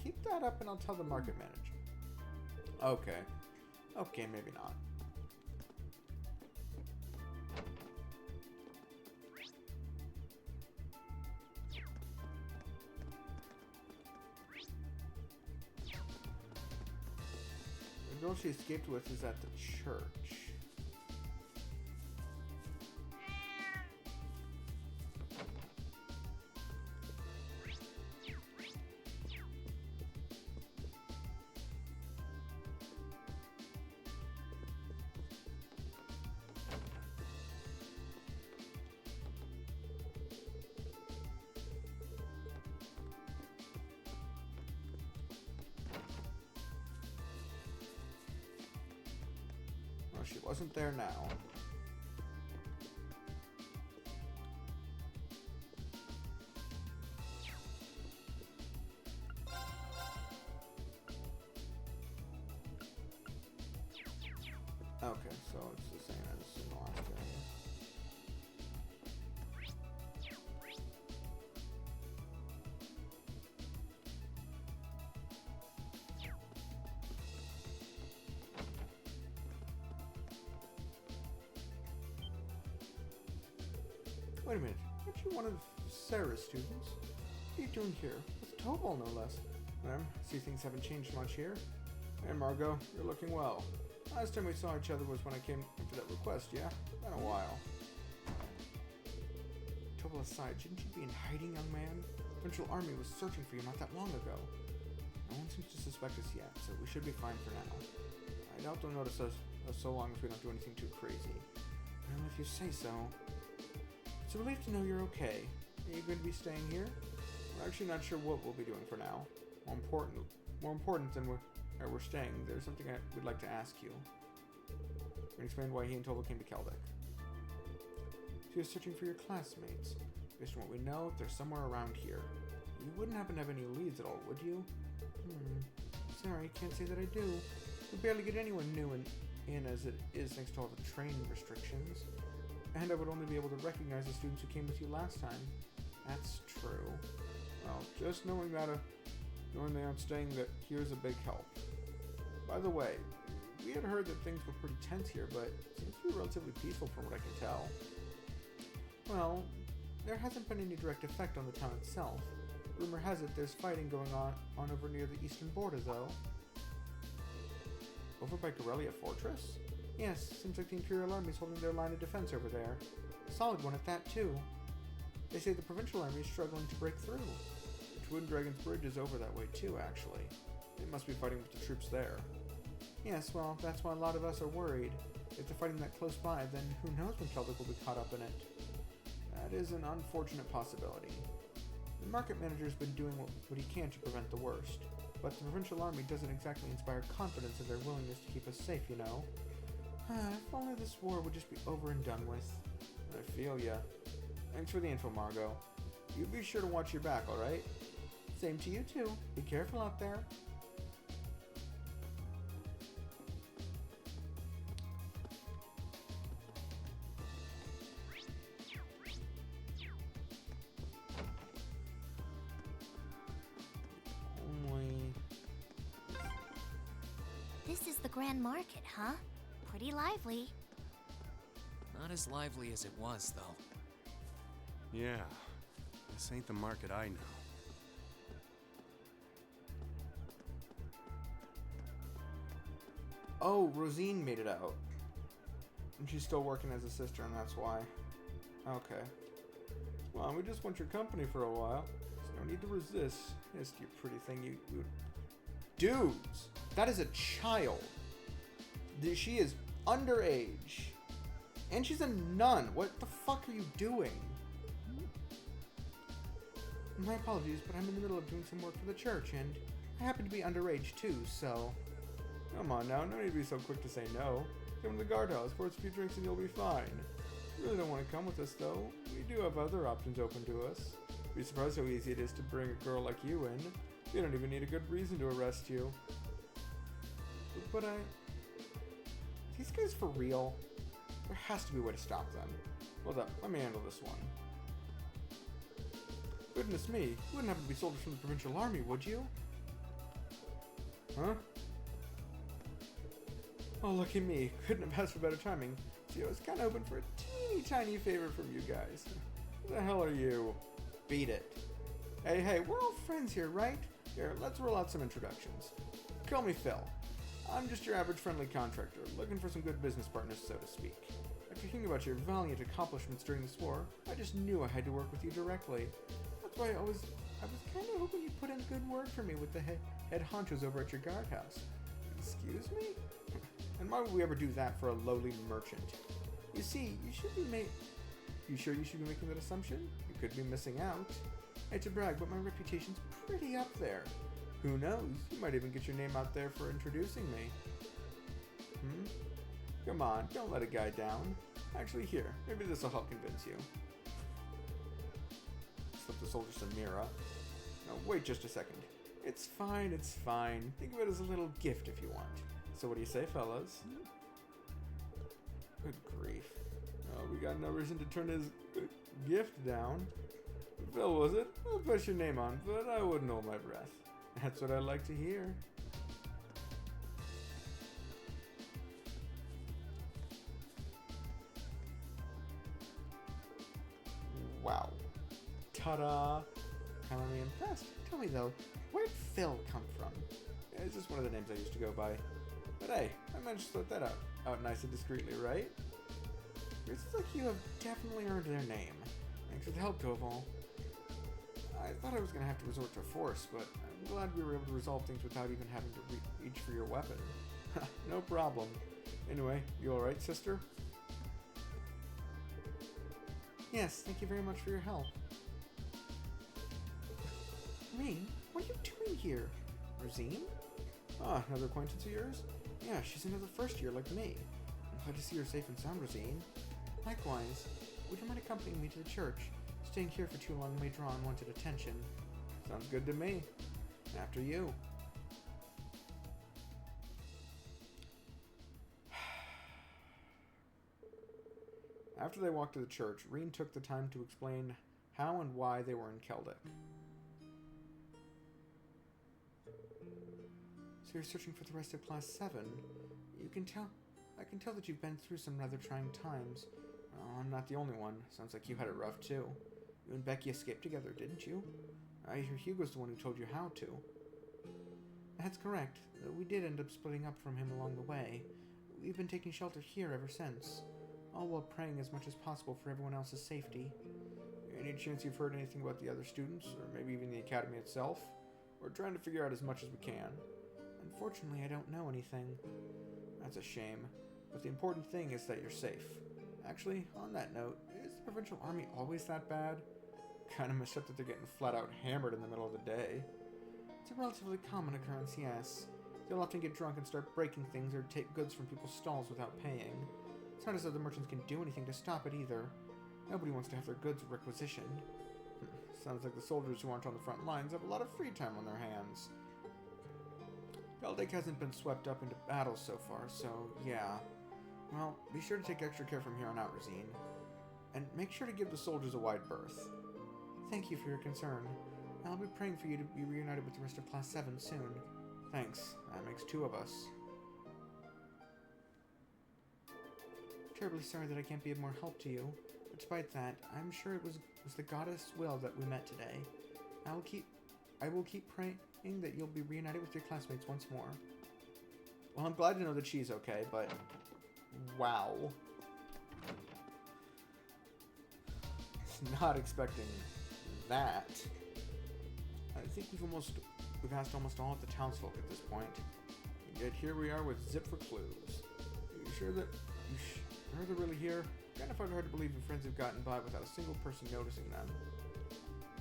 Keep that up and I'll tell the market manager. Okay. Okay, maybe not. The girl she escaped with is at the church. She wasn't there now. Okay, so it's the same as in the last area. Wait a minute, aren't you one of Sarah's students? What are you doing here? With Tobal, no less. See things haven't changed much here. Hey Margot, you're looking well. Last time we saw each other was when I came in for that request, yeah? Been a while. Tobal aside, shouldn't you be in hiding, young man? The Provincial Army was searching for you not that long ago. No one seems to suspect us yet, so we should be fine for now. I doubt they'll notice us so long as we don't do anything too crazy. Well, if you say so. It's a relief to know you're okay. Are you going to be staying here? We're actually not sure what we'll be doing for now. More important than where we're staying, there's something I would like to ask you. And explain why he and Tobal came to Kelvic. She was searching for your classmates. Based on what we know, they're somewhere around here. You wouldn't happen to have any leads at all, would you? Sorry, can't say that I do. We barely get anyone new in as it is thanks to all the training restrictions. And I would only be able to recognize the students who came with you last time. That's true. Well, just knowing they aren't staying here's a big help. By the way, we had heard that things were pretty tense here, but it seems to be relatively peaceful from what I can tell. Well, there hasn't been any direct effect on the town itself. Rumor has it there's fighting going on over near the eastern border, though. Over by Corellia Fortress? Yes, seems like the Imperial Army's holding their line of defense over there. A solid one at that, too. They say the Provincial Army is struggling to break through. The Twin Dragon's Bridge is over that way, too, actually. They must be fighting with the troops there. Yes, well, that's why a lot of us are worried. If they're fighting that close by, then who knows when Kelvic will be caught up in it. That is an unfortunate possibility. The market manager's been doing what he can to prevent the worst. But the Provincial Army doesn't exactly inspire confidence in their willingness to keep us safe, you know. If only this war would just be over and done with. I feel ya. Thanks for the info, Margot. You be sure to watch your back, alright? Same to you too. Be careful out there. This is the Grand Market, huh? Pretty lively. Not as lively as it was, though. Yeah, this ain't the market I know. Oh, Rosine made it out. And she's still working as a sister, and that's why. Okay. Well, we just want your company for a while. So no need to resist. Yes, you pretty thing, you... Dudes! That is a child! She is underage. And she's a nun. What the fuck are you doing? My apologies, but I'm in the middle of doing some work for the church, and I happen to be underage too, so... Come on now, no need to be so quick to say no. Come to the guardhouse for a few drinks and you'll be fine. You really don't want to come with us, though. We do have other options open to us. You'd be surprised how easy it is to bring a girl like you in. We don't even need a good reason to arrest you. But these guys for real? There has to be a way to stop them. Hold up, let me handle this one. Goodness me, you wouldn't happen to be soldiers from the provincial army, would you? Huh? Oh, lucky me. Couldn't have asked for better timing. See, I was kind of hoping for a teeny tiny favor from you guys. Who the hell are you? Beat it. Hey, we're all friends here, right? Here, let's roll out some introductions. Call me Phil. I'm just your average friendly contractor, looking for some good business partners, so to speak. After hearing about your valiant accomplishments during this war, I just knew I had to work with you directly. That's why I was kind of hoping you'd put in a good word for me with the head honchos over at your guardhouse. Excuse me? And why would we ever do that for a lowly merchant? You see, you sure you should be making that assumption? You could be missing out. I hate to brag, but my reputation's pretty up there. Who knows? You might even get your name out there for introducing me. Come on, don't let a guy down. Actually, here, maybe this will help convince you. Slip the soldier some Mira. No, wait just a second. It's fine, it's fine. Think of it as a little gift if you want. So what do you say, fellas? Good grief. Oh, we got no reason to turn his gift down. Phil, was it? I'll put your name on, but I wouldn't hold my breath. That's what I like to hear. Wow. Ta-da! Kinda impressed. Tell me though, where'd Phil come from? It's just one of the names I used to go by. But hey, I managed to sort that out nice and discreetly, right? It seems like you have definitely earned their name. Thanks for the help, Koval. I thought I was going to have to resort to force, but I'm glad we were able to resolve things without even having to reach for your weapon. No problem. Anyway, you alright, sister? Yes, thank you very much for your help. Rain, what are you doing here? Rosine? Ah, another acquaintance of yours? Yeah, she's another first year like me. I'm glad to see her safe and sound, Rosine. Likewise, would you mind accompanying me to the church? Staying here for too long may draw unwanted attention. Sounds good to me. After you. After they walked to the church, Reen took the time to explain how and why they were in Keldic. So you're searching for the rest of Class 7. I can tell that you've been through some rather trying times. Oh, I'm not the only one. Sounds like you had it rough too. You and Becky escaped together, didn't you? I hear Hugo's the one who told you how to. That's correct. We did end up splitting up from him along the way. We've been taking shelter here ever since, all while praying as much as possible for everyone else's safety. Any chance you've heard anything about the other students, or maybe even the academy itself? We're trying to figure out as much as we can. Unfortunately, I don't know anything. That's a shame, but the important thing is that you're safe. Actually, on that note, is the provincial army always that bad? Kinda messed up that they're getting flat out hammered in the middle of the day. It's a relatively common occurrence, yes. They'll often get drunk and start breaking things or take goods from people's stalls without paying. It's not as though the merchants can do anything to stop it either. Nobody wants to have their goods requisitioned. Sounds like the soldiers who aren't on the front lines have a lot of free time on their hands. Keldic hasn't been swept up into battle so far, so yeah. Well, be sure to take extra care from here on out, Rosine. And make sure to give the soldiers a wide berth. Thank you for your concern. I'll be praying for you to be reunited with the rest of Class 7 soon. Thanks. That makes 2 of us. Terribly sorry that I can't be of more help to you. But despite that, I'm sure it was the goddess' will that we met today. I will keep praying that you'll be reunited with your classmates once more. Well, I'm glad to know that she's okay, but... wow. Not expecting that. I think we've asked almost all of the townsfolk at this point. And yet here we are with zip for clues. sure they're really here? Kind of hard to believe your friends have gotten by without a single person noticing them.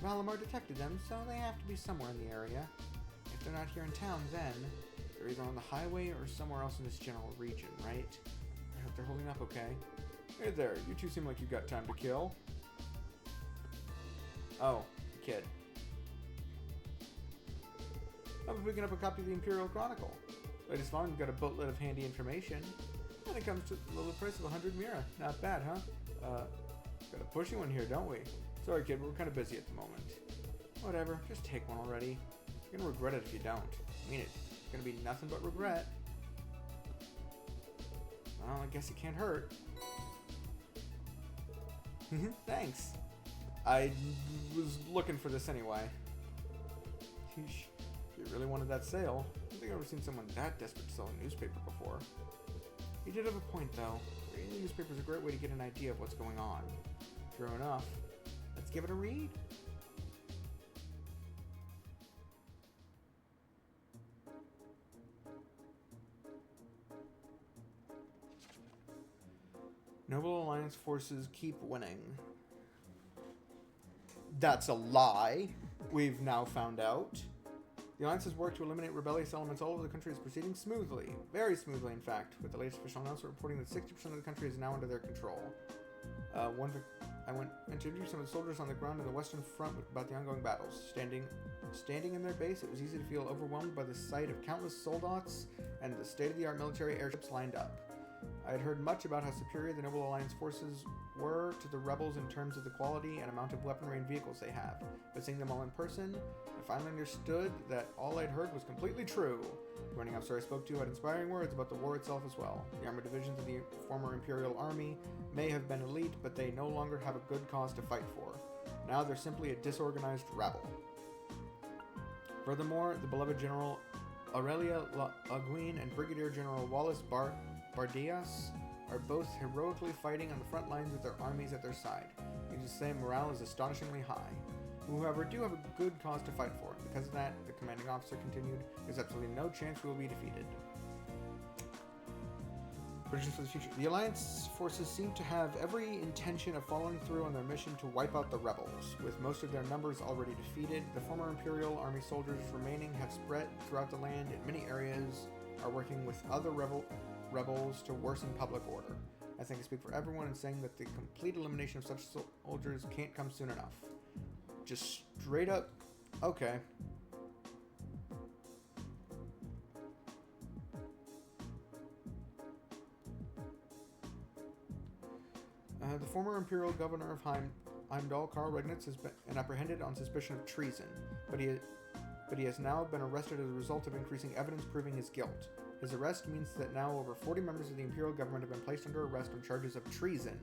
Malamar detected them, so they have to be somewhere in the area. If they're not here in town, then they're either on the highway or somewhere else in this general region, right? I hope they're holding up okay. Hey there, you two seem like you've got time to kill. Oh, the kid. I'll be picking up a copy of the Imperial Chronicle. Latest volume got a boatload of handy information. And it comes to the low price of 100 mira. Not bad, huh? Got a pushy one here, don't we? Sorry, kid, we're kind of busy at the moment. Whatever, just take one already. You're gonna regret it if you don't. I mean, it's gonna be nothing but regret. Well, I guess it can't hurt. Thanks. I was looking for this anyway. Sheesh. You really wanted that sale. I don't think I've ever seen someone that desperate to sell a newspaper before. You did have a point, though. Reading the newspaper is a great way to get an idea of what's going on. True enough. Let's give it a read. Noble Alliance forces keep winning. That's a lie. We've now found out. The Alliance's work to eliminate rebellious elements all over the country is proceeding smoothly. Very smoothly, in fact, with the latest official announcement reporting that 60% of the country is now under their control. I went and interviewed some of the soldiers on the ground in the Western Front about the ongoing battles. Standing in their base, it was easy to feel overwhelmed by the sight of countless soldats and the state-of-the-art military airships lined up. I had heard much about how superior the Noble Alliance forces were to the rebels in terms of the quality and amount of weaponry and vehicles they have, but seeing them all in person, I finally understood that all I'd heard was completely true. The commanding officer I spoke to had inspiring words about the war itself as well. The armored divisions of the former Imperial Army may have been elite, but they no longer have a good cause to fight for. Now they're simply a disorganized rabble. Furthermore, the beloved General Aurelia Aguin and Brigadier General Wallace Bardias are both heroically fighting on the front lines with their armies at their side. Needless to say, morale is astonishingly high. We, however, do have a good cause to fight for. Because of that, the commanding officer continued, there's absolutely no chance we will be defeated. Predictions for the future. The Alliance forces seem to have every intention of following through on their mission to wipe out the rebels. With most of their numbers already defeated, the former Imperial Army soldiers remaining have spread throughout the land in many areas, are working with other rebels to worsen public order. I think I speak for everyone in saying that the complete elimination of such soldiers can't come soon enough. Just straight up, okay. The former Imperial Governor of Heimdall, Karl Regnitz, has been apprehended on suspicion of treason, but he has now been arrested as a result of increasing evidence proving his guilt. His arrest means that now over 40 members of the Imperial government have been placed under arrest on charges of treason.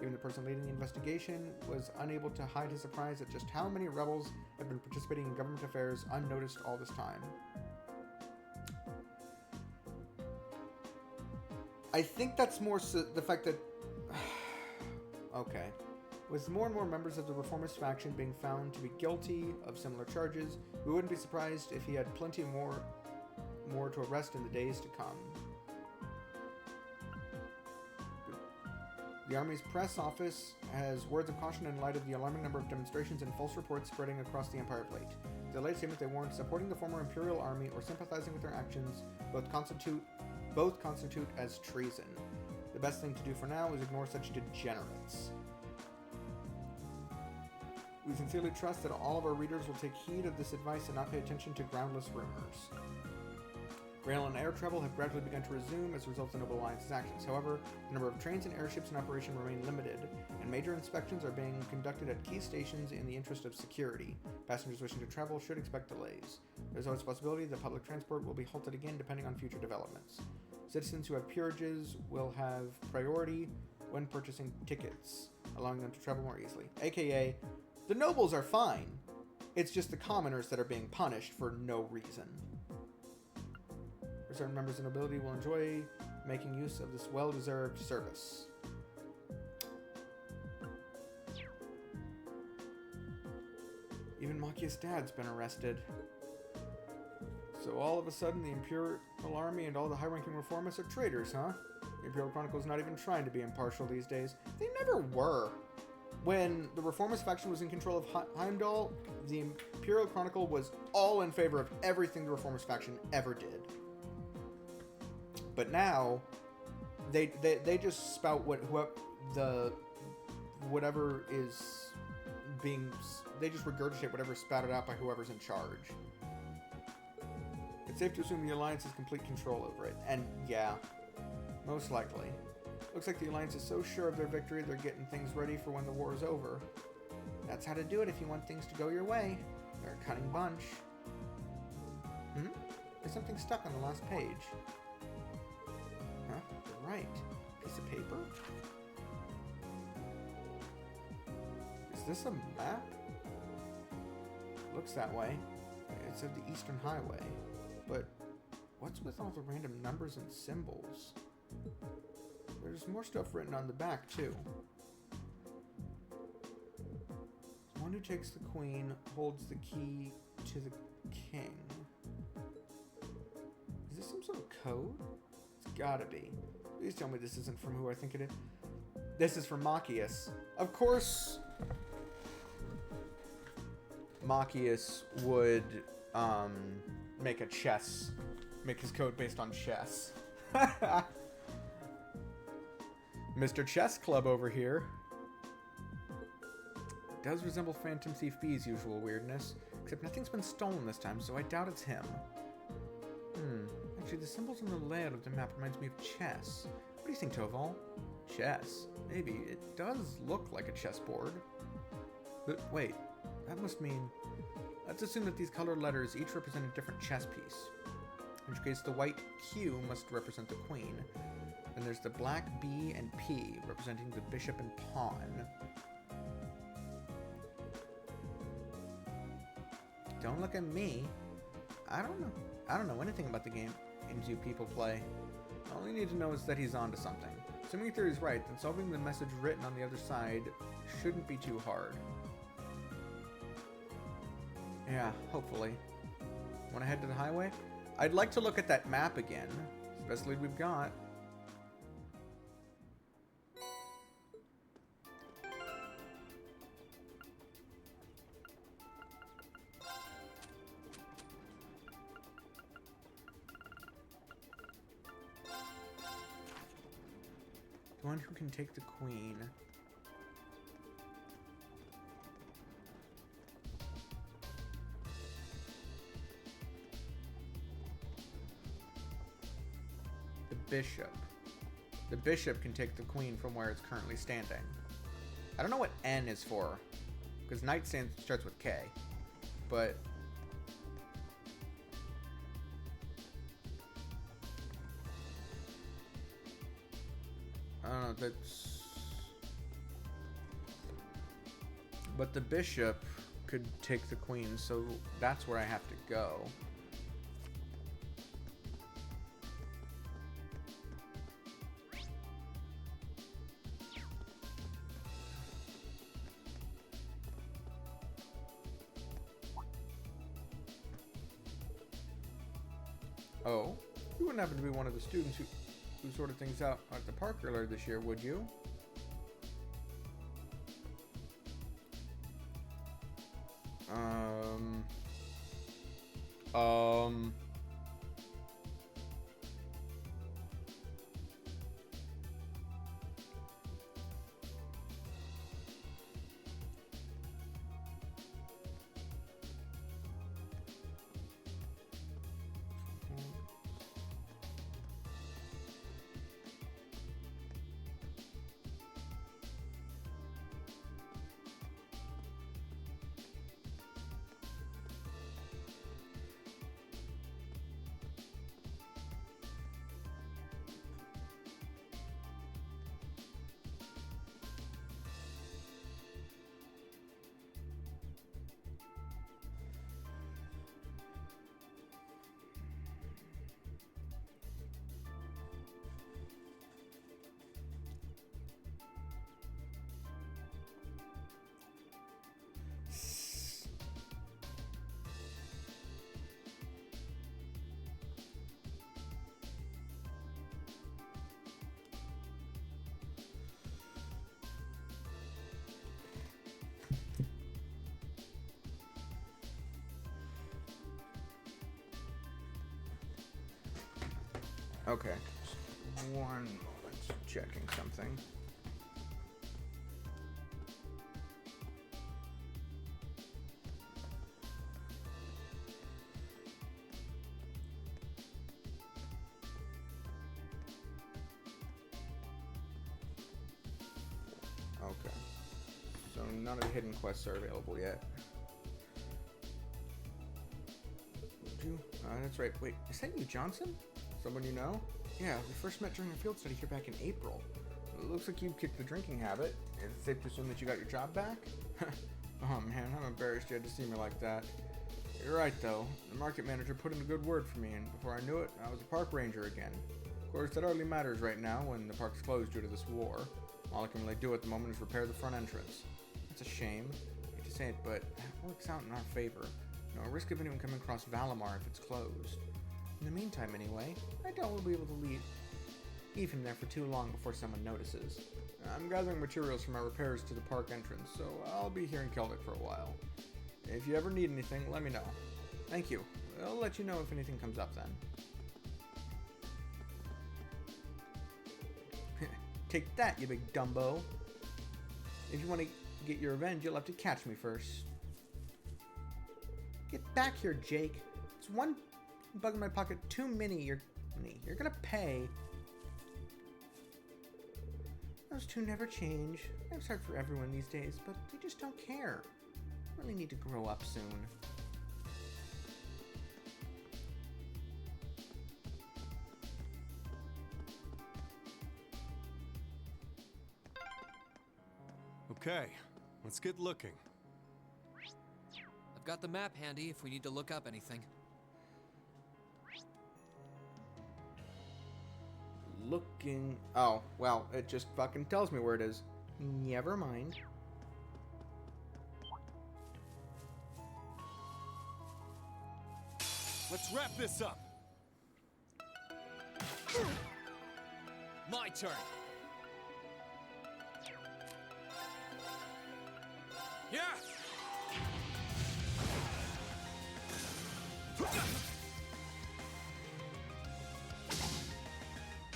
Even the person leading the investigation was unable to hide his surprise at just how many rebels have been participating in government affairs unnoticed all this time. I think that's more the fact that... okay. With more and more members of the reformist faction being found to be guilty of similar charges, we wouldn't be surprised if he had plenty more to arrest in the days to come. The Army's press office has words of caution in light of the alarming number of demonstrations and false reports spreading across the Empire Plate. In the latest statement, they warned supporting the former Imperial Army or sympathizing with their actions both constitute as treason. The best thing to do for now is ignore such degenerates. We sincerely trust that all of our readers will take heed of this advice and not pay attention to groundless rumors. Rail and air travel have gradually begun to resume as a result of the Noble Alliance's actions. However, the number of trains and airships in operation remain limited, and major inspections are being conducted at key stations in the interest of security. Passengers wishing to travel should expect delays. There's always a possibility that public transport will be halted again depending on future developments. Citizens who have peerages will have priority when purchasing tickets, allowing them to travel more easily. AKA, the nobles are fine. It's just the commoners that are being punished for no reason. Certain members of nobility will enjoy making use of this well-deserved service. Even Machia's dad's been arrested. So all of a sudden the Imperial Army and all the high-ranking reformists are traitors, huh? The Imperial Chronicle's not even trying to be impartial these days. They never were. When the Reformist faction was in control of Heimdall, the Imperial Chronicle was all in favor of everything the Reformist faction ever did. But now, they just spout whatever is being... They just regurgitate whatever's spouted out by whoever's in charge. It's safe to assume the Alliance has complete control over it. And yeah, most likely. Looks like the Alliance is so sure of their victory, they're getting things ready for when the war is over. That's how to do it if you want things to go your way. They're a cunning bunch. There's something stuck on the last page. Huh? Right. Piece of paper? Is this a map? Looks that way. It's of the Eastern Highway. But what's with all the random numbers and symbols? There's more stuff written on the back, too. One who takes the queen holds the key to the king. Is this some sort of code? It's gotta be. Please tell me this isn't from who I think it is. This is from Machias. Of course, Machias would make his code based on chess. Mr. Chess Club over here. Does resemble Phantom Thief B's usual weirdness, except nothing's been stolen this time, so I doubt it's him. Actually, the symbols on the layout of the map reminds me of chess. What do you think, Toval? Chess? Maybe. It does look like a chessboard. But wait, that must mean... Let's assume that these colored letters each represent a different chess piece. In which case, the white Q must represent the queen. Then there's the black B and P, representing the bishop and pawn. Don't look at me. I don't know anything about the games you people play. All you need to know is that he's onto something. Assuming theory's right, then solving the message written on the other side shouldn't be too hard. Yeah, hopefully. Want to head to the highway? I'd like to look at that map again. It's the best lead we've got. The one who can take the queen. The bishop. The bishop can take the queen from where it's currently standing. I don't know what N is for, because knight starts with K, but... I don't know, that's... But the bishop could take the queen, so that's where I have to go. Oh, you wouldn't happen to be one of the students who sorted things out at the park earlier this year, would you? Okay. Just one moment. Checking something. Okay. So none of the hidden quests are available yet. That's right. Wait, is that you, Johnson? Someone you know? Yeah, we first met during a field study here back in April. It looks like you kicked the drinking habit. Is it safe to assume that you got your job back? Oh man, I'm embarrassed you had to see me like that. You're right though. The market manager put in a good word for me, and before I knew it, I was a park ranger again. Of course, that hardly matters right now when the park's closed due to this war. All I can really do at the moment is repair the front entrance. It's a shame. I hate to say it, but that works out in our favor. No risk of anyone coming across Valimar if it's closed. In the meantime, anyway, I doubt we'll be able to leave him there for too long before someone notices. I'm gathering materials for my repairs to the park entrance, so I'll be here in Kelvic for a while. If you ever need anything, let me know. Thank you. I'll let you know if anything comes up then. Take that, you big Dumbo. If you want to get your revenge, you'll have to catch me first. Get back here, Jake. It's one bug in my pocket too many. You're gonna pay. Those two never change. Life's hard for everyone these days, but they just don't care. Really need to grow up soon. Okay, let's get looking. I've got the map handy if we need to look up anything. Looking... Oh, well, it just fucking tells me where it is. Never mind. Let's wrap this up. My turn. Yeah.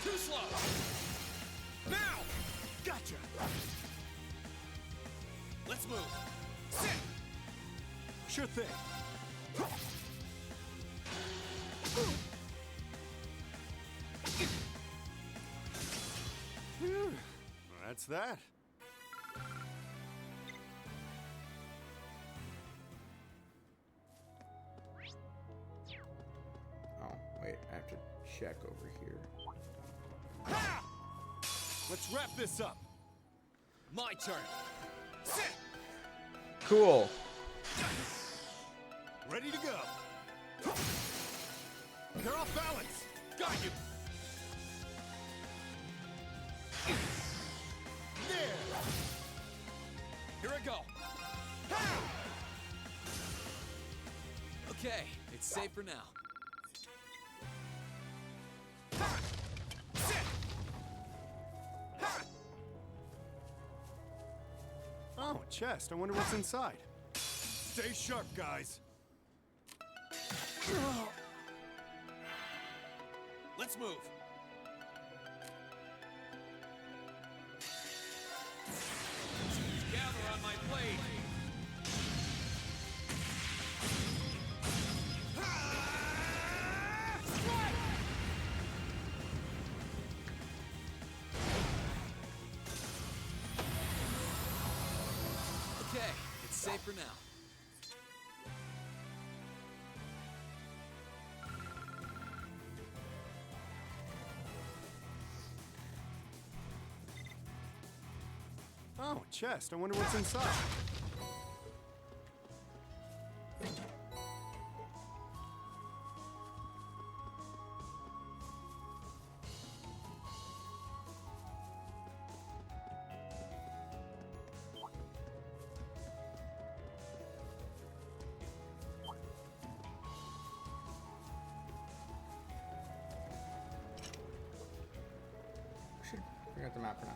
Too slow. Now. Gotcha. Let's move. Sit. Sure thing. That's that. Oh, wait, I have to check over here. Ha! Let's wrap this up. My turn. Sit. Cool. Ready to go. They're off balance. Got you. There. Here I go. Ha! Okay, it's safe for now. Ha! Sit. Ha! Oh, a chest. I wonder what's inside. Stay sharp, guys. Let's move. Gather on my blade. Okay, it's safe for now. Oh, a chest. I wonder what's inside. Should forget the map for now.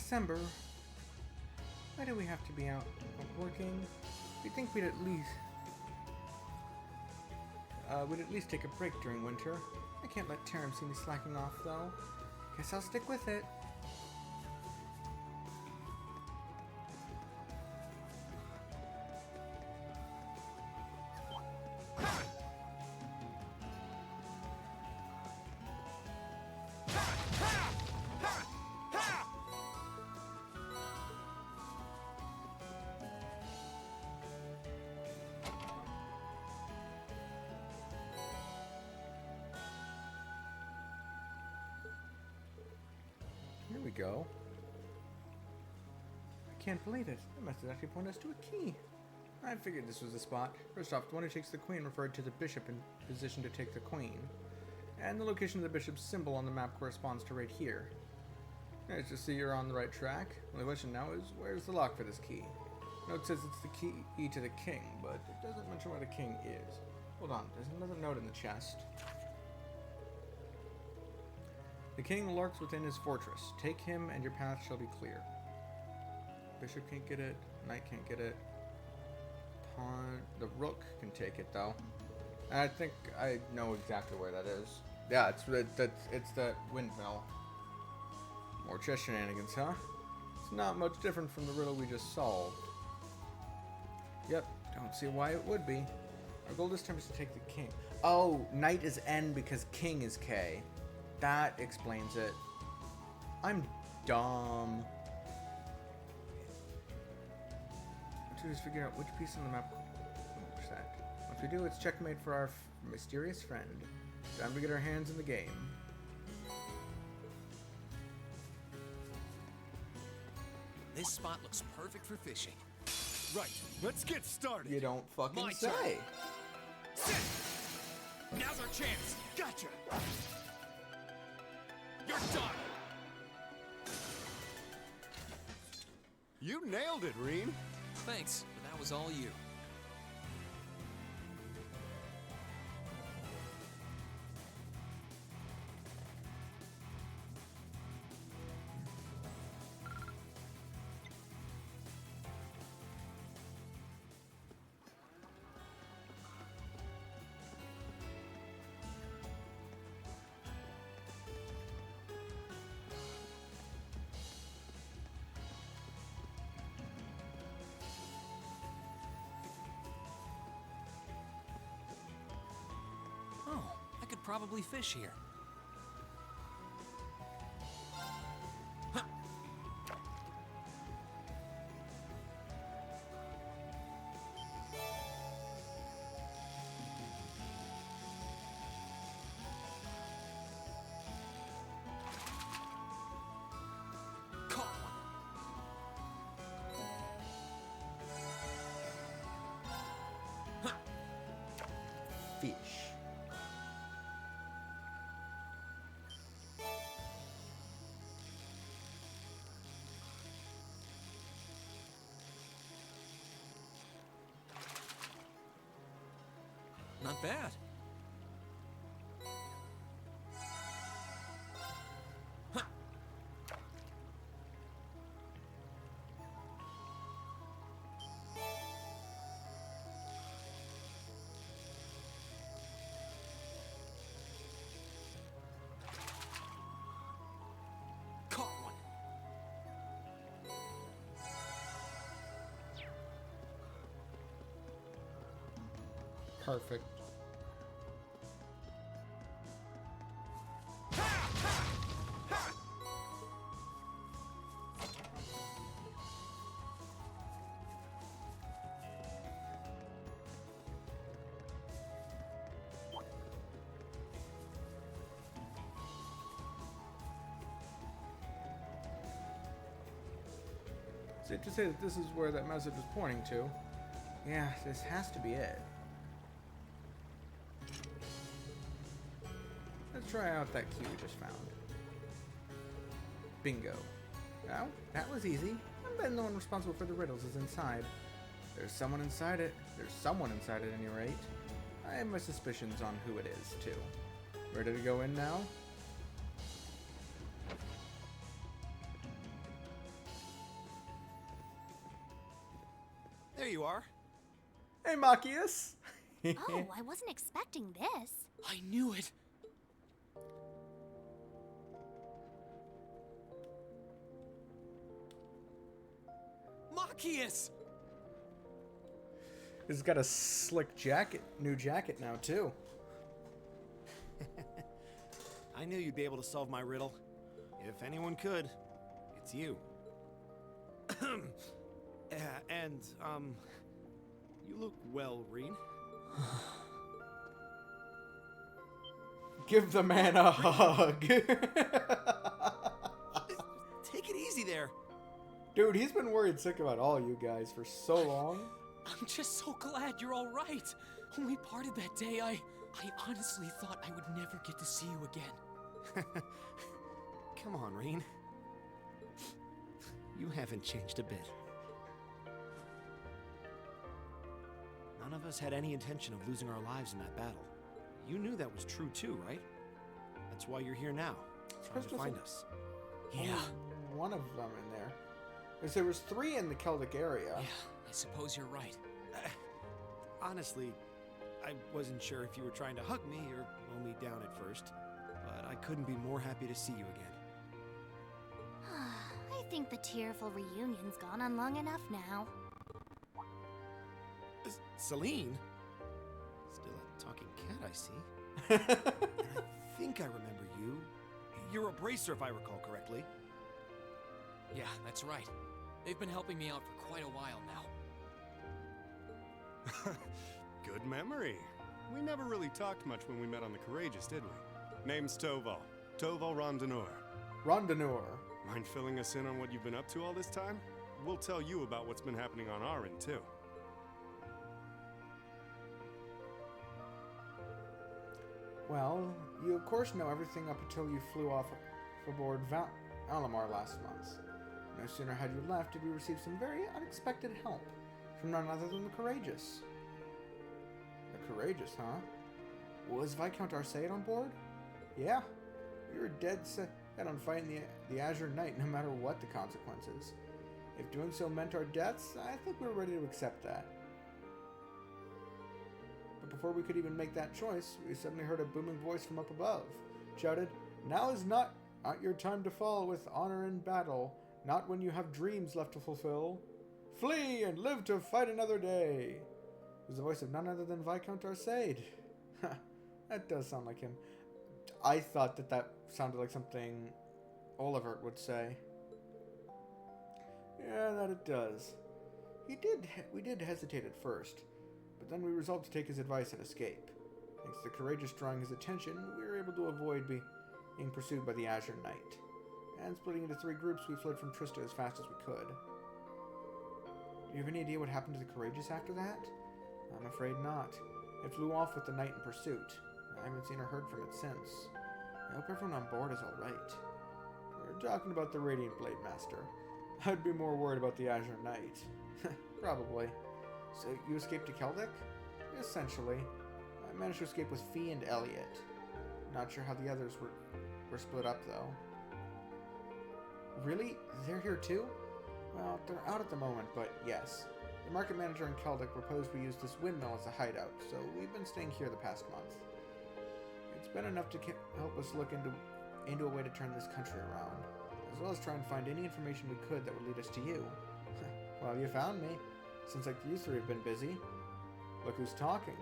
December. Why do we have to be out working? You'd think we'd at least take a break during winter. I can't let Tarim see me slacking off, though. Guess I'll stick with it. Here we go. I can't believe it. That must actually point us to a key. I figured this was the spot. First off, the one who takes the queen referred to the bishop in position to take the queen. And the location of the bishop's symbol on the map corresponds to right here. Nice to see you're on the right track. The only question now is, where's the lock for this key? Note says it's the key to the king, but it doesn't mention where the king is. Hold on, there's another note in the chest. The king lurks within his fortress. Take him and your path shall be clear. Bishop can't get it. Knight can't get it. Pawn. The rook can take it though. I think I know exactly where that is. Yeah, it's that windmill. More chess shenanigans, huh? It's not much different from the riddle we just solved. Yep, don't see why it would be. Our goal this time is to take the king. Oh, knight is N because king is K. That explains it. I'm dumb. What to do is figure out which piece on the map push that. Once we do, it's checkmate for our mysterious friend. Time to get our hands in the game. This spot looks perfect for fishing. Right, let's get started. You don't fucking My say. turn. Sit. Now's our chance. Gotcha. You're done. You nailed it, Reen. Thanks, but that was all you. I could probably fish here. Huh. Caught one. Huh. Fish. Not bad. Huh. Caught one. Perfect. Safe to say that this is where that message was pointing to. Yeah, this has to be it. Let's try out that key we just found. Bingo. Well, that was easy. I bet no one responsible for the riddles is inside. There's someone inside it. There's someone inside at any rate. I have my suspicions on who it is, too. Ready to go in now? There you are. Hey, Machias. Oh, I wasn't expecting this. I knew it. Machias! He's got a slick jacket, new jacket now, too. I knew you'd be able to solve my riddle. If anyone could, it's you. You look well, Reen. Give the man a hug. Take it easy there. Dude, he's been worried sick about all you guys for so long. I'm just so glad you're all right. When we parted that day, I honestly thought I would never get to see you again. Come on, Reen. You haven't changed a bit. None of us had any intention of losing our lives in that battle. You knew that was true too, right? That's why you're here now, trying to find us. Yeah. Only one of them in there. Because there was 3 in the Celtic area. Yeah, I suppose you're right. Honestly, I wasn't sure if you were trying to hug me or mow me down at first, but I couldn't be more happy to see you again. I think the tearful reunion's gone on long enough now. Celine? Still a talking cat, I see. And I think I remember you. You're a bracer, if I recall correctly. Yeah, that's right. They've been helping me out for quite a while now. Good memory. We never really talked much when we met on the Courageous, did we? Name's Toval. Toval Rondanur. Rondanur. Mind filling us in on what you've been up to all this time? We'll tell you about what's been happening on our end, too. Well, you of course know everything up until you flew off aboard Alamar last month. No sooner had you left did we receive some very unexpected help from none other than the Courageous. The Courageous, huh? Was Viscount Arsaid on board? Yeah. We were dead set on fighting the Azure Knight no matter what the consequences. If doing so meant our deaths, I think we were ready to accept that. But before we could even make that choice, we suddenly heard a booming voice from up above. It shouted, "Now is not your time to fall with honor in battle, not when you have dreams left to fulfill. Flee and live to fight another day." It was the voice of none other than Viscount Arsaid. That does sound like him. I thought that sounded like something Olivert would say. Yeah, that it does. We did hesitate at first, but then we resolved to take his advice and escape. Thanks to the Courageous drawing his attention, we were able to avoid being pursued by the Azure Knight. And splitting into 3 groups, we fled from Trista as fast as we could. Do you have any idea what happened to the Courageous after that? I'm afraid not. It flew off with the Knight in pursuit. I haven't seen or heard from it since. I hope everyone on board is alright. We're talking about the Radiant Blade Master. I'd be more worried about the Azure Knight. Probably. So you escaped to Keldic? Essentially. I managed to escape with Fee and Elliot. Not sure how the others were split up, though. Really? They're here too? Well, they're out at the moment, but yes. The market manager in Keldic proposed we use this windmill as a hideout, so we've been staying here the past month. It's been enough to help us look into a way to turn this country around, as well as try and find any information we could that would lead us to you. Well, you found me. Seems like you 3 have been busy. Look who's talking.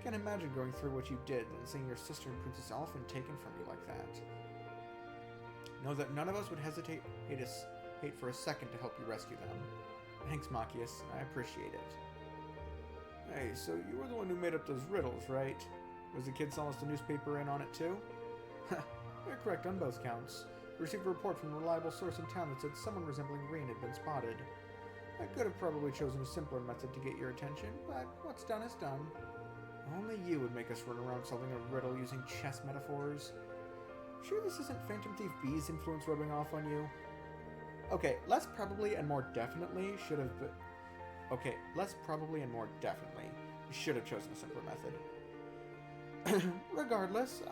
Can't imagine going through what you did and seeing your sister and Princess Elfin taken from you like that. Know that none of us would hesitate for a second to help you rescue them. Thanks, Machias. I appreciate it. Hey, so you were the one who made up those riddles, right? Was the kid selling us the newspaper in on it too? You're correct on both counts. We received a report from a reliable source in town that said someone resembling Reen had been spotted. I could have probably chosen a simpler method to get your attention, but what's done is done. Only you would make us run around solving a riddle using chess metaphors. Sure this isn't Phantom Thief B's influence rubbing off on you? Okay, less probably and more definitely should have been... Okay, less probably and more definitely should have chosen a simpler method. Regardless,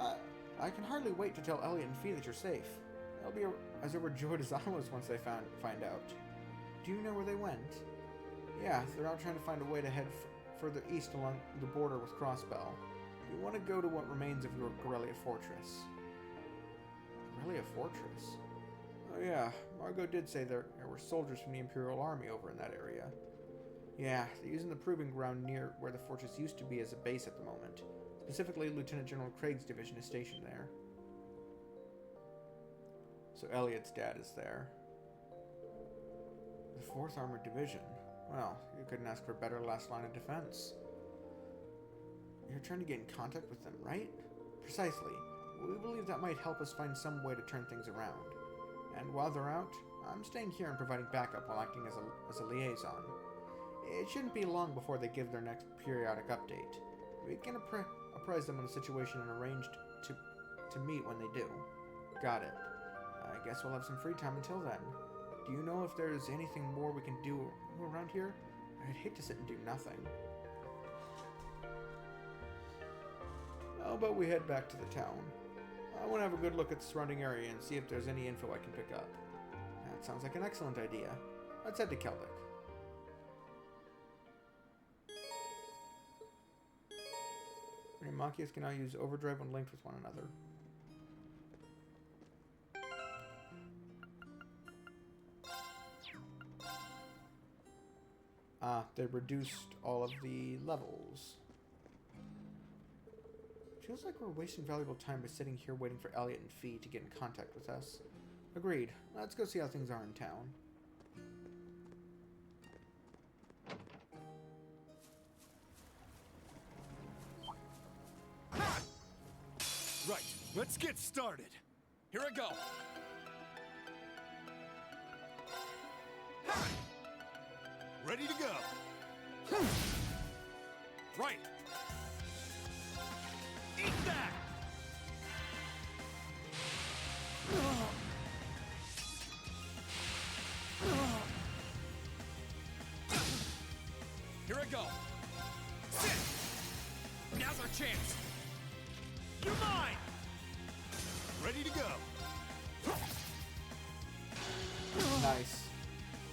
I can hardly wait to tell Elliot and Fee that you're safe. They'll be as overjoyed as I was once they find out. Do you know where they went? Yeah, they're out trying to find a way to head further east along the border with Crossbell. You want to go to what remains of your Corellia Fortress. Corellia Fortress? Oh yeah, Margot did say there were soldiers from the Imperial Army over in that area. Yeah, they're using the proving ground near where the fortress used to be as a base at the moment. Specifically, Lieutenant General Craig's division is stationed there. So Elliot's dad is there. The 4th Armored Division. Well, you couldn't ask for a better last line of defense. You're trying to get in contact with them, right? Precisely. We believe that might help us find some way to turn things around. And while they're out, I'm staying here and providing backup while acting as a liaison. It shouldn't be long before they give their next periodic update. We can apprise them of the situation and arrange to meet when they do. Got it. I guess we'll have some free time until then. Do you know if there's anything more we can do around here? I'd hate to sit and do nothing. How about we head back to the town? I want to have a good look at the surrounding area and see if there's any info I can pick up. That sounds like an excellent idea. Let's head to Keldic. Machias can now use overdrive when linked with one another. They reduced all of the levels. Feels like we're wasting valuable time by sitting here waiting for Elliot and Fee to get in contact with us. Agreed. Let's go see how things are in town. Right, let's get started. Here I go. Ready to go. Right. Eat that! Here I go. Sit! Now's our chance. You're mine! Ready to go. Nice.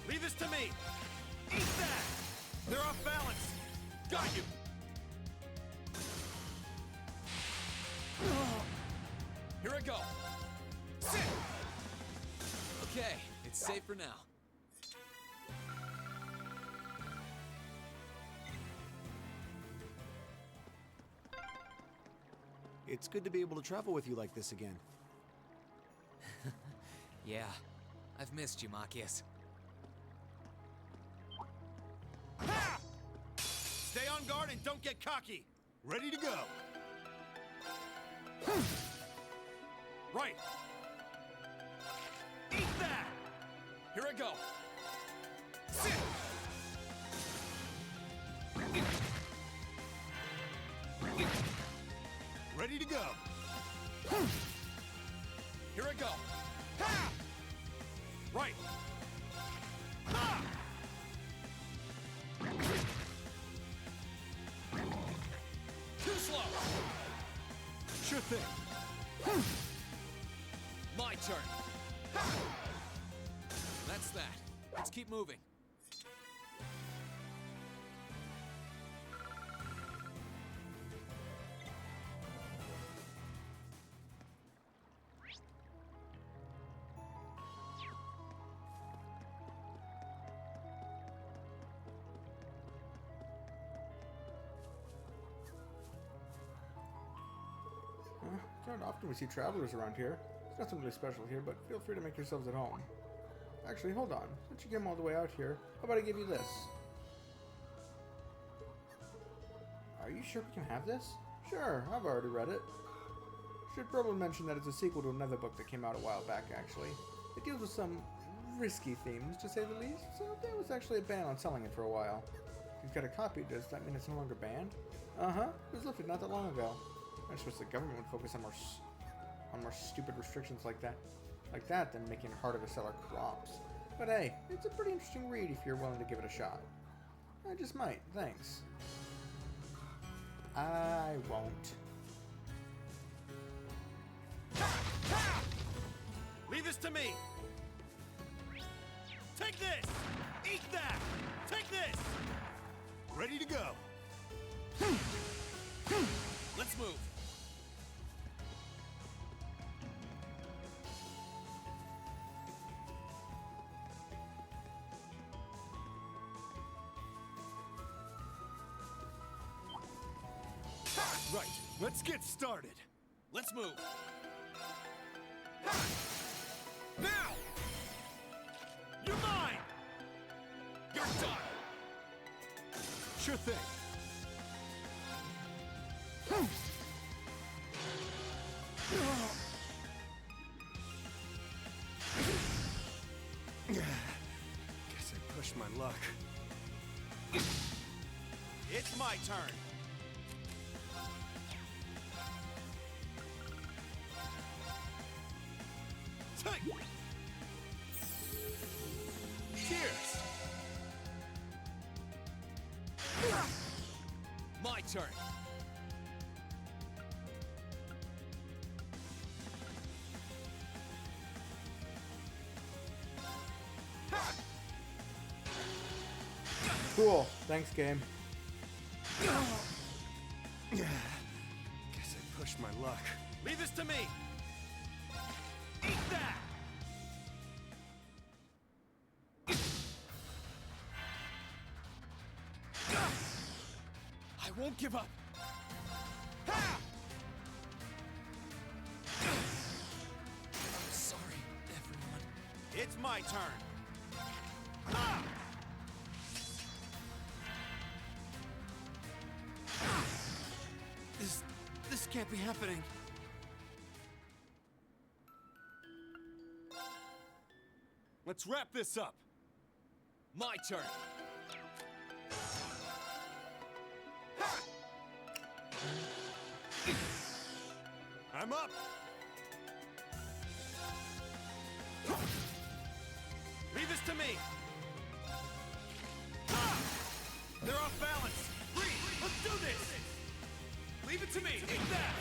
Leave this to me. Eat that! They're off balance. Got you. Here I go. Sit! Okay, it's safe for now. It's good to be able to travel with you like this again. Yeah, I've missed you, Machias. Ha! Stay on guard and don't get cocky. Ready to go. Right. Eat that! Here I go. Sit! Ready to go. Here I go. Ha! Right. Ha! Too slow. Sure thing. My turn. That's that. Let's keep moving. It's not often we see travelers around here. There's nothing really special here, but feel free to make yourselves at home. Actually, hold on. Since you came all the way out here, how about I give you this? Are you sure we can have this? Sure, I've already read it. Should probably mention that it's a sequel to another book that came out a while back, actually. It deals with some risky themes, to say the least, so there was actually a ban on selling it for a while. If you've got a copy, does that mean it's no longer banned? Uh-huh, it was lifted not that long ago. I just wish the government would focus on more stupid restrictions like that than making it harder to sell our crops. But hey, it's a pretty interesting read if you're willing to give it a shot. I just might, thanks. I won't. Leave this to me. Take this. Eat that! Take this! Ready to go. Let's move. Right, let's get started. Let's move. Now! You're mine! You're done! Sure thing. Guess I pushed my luck. It's my turn. Cheers! My turn. Cool. Thanks, game. Guess I pushed my luck. Leave this to me. Eat that! I won't give up. I'm sorry, everyone. It's my turn. This can't be happening. Let's wrap this up. My turn. I'm up. Leave this to me. They're off balance. Breathe. Let's do this. Leave it to me. Take that.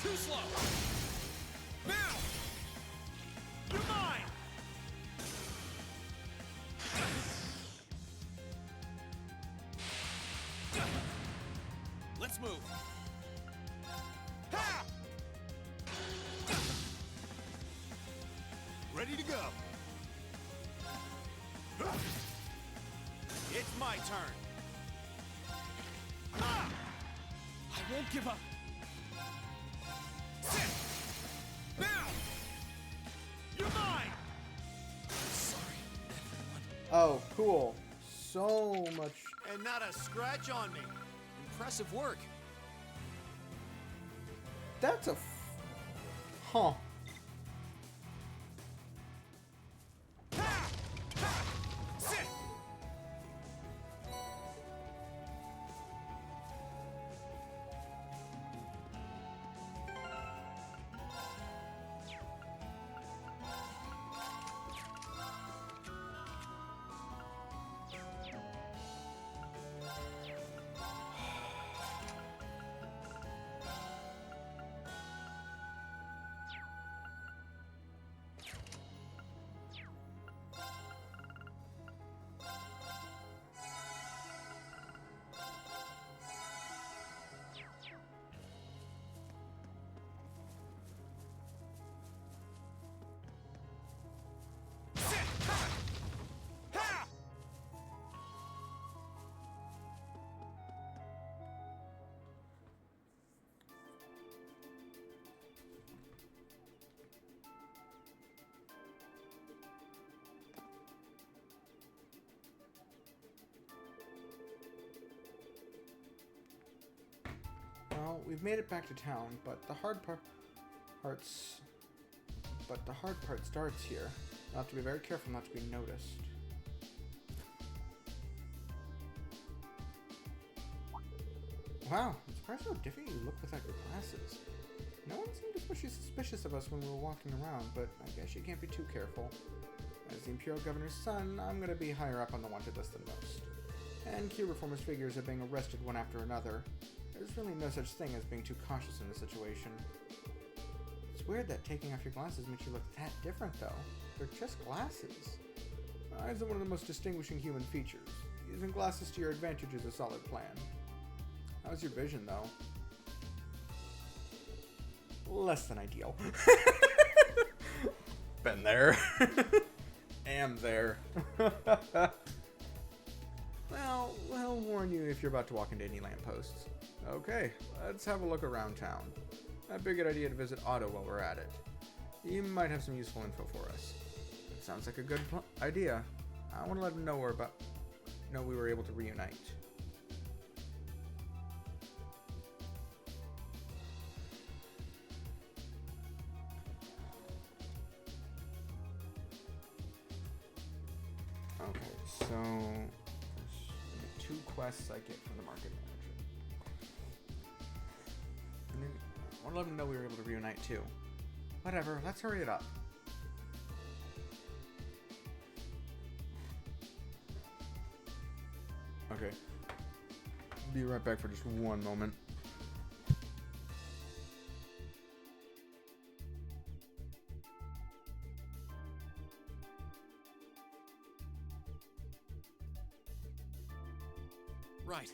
Too slow. Now. You're mine. Let's move. Ha! Ready to go. It's my turn. I won't give up. Sit. Now. You're mine. Sorry, everyone. Oh, cool. So much. And not a scratch on me. Impressive work. That's a. Huh. Sit. Well, we've made it back to town, but the hard part starts here. We'll have to be very careful not to be noticed. Wow, I'm surprised how different you look without your glasses. No one seemed especially suspicious of us when we were walking around, but I guess you can't be too careful. As the Imperial Governor's son, I'm gonna be higher up on the wanted list than most. And key reformers' figures are being arrested one after another. There's really no such thing as being too cautious in this situation. It's weird that taking off your glasses makes you look that different, though. They're just glasses. Eyes are one of the most distinguishing human features. Using glasses to your advantage is a solid plan. How's your vision, though? Less than ideal. Been there. Am there. Well, we'll warn you if you're about to walk into any lampposts. Okay, let's have a look around town. I'd be a good idea to visit Otto while we're at it. You might have some useful info for us. It sounds like a good idea. I want to let him know we were able to reunite. Okay, so there's 2 quests I get from the market manager. And then I want to let him know we were able to reunite too. Whatever, let's hurry it up. Okay. Be right back for just one moment. Right.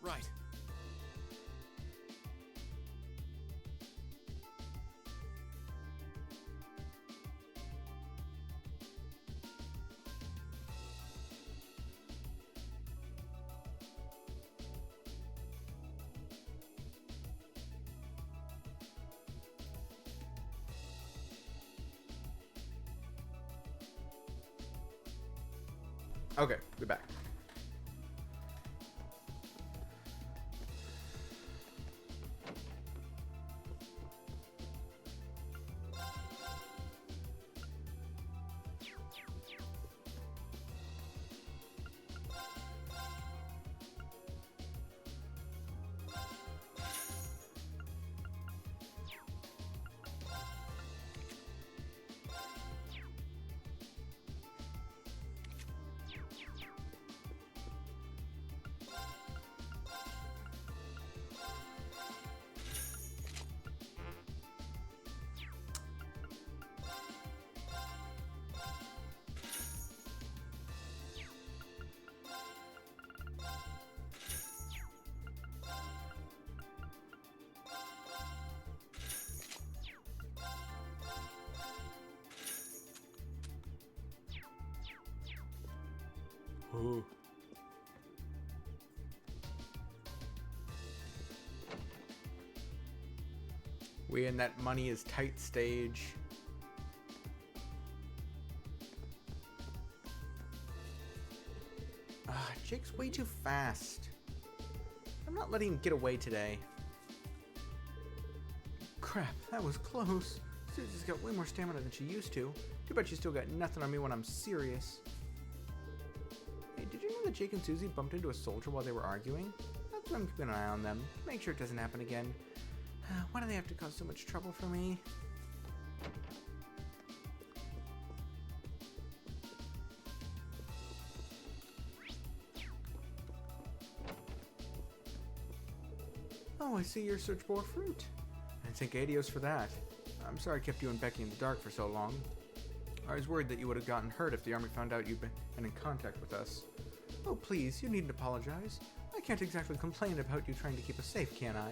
Right. Okay, we're back. Ooh. We in that money is tight stage. Jake's way too fast. I'm not letting him get away today. Crap, that was close. Susie's got way more stamina than she used to. Too bad she's still got nothing on me when I'm serious. Hey, did you know that Jake and Susie bumped into a soldier while they were arguing? That's why I'm keeping an eye on them. Make sure it doesn't happen again. Why do they have to cause so much trouble for me? Oh, I see your search bore fruit. I think adios for that. I'm sorry I kept you and Becky in the dark for so long. I was worried that you would have gotten hurt if the army found out you'd been in contact with us. Oh, please, you needn't apologize. I can't exactly complain about you trying to keep us safe, can I?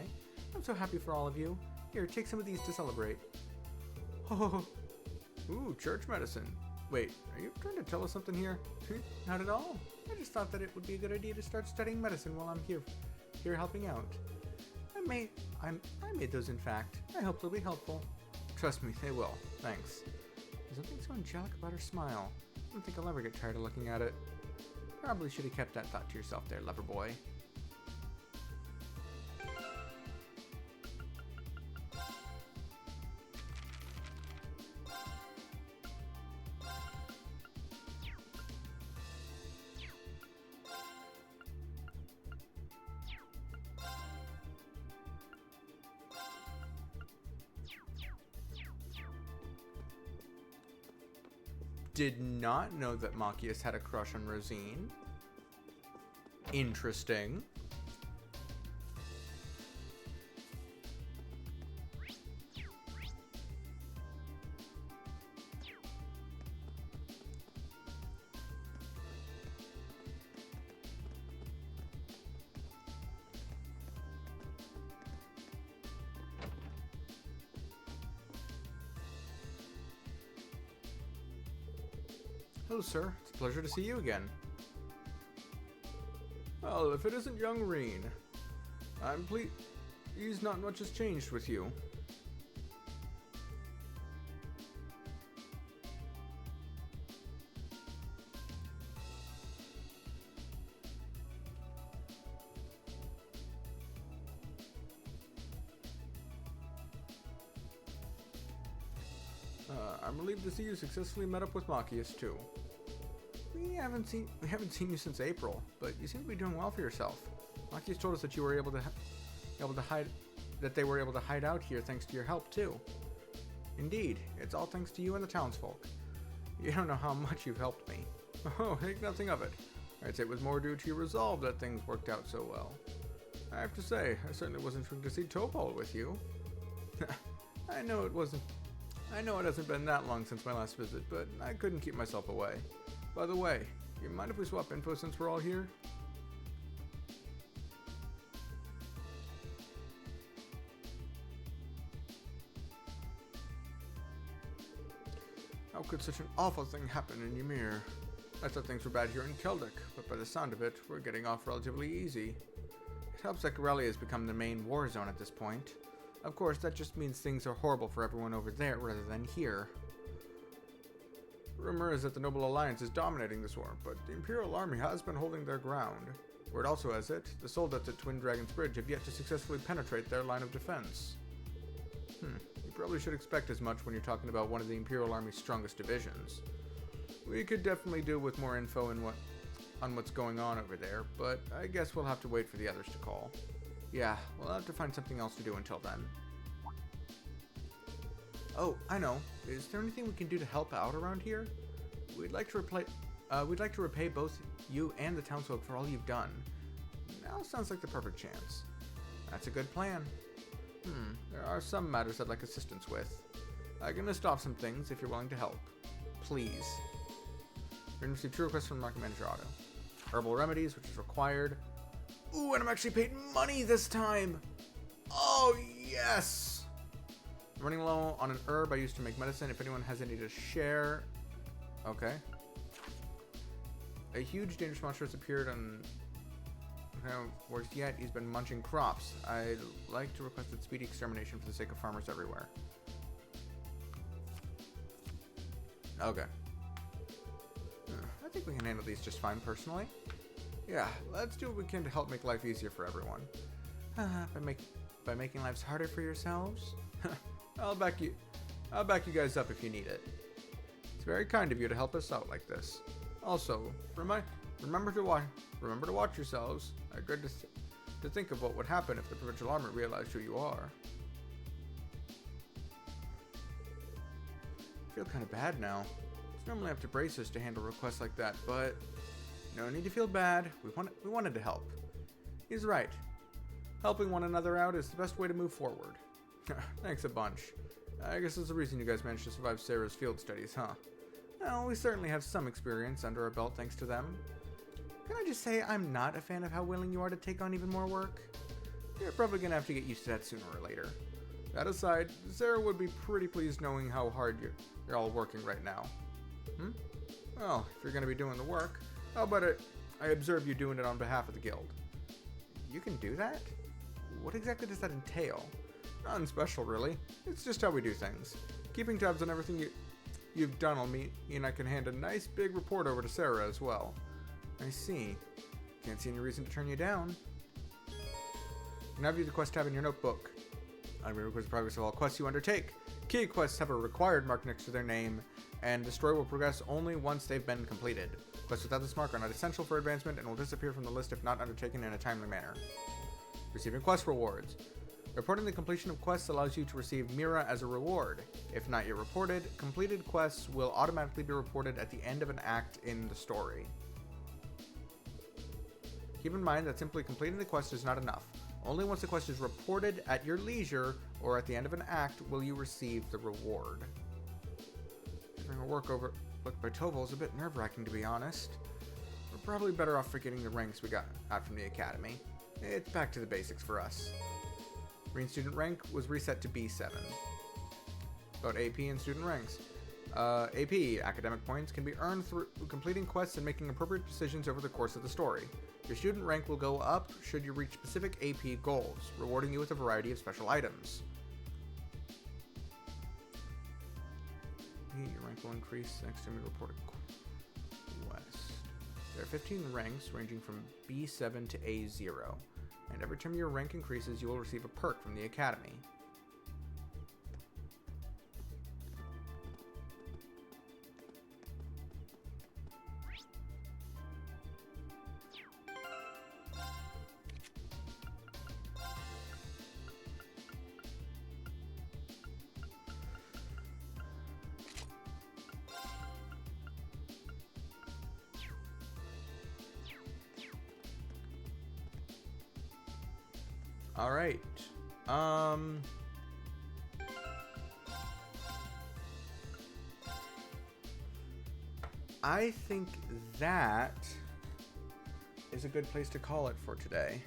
I'm so happy for all of you. Here, take some of these to celebrate. Oh, ooh, church medicine. Wait, are you trying to tell us something here? Not at all. I just thought that it would be a good idea to start studying medicine while I'm here helping out. I made those, in fact. I hope they'll be helpful. Trust me, they will. Thanks. There's something so angelic about her smile. I don't think I'll ever get tired of looking at it. Probably should have kept that thought to yourself there, lover boy. Did not know that Machias had a crush on Rosine. Interesting. Hello, sir. It's a pleasure to see you again. Well, if it isn't young Reen, I'm pleased not much has changed with you. I'm relieved to see you successfully met up with Machias too. We haven't seen you since April, but you seem to be doing well for yourself. Machias told us that you were able to hide out here thanks to your help too. Indeed, it's all thanks to you and the townsfolk. You don't know how much you've helped me. Oh, think nothing of it. I'd say it was more due to your resolve that things worked out so well. I have to say, I certainly wasn't trying to see Topol with you. I know it hasn't been that long since my last visit, but I couldn't keep myself away. By the way, you mind if we swap info since we're all here? How could such an awful thing happen in Ymir? I thought things were bad here in Keldek, but by the sound of it, we're getting off relatively easy. It helps that Corellia has become the main war zone at this point. Of course, that just means things are horrible for everyone over there rather than here. Rumor is that the Noble Alliance is dominating this war, but the Imperial Army has been holding their ground. Word also has it, the soldiers at Twin Dragon's Bridge have yet to successfully penetrate their line of defense. You probably should expect as much when you're talking about one of the Imperial Army's strongest divisions. We could definitely do with more info on what's going on over there, but I guess we'll have to wait for the others to call. Yeah, we'll have to find something else to do until then. Oh, I know. Is there anything we can do to help out around here? We'd like to repay both you and the townsfolk for all you've done. Now sounds like the perfect chance. That's a good plan. There are some matters I'd like assistance with. I can list off some things if you're willing to help. Please. You're going to receive 2 requests from Market Manager Otto. Herbal remedies, which is required. Ooh, and I'm actually paid money this time! Oh, yes! I'm running low on an herb I used to make medicine. If anyone has any to share... Okay. A huge dangerous monster has appeared on... Worse yet, he's been munching crops. I'd like to request its speedy extermination for the sake of farmers everywhere. Okay. I think we can handle these just fine, personally. Yeah, let's do what we can to help make life easier for everyone. By making lives harder for yourselves? I'll back you guys up if you need it. It's very kind of you to help us out like this. Also, remember to watch yourselves. I dread to think of what would happen if the Provincial Army realized who you are. I feel kind of bad now. It's normally up to bracers to handle requests like that, but no need to feel bad. We wanted to help. He's right. Helping one another out is the best way to move forward. Thanks a bunch. I guess that's the reason you guys managed to survive Sarah's field studies, huh? Well, we certainly have some experience under our belt thanks to them. Can I just say I'm not a fan of how willing you are to take on even more work? You're probably gonna have to get used to that sooner or later. That aside, Sarah would be pretty pleased knowing how hard you're all working right now. Well, if you're gonna be doing the work, how about I observe you doing it on behalf of the guild? You can do that? What exactly does that entail? Nothing special, really. It's just how we do things. Keeping tabs on everything you've done will mean I can hand a nice big report over to Sarah as well. I see. Can't see any reason to turn you down. Now view the quest tab in your notebook. Records the progress of all quests you undertake. Key quests have a required mark next to their name, and the story will progress only once they've been completed. Quests without this mark are not essential for advancement and will disappear from the list if not undertaken in a timely manner. Receiving quest rewards. Reporting the completion of quests allows you to receive Mira as a reward. If not yet reported, completed quests will automatically be reported at the end of an act in the story. Keep in mind that simply completing the quest is not enough. Only once the quest is reported at your leisure or at the end of an act will you receive the reward. Having a work over look by Toval is a bit nerve-wracking, to be honest. We're probably better off forgetting the ranks we got out from the academy. It's back to the basics for us. Marine student rank was reset to B7. About AP and student ranks. AP, academic points, can be earned through completing quests and making appropriate decisions over the course of the story. Your student rank will go up should you reach specific AP goals, rewarding you with a variety of special items. Your rank will increase next time you report a quest. There are 15 ranks ranging from B7 to A0, and every time your rank increases, you will receive a perk from the academy. All right. I think that is a good place to call it for today.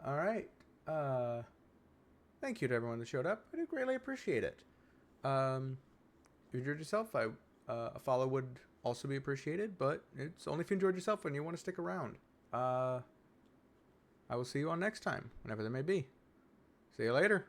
All right. Thank you to everyone that showed up. I do greatly appreciate it. If you enjoyed yourself, a follow would also be appreciated, but it's only if you enjoyed yourself and you want to stick around. I will see you on next time, whenever that may be. See you later.